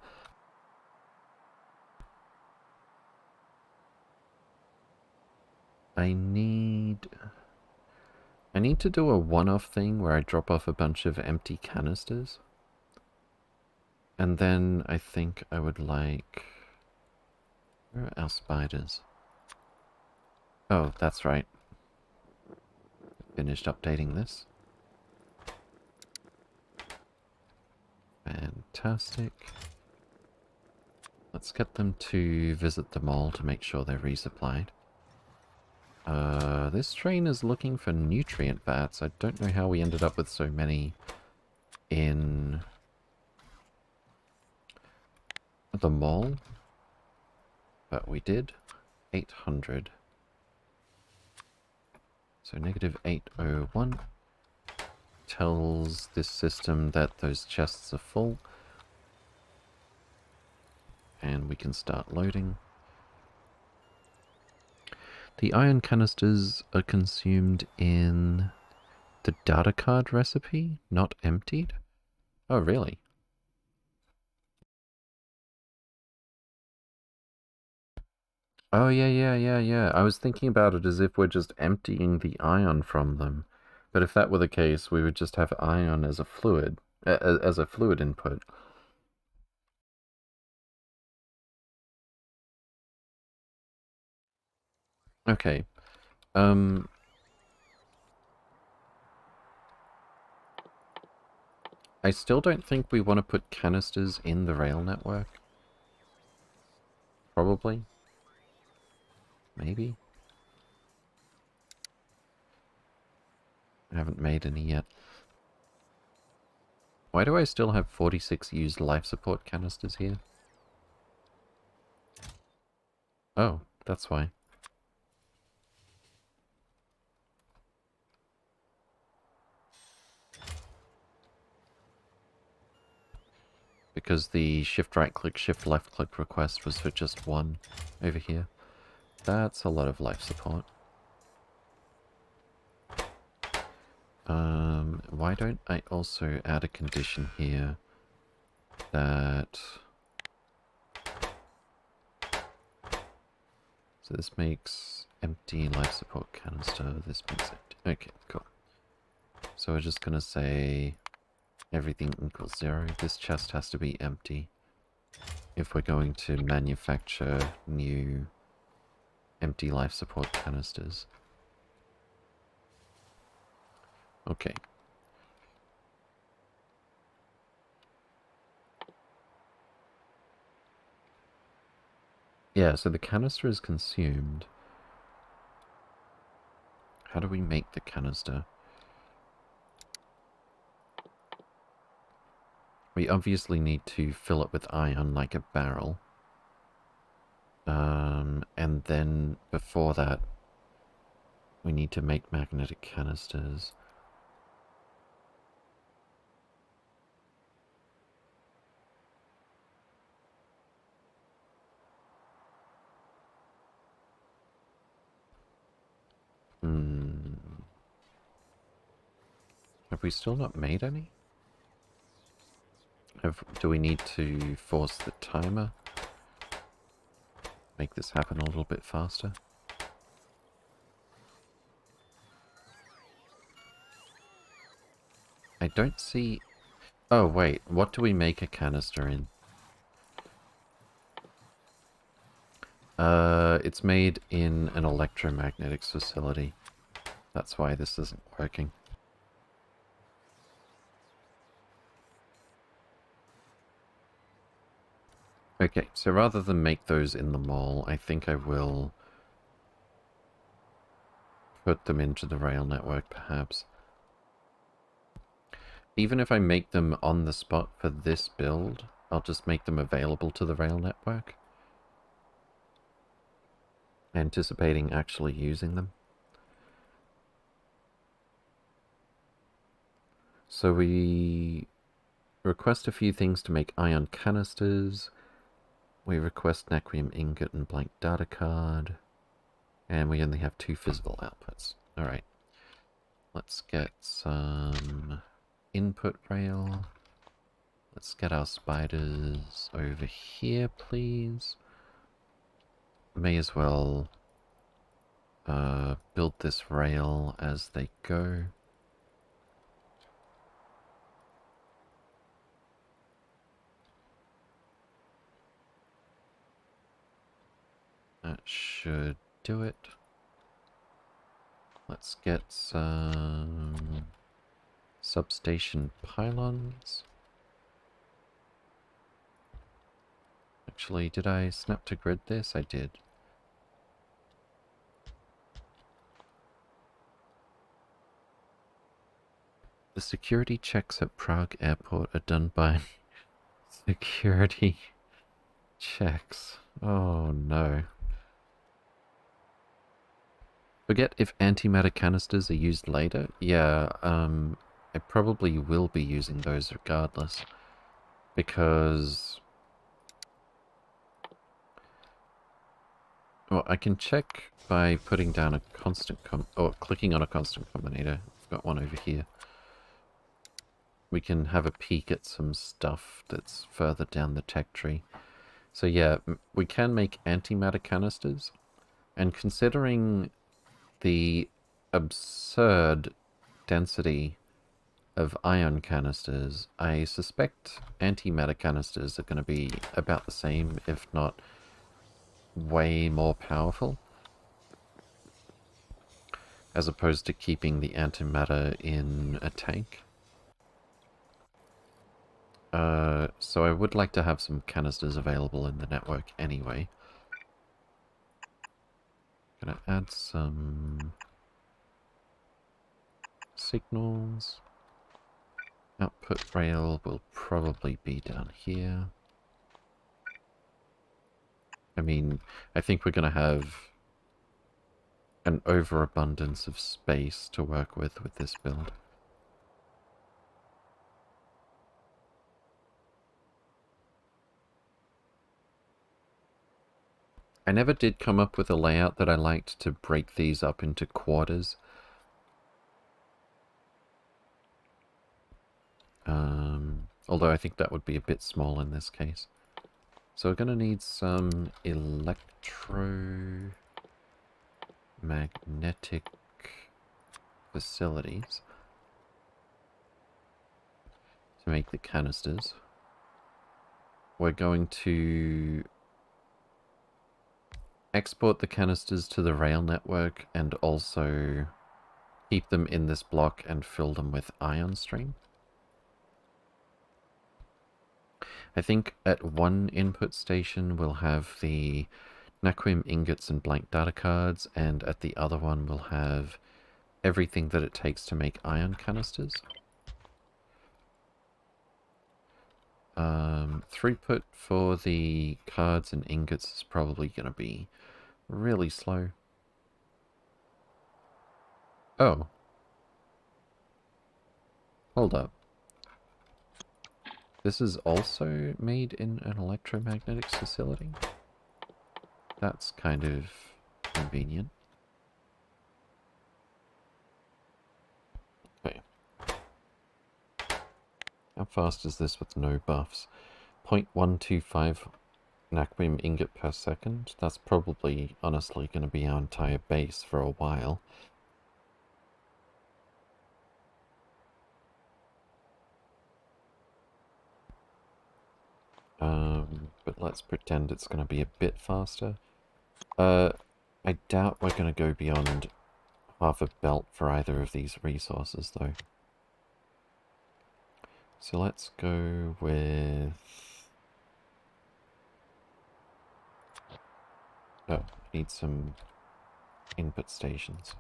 I need to do a one-off thing where I drop off a bunch of empty canisters. And then I think I would like... Where are our spiders? Oh, that's right. Finished updating this. Fantastic. Let's get them to visit the mall to make sure they're resupplied. This train is looking for nutrient vats. I don't know how we ended up with so many in the mall, but we did. 800. So negative 801 tells this system that those chests are full. And we can start loading. The iron canisters are consumed in the data card recipe, not emptied? Oh, really? Oh, yeah. I was thinking about it as if we're just emptying the ion from them. But if that were the case, we would just have ion as a fluid, as a fluid input. Okay. I still don't think we want to put canisters in the rail network. Probably. Maybe. I haven't made any yet. Why do I still have 46 used life support canisters here? Oh, that's why. Because the shift right click, shift left click request was for just one over here. That's a lot of life support. Why don't I also add a condition here that... So this makes empty life support canister, this makes empty. Okay, cool. So we're just gonna say everything equals 0. This chest has to be empty if we're going to manufacture new empty life support canisters. Okay. Yeah, so the canister is consumed. How do we make the canister? We obviously need to fill it with iron like a barrel. And then before that, we need to make magnetic canisters. Have we still not made any? Do we need to force the timer? Make this happen a little bit faster? I don't see... Oh, wait. What do we make a canister in? It's made in an electromagnetics facility. That's why this isn't working. Okay, so rather than make those in the mall, I think I will put them into the rail network, perhaps. Even if I make them on the spot for this build, I'll just make them available to the rail network. Anticipating actually using them. So we request a few things to make ion canisters. We request naquium ingot and blank data card. And we only have 2 physical outputs. Alright. Let's get some input rail. Let's get our spiders over here, please. May as well build this rail as they go. That should do it. Let's get some substation pylons. Actually, did I snap to grid this? I did. The security checks at Prague airport are done by security checks. Oh no. Forget if antimatter canisters are used later. Yeah, I probably will be using those regardless. Because... well, I can check by putting down a constant or clicking on a constant combinator. I've got one over here. We can have a peek at some stuff that's further down the tech tree. So yeah, we can make antimatter canisters. And considering the absurd density of ion canisters, I suspect antimatter canisters are going to be about the same, if not way more powerful, as opposed to keeping the antimatter in a tank. So I would like to have some canisters available in the network anyway. Gonna add some signals. Output rail will probably be down here. I mean, I think we're gonna have an overabundance of space to work with this build. I never did come up with a layout that I liked to break these up into quarters. Although I think that would be a bit small in this case. So we're going to need some electromagnetic facilities to make the canisters. We're going to export the canisters to the rail network and also keep them in this block and fill them with ion stream. I think at one input station we'll have the naquium ingots and blank data cards, and at the other one we'll have everything that it takes to make ion canisters. Throughput for the cards and ingots is probably going to be really slow. Oh. Hold up. This is also made in an electromagnetics facility? That's kind of convenient. Okay. How fast is this with no buffs? 0.125 Naquim ingot per second? That's probably, honestly, going to be our entire base for a while. But let's pretend it's going to be a bit faster. I doubt we're going to go beyond half a belt for either of these resources, though. So let's go with... Oh, need some input stations.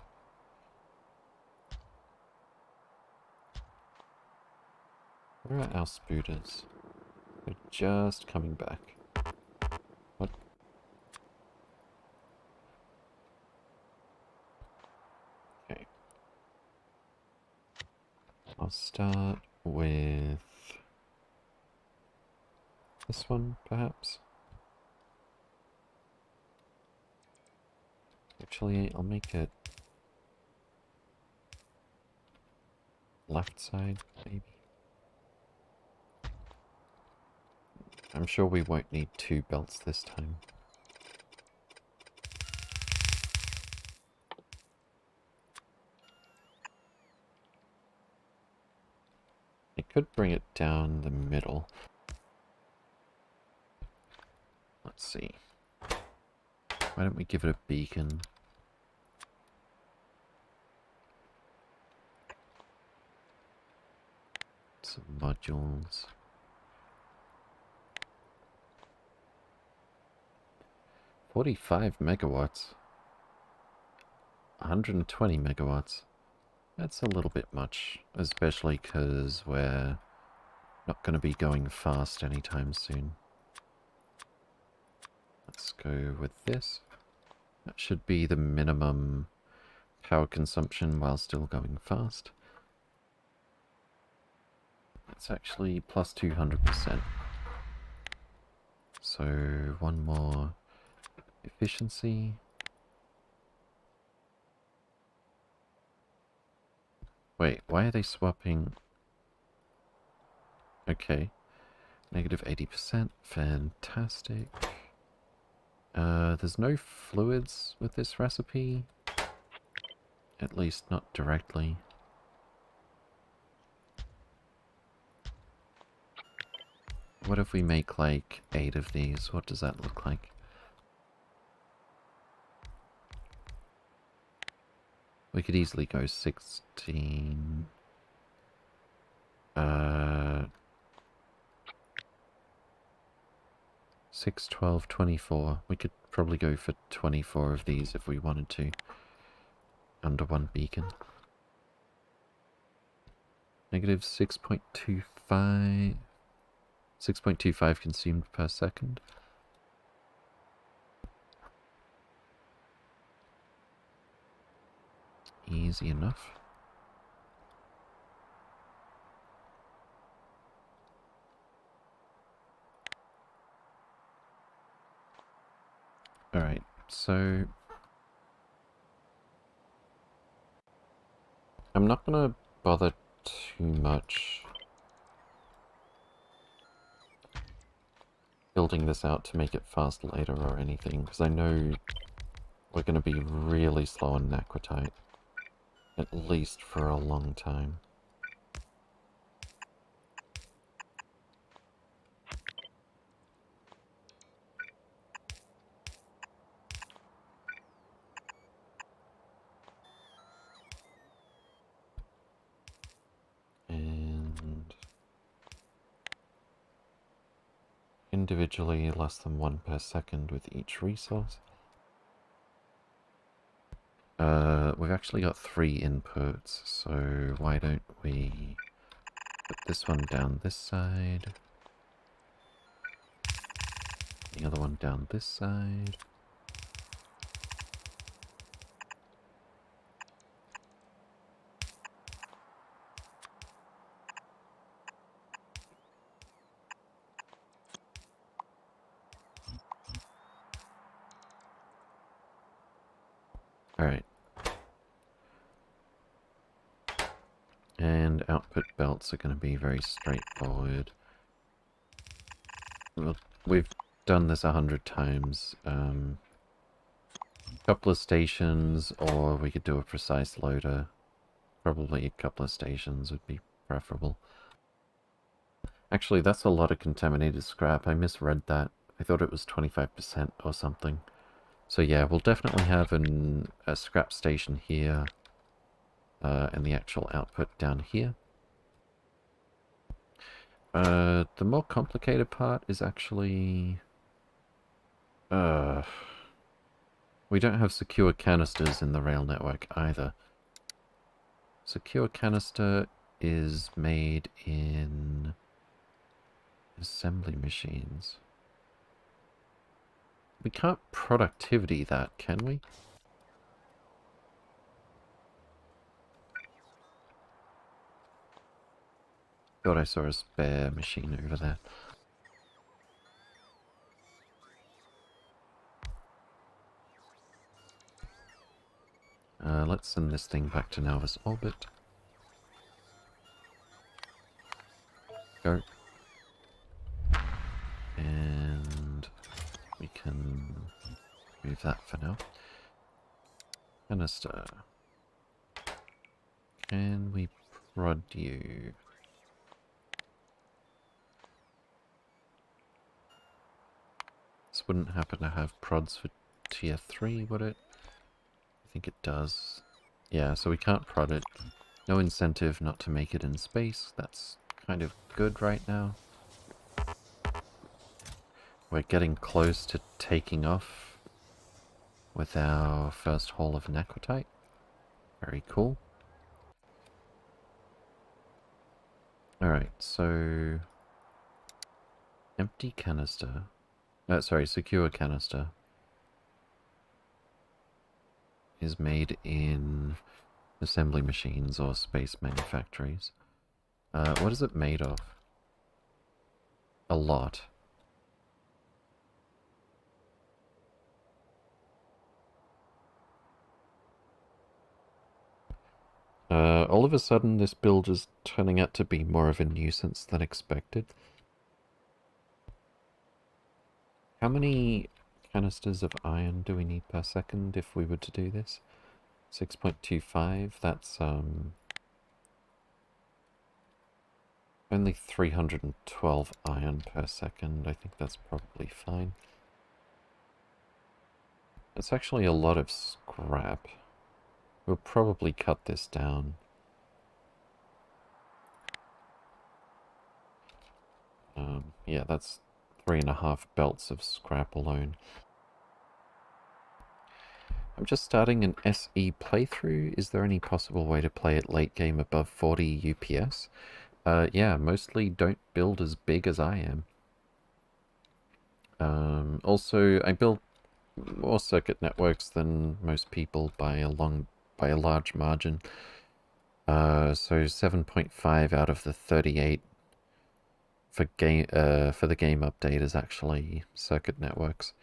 Where are our spooters? They're just coming back. What? Okay. I'll start with this one, perhaps. Actually, I'll make it left side, maybe. I'm sure we won't need 2 belts this time. I could bring it down the middle. Let's see. Why don't we give it a beacon? Some modules. 45 megawatts. 120 megawatts. That's a little bit much, especially because we're not going to be going fast anytime soon. Let's go with this. That should be the minimum power consumption while still going fast. It's actually plus 200%. So one more efficiency. Wait, why are they swapping? Okay. Negative 80%. Fantastic. There's no fluids with this recipe. At least not directly. What if we make like 8 of these? What does that look like? We could easily go 16. 6, 12, 24. We could probably go for 24 of these if we wanted to. Under one beacon. Negative 6.25. 6.25 consumed per second. Easy enough. Alright, so I'm not gonna bother too much building this out to make it fast later or anything, because I know we're gonna be really slow on Naquitite, at least for a long time. And individually less than 1 per second with each resource. We've actually got 3 inputs, so why don't we put this one down this side, the other one down this side. Alright. And output belts are going to be very straightforward. Well, we've done this 100 times. Couple of stations, or we could do a precise loader. Probably a couple of stations would be preferable. Actually, that's a lot of contaminated scrap. I misread that. I thought it was 25% or something. So yeah, we'll definitely have a scrap station here, and the actual output down here. The more complicated part is actually... we don't have secure canisters in the rail network either. Secure canister is made in assembly machines. We can't productivity that, can we? Thought I saw a spare machine over there. Let's send this thing back to Nauvis orbit. Go. And we can move that for now. Canister. Can we prod you? This wouldn't happen to have prods for tier 3, would it? I think it does. Yeah, so we can't prod it. No incentive not to make it in space. That's kind of good right now. We're getting close to taking off with our first haul of Naquitite. Very cool. Alright, so... empty canister. Sorry, secure canister. Is made in assembly machines or space manufactories. What is it made of? A lot. All of a sudden this build is turning out to be more of a nuisance than expected. How many canisters of iron do we need per second if we were to do this? 6.25, that's only 312 iron per second. I think that's probably fine. It's actually a lot of scrap. We'll probably cut this down. Yeah, that's 3.5 belts of scrap alone. I'm just starting an SE playthrough. Is there any possible way to play it late game above 40 UPS? Yeah, mostly don't build as big as I am. Also, I build more circuit networks than most people by a large margin. So 7.5 out of the 38 for the game update is actually circuit networks.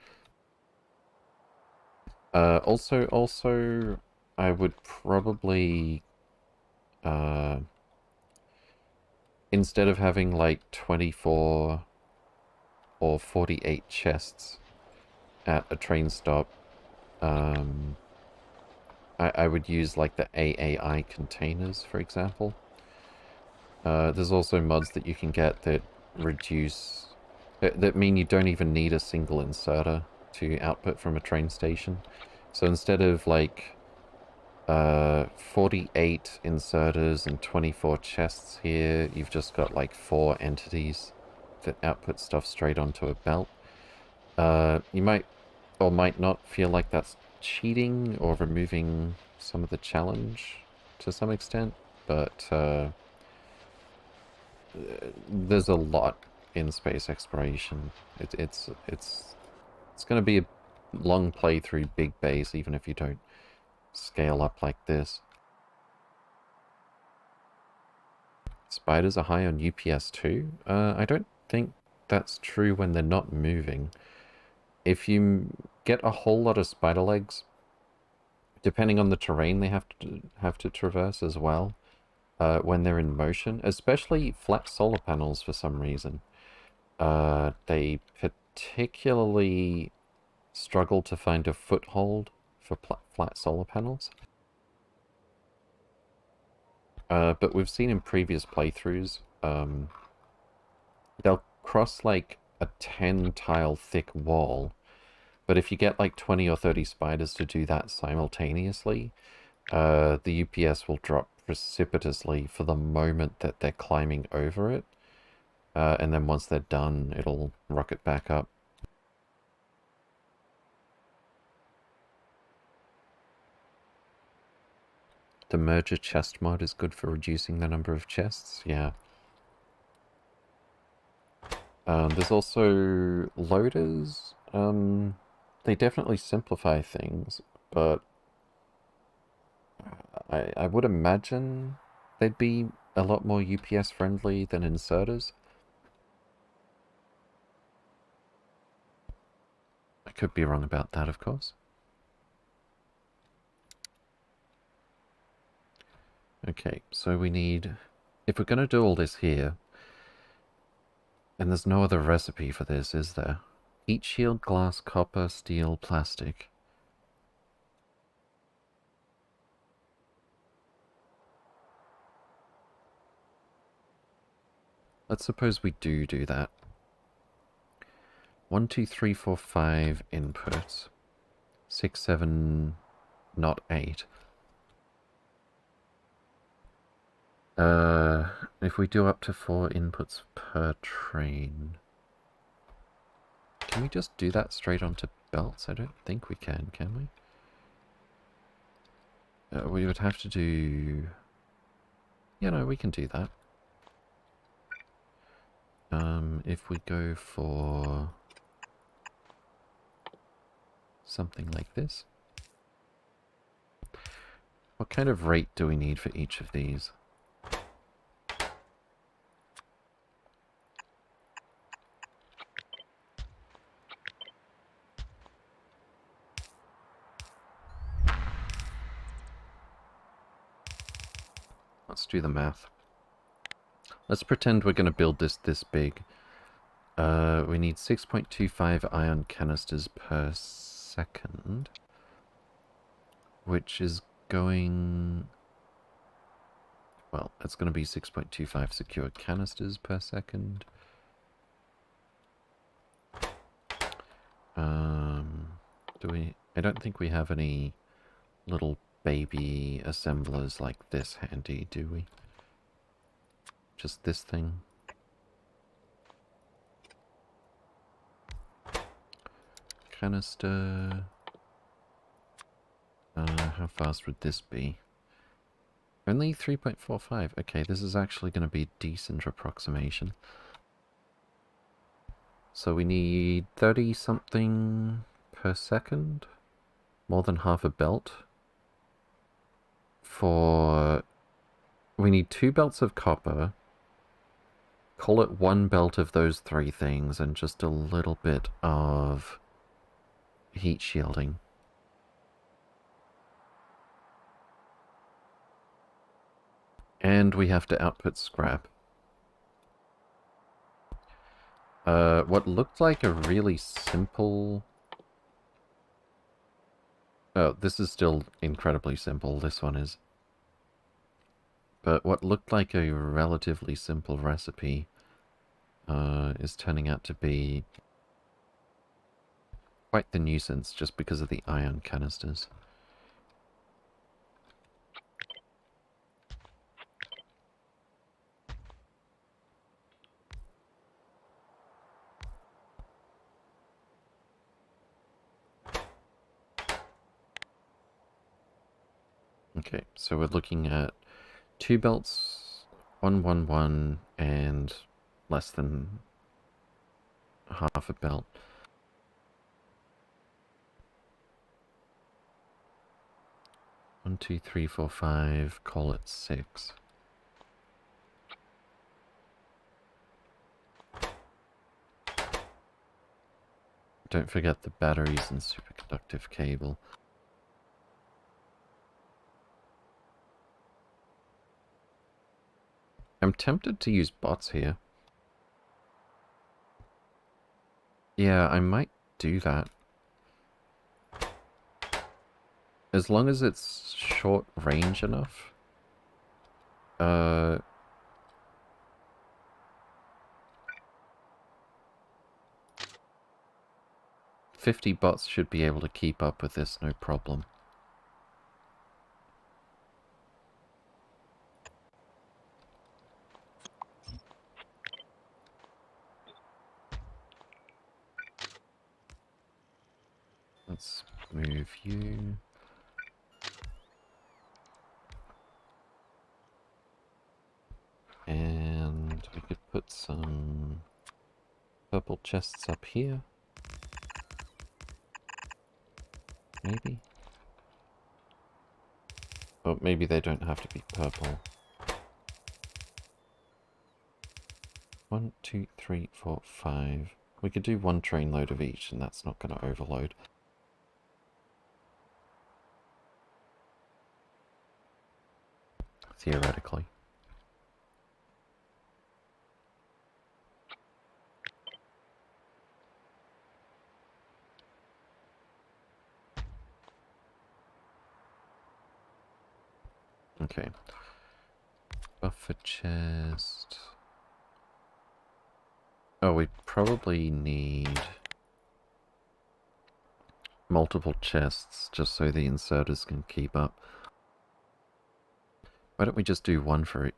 Also, I would probably instead of having like 24 or 48 chests at a train stop, I would use like the AAI containers, for example. There's also mods that you can get that reduce... that mean you don't even need a single inserter to output from a train station. So instead of like 48 inserters and 24 chests here, you've just got like 4 entities that output stuff straight onto a belt. You might or might not feel like that's cheating or removing some of the challenge to some extent, but there's a lot in space exploration. It's It's going to be a long playthrough, big base, even if you don't scale up like this. Spiders are high on UPS too? I don't think that's true when they're not moving. If you get a whole lot of spider legs, depending on the terrain they have to traverse as well, when they're in motion, especially flat solar panels for some reason, they particularly struggle to find a foothold for flat solar panels. But we've seen in previous playthroughs, they'll cross like a 10 tile thick wall, but if you get like 20 or 30 spiders to do that simultaneously, the UPS will drop precipitously for the moment that they're climbing over it, and then once they're done, it'll rocket back up. The merger chest mod is good for reducing the number of chests, yeah. There's also loaders. They definitely simplify things, but I would imagine they'd be a lot more UPS friendly than inserters. I could be wrong about that, of course. Okay, so we need... If we're going to do all this here, and there's no other recipe for this, is there? Heat shield, glass, copper, steel, plastic. Let's suppose we do that. 1, 2, 3, 4, 5 inputs. 6, 7, not 8. If we do up to 4 inputs per train... Can we just do that straight onto belts? I don't think we can we? We would have to do... Yeah, no, we can do that. If we go for something like this. What kind of rate do we need for each of these? Let's do the math. Let's pretend we're going to build this big. We need 6.25 ion canisters per second, which is going... Well, it's going to be 6.25 secure canisters per second. Do we... I don't think we have any little baby assemblers like this handy, do we? Just this thing. Canister. How fast would this be? Only 3.45. Okay, this is actually going to be a decent approximation. So we need 30 something per second. More than half a belt. We need 2 belts of copper. Call it 1 belt of those 3 things and just a little bit of heat shielding. And we have to output scrap. What looked like a really simple... Oh, this is still incredibly simple, this one is. But what looked like a relatively simple recipe is turning out to be quite the nuisance just because of the ion canisters. Okay, so we're looking at 2 belts, 1, 1, 1, and less than half a belt. 1, 2, 3, 4, 5. Call it 6. Don't forget the batteries and superconductive cable. I'm tempted to use bots here. Yeah, I might do that. As long as it's short range enough. 50 bots should be able to keep up with this, no problem. Let's move you. And we could put some purple chests up here. Maybe? Or maybe they don't have to be purple. 1, 2, 3, 4, 5. We could do 1 train load of each, and that's not going to overload. Theoretically. Okay. Buffer chest. Oh, we probably need multiple chests just so the inserters can keep up. Why don't we just do 1 for it?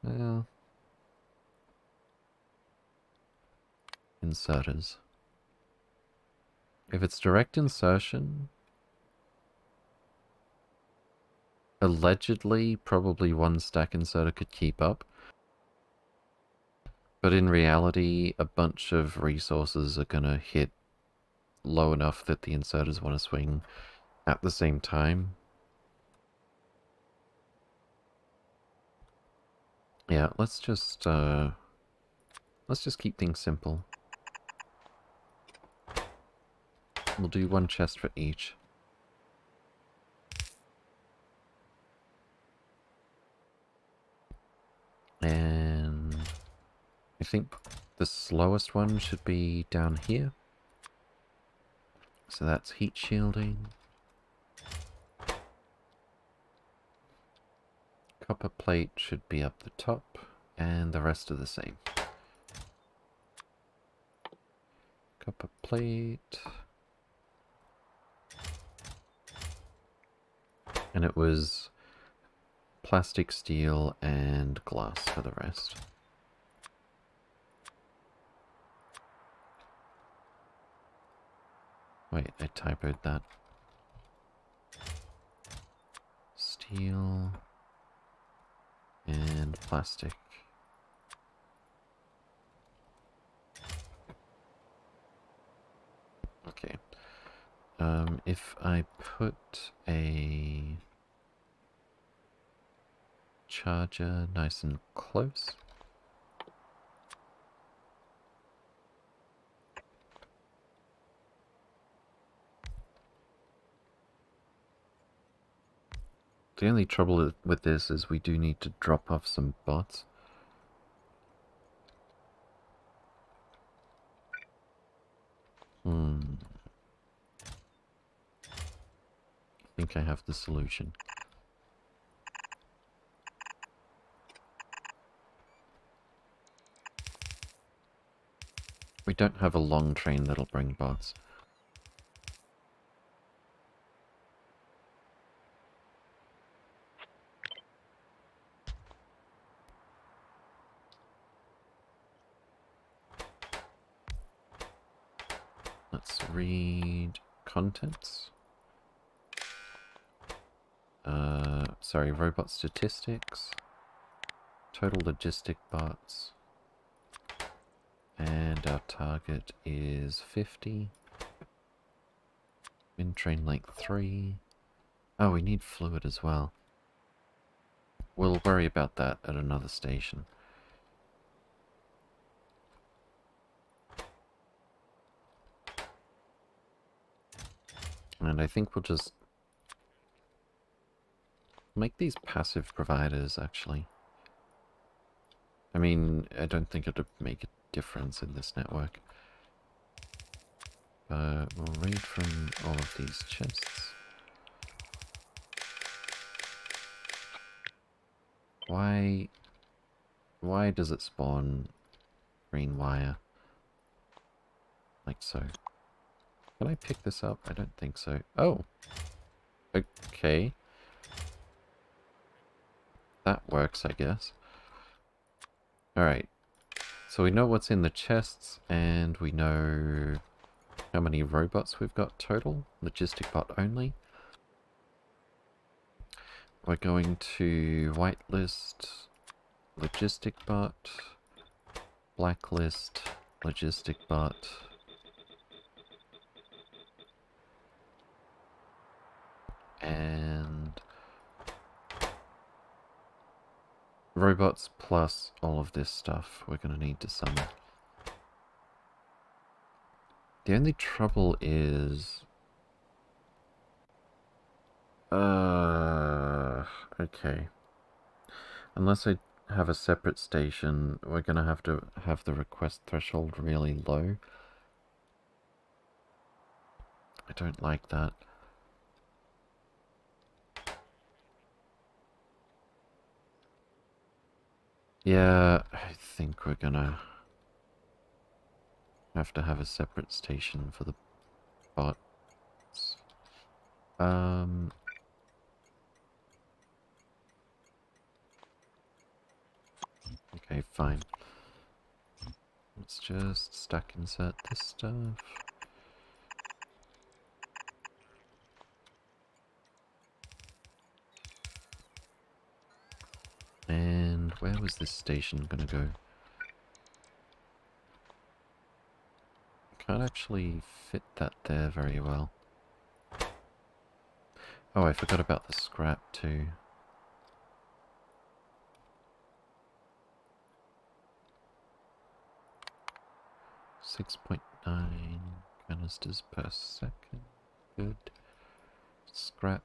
Well, inserters. If it's direct insertion, allegedly, probably 1 stack inserter could keep up. But in reality, a bunch of resources are gonna hit low enough that the inserters want to swing at the same time. Yeah, let's just keep things simple. We'll do 1 chest for each. And I think the slowest one should be down here. So that's heat shielding. Copper plate should be up the top, and the rest are the same. Copper plate. And it was plastic, steel, and glass for the rest. Wait, I typoed that. Steel and plastic. Okay. If I put a charger nice and close. The only trouble with this is we do need to drop off some bots. I think I have the solution. We don't have a long train that'll bring bots. Let's read contents. Sorry, robot statistics. Total logistic bots. And our target is 50. Wind train length 3. Oh, we need fluid as well. We'll worry about that at another station. And I think we'll just make these passive providers, actually. I mean, I don't think it would make a difference in this network. But we'll read from all of these chests. Why does it spawn green wire? Like so. Can I pick this up? I don't think so. Oh! Okay. That works, I guess. Alright. So we know what's in the chests, and we know how many robots we've got total. Logistic bot only. We're going to whitelist logistic bot, blacklist logistic bot, and robots plus all of this stuff we're going to need to summon. The only trouble is... okay. Unless I have a separate station, we're going to have the request threshold really low. I don't like that. Yeah, I think we're gonna have to have a separate station for the bots. Okay, fine. Let's just stack insert this stuff. And where was this station gonna go? Can't actually fit that there very well. Oh, I forgot about the scrap too. .9 canisters per second. Good. Scrap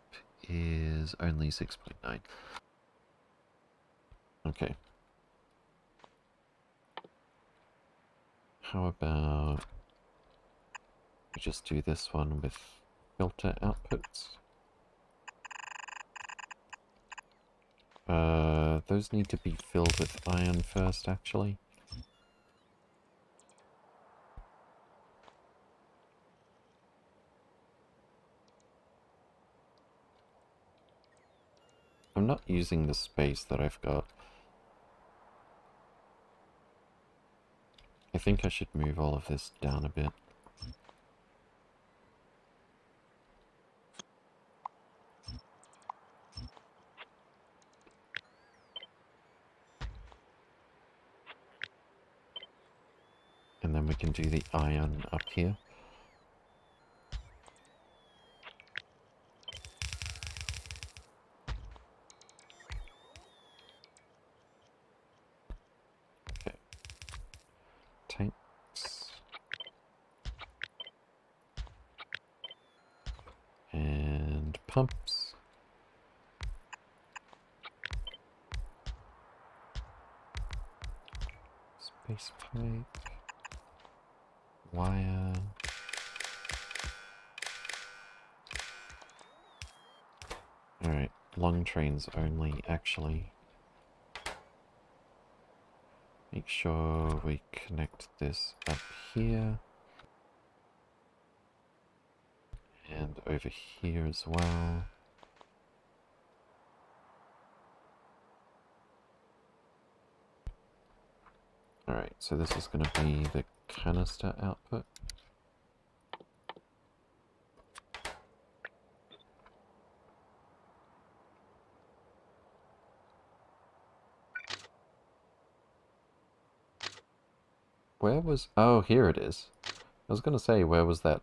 is only 6.9. Okay. How about we just do this one with filter outputs? Those need to be filled with iron first, actually. I'm not using the space that I've got. I think I should move all of this down a bit. And then we can do the iron up here. Okay. Tanks. And pumps. Space pipe. Wire. Alright, long trains only, actually. Make sure we connect this up here. And over here as well. Alright, so this is going to be the canister output. Where was... oh, here it is. I was going to say, where was that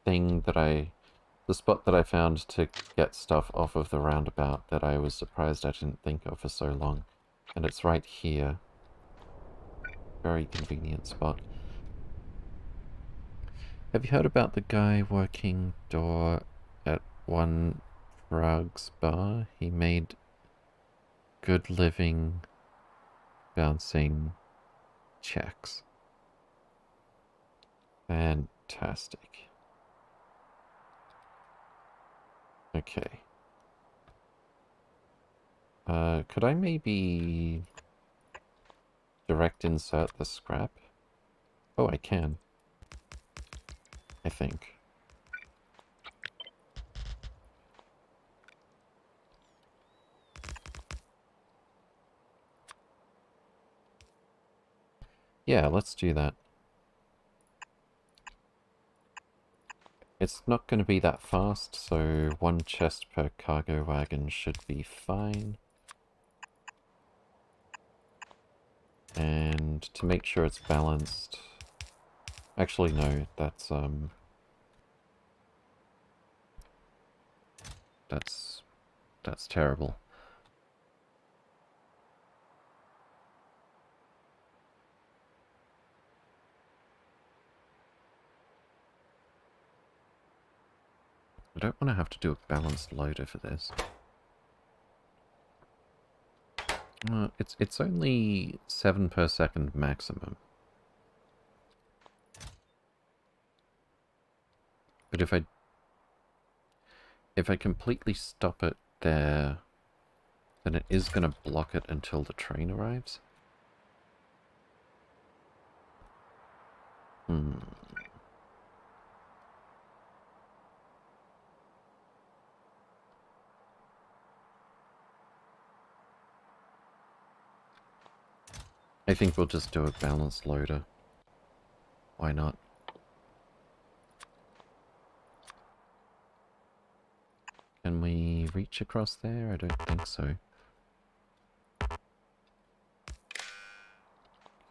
thing that I The spot that I found to get stuff off of the roundabout that I was surprised I didn't think of for so long. And it's right here. Very convenient spot. Have you heard about the guy working door at One Frogs Bar? He made good living bouncing checks. Fantastic. Okay. Could I maybe direct insert the scrap? Oh, I can. I think. Yeah, let's do that. It's not going to be that fast, so one chest per cargo wagon should be fine. And to make sure it's balanced... Actually, no, that's terrible. I don't want to have to do a balanced loader for this. It's only 7 per second maximum. But if I completely stop it there, then it is going to block it until the train arrives. I think we'll just do a balanced loader. Why not? Can we reach across there? I don't think so.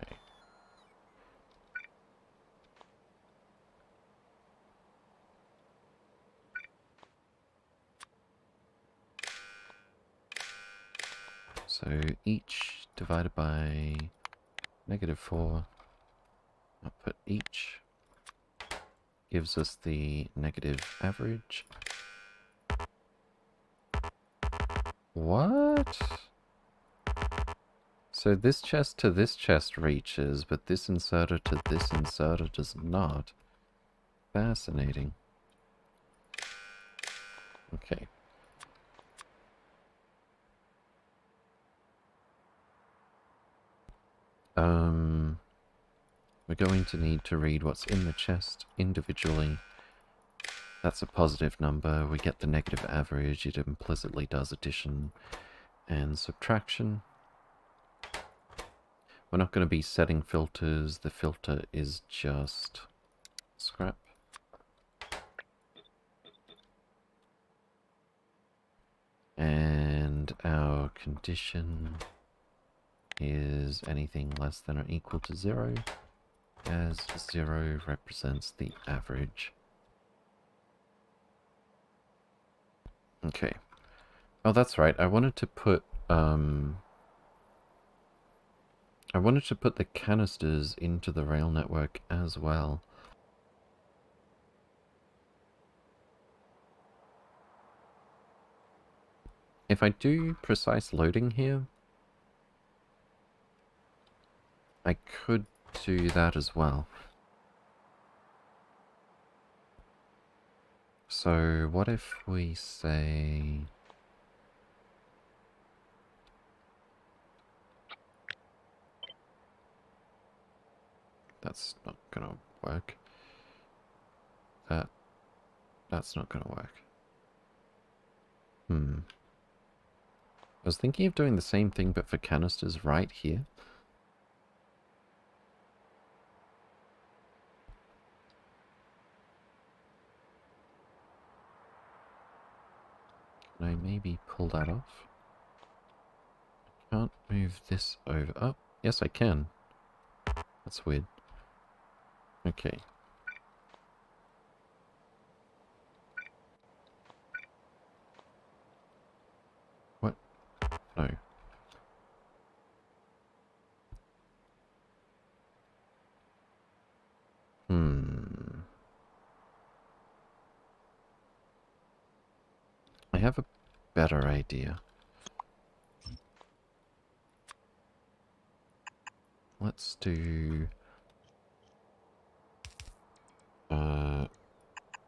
Okay. So each divided by -4, output each, gives us the negative average. What? So this chest to this chest reaches, but this inserter to this inserter does not. Fascinating. Okay. We're going to need to read what's in the chest individually. That's a positive number. We get the negative average. It implicitly does addition and subtraction. We're not going to be setting filters. The filter is just scrap. And our condition is anything less than or equal to 0, as 0 represents the average. Okay. Oh, that's right. I wanted to put the canisters into the rail network as well. If I do precise loading here, I could do that as well. So what if we say... That's not gonna work. That's not gonna work. I was thinking of doing the same thing but for canisters right here. Can I maybe pull that off? I can't move this over. Oh, yes I can. That's weird. Okay. have a better idea. Let's do...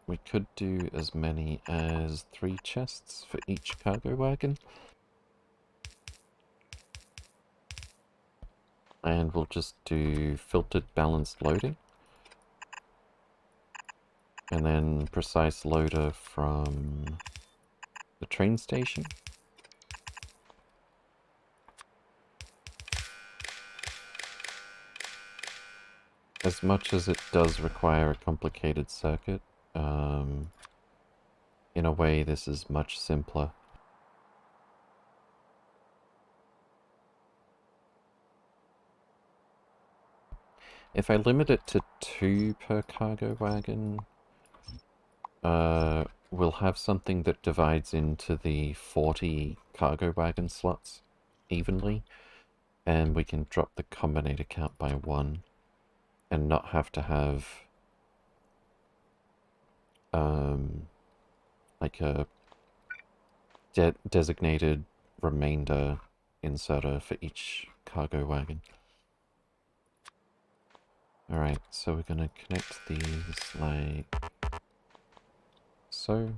we could do as many as 3 chests for each cargo wagon. And we'll just do filtered balanced loading. And then precise loader from the train station. As much as it does require a complicated circuit, in a way this is much simpler. If I limit it to 2 per cargo wagon, we'll have something that divides into the 40 cargo wagon slots evenly, and we can drop the combinator count by 1 and not have to have like a designated remainder inserter for each cargo wagon. Alright, so we're gonna connect these like so.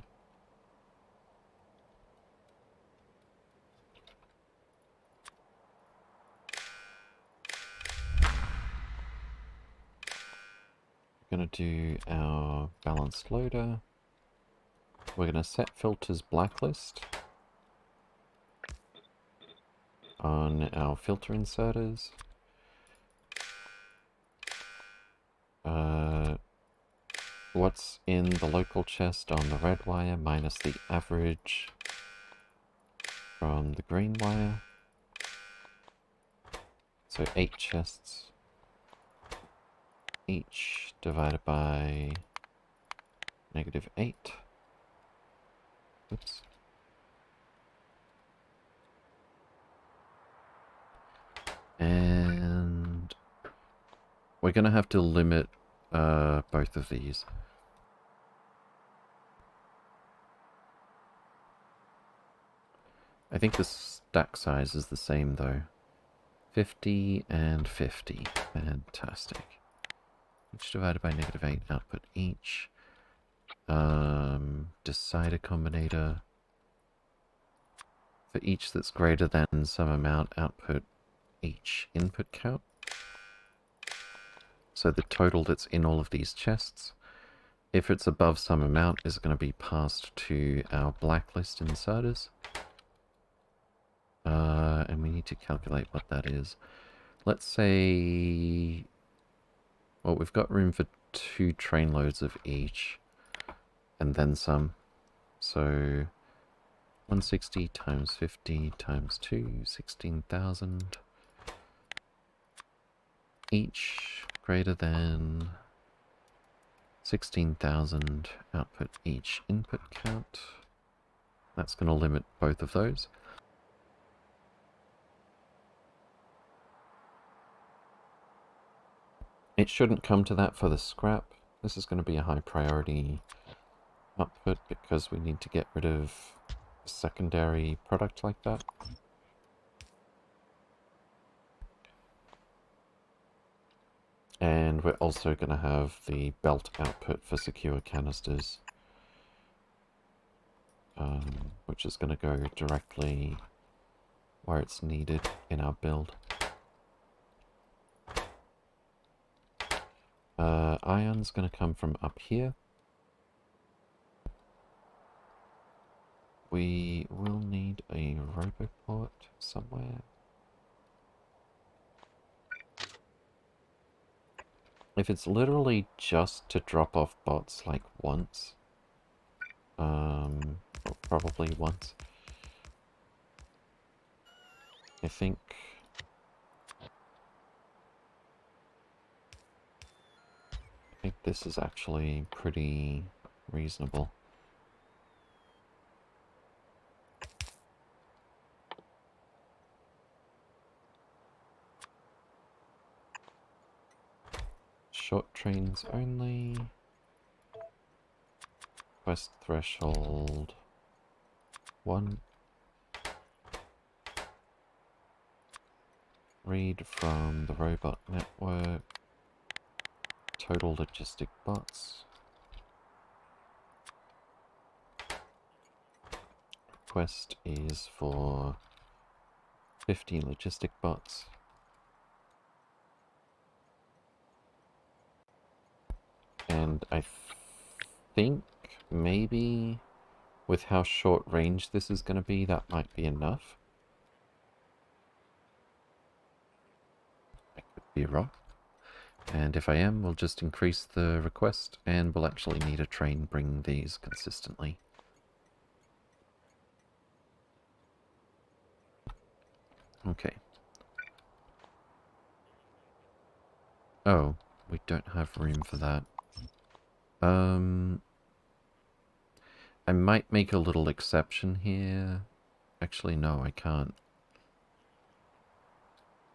We're gonna do our balanced loader. We're gonna set filters blacklist on our filter inserters. What's in the local chest on the red wire minus the average from the green wire. So 8 chests each divided by -8. Oops. And we're gonna have to limit both of these. I think the stack size is the same though. 50 and 50. Fantastic. Each divided by -8 output each. Decider combinator. For each that's greater than some amount, output each input count. So the total that's in all of these chests, if it's above some amount, is going to be passed to our blacklist inserters. And we need to calculate what that is. Let's say... well, we've got room for 2 train loads of each. And then some. So 160 times 50 times 2, 16,000. Each greater than 16,000 output each input count. That's going to limit both of those. It shouldn't come to that for the scrap. This is going to be a high priority output because we need to get rid of a secondary product like that. And we're also going to have the belt output for secure canisters, which is going to go directly where it's needed in our build. Iron's going to come from up here. We will need a roboport somewhere. If it's literally just to drop off bots like once, or probably once, I think this is actually pretty reasonable. Short trains only. Quest threshold One. Read from the robot network. Total logistic bots. Request is for 50 logistic bots. And I think maybe with how short range this is going to be, that might be enough. I could be wrong. And if I am, we'll just increase the request, and we'll actually need a train bringing these consistently. Okay. Oh, we don't have room for that. I might make a little exception here. Actually, no, I can't.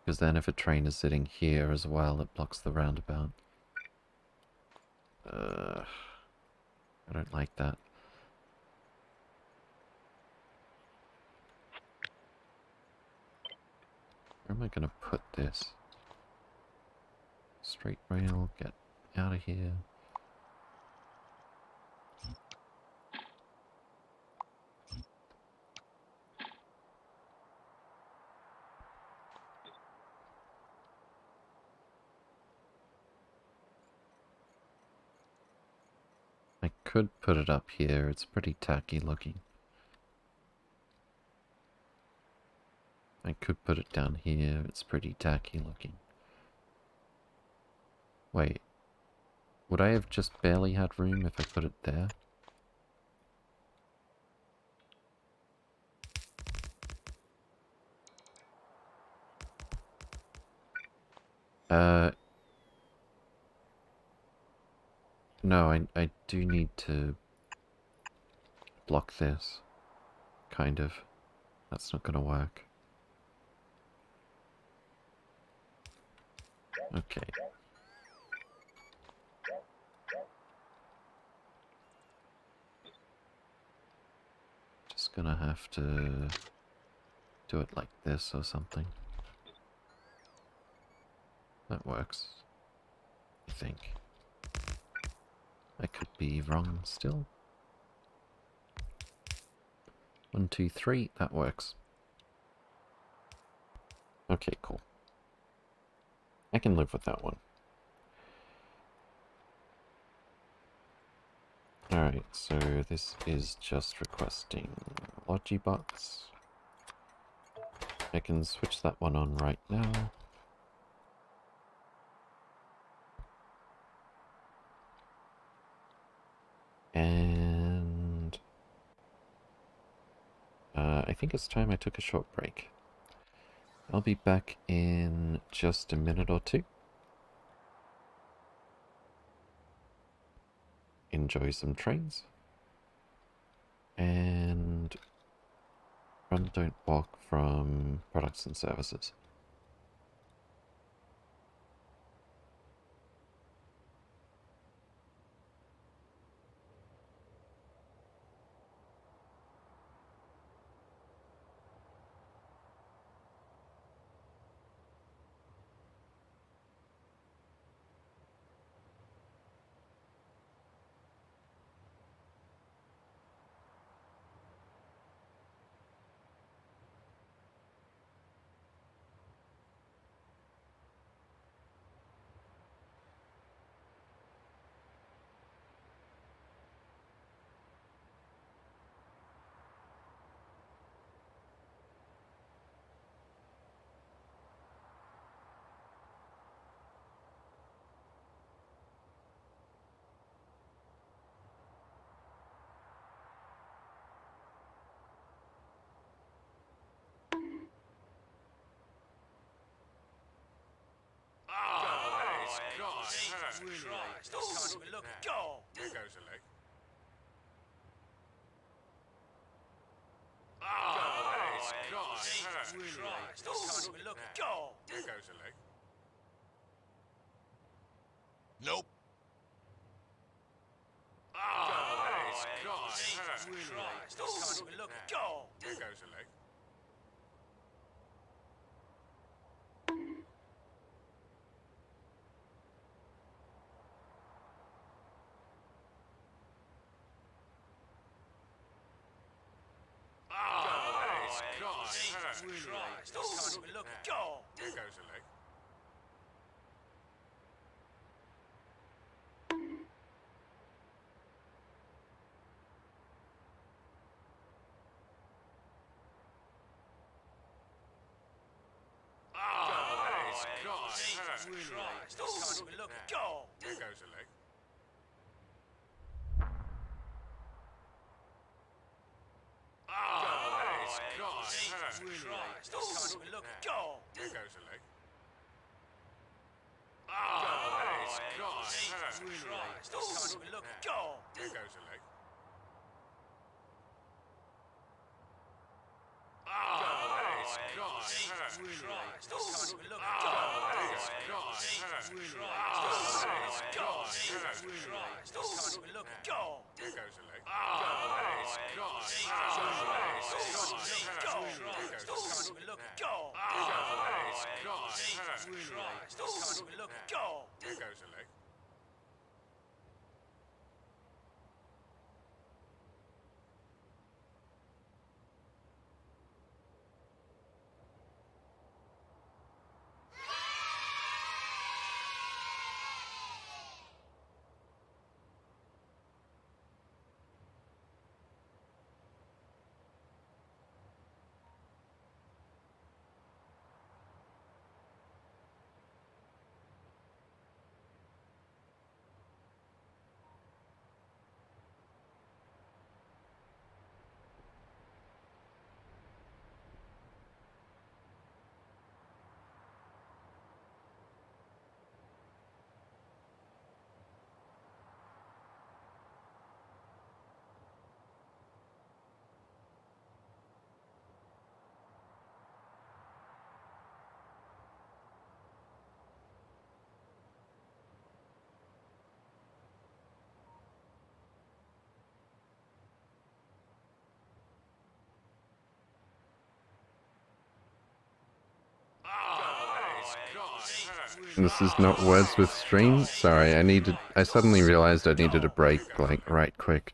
Because then if a train is sitting here as well, it blocks the roundabout. I don't like that. Where am I going to put this? Straight rail, get out of here. I could put it up here, it's pretty tacky looking. I could put it down here, it's pretty tacky looking. Wait, would I have just barely had room if I put it there? No, I do need to block this. Kind of. That's not gonna work. Okay. Just gonna have to do it like this or something. That works. I think. I could be wrong still. 1, 2, 3, that works. Okay, cool. I can live with that one. Alright, so this is just requesting Logibots. I can switch that one on right now. And I think it's time I took a short break. I'll be back in just a minute or two. Enjoy some trains. And run, don't walk from products and services. Look, go! There goes a leg. Look, go! There goes a leg. Nope. Christ, can't even look. Go! There goes a leg. Christ, can't even look. Go! There goes a leg. Christ, can't even look. Go! There goes a leg. Christ, can't even look. Go! There goes a leg. Christ, can't even look. Go! There goes a leg. Christ, can't even look. Go! There goes a leg. Go! There goes a leg. This is not words with stream. Sorry, I suddenly realized I needed a break, like, right quick.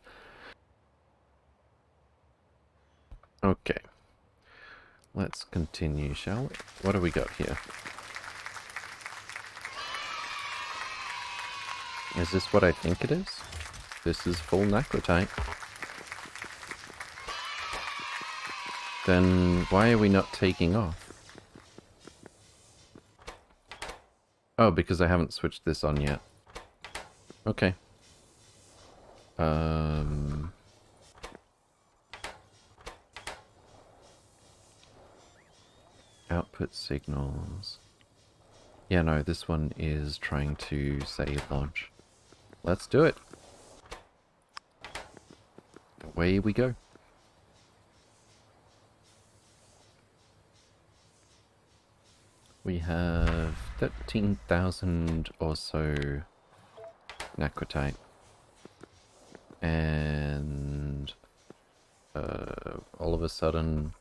Okay. Let's continue, shall we? What do we got here? Is this what I think it is? This is full necrotite. Then why are we not taking off? Oh, because I haven't switched this on yet. Okay. Output signals. Yeah, no, this one is trying to say launch. Let's do it. Away we go. We have 13,000 or so necrotite. And all of a sudden,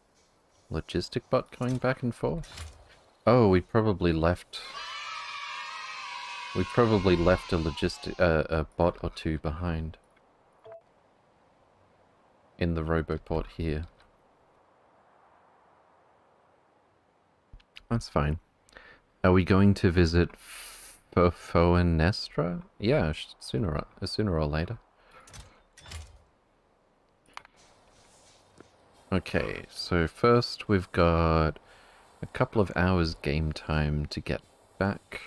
logistic bot going back and forth. Oh, we probably left a a bot or two behind in the roboport here. That's fine. Are we going to visit Foenestra? Yeah, sooner or later. Okay, so first we've got a couple of hours game time to get back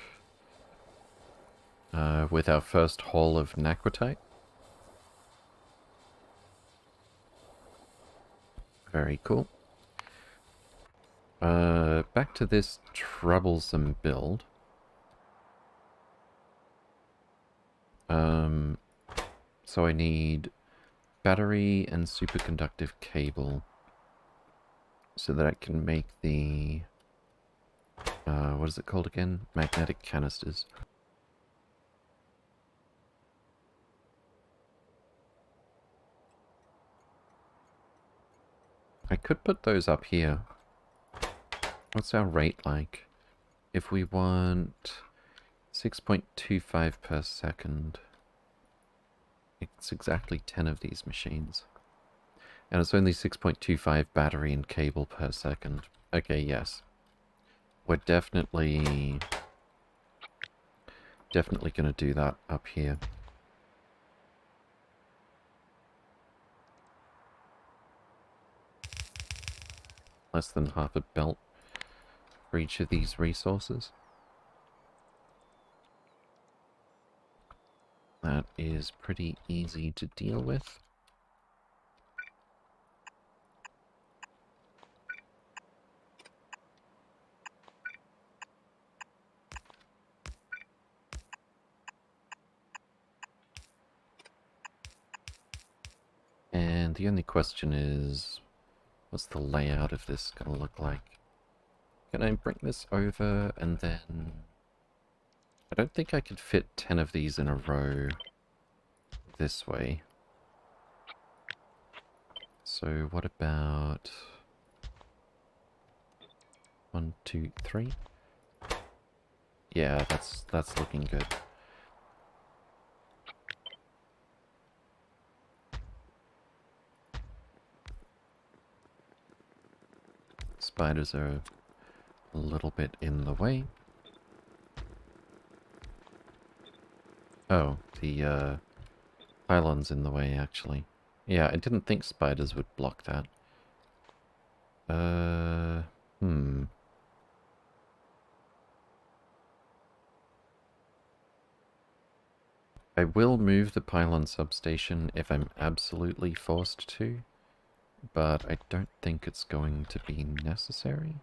with our first haul of necrotite. Very cool. Back to this troublesome build. So I need battery and superconductive cable so that I can make the what is it called again? Magnetic canisters. I could put those up here. What's our rate like? If we want 6.25 per second, it's exactly 10 of these machines. And it's only 6.25 battery and cable per second. Okay, yes. We're definitely going to do that up here. Less than half a belt for each of these resources. That is pretty easy to deal with. And the only question is, what's the layout of this going to look like? Can I bring this over and then... I don't think I could fit 10 of these in a row this way. So what about... 1, 2, 3? Yeah, that's looking good. Spiders are a little bit in the way. Oh, the pylon's in the way, actually. Yeah, I didn't think spiders would block that. I will move the pylon substation if I'm absolutely forced to, but I don't think it's going to be necessary.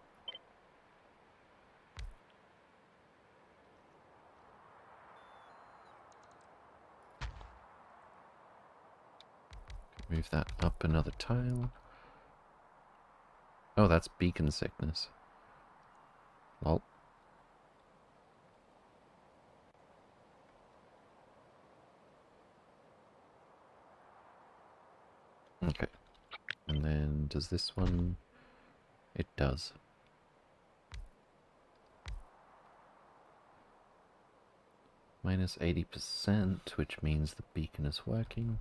Move that up another tile. Oh, that's beacon sickness. Lol. Okay. And then does this one... It does. Minus 80%, which means the beacon is working.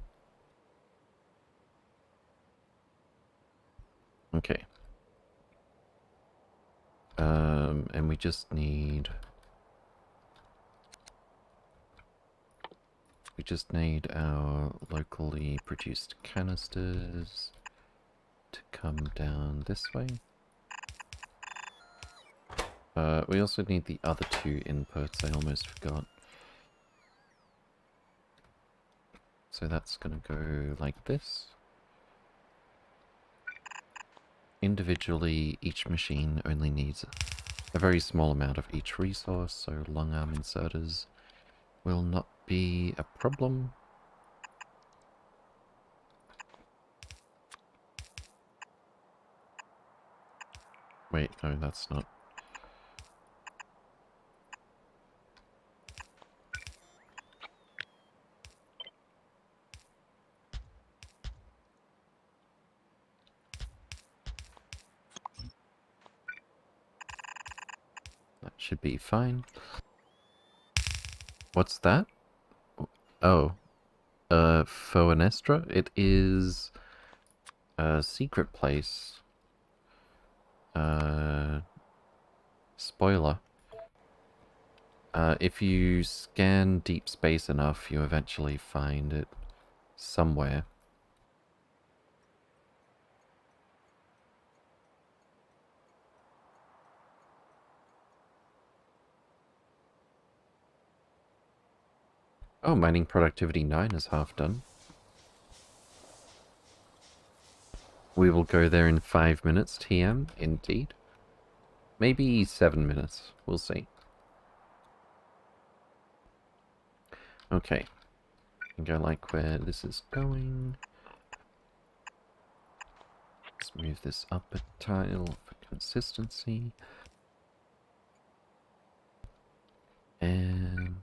Okay. And we just need... We just need our locally produced canisters to come down this way. We also need the other two inputs, I almost forgot. So that's gonna go like this. Individually, each machine only needs a very small amount of each resource, so long arm inserters will not be a problem. Wait, no, that's not. That should be fine. What's that? Oh, Foenestra? It is a secret place. Spoiler. If you scan deep space enough, you eventually find it somewhere. Oh, mining productivity 9 is half done. We will go there in 5 minutes, TM, indeed. Maybe 7 minutes, we'll see. Okay. I think I like where this is going. Let's move this up a tile for consistency. And...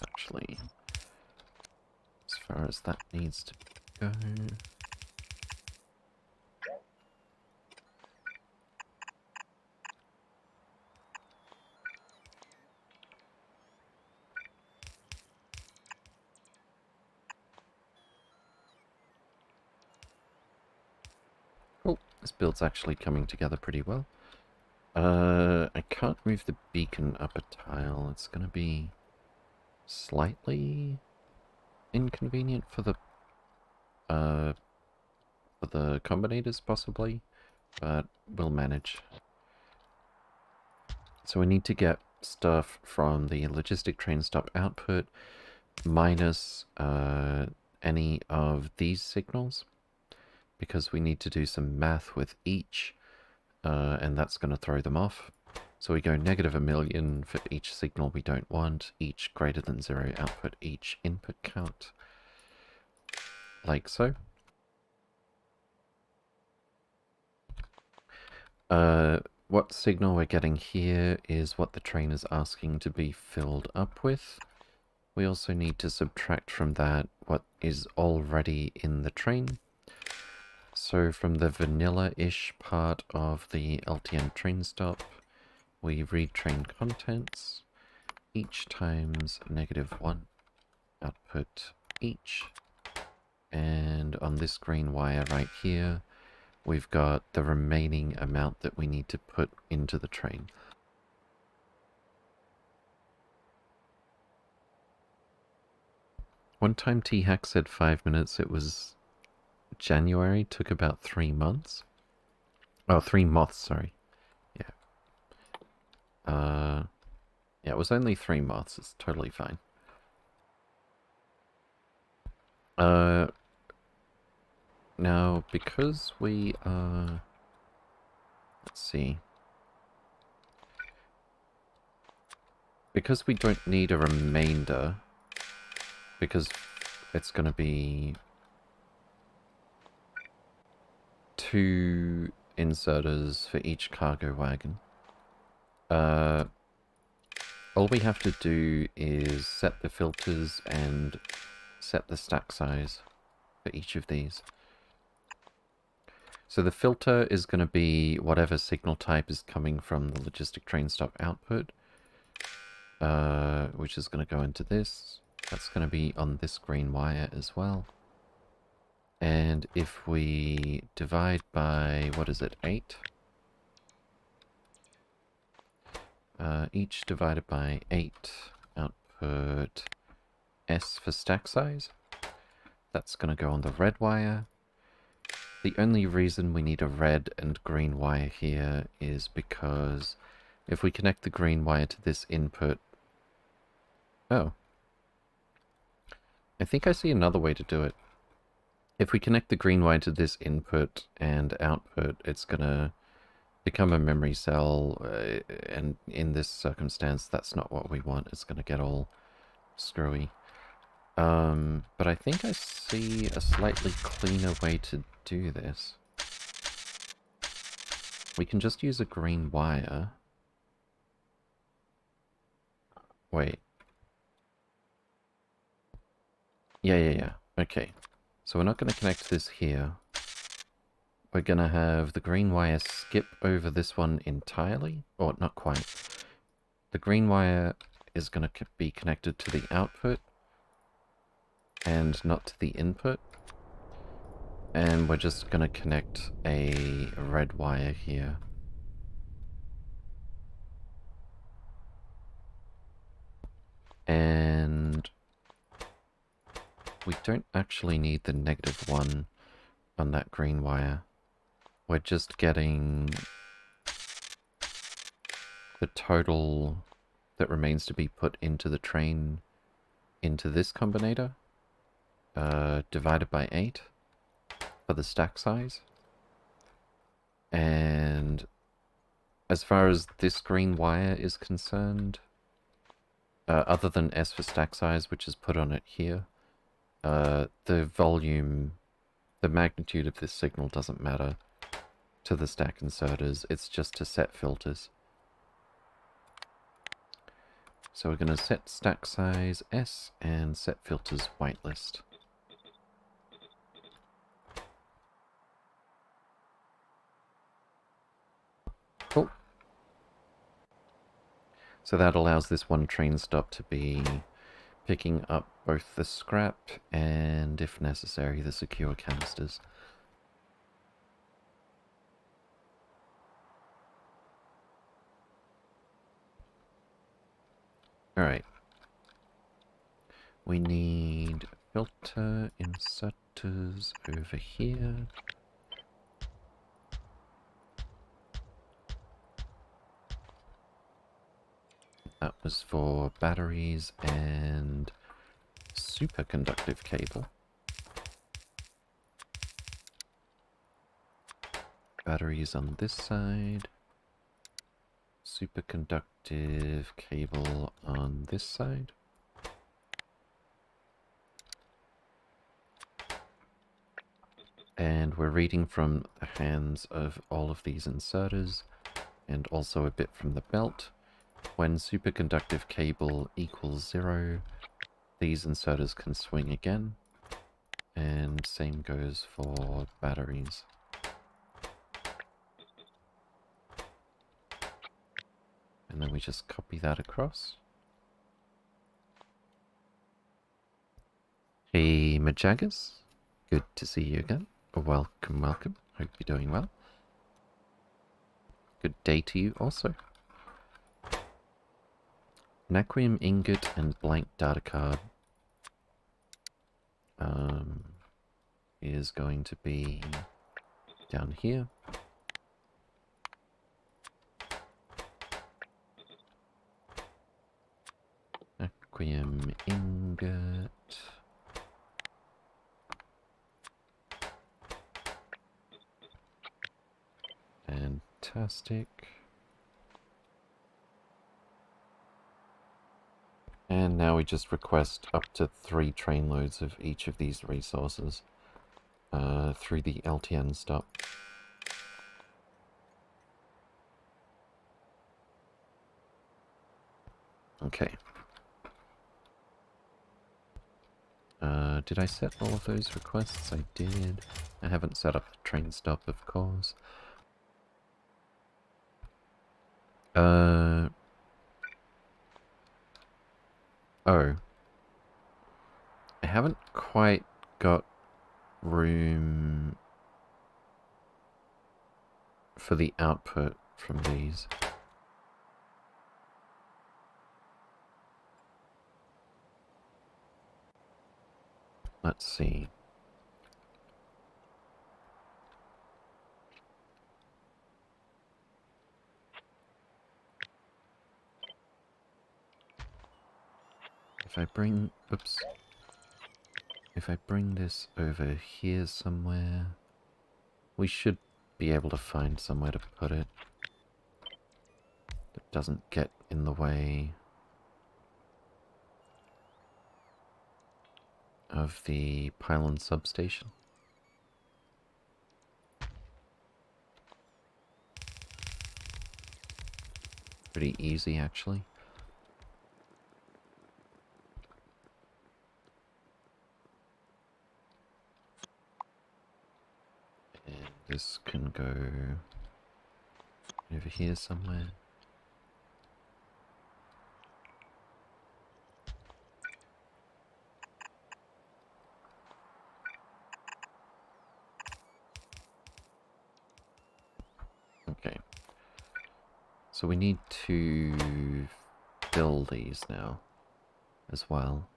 this, actually. As far as that needs to go. Oh, this build's actually coming together pretty well. I can't move the beacon up a tile. It's gonna be slightly inconvenient for the combinators, possibly, but we'll manage. So we need to get stuff from the logistic train stop output minus any of these signals, because we need to do some math with each, and that's going to throw them off. So we go -1,000,000 for each signal we don't want, each greater than 0 output, each input count, like so. What signal we're getting here is what the train is asking to be filled up with. We also need to subtract from that what is already in the train. So from the vanilla-ish part of the LTN train stop, we read train contents, each times -1 output each. And on this green wire right here, we've got the remaining amount that we need to put into the train. One time T-Hack said 5 minutes, it was January, took about 3 months. Oh, 3 months, sorry. Yeah. Yeah, it was only 3 months, it's totally fine. Now, because we are... Let's see. Because we don't need a remainder, because it's going to be 2 inserters for each cargo wagon. All we have to do is set the filters and set the stack size for each of these. So the filter is going to be whatever signal type is coming from the logistic train stop output, which is going to go into this. That's going to be on this green wire as well. And if we divide by, what is it, 8? Each divided by 8, output S for stack size. That's going to go on the red wire. The only reason we need a red and green wire here is because if we connect the green wire to this input... Oh. I think I see another way to do it. If we connect the green wire to this input and output, it's going to become a memory cell, and in this circumstance, that's not what we want. It's going to get all screwy. But I think I see a slightly cleaner way to do this. We can just use a green wire. Wait. Yeah. Okay. So we're not going to connect this here. We're going to have the green wire skip over this one entirely. Or not quite. The green wire is going to be connected to the output and not to the input. And we're just going to connect a red wire here. And we don't actually need the -1 on that green wire. We're just getting the total that remains to be put into the train into this combinator, divided by 8 for the stack size. And as far as this green wire is concerned, other than S for stack size, which is put on it here, the volume, the magnitude of this signal doesn't matter to the stack inserters. It's just to set filters. So we're going to set stack size S and set filters whitelist. Cool. So that allows this one train stop to be picking up both the scrap and, if necessary, the secure canisters. Alright. We need filter inserters over here. That was for batteries and superconductive cable. Batteries on this side. Superconductive cable on this side. And we're reading from the hands of all of these inserters, and also a bit from the belt. When superconductive cable equals 0, these inserters can swing again, and same goes for batteries. And then we just copy that across. Hey Majagas, good to see you again. Welcome, welcome. Hope you're doing well. Good day to you also. Naquium ingot and blank data card is going to be down here. Naquium ingot. Fantastic. And now we just request up to 3 train loads of each of these resources through the LTN stop. Okay. Did I set all of those requests? I did. I haven't set up the train stop, of course. Oh. I haven't quite got room for the output from these. Let's see. If I bring, oops. If I bring this over here somewhere, we should be able to find somewhere to put it that doesn't get in the way of the pylon substation. Pretty easy, actually. And this can go over here somewhere. Okay. So we need to fill these now as well.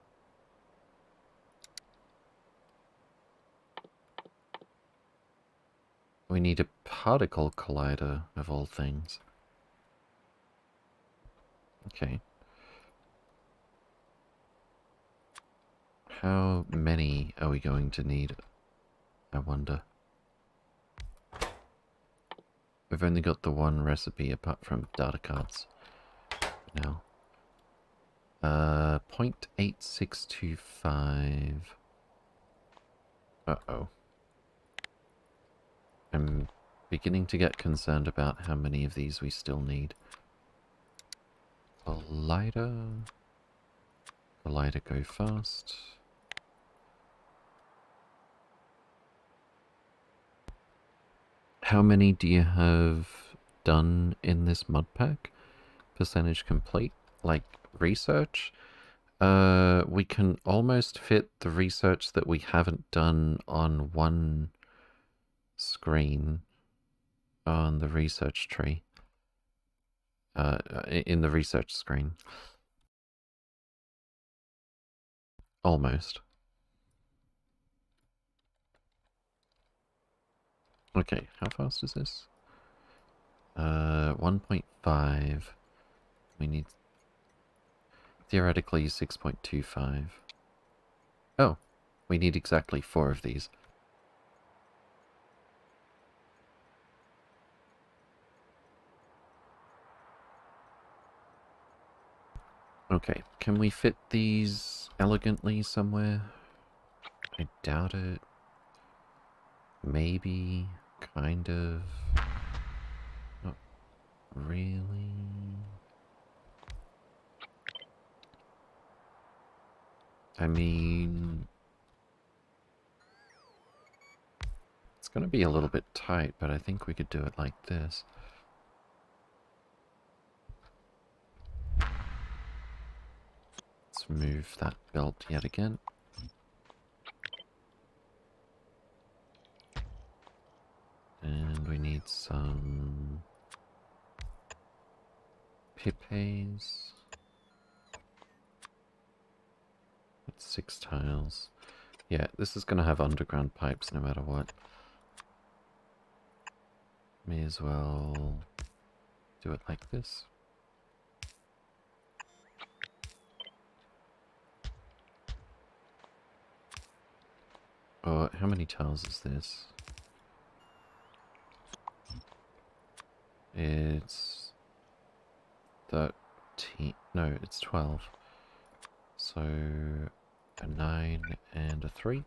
We need a particle collider, of all things. Okay. How many are we going to need, I wonder? We've only got the one recipe apart from data cards now. 0.8625. Uh-oh. I'm beginning to get concerned about how many of these we still need. Collider. Collider go fast. How many do you have done in this mod pack? Percentage complete? Like research? We can almost fit the research that we haven't done on one screen on the research tree. In the research screen. Almost. Okay, how fast is this? 1.5. We need theoretically 6.25. Oh, we need exactly 4 of these. Okay, can we fit these elegantly somewhere? I doubt it. Maybe, kind of. Not really. I mean, it's gonna be a little bit tight, but I think we could do it like this. Let's move that belt yet again. And we need some pipes. That's 6 tiles. Yeah, this is going to have underground pipes no matter what. May as well do it like this. Oh, how many tiles is this? It's 13. No, it's 12. So a 9 and a 3.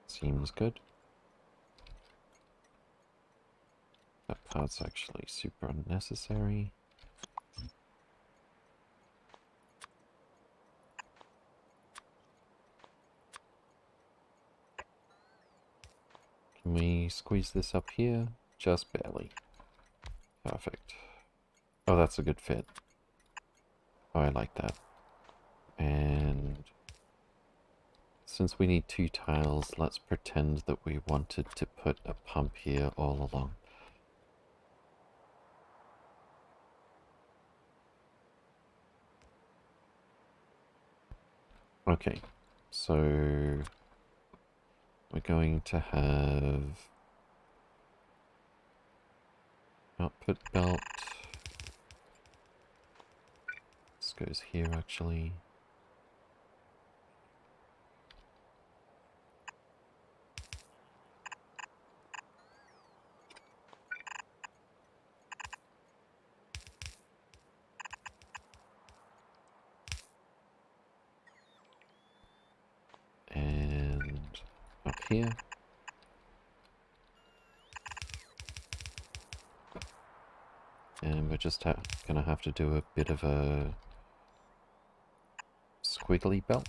Seems good. That part's actually super unnecessary. Can we squeeze this up here? Just barely. Perfect. Oh, that's a good fit. Oh, I like that. And since we need 2 tiles, let's pretend that we wanted to put a pump here all along. Okay, so we're going to have output belt. This goes here actually. And up here. And we're just gonna have to do a bit of a squiggly belt.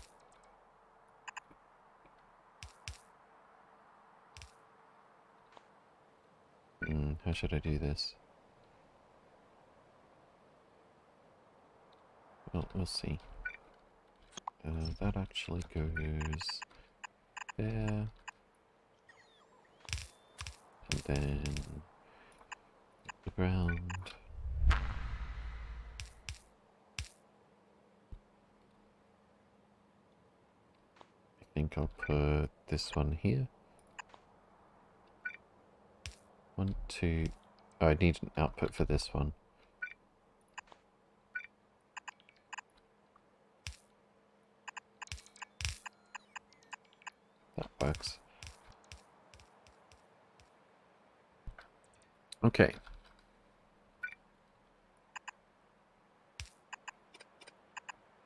How should I do this? Well, we'll see. That actually goes there. And then the ground. I think I'll put this one here. 1, 2. Oh, I need an output for this one. That works. Okay.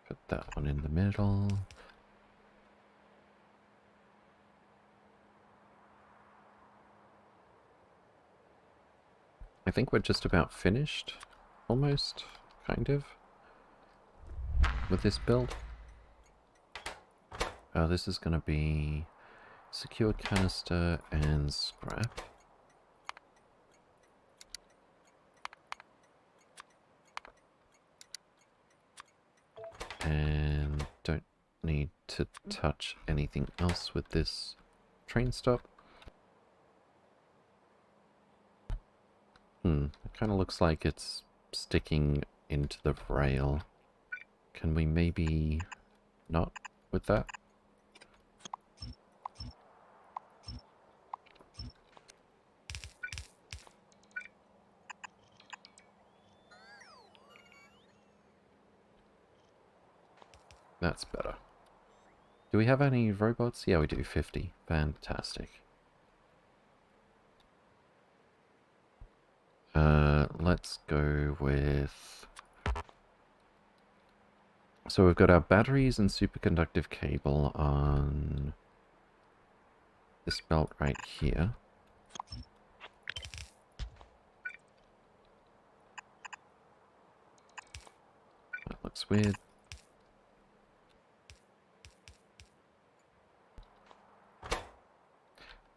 Put that one in the middle. I think we're just about finished, almost, kind of, with this build. This is going to be secure canister and scrap. And don't need to touch anything else with this train stop. It kind of looks like it's sticking into the rail. Can we maybe not with that? That's better. Do we have any robots? Yeah, we do. 50. Fantastic. Let's go with... So we've got our batteries and superconductive cable on this belt right here. That looks weird.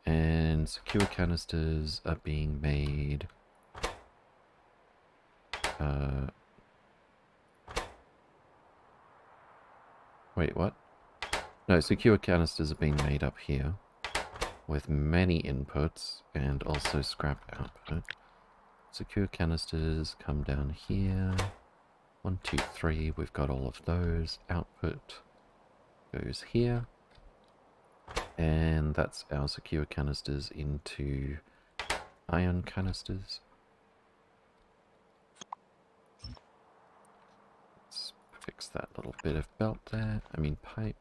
And secure canisters are being made. Wait, what? No, secure canisters are being made up here with many inputs and also scrap output. Secure canisters come down here. 1, 2, 3, we've got all of those. Output goes here. And that's our secure canisters into ion canisters. Let's fix that little bit of belt there. I mean pipe.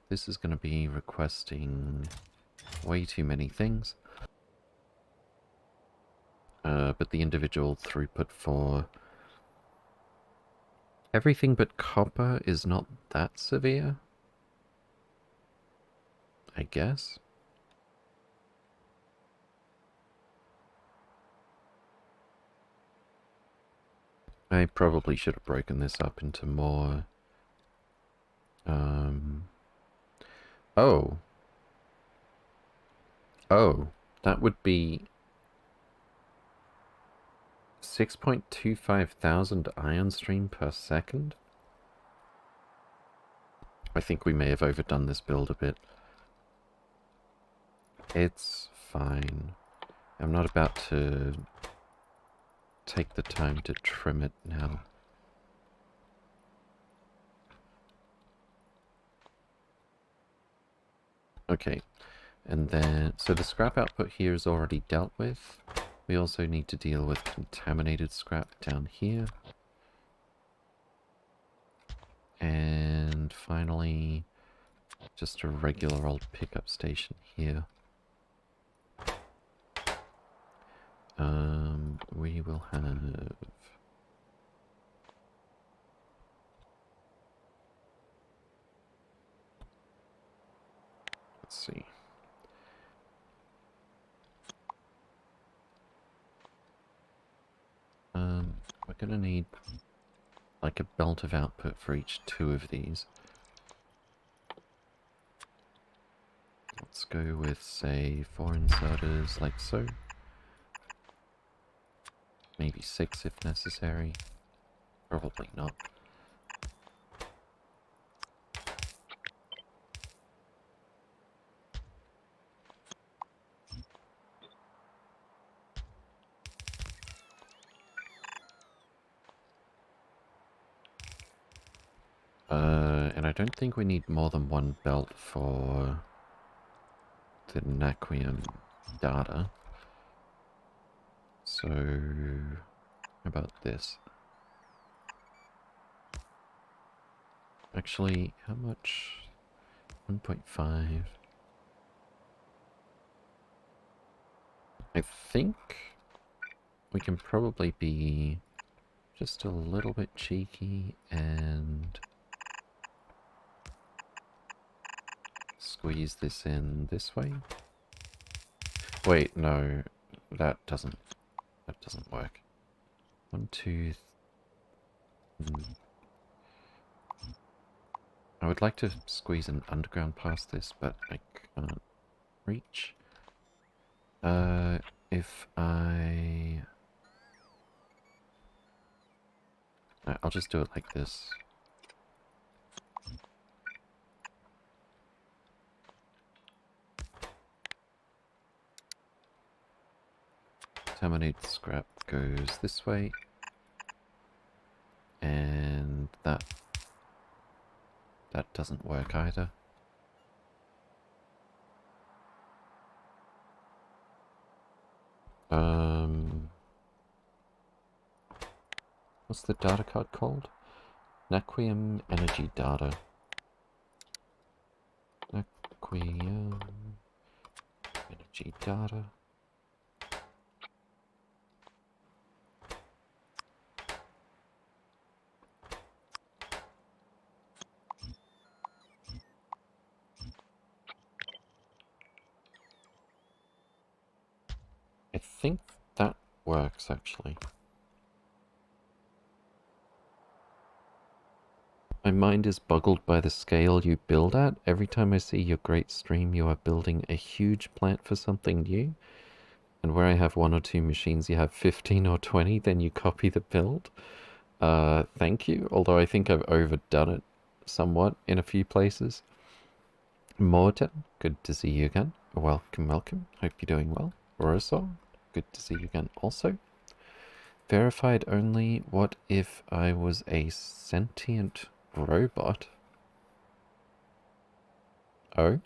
This is going to be requesting way too many things. But the individual throughput for everything but copper is not that severe, I guess. I probably should have broken this up into more... Oh. Oh, that would be 6.25 thousand ion stream per second? I think we may have overdone this build a bit. It's fine. I'm not about to take the time to trim it now. Okay, and then, so the scrap output here is already dealt with. We also need to deal with contaminated scrap down here. And finally, just a regular old pickup station here. We will have... Let's see. We're gonna need like a belt of output for each 2 of these. Let's go with, say, 4 inserters, like so. Maybe 6 if necessary. Probably not. And I don't think we need more than 1 belt for the Naquium data. So, how about this? Actually, how much? 1.5. I think we can probably be just a little bit cheeky and squeeze this in this way. Wait, no. that doesn't work. 1, 2... I would like to squeeze an underground past this, but I can't reach. If I'll just do it like this. Terminate scrap goes this way. And that doesn't work either. What's the data card called? Naquium Energy Data. Naquium Energy Data. I think that works, actually. My mind is boggled by the scale you build at. Every time I see your great stream, you are building a huge plant for something new. And where I have 1 or 2 machines, you have 15 or 20, then you copy the build. Thank you, although I think I've overdone it somewhat in a few places. Morton, good to see you again. Welcome, welcome. Hope you're doing well. Rosal, good to see you again also. Verified only. What if I was a sentient robot? Oh?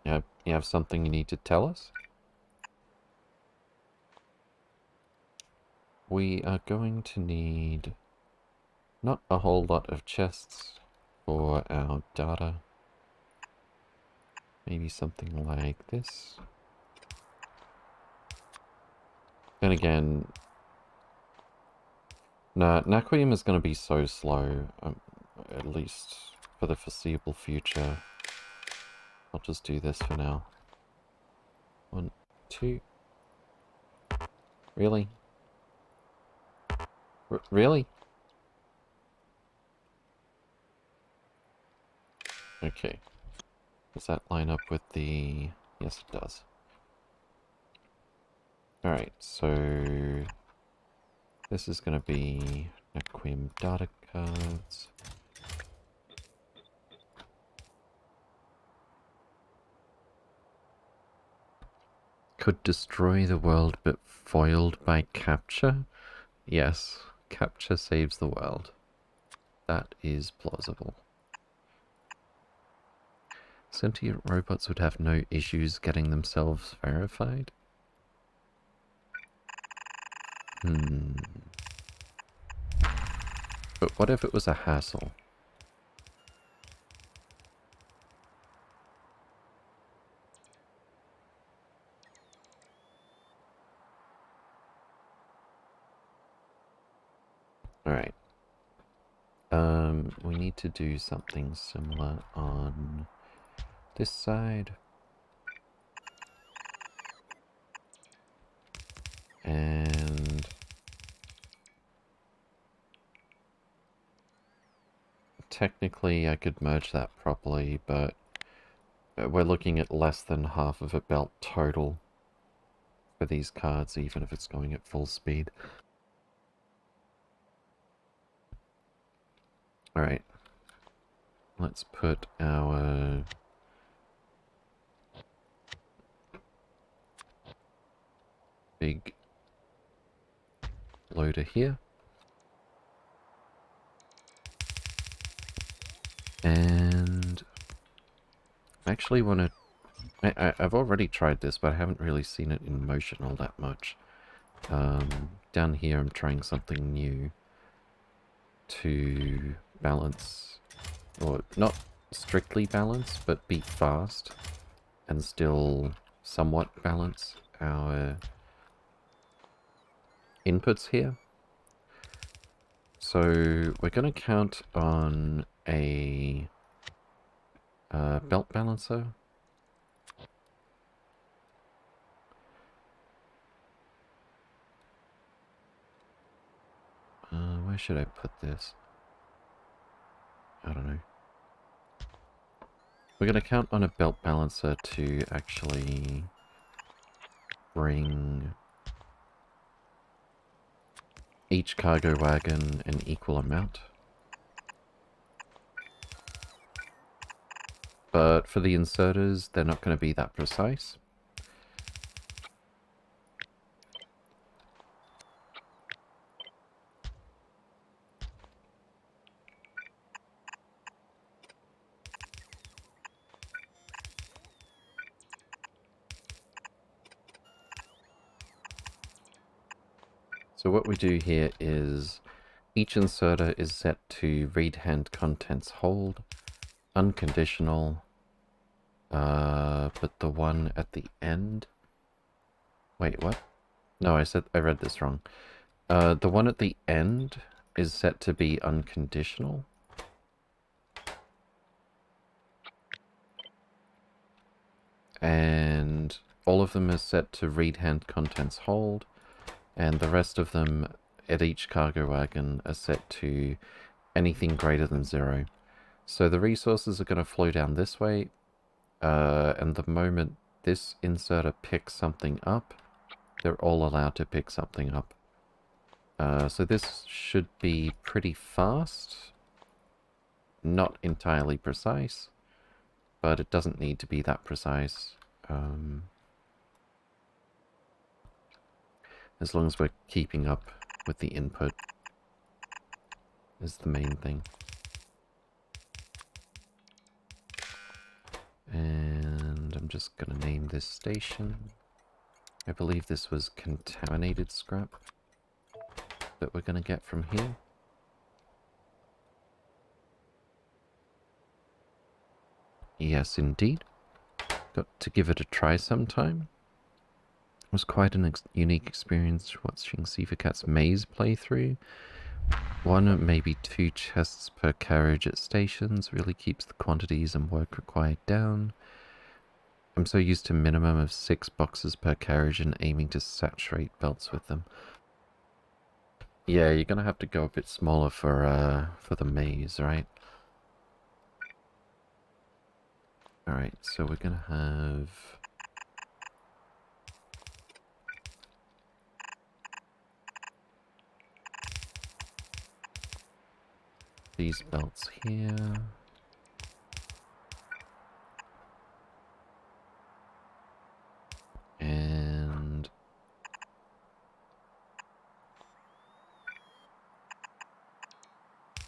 Yeah, you have something you need to tell us? We are going to need not a whole lot of chests for our data. Maybe something like this. Then again, nah, Naquium is going to be so slow, at least for the foreseeable future. I'll just do this for now. 1, 2. Really? Really? Okay. Does that line up with the... Yes, it does. Alright, so... This is going to be Naquium data cards. Could destroy the world but foiled by capture? Yes, capture saves the world. That is plausible. Sentient robots would have no issues getting themselves verified? But what if it was a hassle? Alright. We need to do something similar on this side. And technically I could merge that properly, but we're looking at less than half of a belt total for these cards, even if it's going at full speed. Alright. Let's put our... big loader here. And I actually want to... I've already tried this, but I haven't really seen it in motion all that much. Down here I'm trying something new to balance, or not strictly balance, but be fast and still somewhat balance our inputs here. So we're going to count on a belt balancer. should I put this? I don't know. We're going to count on a belt balancer to actually bring each cargo wagon an equal amount. But for the inserters, they're not going to be that precise. So what we do here is each inserter is set to read hand contents hold, unconditional, but the one at the end... Wait, what? No, I read this wrong. The one at the end is set to be unconditional. And all of them are set to read hand contents hold, and the rest of them at each cargo wagon are set to anything greater than 0. So the resources are going to flow down this way, and the moment this inserter picks something up, they're all allowed to pick something up. So this should be pretty fast. Not entirely precise, but it doesn't need to be that precise. As long as we're keeping up with the input is the main thing. And I'm just going to name this station. I believe this was contaminated scrap that we're going to get from here. Yes, indeed. Got to give it a try sometime. It was quite an unique experience watching Cat's maze playthrough. 1 or maybe 2 chests per carriage at stations really keeps the quantities and work required down. I'm so used to minimum of 6 boxes per carriage and aiming to saturate belts with them. Yeah, you're gonna have to go a bit smaller for the maze, right? Alright, so we're gonna have... these belts here. And...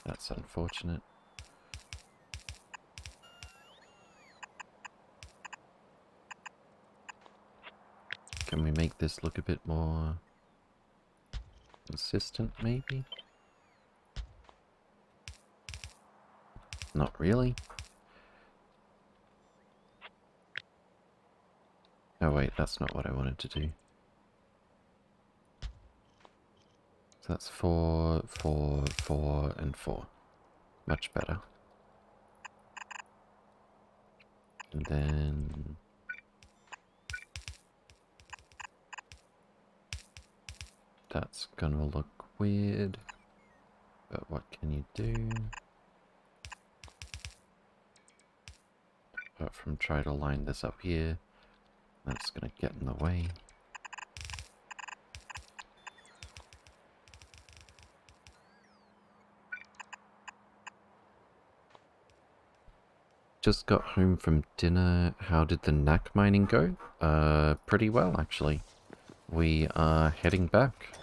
that's unfortunate. Can we make this look a bit more consistent, maybe? Not really. Oh wait, that's not what I wanted to do. So that's 4, 4, 4, and 4. Much better. And then... that's gonna look weird. But what can you do? Apart from try to line this up here. That's gonna get in the way. Just got home from dinner. How did the knack mining go? Pretty well, actually. We are heading back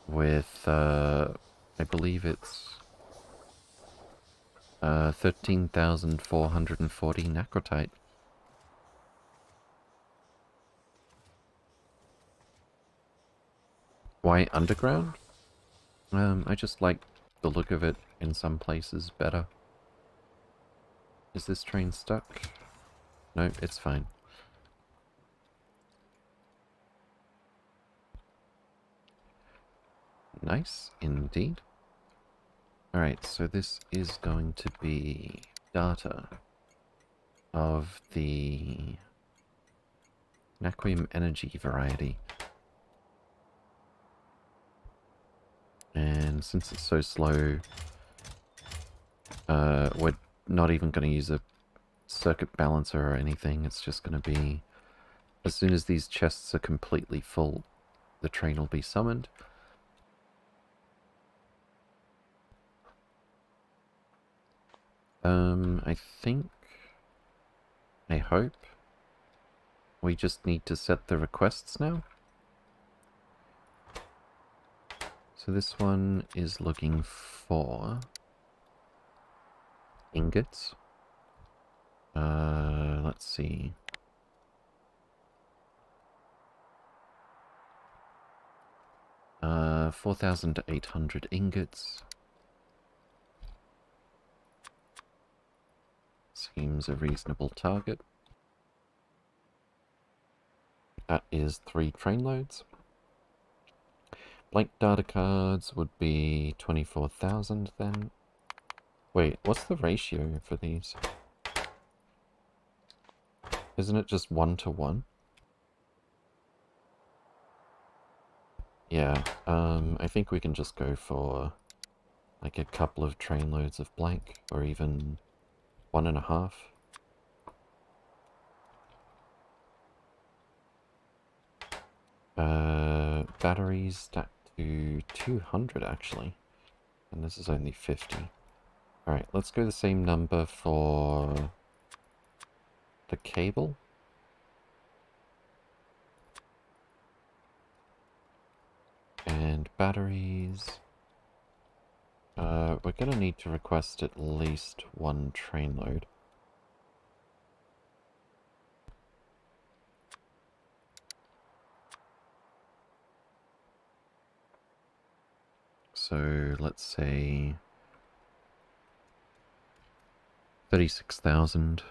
with, I believe it's 13,440 necrotite. Why underground? I just like the look of it in some places better. Is this train stuck? No, it's fine. Nice, indeed. Alright, so this is going to be data of the Naquium energy variety. And since it's so slow, we're not even going to use a circuit balancer or anything. It's just going to be, as soon as these chests are completely full, the train will be summoned. I think, I hope, we just need to set the requests now. So this one is looking for ingots. Let's see. Uh, 4,800 ingots. Seems a reasonable target. That is 3 train loads. Blank data cards would be 24,000 then. Wait, what's the ratio for these? Isn't it just 1 to 1? Yeah, I think we can just go for like a couple of train loads of blank, or even 1.5. Batteries stacked to 200 actually, and this is only 50. Alright, let's go the same number for the cable. And batteries. We're gonna need to request at least 1 train load. So let's say 36,000.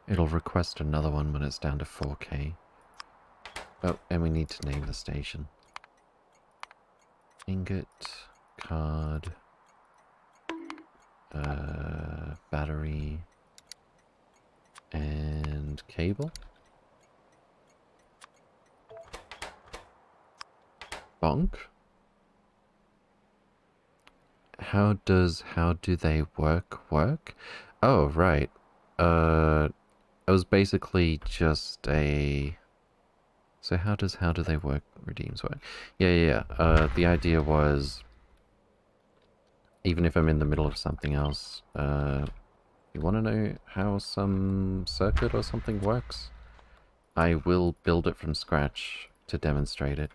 It'll request another one when it's down to 4K. Oh, and we need to name the station. Ingot, card, battery, and cable. Bonk. How do they work? Oh, right. It was basically just a... So how do they work, redeems work? Yeah. The idea was, even if I'm in the middle of something else, you want to know how some circuit or something works? I will build it from scratch to demonstrate it.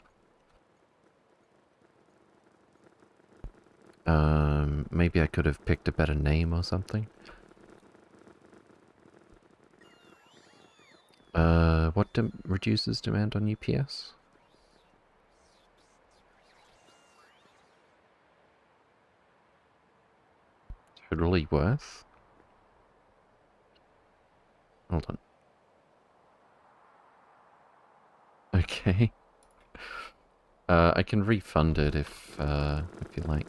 Maybe I could have picked a better name or something. What reduces demand on UPS? Totally worth? Hold on. Okay. I can refund it if you like.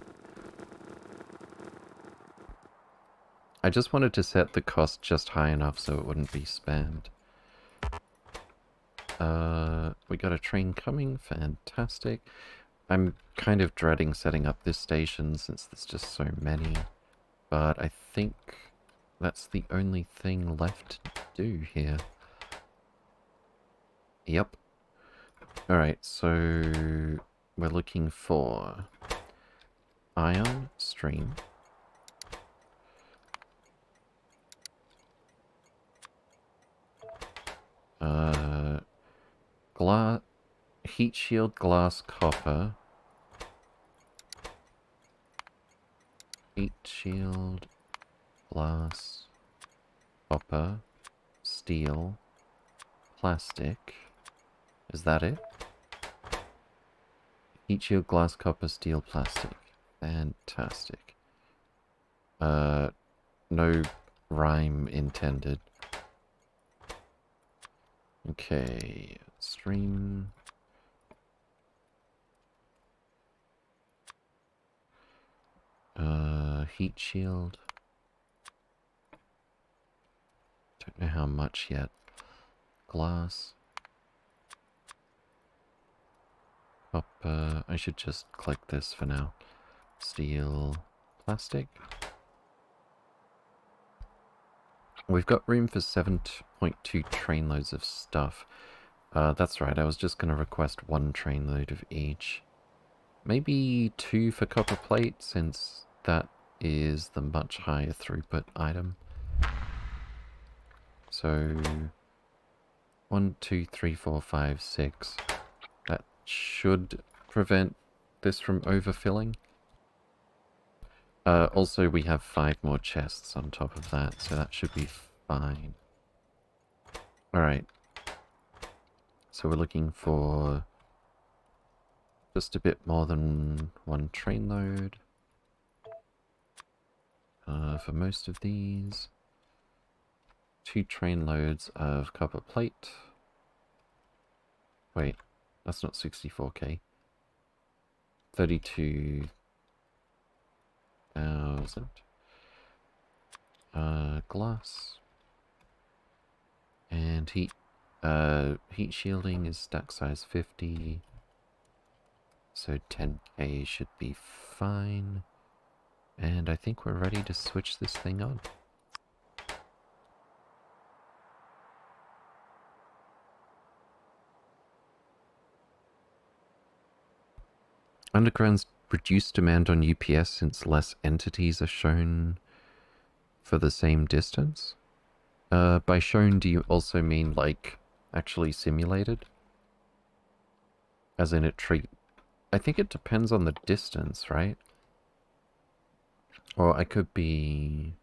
I just wanted to set the cost just high enough so it wouldn't be spammed. We got a train coming, fantastic. I'm kind of dreading setting up this station since there's just so many, but I think that's the only thing left to do here. Yep. Alright, so we're looking for ion stream. Glass, heat shield, glass, copper. Heat shield, glass, copper, steel, plastic. Is that it? Heat shield, glass, copper, steel, plastic. Fantastic. No rhyme intended. Okay, stream. Heat shield. Don't know how much yet. Glass. Copper. I should just click this for now. Steel, plastic. We've got room for 7.2 trainloads of stuff. That's right, I was just going to request 1 trainload of each. Maybe 2 for copper plate, since that is the much higher throughput item. So 1, 2, 3, 4, 5, 6. That should prevent this from overfilling. Also, we have 5 more chests on top of that, so that should be fine. Alright. So we're looking for just a bit more than 1 train load. For most of these. 2 train loads of copper plate. Wait, that's not 64k. 32,000. Glass. And heat shielding is stack size 50. So 10k should be fine. And I think we're ready to switch this thing on. Underground's reduced demand on UPS since less entities are shown for the same distance. By shown, do you also mean, like, actually simulated? As in I think it depends on the distance, right? Or I could be...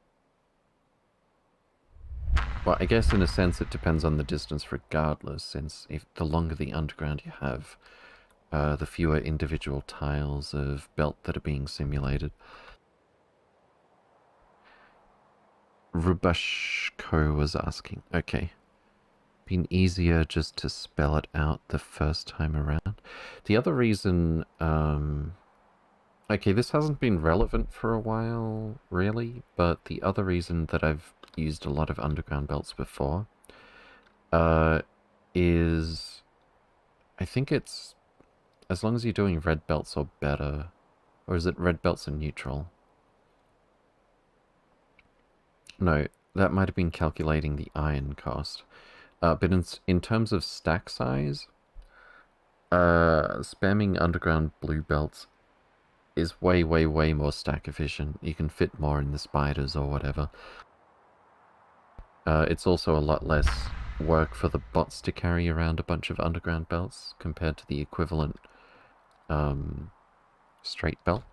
Well, I guess in a sense it depends on the distance regardless, since if the longer the underground you have, the fewer individual tiles of belt that are being simulated. Rubushko was asking. Okay. Been easier just to spell it out the first time around. The other reason, okay, this hasn't been relevant for a while, really, but the other reason that I've used a lot of underground belts before, is, I think it's, as long as you're doing red belts or better, or is it red belts and neutral? No, that might have been calculating the iron cost. But in terms of stack size, spamming underground blue belts is way, way, way more stack efficient. You can fit more in the spiders or whatever. It's also a lot less work for the bots to carry around a bunch of underground belts compared to the equivalent straight belt.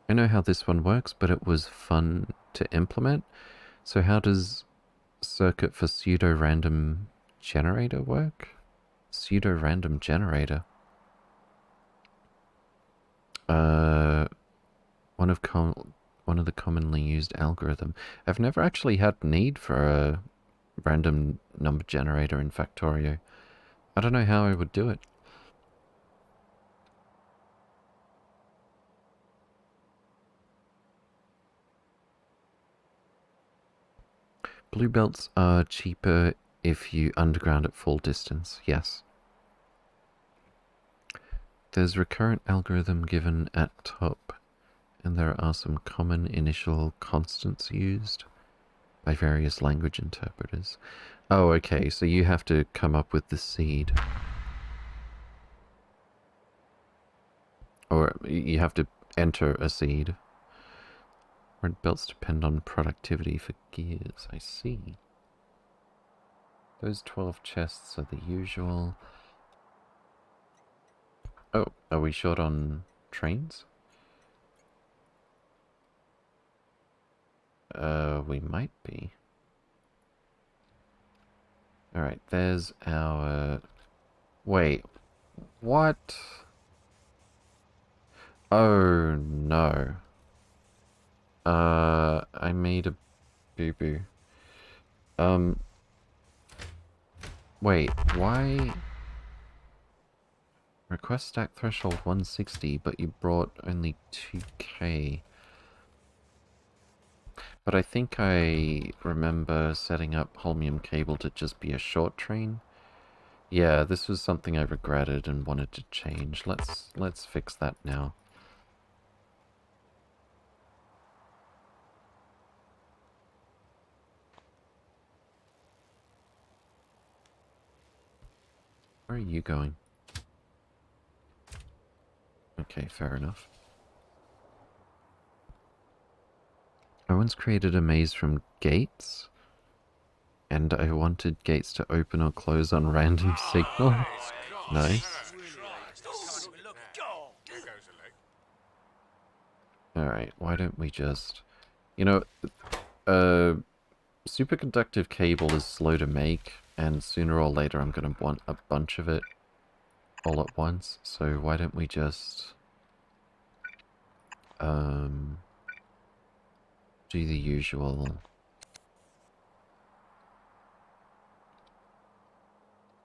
I know how this one works, but it was fun to implement. So how does circuit for pseudo-random generator work? Pseudo-random generator. One of the commonly used algorithm. I've never actually had need for a random number generator in Factorio. I don't know how I would do it. Blue belts are cheaper if you underground at full distance, yes. There's recurrent algorithm given at top, and there are some common initial constants used by various language interpreters. Oh, okay, so you have to come up with the seed. Or you have to enter a seed. Red belts depend on productivity for gears, I see. Those 12 chests are the usual. Oh, are we short on trains? We might be. Alright, there's our... Wait, what? Oh, no. I made a boo-boo. Wait, why... Request stack threshold 160, but you brought only 2k. But I think I remember setting up holmium cable to just be a short train. Yeah, this was something I regretted and wanted to change. Let's fix that now. Where are you going? Okay, fair enough. I once created a maze from gates, and I wanted gates to open or close on random signal. Nice. Alright, why don't we just... You know, superconductive cable is slow to make, and sooner or later I'm going to want a bunch of it all at once, so why don't we just... do the usual...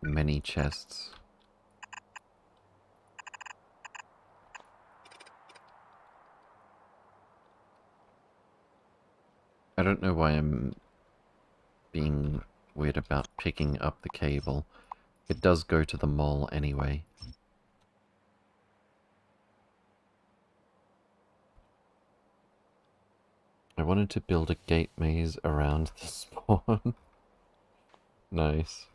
many chests. I don't know why I'm being weird about picking up the cable. It does go to the mall anyway. I wanted to build a gate maze around the spawn. Nice.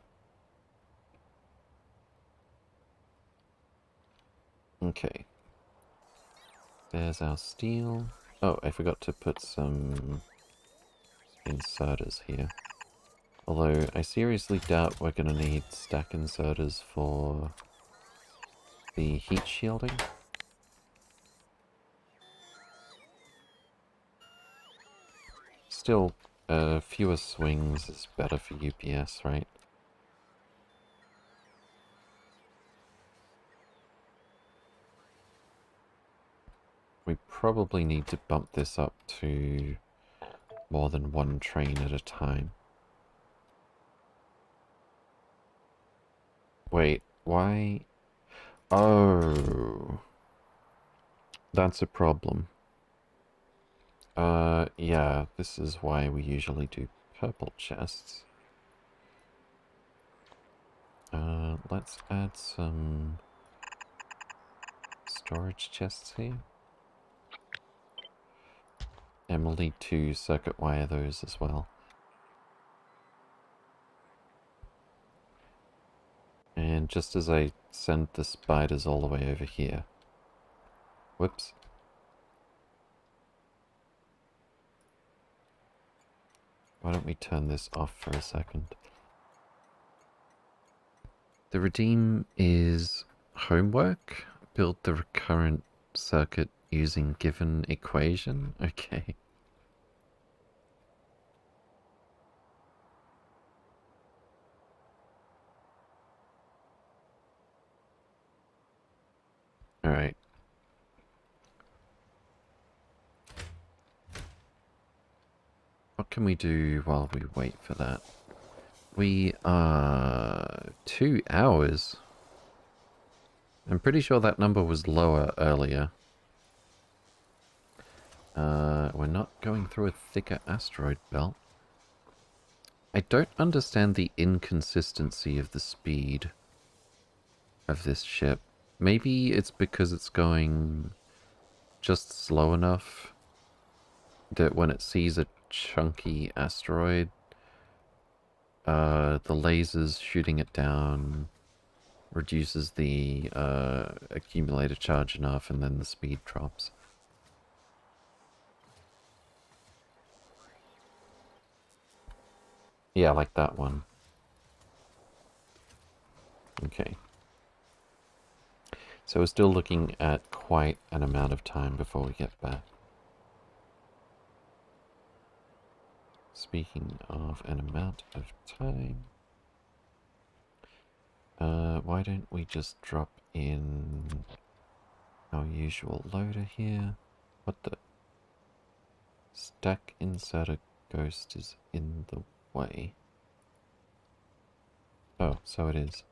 Okay. There's our steel. Oh, I forgot to put some inserters here. Although, I seriously doubt we're gonna need stack inserters for the heat shielding. Still, fewer swings is better for UPS, right? We probably need to bump this up to more than one train at a time. Wait, why? Oh, that's a problem. Yeah, this is why we usually do purple chests. Let's add some storage chests here. And we'll need to circuit wire those as well. And just as I send the spiders all the way over here. Whoops. Why don't we turn this off for a second? The redeem is homework. Build the recurrent circuit using given equation. Okay. Alright. What can we do while we wait for that? We are 2 hours. I'm pretty sure that number was lower earlier. We're not going through a thicker asteroid belt. I don't understand the inconsistency of the speed of this ship. Maybe it's because it's going just slow enough that when it sees a chunky asteroid, the lasers shooting it down reduces the accumulator charge enough, and then the speed drops. Yeah, like that one. Okay. So we're still looking at quite an amount of time before we get back. Speaking of an amount of time, why don't we just drop in our usual loader here? What the? Stack inserter ghost is in the way. Oh, so it is.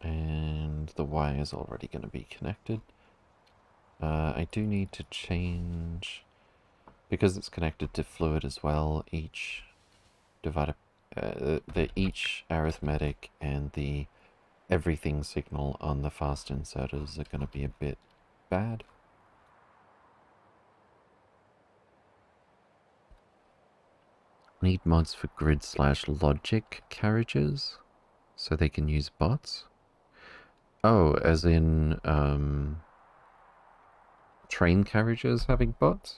And the wire is already going to be connected. I do need to change, because it's connected to fluid as well, each divider, each arithmetic and the everything signal on the fast inserters are going to be a bit bad. Need mods for grid/logic carriages so they can use bots. Oh, as in train carriages having bots?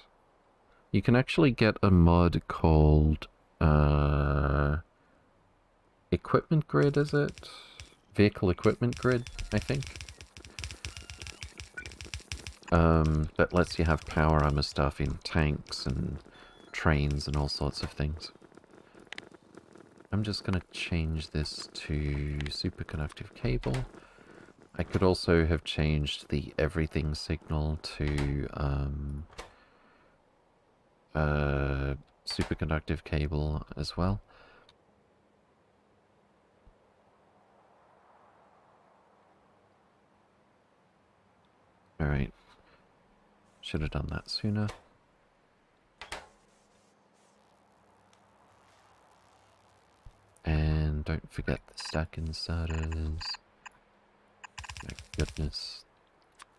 You can actually get a mod called equipment grid, is it? Vehicle equipment grid, I think. That lets you have power armor stuff in tanks and trains and all sorts of things. I'm just going to change this to superconductive cable. I could also have changed the everything signal to superconductive cable as well. Alright. Should have done that sooner. And don't forget the stack inserters. My goodness.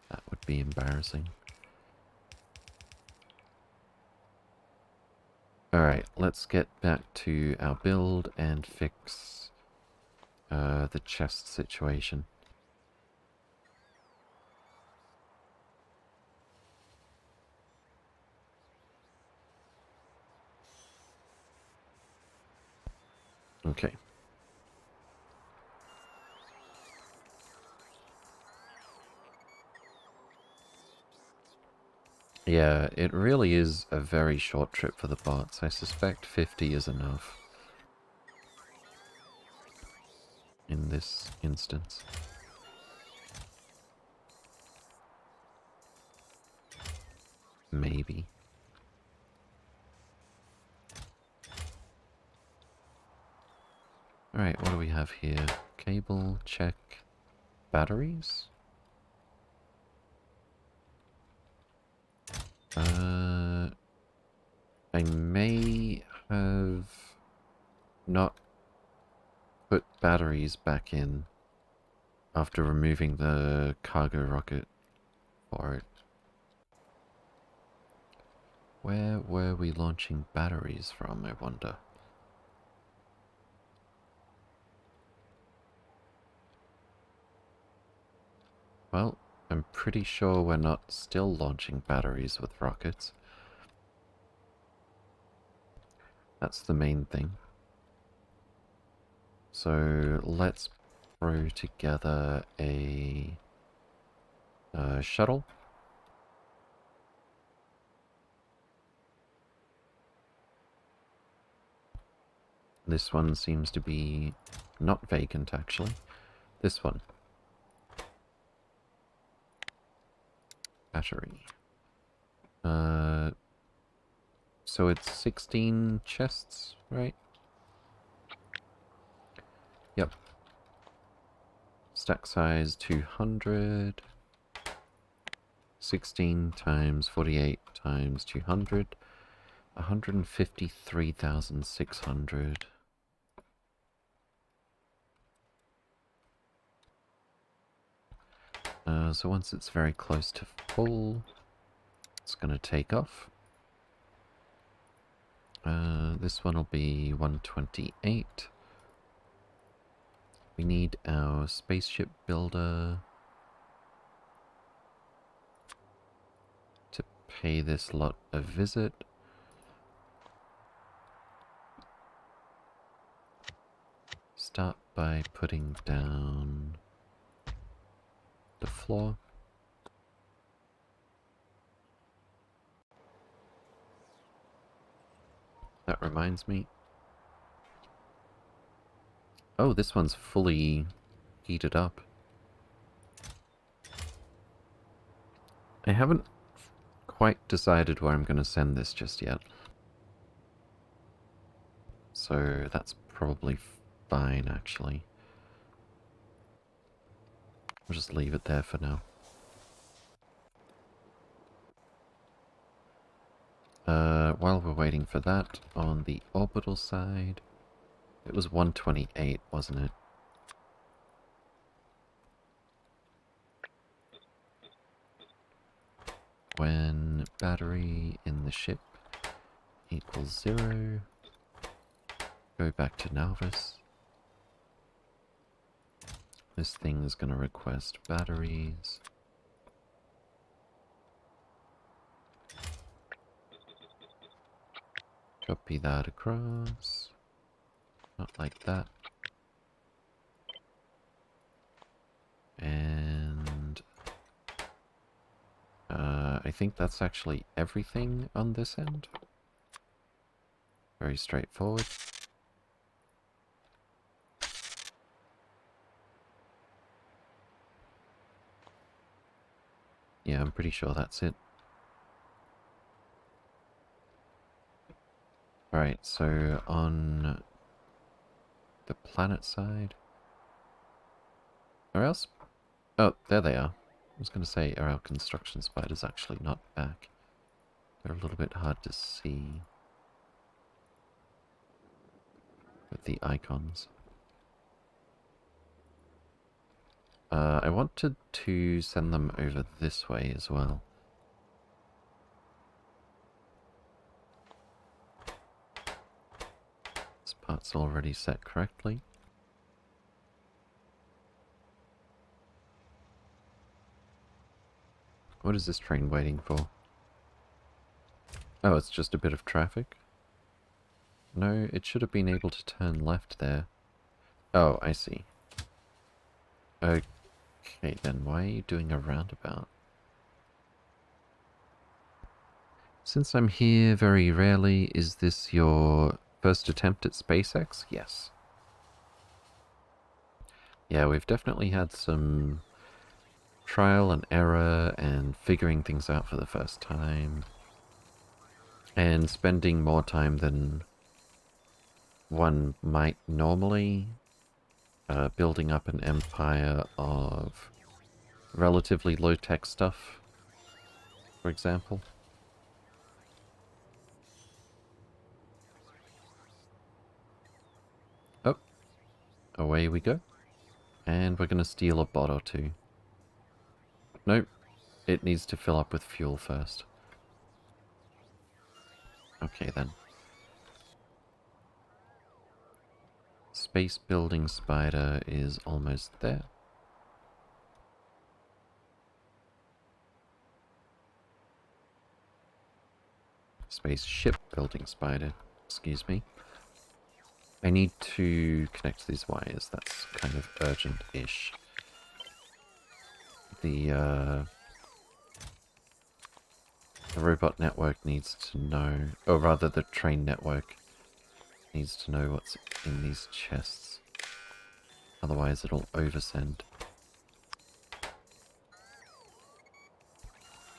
That would be embarrassing. Alright, let's get back to our build and fix the chest situation. Okay. Yeah, it really is a very short trip for the bots. I suspect 50 is enough in this instance. Maybe. Alright, what do we have here? Cable, check. Batteries? I may have not put batteries back in after removing the cargo rocket for it. Where were we launching batteries from, I wonder? Well, I'm pretty sure we're not still launching batteries with rockets. That's the main thing. So let's throw together a shuttle. This one seems to be not vacant, actually. This one. Battery. So it's 16 chests, right? Yep. Stack size 200. 16 times 48 times 200. 153,600. So once it's very close to full, it's going to take off. This one will be 128. We need our spaceship builder to pay this lot a visit. Start by putting down the floor. That reminds me. Oh, this one's fully heated up. I haven't quite decided where I'm going to send this just yet. So that's probably fine, actually. We'll just leave it there for now. While we're waiting for that, on the orbital side, it was 128, wasn't it? When battery in the ship equals 0, go back to Nauvis. This thing is going to request batteries. Copy that across. Not like that. And I think that's actually everything on this end. Very straightforward. Yeah, I'm pretty sure that's it. Alright, so on the planet side... Or else? Oh, there they are. I was going to say, are our construction spiders actually not back? They're a little bit hard to see with the icons. I wanted to send them over this way as well. This part's already set correctly. What is this train waiting for? Oh, it's just a bit of traffic? No, it should have been able to turn left there. Oh, I see. Okay, then why are you doing a roundabout? Since I'm here very rarely, is this your first attempt at SpaceX? Yes. Yeah, we've definitely had some trial and error and figuring things out for the first time. And spending more time than one might normally building up an empire of relatively low-tech stuff, for example. Oh, away we go. And we're going to steal a bot or two. Nope, it needs to fill up with fuel first. Okay then. Space building spider is almost there. Spaceship building spider, excuse me. I need to connect these wires, that's kind of urgent-ish. The robot network needs to know, or rather the train network needs to know what's in these chests. Otherwise it'll oversend.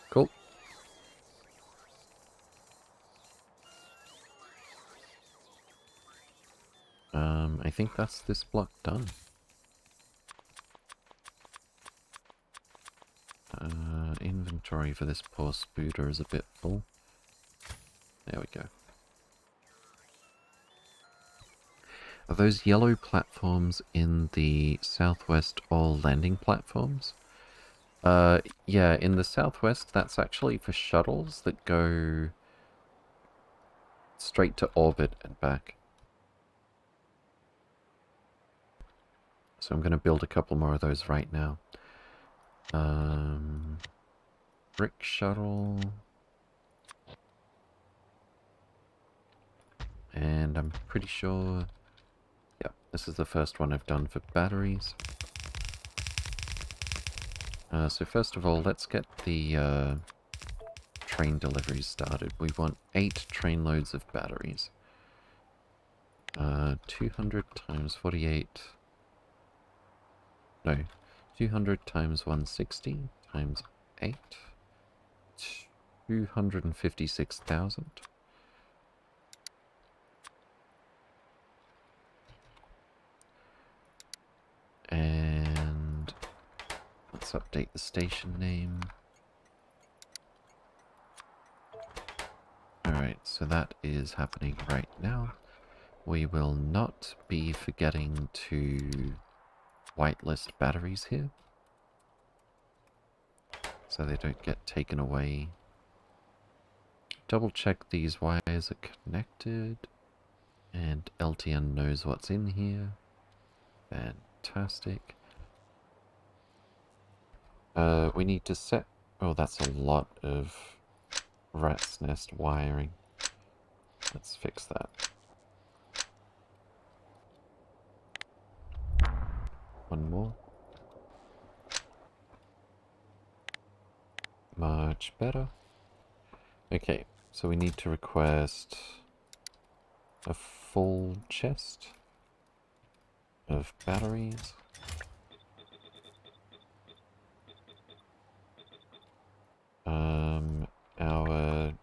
Cool. I think that's this block done. Inventory for this poor spooter is a bit full. There we go. Are those yellow platforms in the southwest all landing platforms? Yeah, in the southwest that's actually for shuttles that go straight to orbit and back. So I'm going to build a couple more of those right now. Brick shuttle. And I'm pretty sure... Yeah, this is the first one I've done for batteries. So first of all, let's get the train deliveries started. We want 8 train loads of batteries. 200 times 48... No, 200 times 160 times 8. 256,000. And let's update the station name. Alright, so that is happening right now. We will not be forgetting to whitelist batteries here, so they don't get taken away. Double check these wires are connected, and LTN knows what's in here. Fantastic. We need to set... Oh, that's a lot of rat's nest wiring. Let's fix that. One more. Much better. Okay, so we need to request a full chest of batteries. Our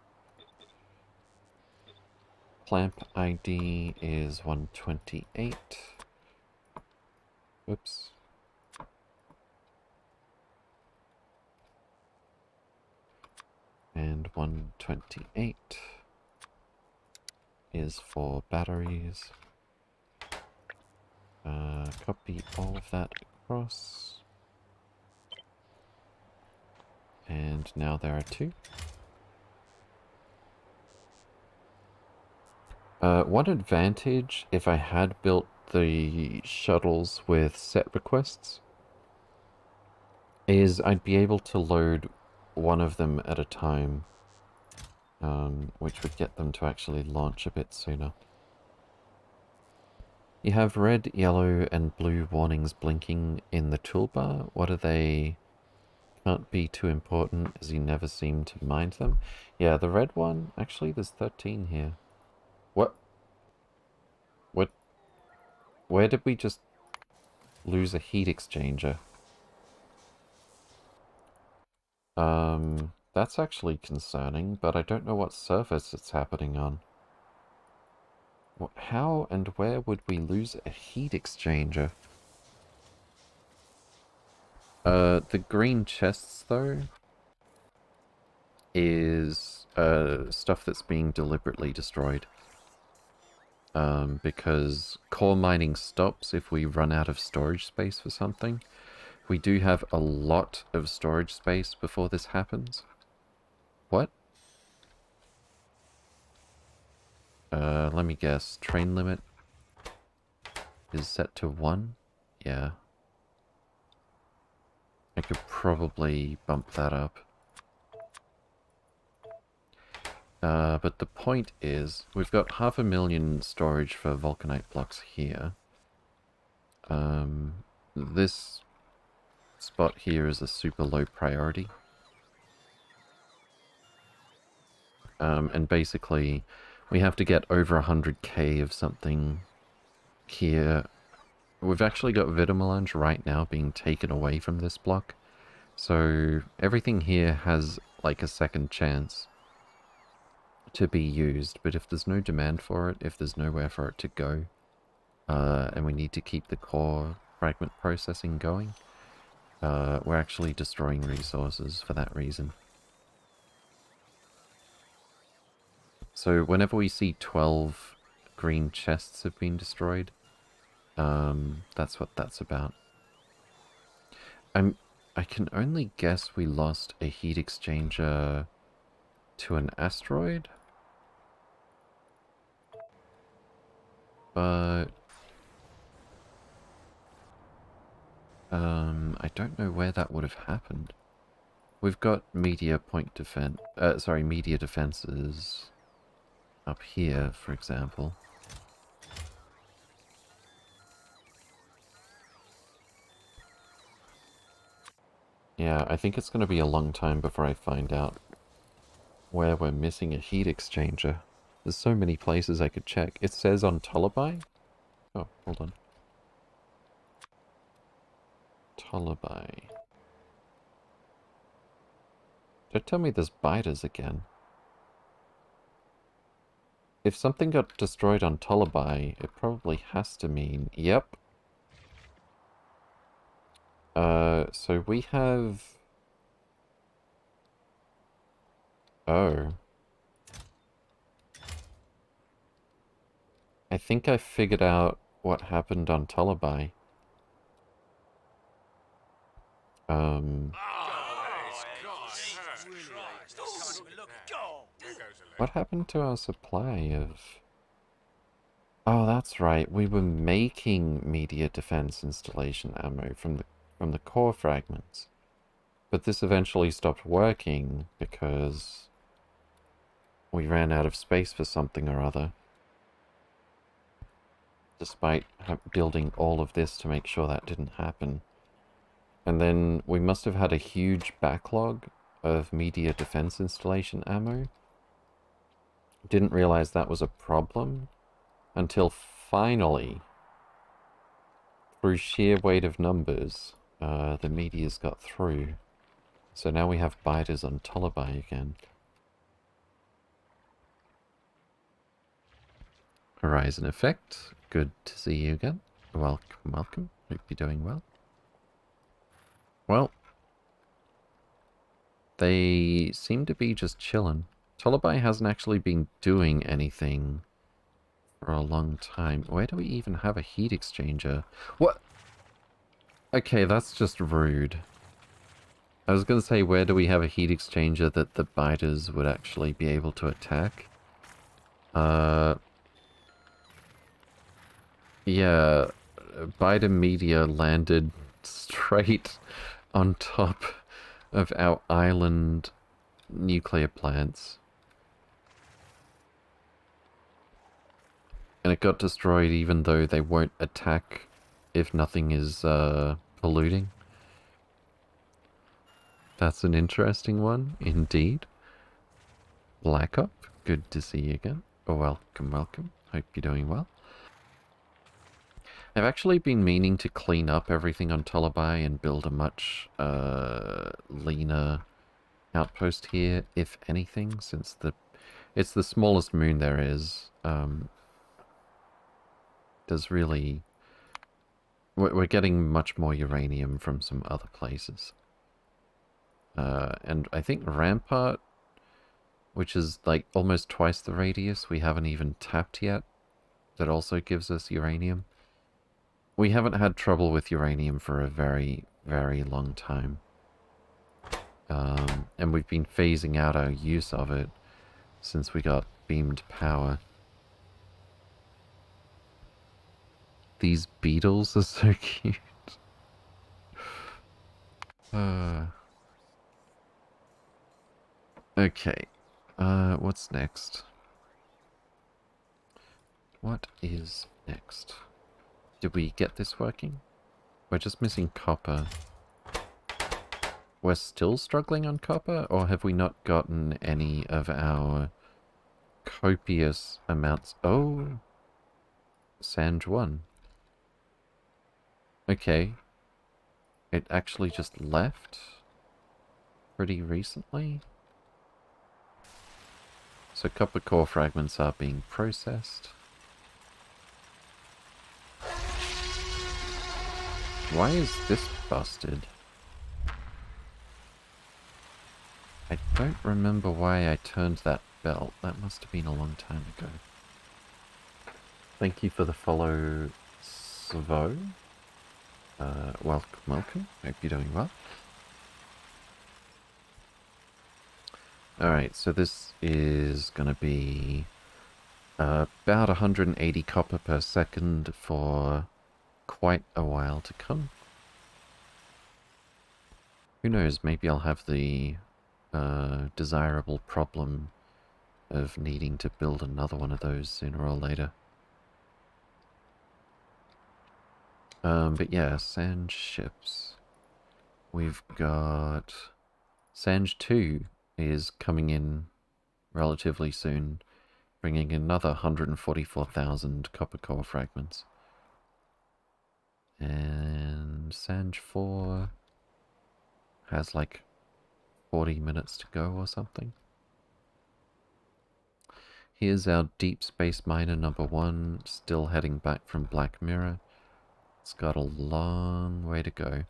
clamp ID is 128. Oops. And 128 is for batteries. Copy all of that across. And now there are 2. One advantage, if I had built the shuttles with set requests, is I'd be able to load one of them at a time, which would get them to actually launch a bit sooner. You have red, yellow, and blue warnings blinking in the toolbar. What are they? Can't be too important, as you never seem to mind them. Yeah, the red one, actually there's 13 here. What? What? Where did we just lose a heat exchanger? That's actually concerning, but I don't know what surface it's happening on. How and where would we lose a heat exchanger? The green chests, though, is stuff that's being deliberately destroyed. Because core mining stops if we run out of storage space for something. We do have a lot of storage space before this happens. What? Let me guess. Train limit is set to 1? Yeah. I could probably bump that up. But the point is, we've got 500,000 storage for vulcanite blocks here. This spot here is a super low priority. And basically, we have to get over 100k of something here. We've actually got Vitamelange right now being taken away from this block. So everything here has like a second chance to be used, but if there's no demand for it, if there's nowhere for it to go, and we need to keep the core fragment processing going, we're actually destroying resources for that reason. So whenever we see 12 green chests have been destroyed, that's what that's about. I can only guess we lost a heat exchanger to an asteroid, but I don't know where that would have happened. We've got media point defense, media defenses up here, for example. Yeah, I think it's going to be a long time before I find out where we're missing a heat exchanger. There's so many places I could check. It says on Tullaby. Oh, hold on. Tullaby. Don't tell me there's biters again. If something got destroyed on Tullaby, it probably has to mean... Yep. So we have... Oh. I think I figured out what happened on Tullaby. What happened to our supply of... Oh, that's right. We were making media defense installation ammo from the core fragments. But this eventually stopped working because we ran out of space for something or other. Despite building all of this to make sure that didn't happen. And then we must have had a huge backlog of media defense installation ammo. Didn't realize that was a problem until finally, through sheer weight of numbers, the medias got through. So now we have biters on Tullaby again. Horizon Effect, good to see you again. Welcome, welcome. Hope you're doing well. Well, they seem to be just chilling. Tullaby hasn't actually been doing anything for a long time. Where do we even have a heat exchanger? What? Okay, that's just rude. I was going to say, where do we have a heat exchanger that the biters would actually be able to attack? Yeah, biter media landed straight on top of our island nuclear plants. And it got destroyed even though they won't attack if nothing is polluting. That's an interesting one, indeed. Black Op, good to see you again. Welcome, welcome. Hope you're doing well. I've actually been meaning to clean up everything on Tullaby and build a much leaner outpost here, if anything, since it's the smallest moon there is. There's really... We're getting much more uranium from some other places. And I think Rampart, which is like almost twice the radius we haven't even tapped yet, that also gives us uranium. We haven't had trouble with uranium for a very, very long time. And we've been phasing out our use of it since we got beamed power. These beetles are so cute. Okay. What's next? What is next? Did we get this working? We're just missing copper. We're still struggling on copper, or have we not gotten any of our copious amounts? Oh! Sanj 1. Okay. It actually just left pretty recently. So copper core fragments are being processed. Why is this busted? I don't remember why I turned that belt. That must have been a long time ago. Thank you for the follow, Svo. Welcome, welcome. Hope you're doing well. Alright, so this is going to be about 180 copper per second for quite a while to come. Who knows, maybe I'll have the desirable problem of needing to build another one of those sooner or later. But yeah, Sanj ships. We've got... Sanj 2 is coming in relatively soon, bringing another 144,000 copper core fragments. And Sanj 4 has like 40 minutes to go or something. Here's our deep space miner number 1, still heading back from Black Mirror. It's got a long way to go.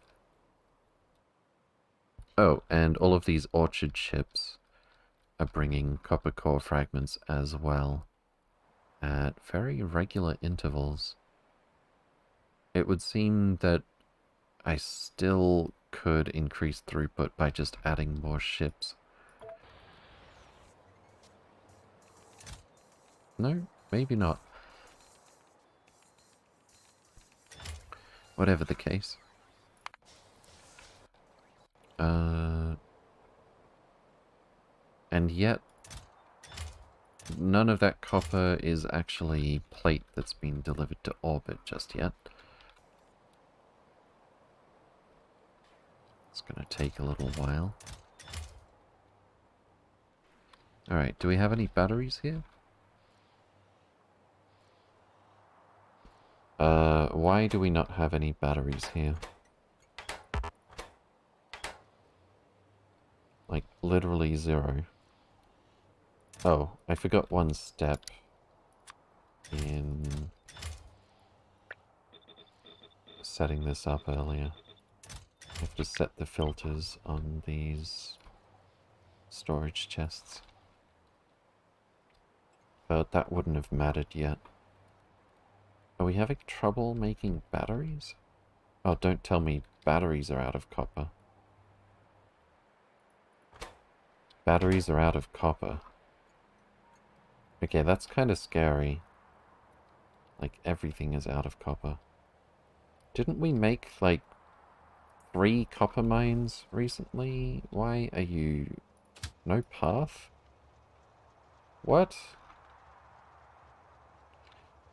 Oh, and all of these orchard ships are bringing copper core fragments as well at very regular intervals. It would seem that I still could increase throughput by just adding more ships. No, maybe not. Whatever the case. And yet, none of that copper is actually plate that's been delivered to orbit just yet. It's gonna take a little while. Alright, do we have any batteries here? Why do we not have any batteries here? Like, literally zero. Oh, I forgot one step in setting this up earlier. I have to set the filters on these storage chests. But that wouldn't have mattered yet. Are we having trouble making batteries? Oh, don't tell me batteries are out of copper. Batteries are out of copper. Okay, that's kind of scary. Like, everything is out of copper. Didn't we make, like, 3 copper mines recently? Why are you... No path? What?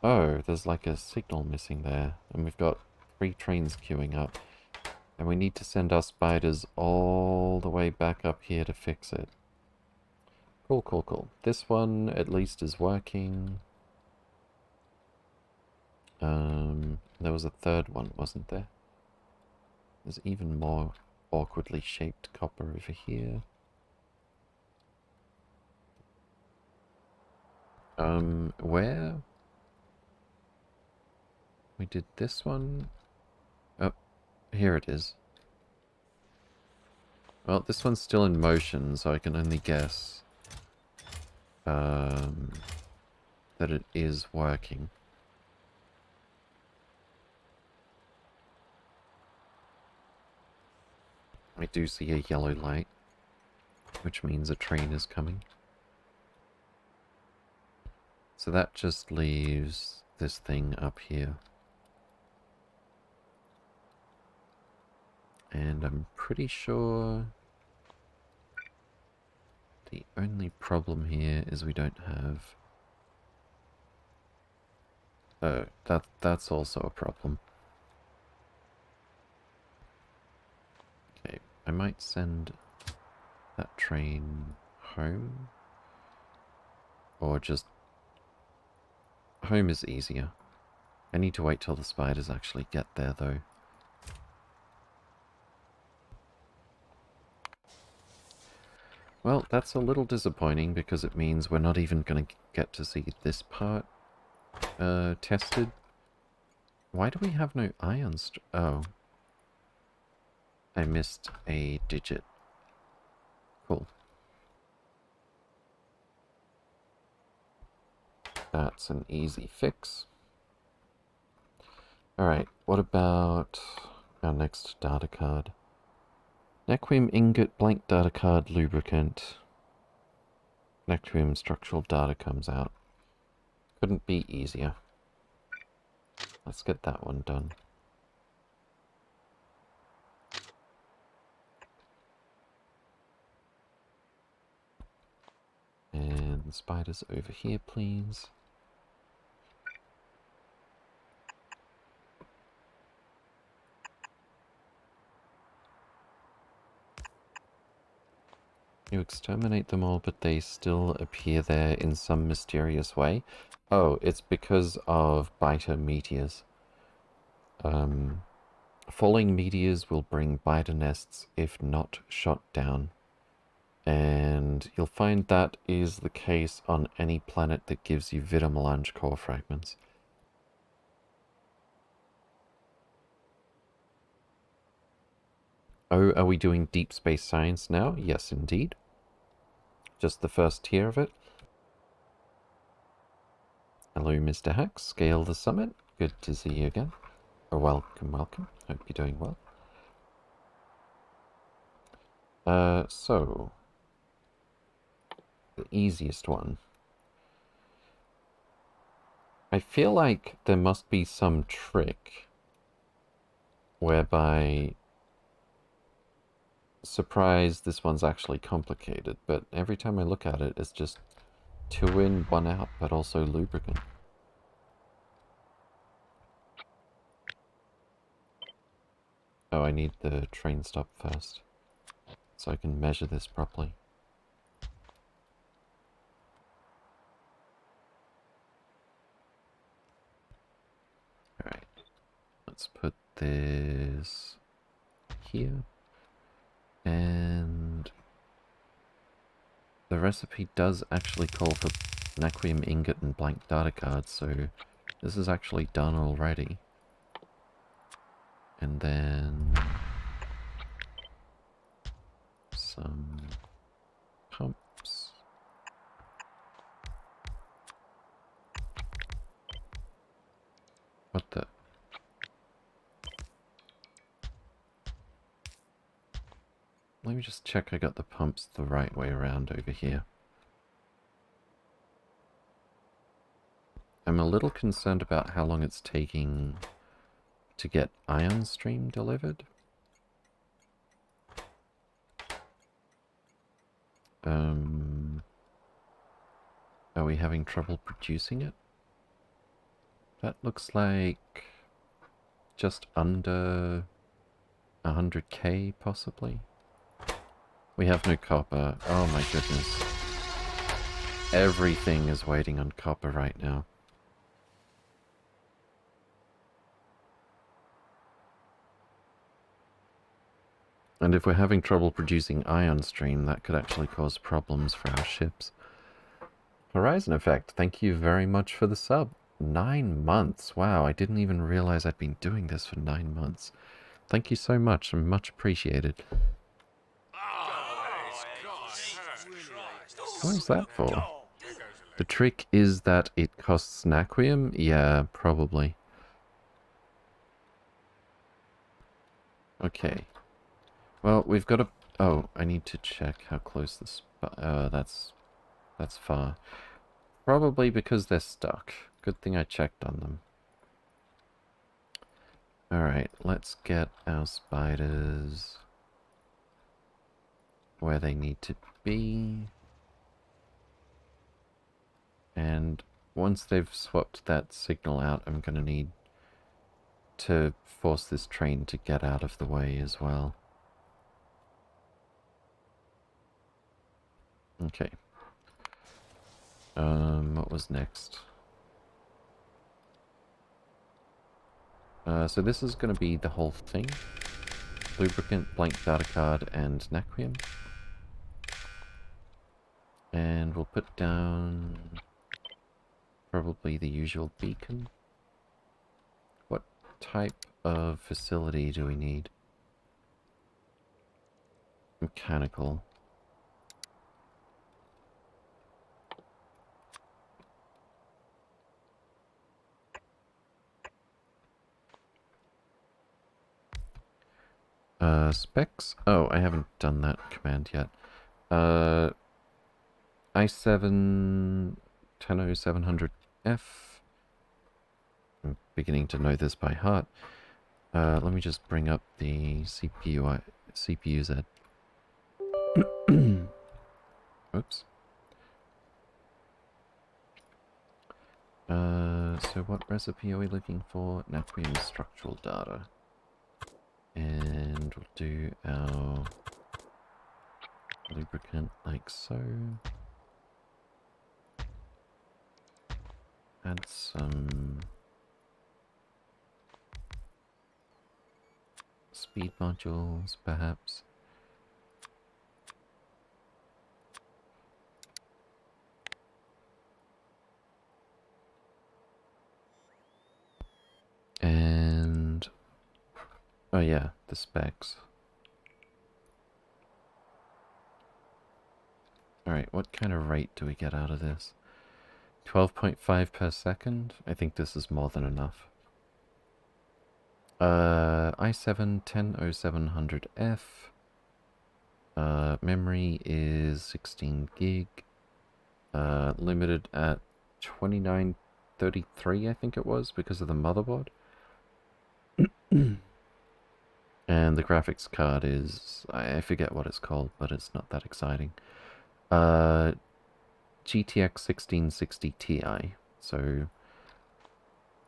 Oh, there's like a signal missing there. And we've got 3 trains queuing up. And we need to send our spiders all the way back up here to fix it. Cool, cool, cool. This one at least is working. There was a third one, wasn't there? There's even more awkwardly shaped copper over here. Where? We did this one. Oh, here it is. Well, this one's still in motion, so I can only guess that it is working. I do see a yellow light, which means a train is coming. So that just leaves this thing up here. And I'm pretty sure the only problem here is we don't have... Oh, that's also a problem. Okay, I might send that train home. Or just... Home is easier. I need to wait till the spiders actually get there, though. Well, that's a little disappointing because it means we're not even going to get to see this part tested. Why do we have no ion oh. I missed a digit. Cool. That's an easy fix. Alright, what about our next data card? Nequium ingot, blank data card, lubricant. Nequium structural data comes out. Couldn't be easier. Let's get that one done. And the spiders over here, please. You exterminate them all, but they still appear there in some mysterious way. Oh, it's because of biter meteors. Falling meteors will bring biter nests if not shot down. And you'll find that is the case on any planet that gives you vitamelange core fragments. Oh, are we doing deep space science now? Yes, indeed. Just the first tier of it. Hello, Mr. Hack. Scale the summit. Good to see you again. Oh, welcome, welcome. Hope you're doing well. So... the easiest one. I feel like there must be some trick whereby... surprise, this one's actually complicated, but every time I look at it, it's just 2 in, 1 out, but also lubricant. Oh, I need the train stop first, so I can measure this properly. Alright, let's put this here, and the recipe does actually call for naquium ingot and blank data cards, so this is actually done already. And then some pumps. What the? Let me just check I got the pumps the right way around over here. I'm a little concerned about how long it's taking to get ion stream delivered. Are we having trouble producing it? That looks like just under 100k possibly. We have no copper. Oh my goodness. Everything is waiting on copper right now. And if we're having trouble producing ion stream, that could actually cause problems for our ships. Horizon Effect, thank you very much for the sub. 9 months. Wow, I didn't even realize I'd been doing this for 9 months. Thank you so much, and much appreciated. What was that for? The trick is that it costs naquium? Yeah, probably. Okay. Well, we've got a... oh, I need to check how close this... that's far. Probably because they're stuck. Good thing I checked on them. Alright, let's get our spiders where they need to be. And once they've swapped that signal out, I'm going to need to force this train to get out of the way as well. Okay. What was next? So this is going to be the whole thing. Lubricant, blank data card, and naquium. And we'll put down probably the usual beacon. What type of facility do we need? Mechanical. Specs? Oh, I haven't done that command yet. i7 10700F. I'm beginning to know this by heart. Let me just bring up the CPU Z. Oops. So what recipe are we looking for? Naquium structural data. And we'll do our lubricant like so. Add some speed modules, perhaps. And... oh yeah, the specs. Alright, what kind of rate do we get out of this? 12.5 per second? I think this is more than enough. i7 10700F. Memory is 16 gig. Limited at 2933, I think it was, because of the motherboard. And the graphics card is, I forget what it's called, but it's not that exciting. GTX 1660 Ti, so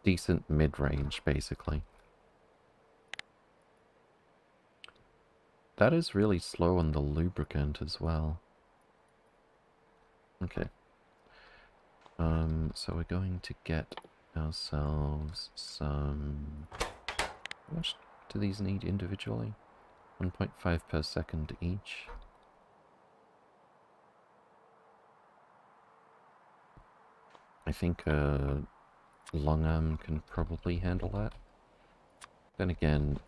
decent mid-range, basically. That is really slow on the lubricant as well. Okay. So we're going to get ourselves some... How much do these need individually? 1.5 per second each. I think long arm can probably handle that. Then again,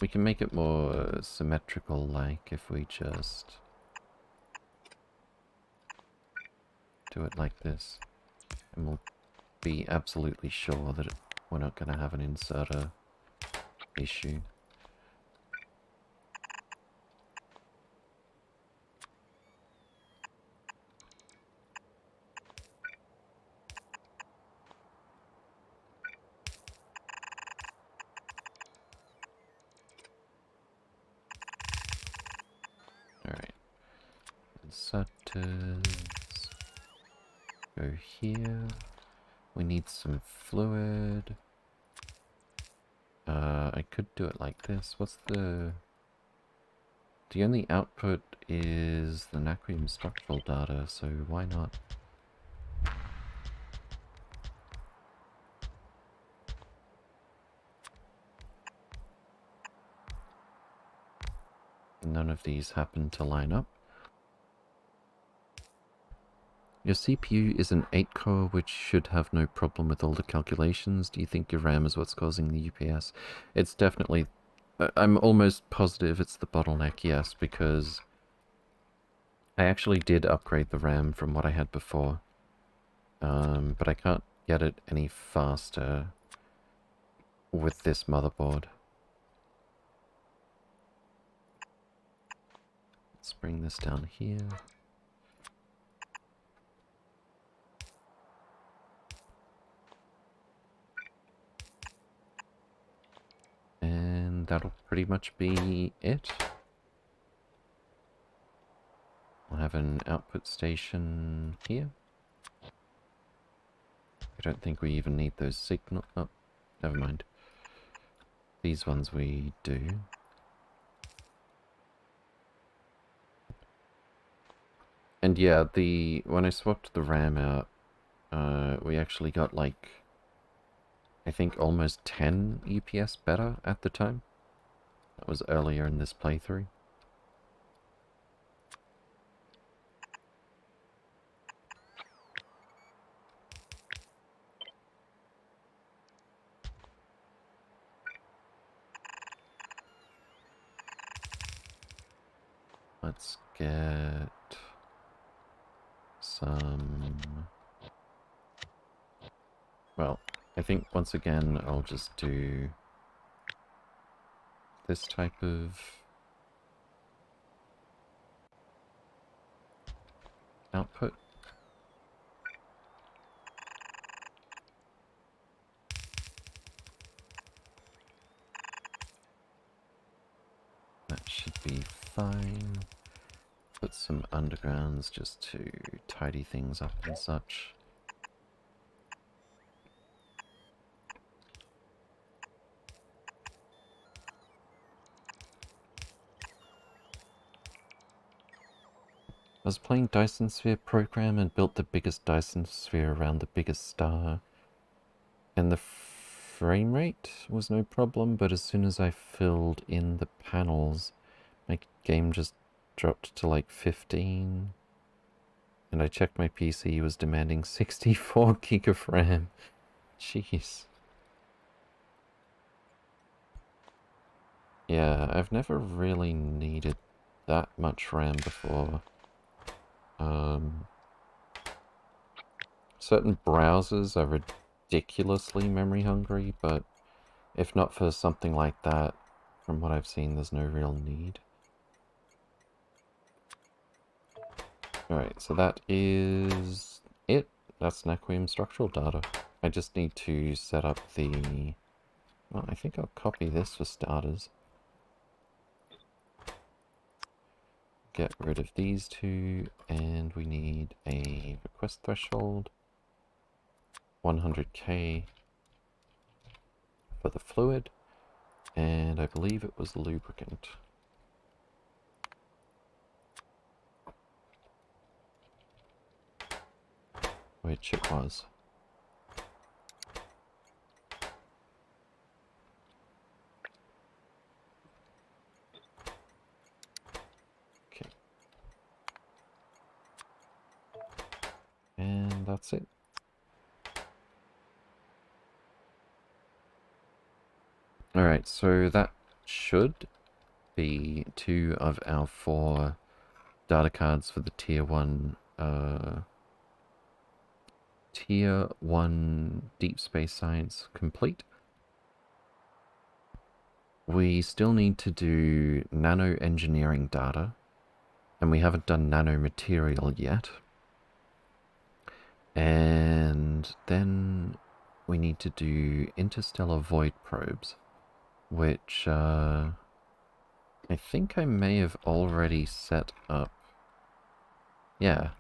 we can make it more symmetrical, like if we just do it like this. And we'll be absolutely sure that we're not going to have an inserter issue. Alright. Inserters. Go here. We need some fluid. I could do it like this. What's the... The only output is the Nacrium structural data, so why not? None of these happen to line up. Your CPU is an 8-core, which should have no problem with all the calculations. Do you think your RAM is what's causing the UPS? It's definitely... I'm almost positive it's the bottleneck, yes, because I actually did upgrade the RAM from what I had before. But I can't get it any faster with this motherboard. Let's bring this down here. And that'll pretty much be it. We'll have an output station here. I don't think we even need those signal... Oh, never mind. These ones we do. And yeah, when I swapped the RAM out, we actually got like, I think almost 10 UPS better at the time. That was earlier in this playthrough. Let's get some... Well, I think once again I'll just do this type of output. That should be fine. Put some undergrounds just to tidy things up and such. I was playing Dyson Sphere program and built the biggest Dyson Sphere around the biggest star. And the frame rate was no problem, but as soon as I filled in the panels, my game just dropped to like 15. And I checked my PC, was demanding 64 gig of RAM. Jeez. Yeah, I've never really needed that much RAM before. Certain browsers are ridiculously memory hungry, but if not for something like that, from what I've seen, there's no real need. Alright, so that is it. That's Naquium structural data. I just need to set up the... Well, I think I'll copy this for starters. Get rid of these two, and we need a request threshold. 100k for the fluid, and I believe it was lubricant. Which it was. Okay. And that's it. Alright, so that should be 2 of our 4 data cards for the Tier 1 Deep Space Science complete. We still need to do nano-engineering data, and we haven't done nanomaterial yet. And then we need to do interstellar void probes, which I think I may have already set up. Yeah,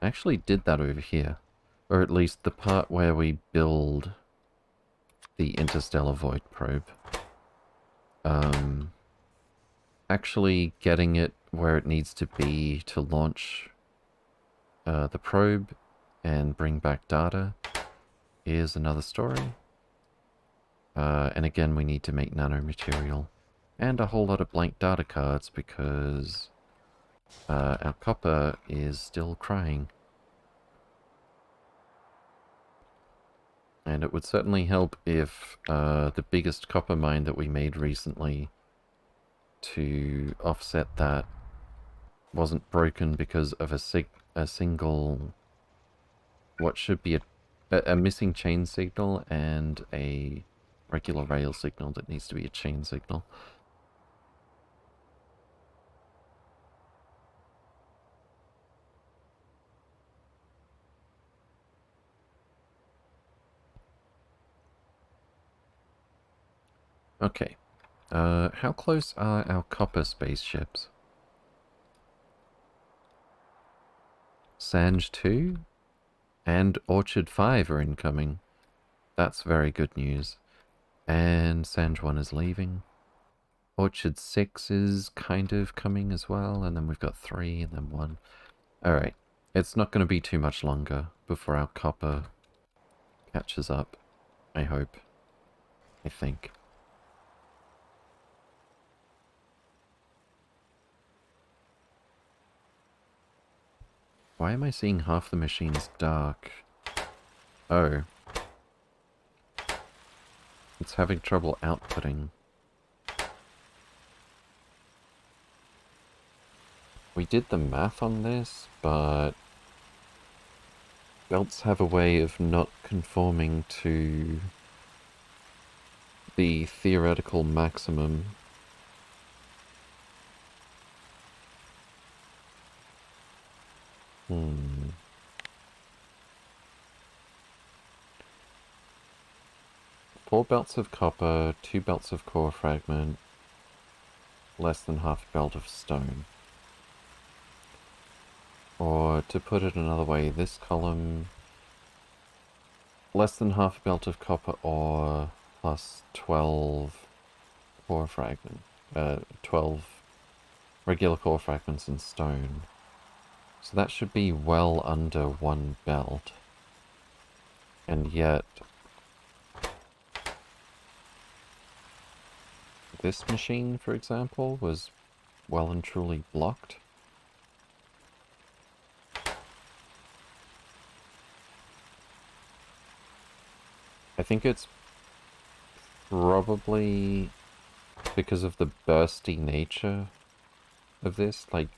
I actually did that over here. Or at least the part where we build the interstellar void probe. Actually getting it where it needs to be to launch the probe and bring back data is another story. And again, we need to make nanomaterial and a whole lot of blank data cards because our copper is still crying. And it would certainly help if the biggest copper mine that we made recently to offset that wasn't broken because of a single, what should be a missing chain signal and a regular rail signal that needs to be a chain signal. Okay. How close are our copper spaceships? Sanj 2 and Orchard 5 are incoming. That's very good news. And Sanj 1 is leaving. Orchard 6 is kind of coming as well, and then we've got 3 and then 1. Alright, it's not going to be too much longer before our copper catches up, I hope. I think. Why am I seeing half the machines dark? Oh. It's having trouble outputting. We did the math on this, but belts have a way of not conforming to the theoretical maximum. Hmm. Four belts of copper, 2 belts of core fragment, less than half a belt of stone. Or, to put it another way, this column, less than half a belt of copper ore, plus 12 core fragment, 12 regular core fragments in stone. So that should be well under 1 belt. And yet, this machine, for example, was well and truly blocked. I think it's probably because of the bursty nature of this. Like,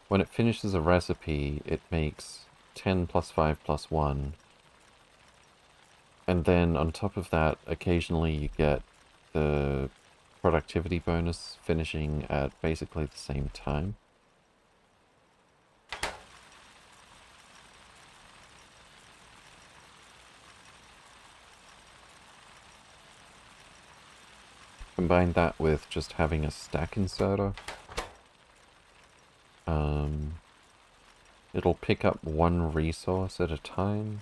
when it finishes a recipe, it makes 10 plus 5 plus 1. And then on top of that, occasionally you get the productivity bonus finishing at basically the same time. Combine that with just having a stack inserter. It'll pick up one resource at a time,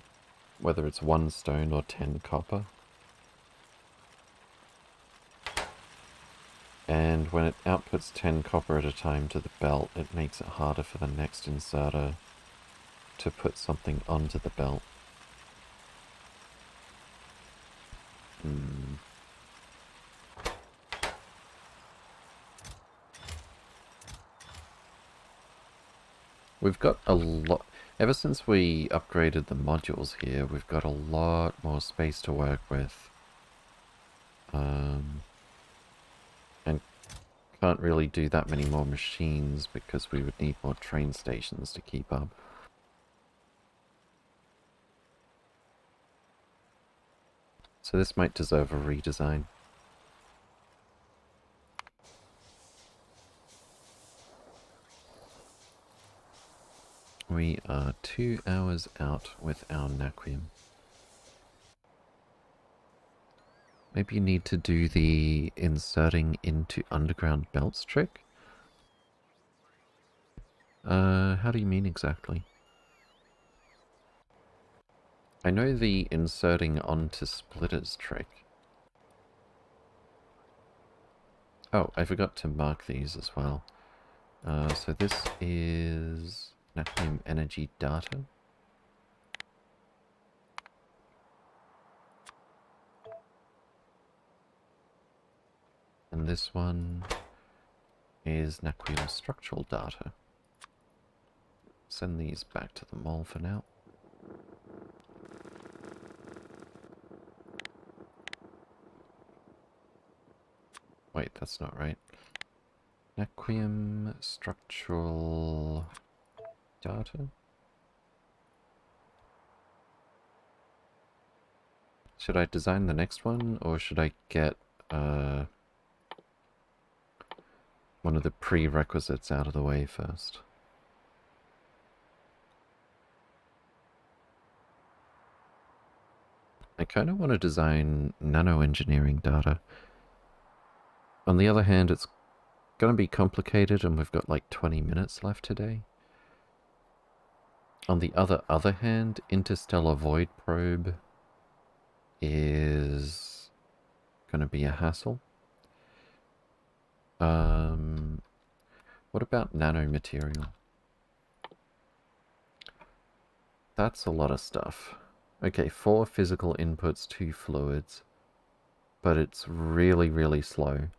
whether it's 1 stone or 10 copper. And when it outputs 10 copper at a time to the belt, it makes it harder for the next inserter to put something onto the belt. We've got a lot... Ever since we upgraded the modules here, we've got a lot more space to work with. And can't really do that many more machines because we would need more train stations to keep up. So this might deserve a redesign. We are 2 hours out with our Naquium. Maybe you need to do the inserting into underground belts trick? How do you mean exactly? I know the inserting onto splitters trick. Oh, I forgot to mark these as well. So this is Naquium energy data. And this one is Naquium structural data. Send these back to the mall for now. Wait, that's not right. Naquium structural data. Should I design the next one, or should I get one of the prerequisites out of the way first? I kind of want to design nano-engineering data. On the other hand, it's going to be complicated and we've got like 20 minutes left today. On the other hand, interstellar void probe is going to be a hassle. What about nanomaterial? That's a lot of stuff. Okay, 4 physical inputs, 2 fluids. But it's really, really slow.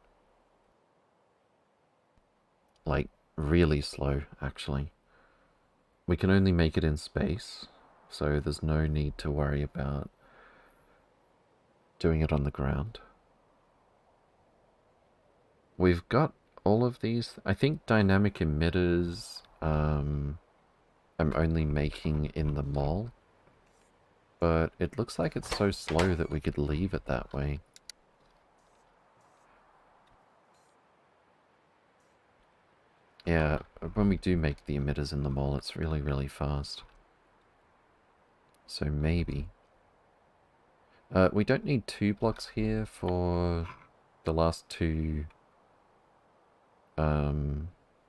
Like, really slow, actually. We can only make it in space, so there's no need to worry about doing it on the ground. We've got all of these. I think dynamic emitters, I'm only making in the mall. But it looks like it's so slow that we could leave it that way. Yeah, when we do make the emitters in the mall, it's really, really fast. So maybe. We don't need 2 blocks here for the last 2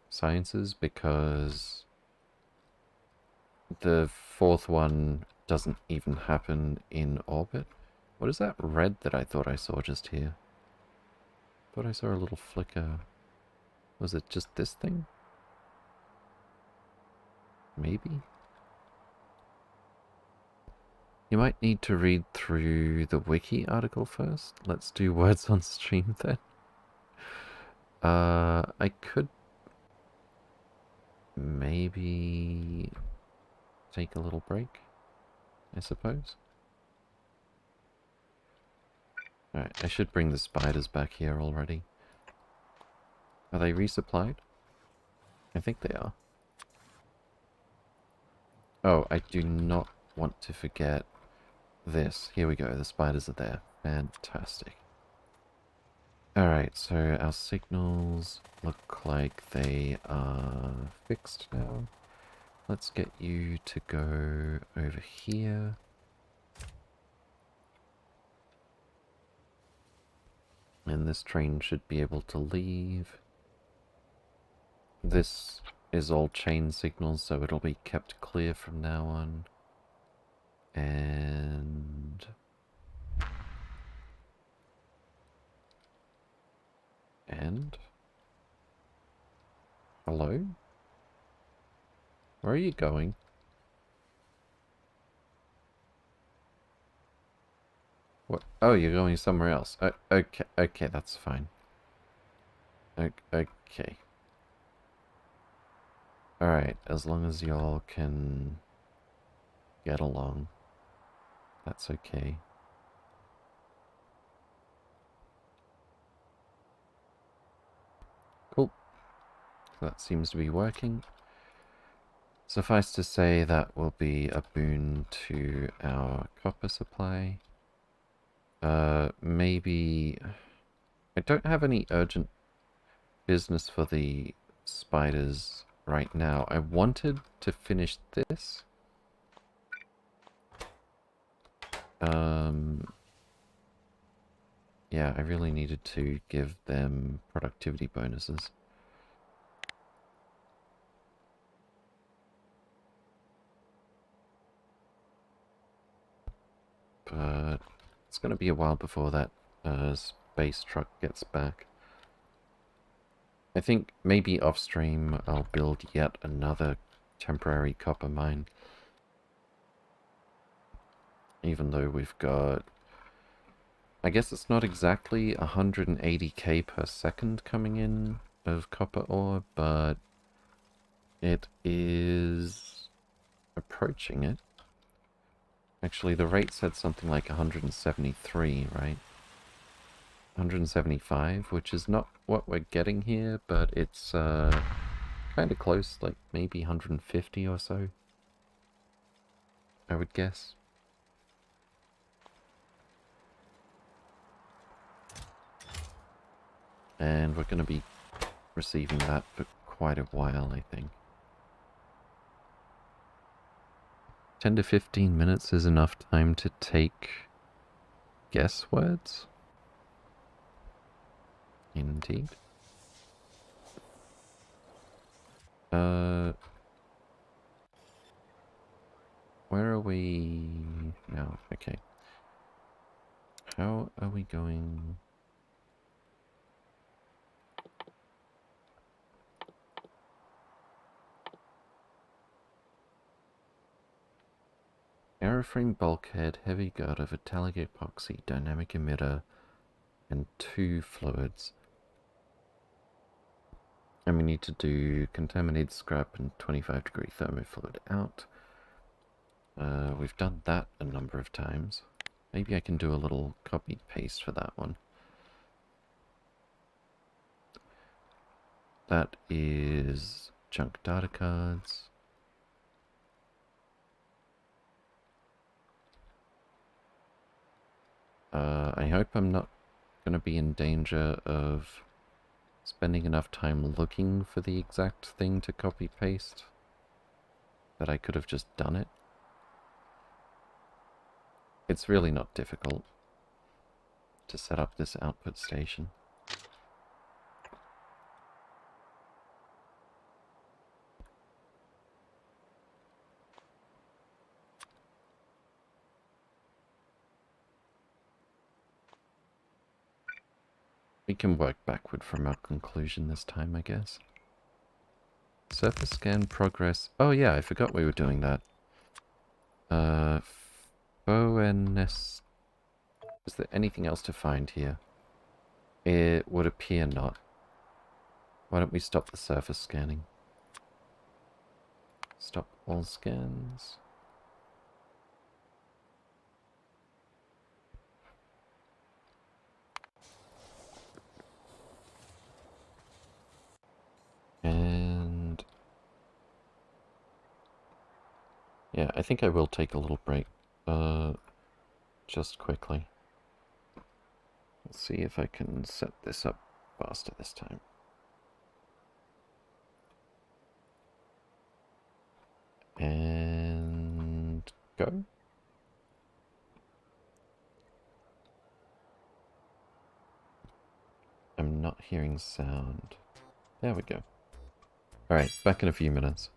sciences because the 4th one doesn't even happen in orbit. What is that red that I thought I saw just here? Thought I saw a little flicker. Was it just this thing? Maybe? You might need to read through the wiki article first. Let's do words on stream then. I could maybe take a little break, I suppose. Alright, I should bring the spiders back here already. Are they resupplied? I think they are. Oh, I do not want to forget this. Here we go. The spiders are there. Fantastic. Alright, so our signals look like they are fixed now. Let's get you to go over here. And this train should be able to leave. This is all chain signals, so it'll be kept clear from now on. And... Hello? Where are you going? What? Oh, you're going somewhere else. Okay, okay, that's fine. Okay. Alright, as long as y'all can get along, that's okay. Cool. That seems to be working. Suffice to say, that will be a boon to our copper supply. Maybe... I don't have any urgent business for the spiders right now. I wanted to finish this. Yeah, I really needed to give them productivity bonuses. But it's going to be a while before that space truck gets back. I think maybe off-stream I'll build yet another temporary copper mine. Even though we've got... I guess it's not exactly 180k per second coming in of copper ore, but it is approaching it. Actually, the rate said something like 173, right? 175, which is not what we're getting here, but it's kind of close, like maybe 150 or so, I would guess. And we're going to be receiving that for quite a while, I think. 10 to 15 minutes is enough time to take guess words? Indeed. Where are we now? Okay. How are we going? Aeroframe bulkhead, heavy girder, metallic epoxy, dynamic emitter, and 2 fluids. And we need to do contaminated scrap and 25-degree thermofluid out. We've done that a number of times. Maybe I can do a little copy-paste for that one. That is junk data cards. I hope I'm not going to be in danger of spending enough time looking for the exact thing to copy-paste that I could have just done it. It's really not difficult to set up this output station. We can work backward from our conclusion this time, I guess. Surface scan progress. Oh yeah, I forgot we were doing that. Phoenest. Is there anything else to find here? It would appear not. Why don't we stop the surface scanning? Stop all scans. And Yeah, I think I will take a little break. Just quickly. Let's see if I can set this up faster this time. And go. I'm not hearing sound. There we go. Alright, back in a few minutes.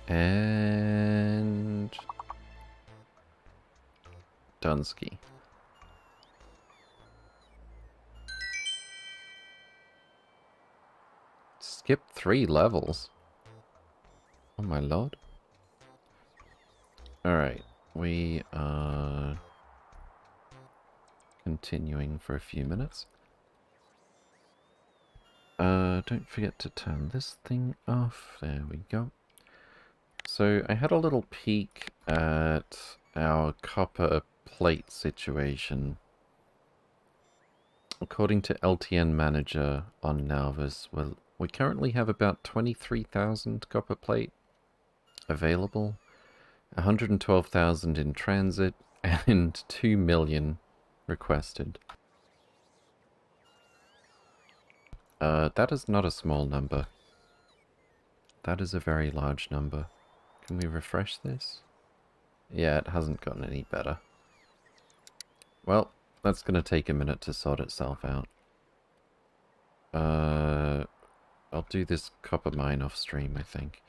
And Dunsky. Skip 3 levels. Oh my lord. Alright, we are continuing for a few minutes. Don't forget to turn this thing off. There we go. So I had a little peek at our copper plate situation. According to LTN Manager on Nalvis, well, we currently have about 23,000 copper plate available, 112,000 in transit, and 2 million requested. That is not a small number. That is a very large number. Can we refresh this? Yeah, it hasn't gotten any better. Well, that's gonna take a minute to sort itself out. I'll do this copper mine off stream, I think.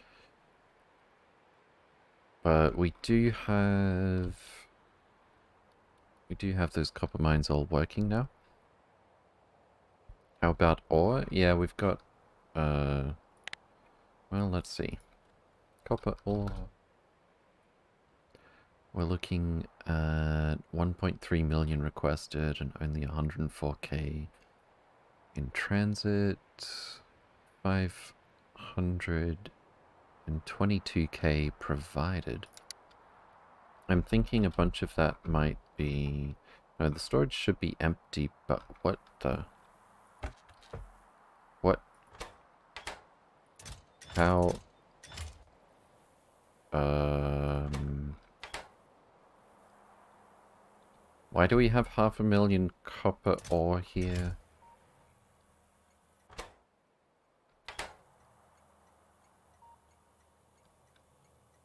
But we do have those copper mines all working now. How about ore? Yeah, we've got well, let's see. Copper ore. We're looking at 1.3 million requested and only 104k in transit. 522k provided. I'm thinking a bunch of that might be... No, the storage should be empty, but what the... What? How... Why do we have 500,000 copper ore here?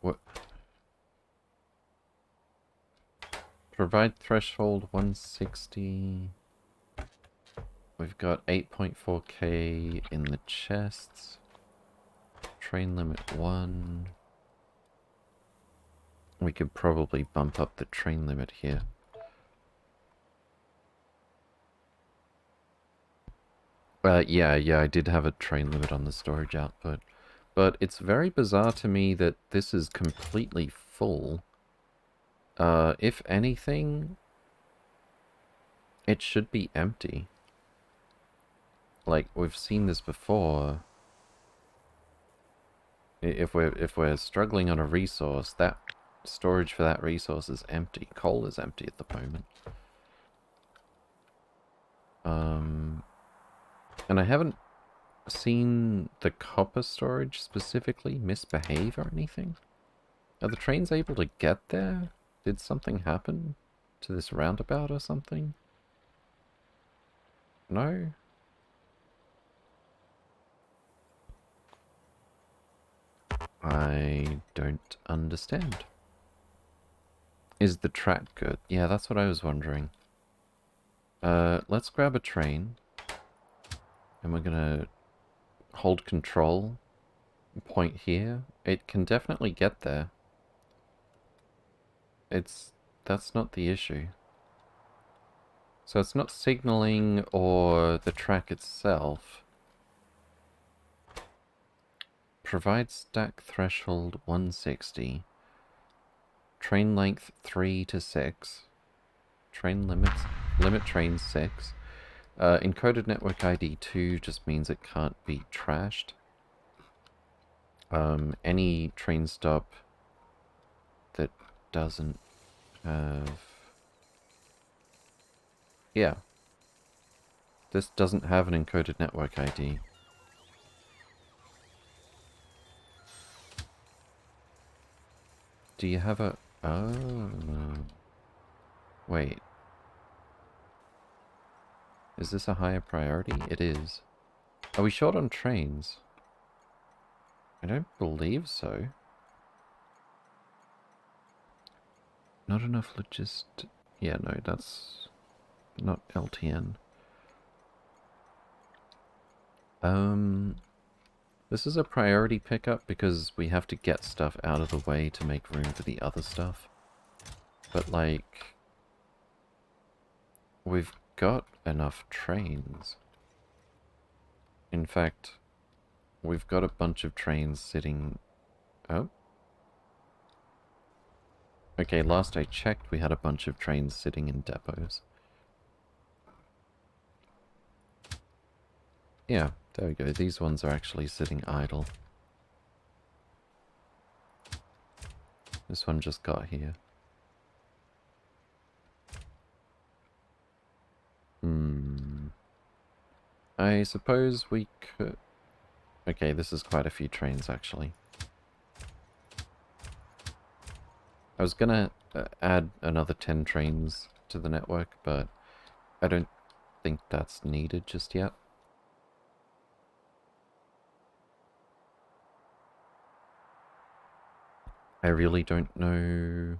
What? Provide threshold 160. We've got 8.4k in the chests. Train limit 1. We could probably bump up the train limit here. Yeah, I did have a train limit on the storage output. But it's very bizarre to me that this is completely full. If anything, it should be empty. Like, we've seen this before. If we're struggling on a resource, that storage for that resource is empty. Coal is empty at the moment. And I haven't seen the copper storage specifically misbehave or anything. Are the trains able to get there? Did something happen to this roundabout or something? No? I don't understand. Is the track good? Yeah, that's what I was wondering. Let's grab a train. And we're gonna hold control. Point here. It can definitely get there. That's not the issue. So it's not signaling or the track itself. Provide stack threshold 160. Train length 3 to 6. Train limit train 6. Encoded network ID 2 just means it can't be trashed. Any train stop that doesn't have... Yeah. This doesn't have an encoded network ID. Do you have a... Oh... Wait. Is this a higher priority? It is. Are we short on trains? I don't believe so. Not enough Yeah, no, that's not LTN. This is a priority pickup because we have to get stuff out of the way to make room for the other stuff. But, like, we've got enough trains. In fact, we've got a bunch of trains sitting... Oh? Okay, last I checked, we had a bunch of trains sitting in depots. Yeah, there we go. These ones are actually sitting idle. This one just got here. I suppose we could... Okay, this is quite a few trains, actually. I was gonna add another 10 trains to the network, but I don't think that's needed just yet. I really don't know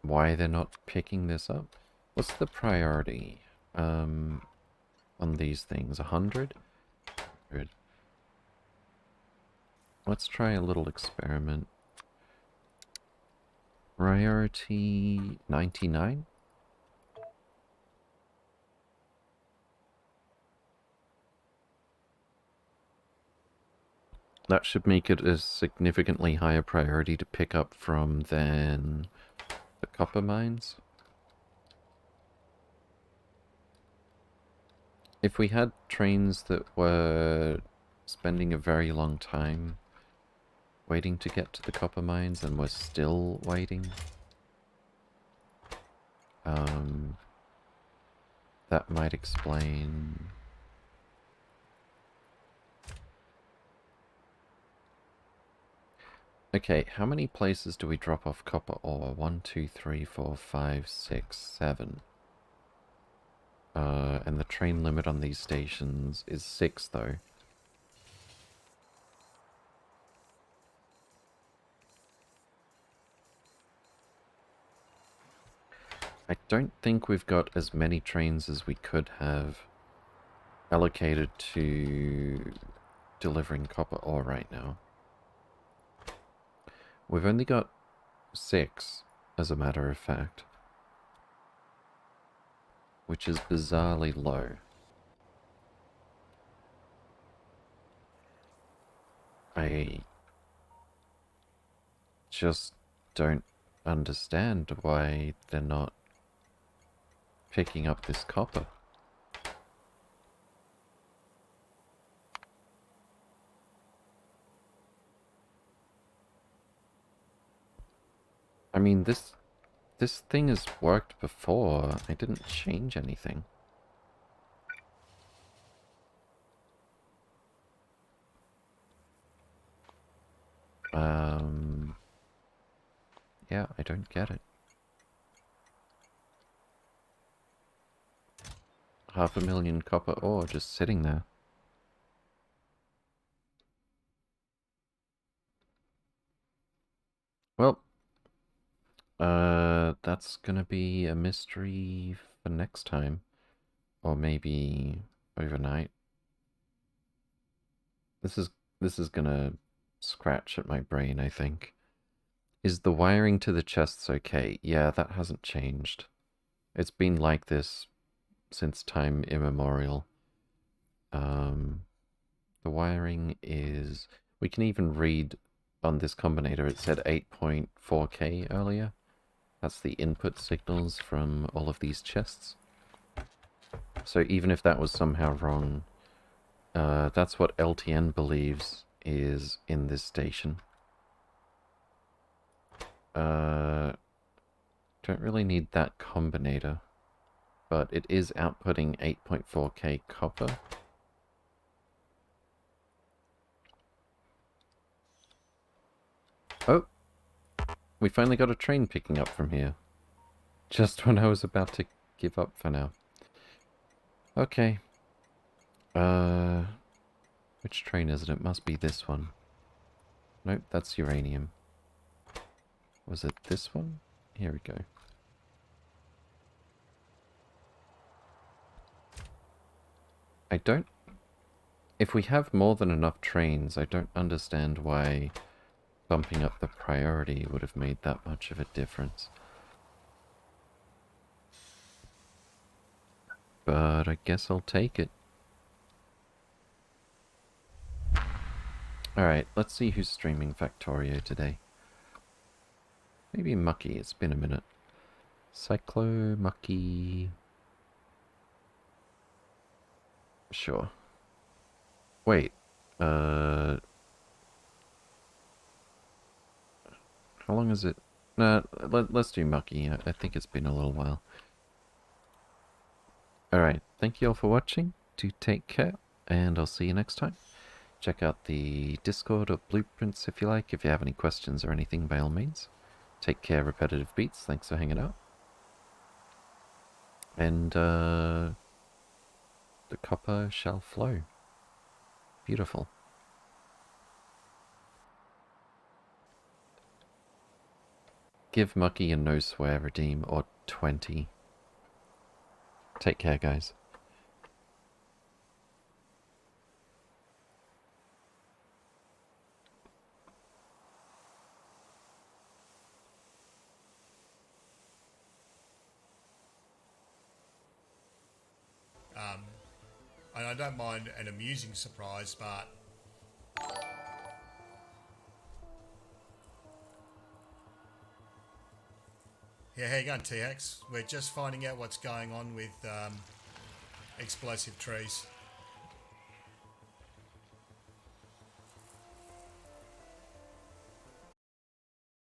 why they're not picking this up. What's the priority on these things? 100? Good. Let's try a little experiment. Priority 99? That should make it a significantly higher priority to pick up from than the copper mines. If we had trains that were spending a very long time waiting to get to the copper mines and we're still waiting, that might explain... Okay, how many places do we drop off copper ore? 1, 2, 3, 4, 5, 6, 7. And the train limit on these stations is 6, though. I don't think we've got as many trains as we could have allocated to delivering copper ore right now. We've only got 6, as a matter of fact. Which is bizarrely low. I just don't understand why they're not picking up this copper. I mean, this thing has worked before. I didn't change anything. Yeah, I don't get it. 500,000 copper ore just sitting there. Well, that's gonna be a mystery for next time. Or maybe overnight. This is gonna scratch at my brain, I think. Is the wiring to the chests okay? Yeah, that hasn't changed. It's been like this since time immemorial. The wiring is... We can even read on this combinator, it said 8.4K earlier. That's the input signals from all of these chests. So even if that was somehow wrong, that's what LTN believes is in this station. Don't really need that combinator, but it is outputting 8.4K copper. Oh! We finally got a train picking up from here. Just when I was about to give up for now. Okay. Which train is it? It must be this one. Nope, that's uranium. Was it this one? Here we go. I don't... If we have more than enough trains, I don't understand why bumping up the priority would have made that much of a difference. but I guess I'll take it. Alright, let's see who's streaming Factorio today. Maybe Mucky, it's been a minute. Cyclo, Mucky... Sure. Wait, how long is it? Nah, let's do Mucky. I think it's been a little while. Alright, thank you all for watching. Do take care, and I'll see you next time. Check out the Discord or Blueprints if you like. If you have any questions or anything, by all means. Take care, Repetitive Beats. Thanks for hanging out. And, the copper shall flow. Beautiful. Give Mucky a no swear redeem or 20. Take care, guys. And I don't mind an amusing surprise, but yeah, how you going, TX? We're just finding out what's going on with explosive trees.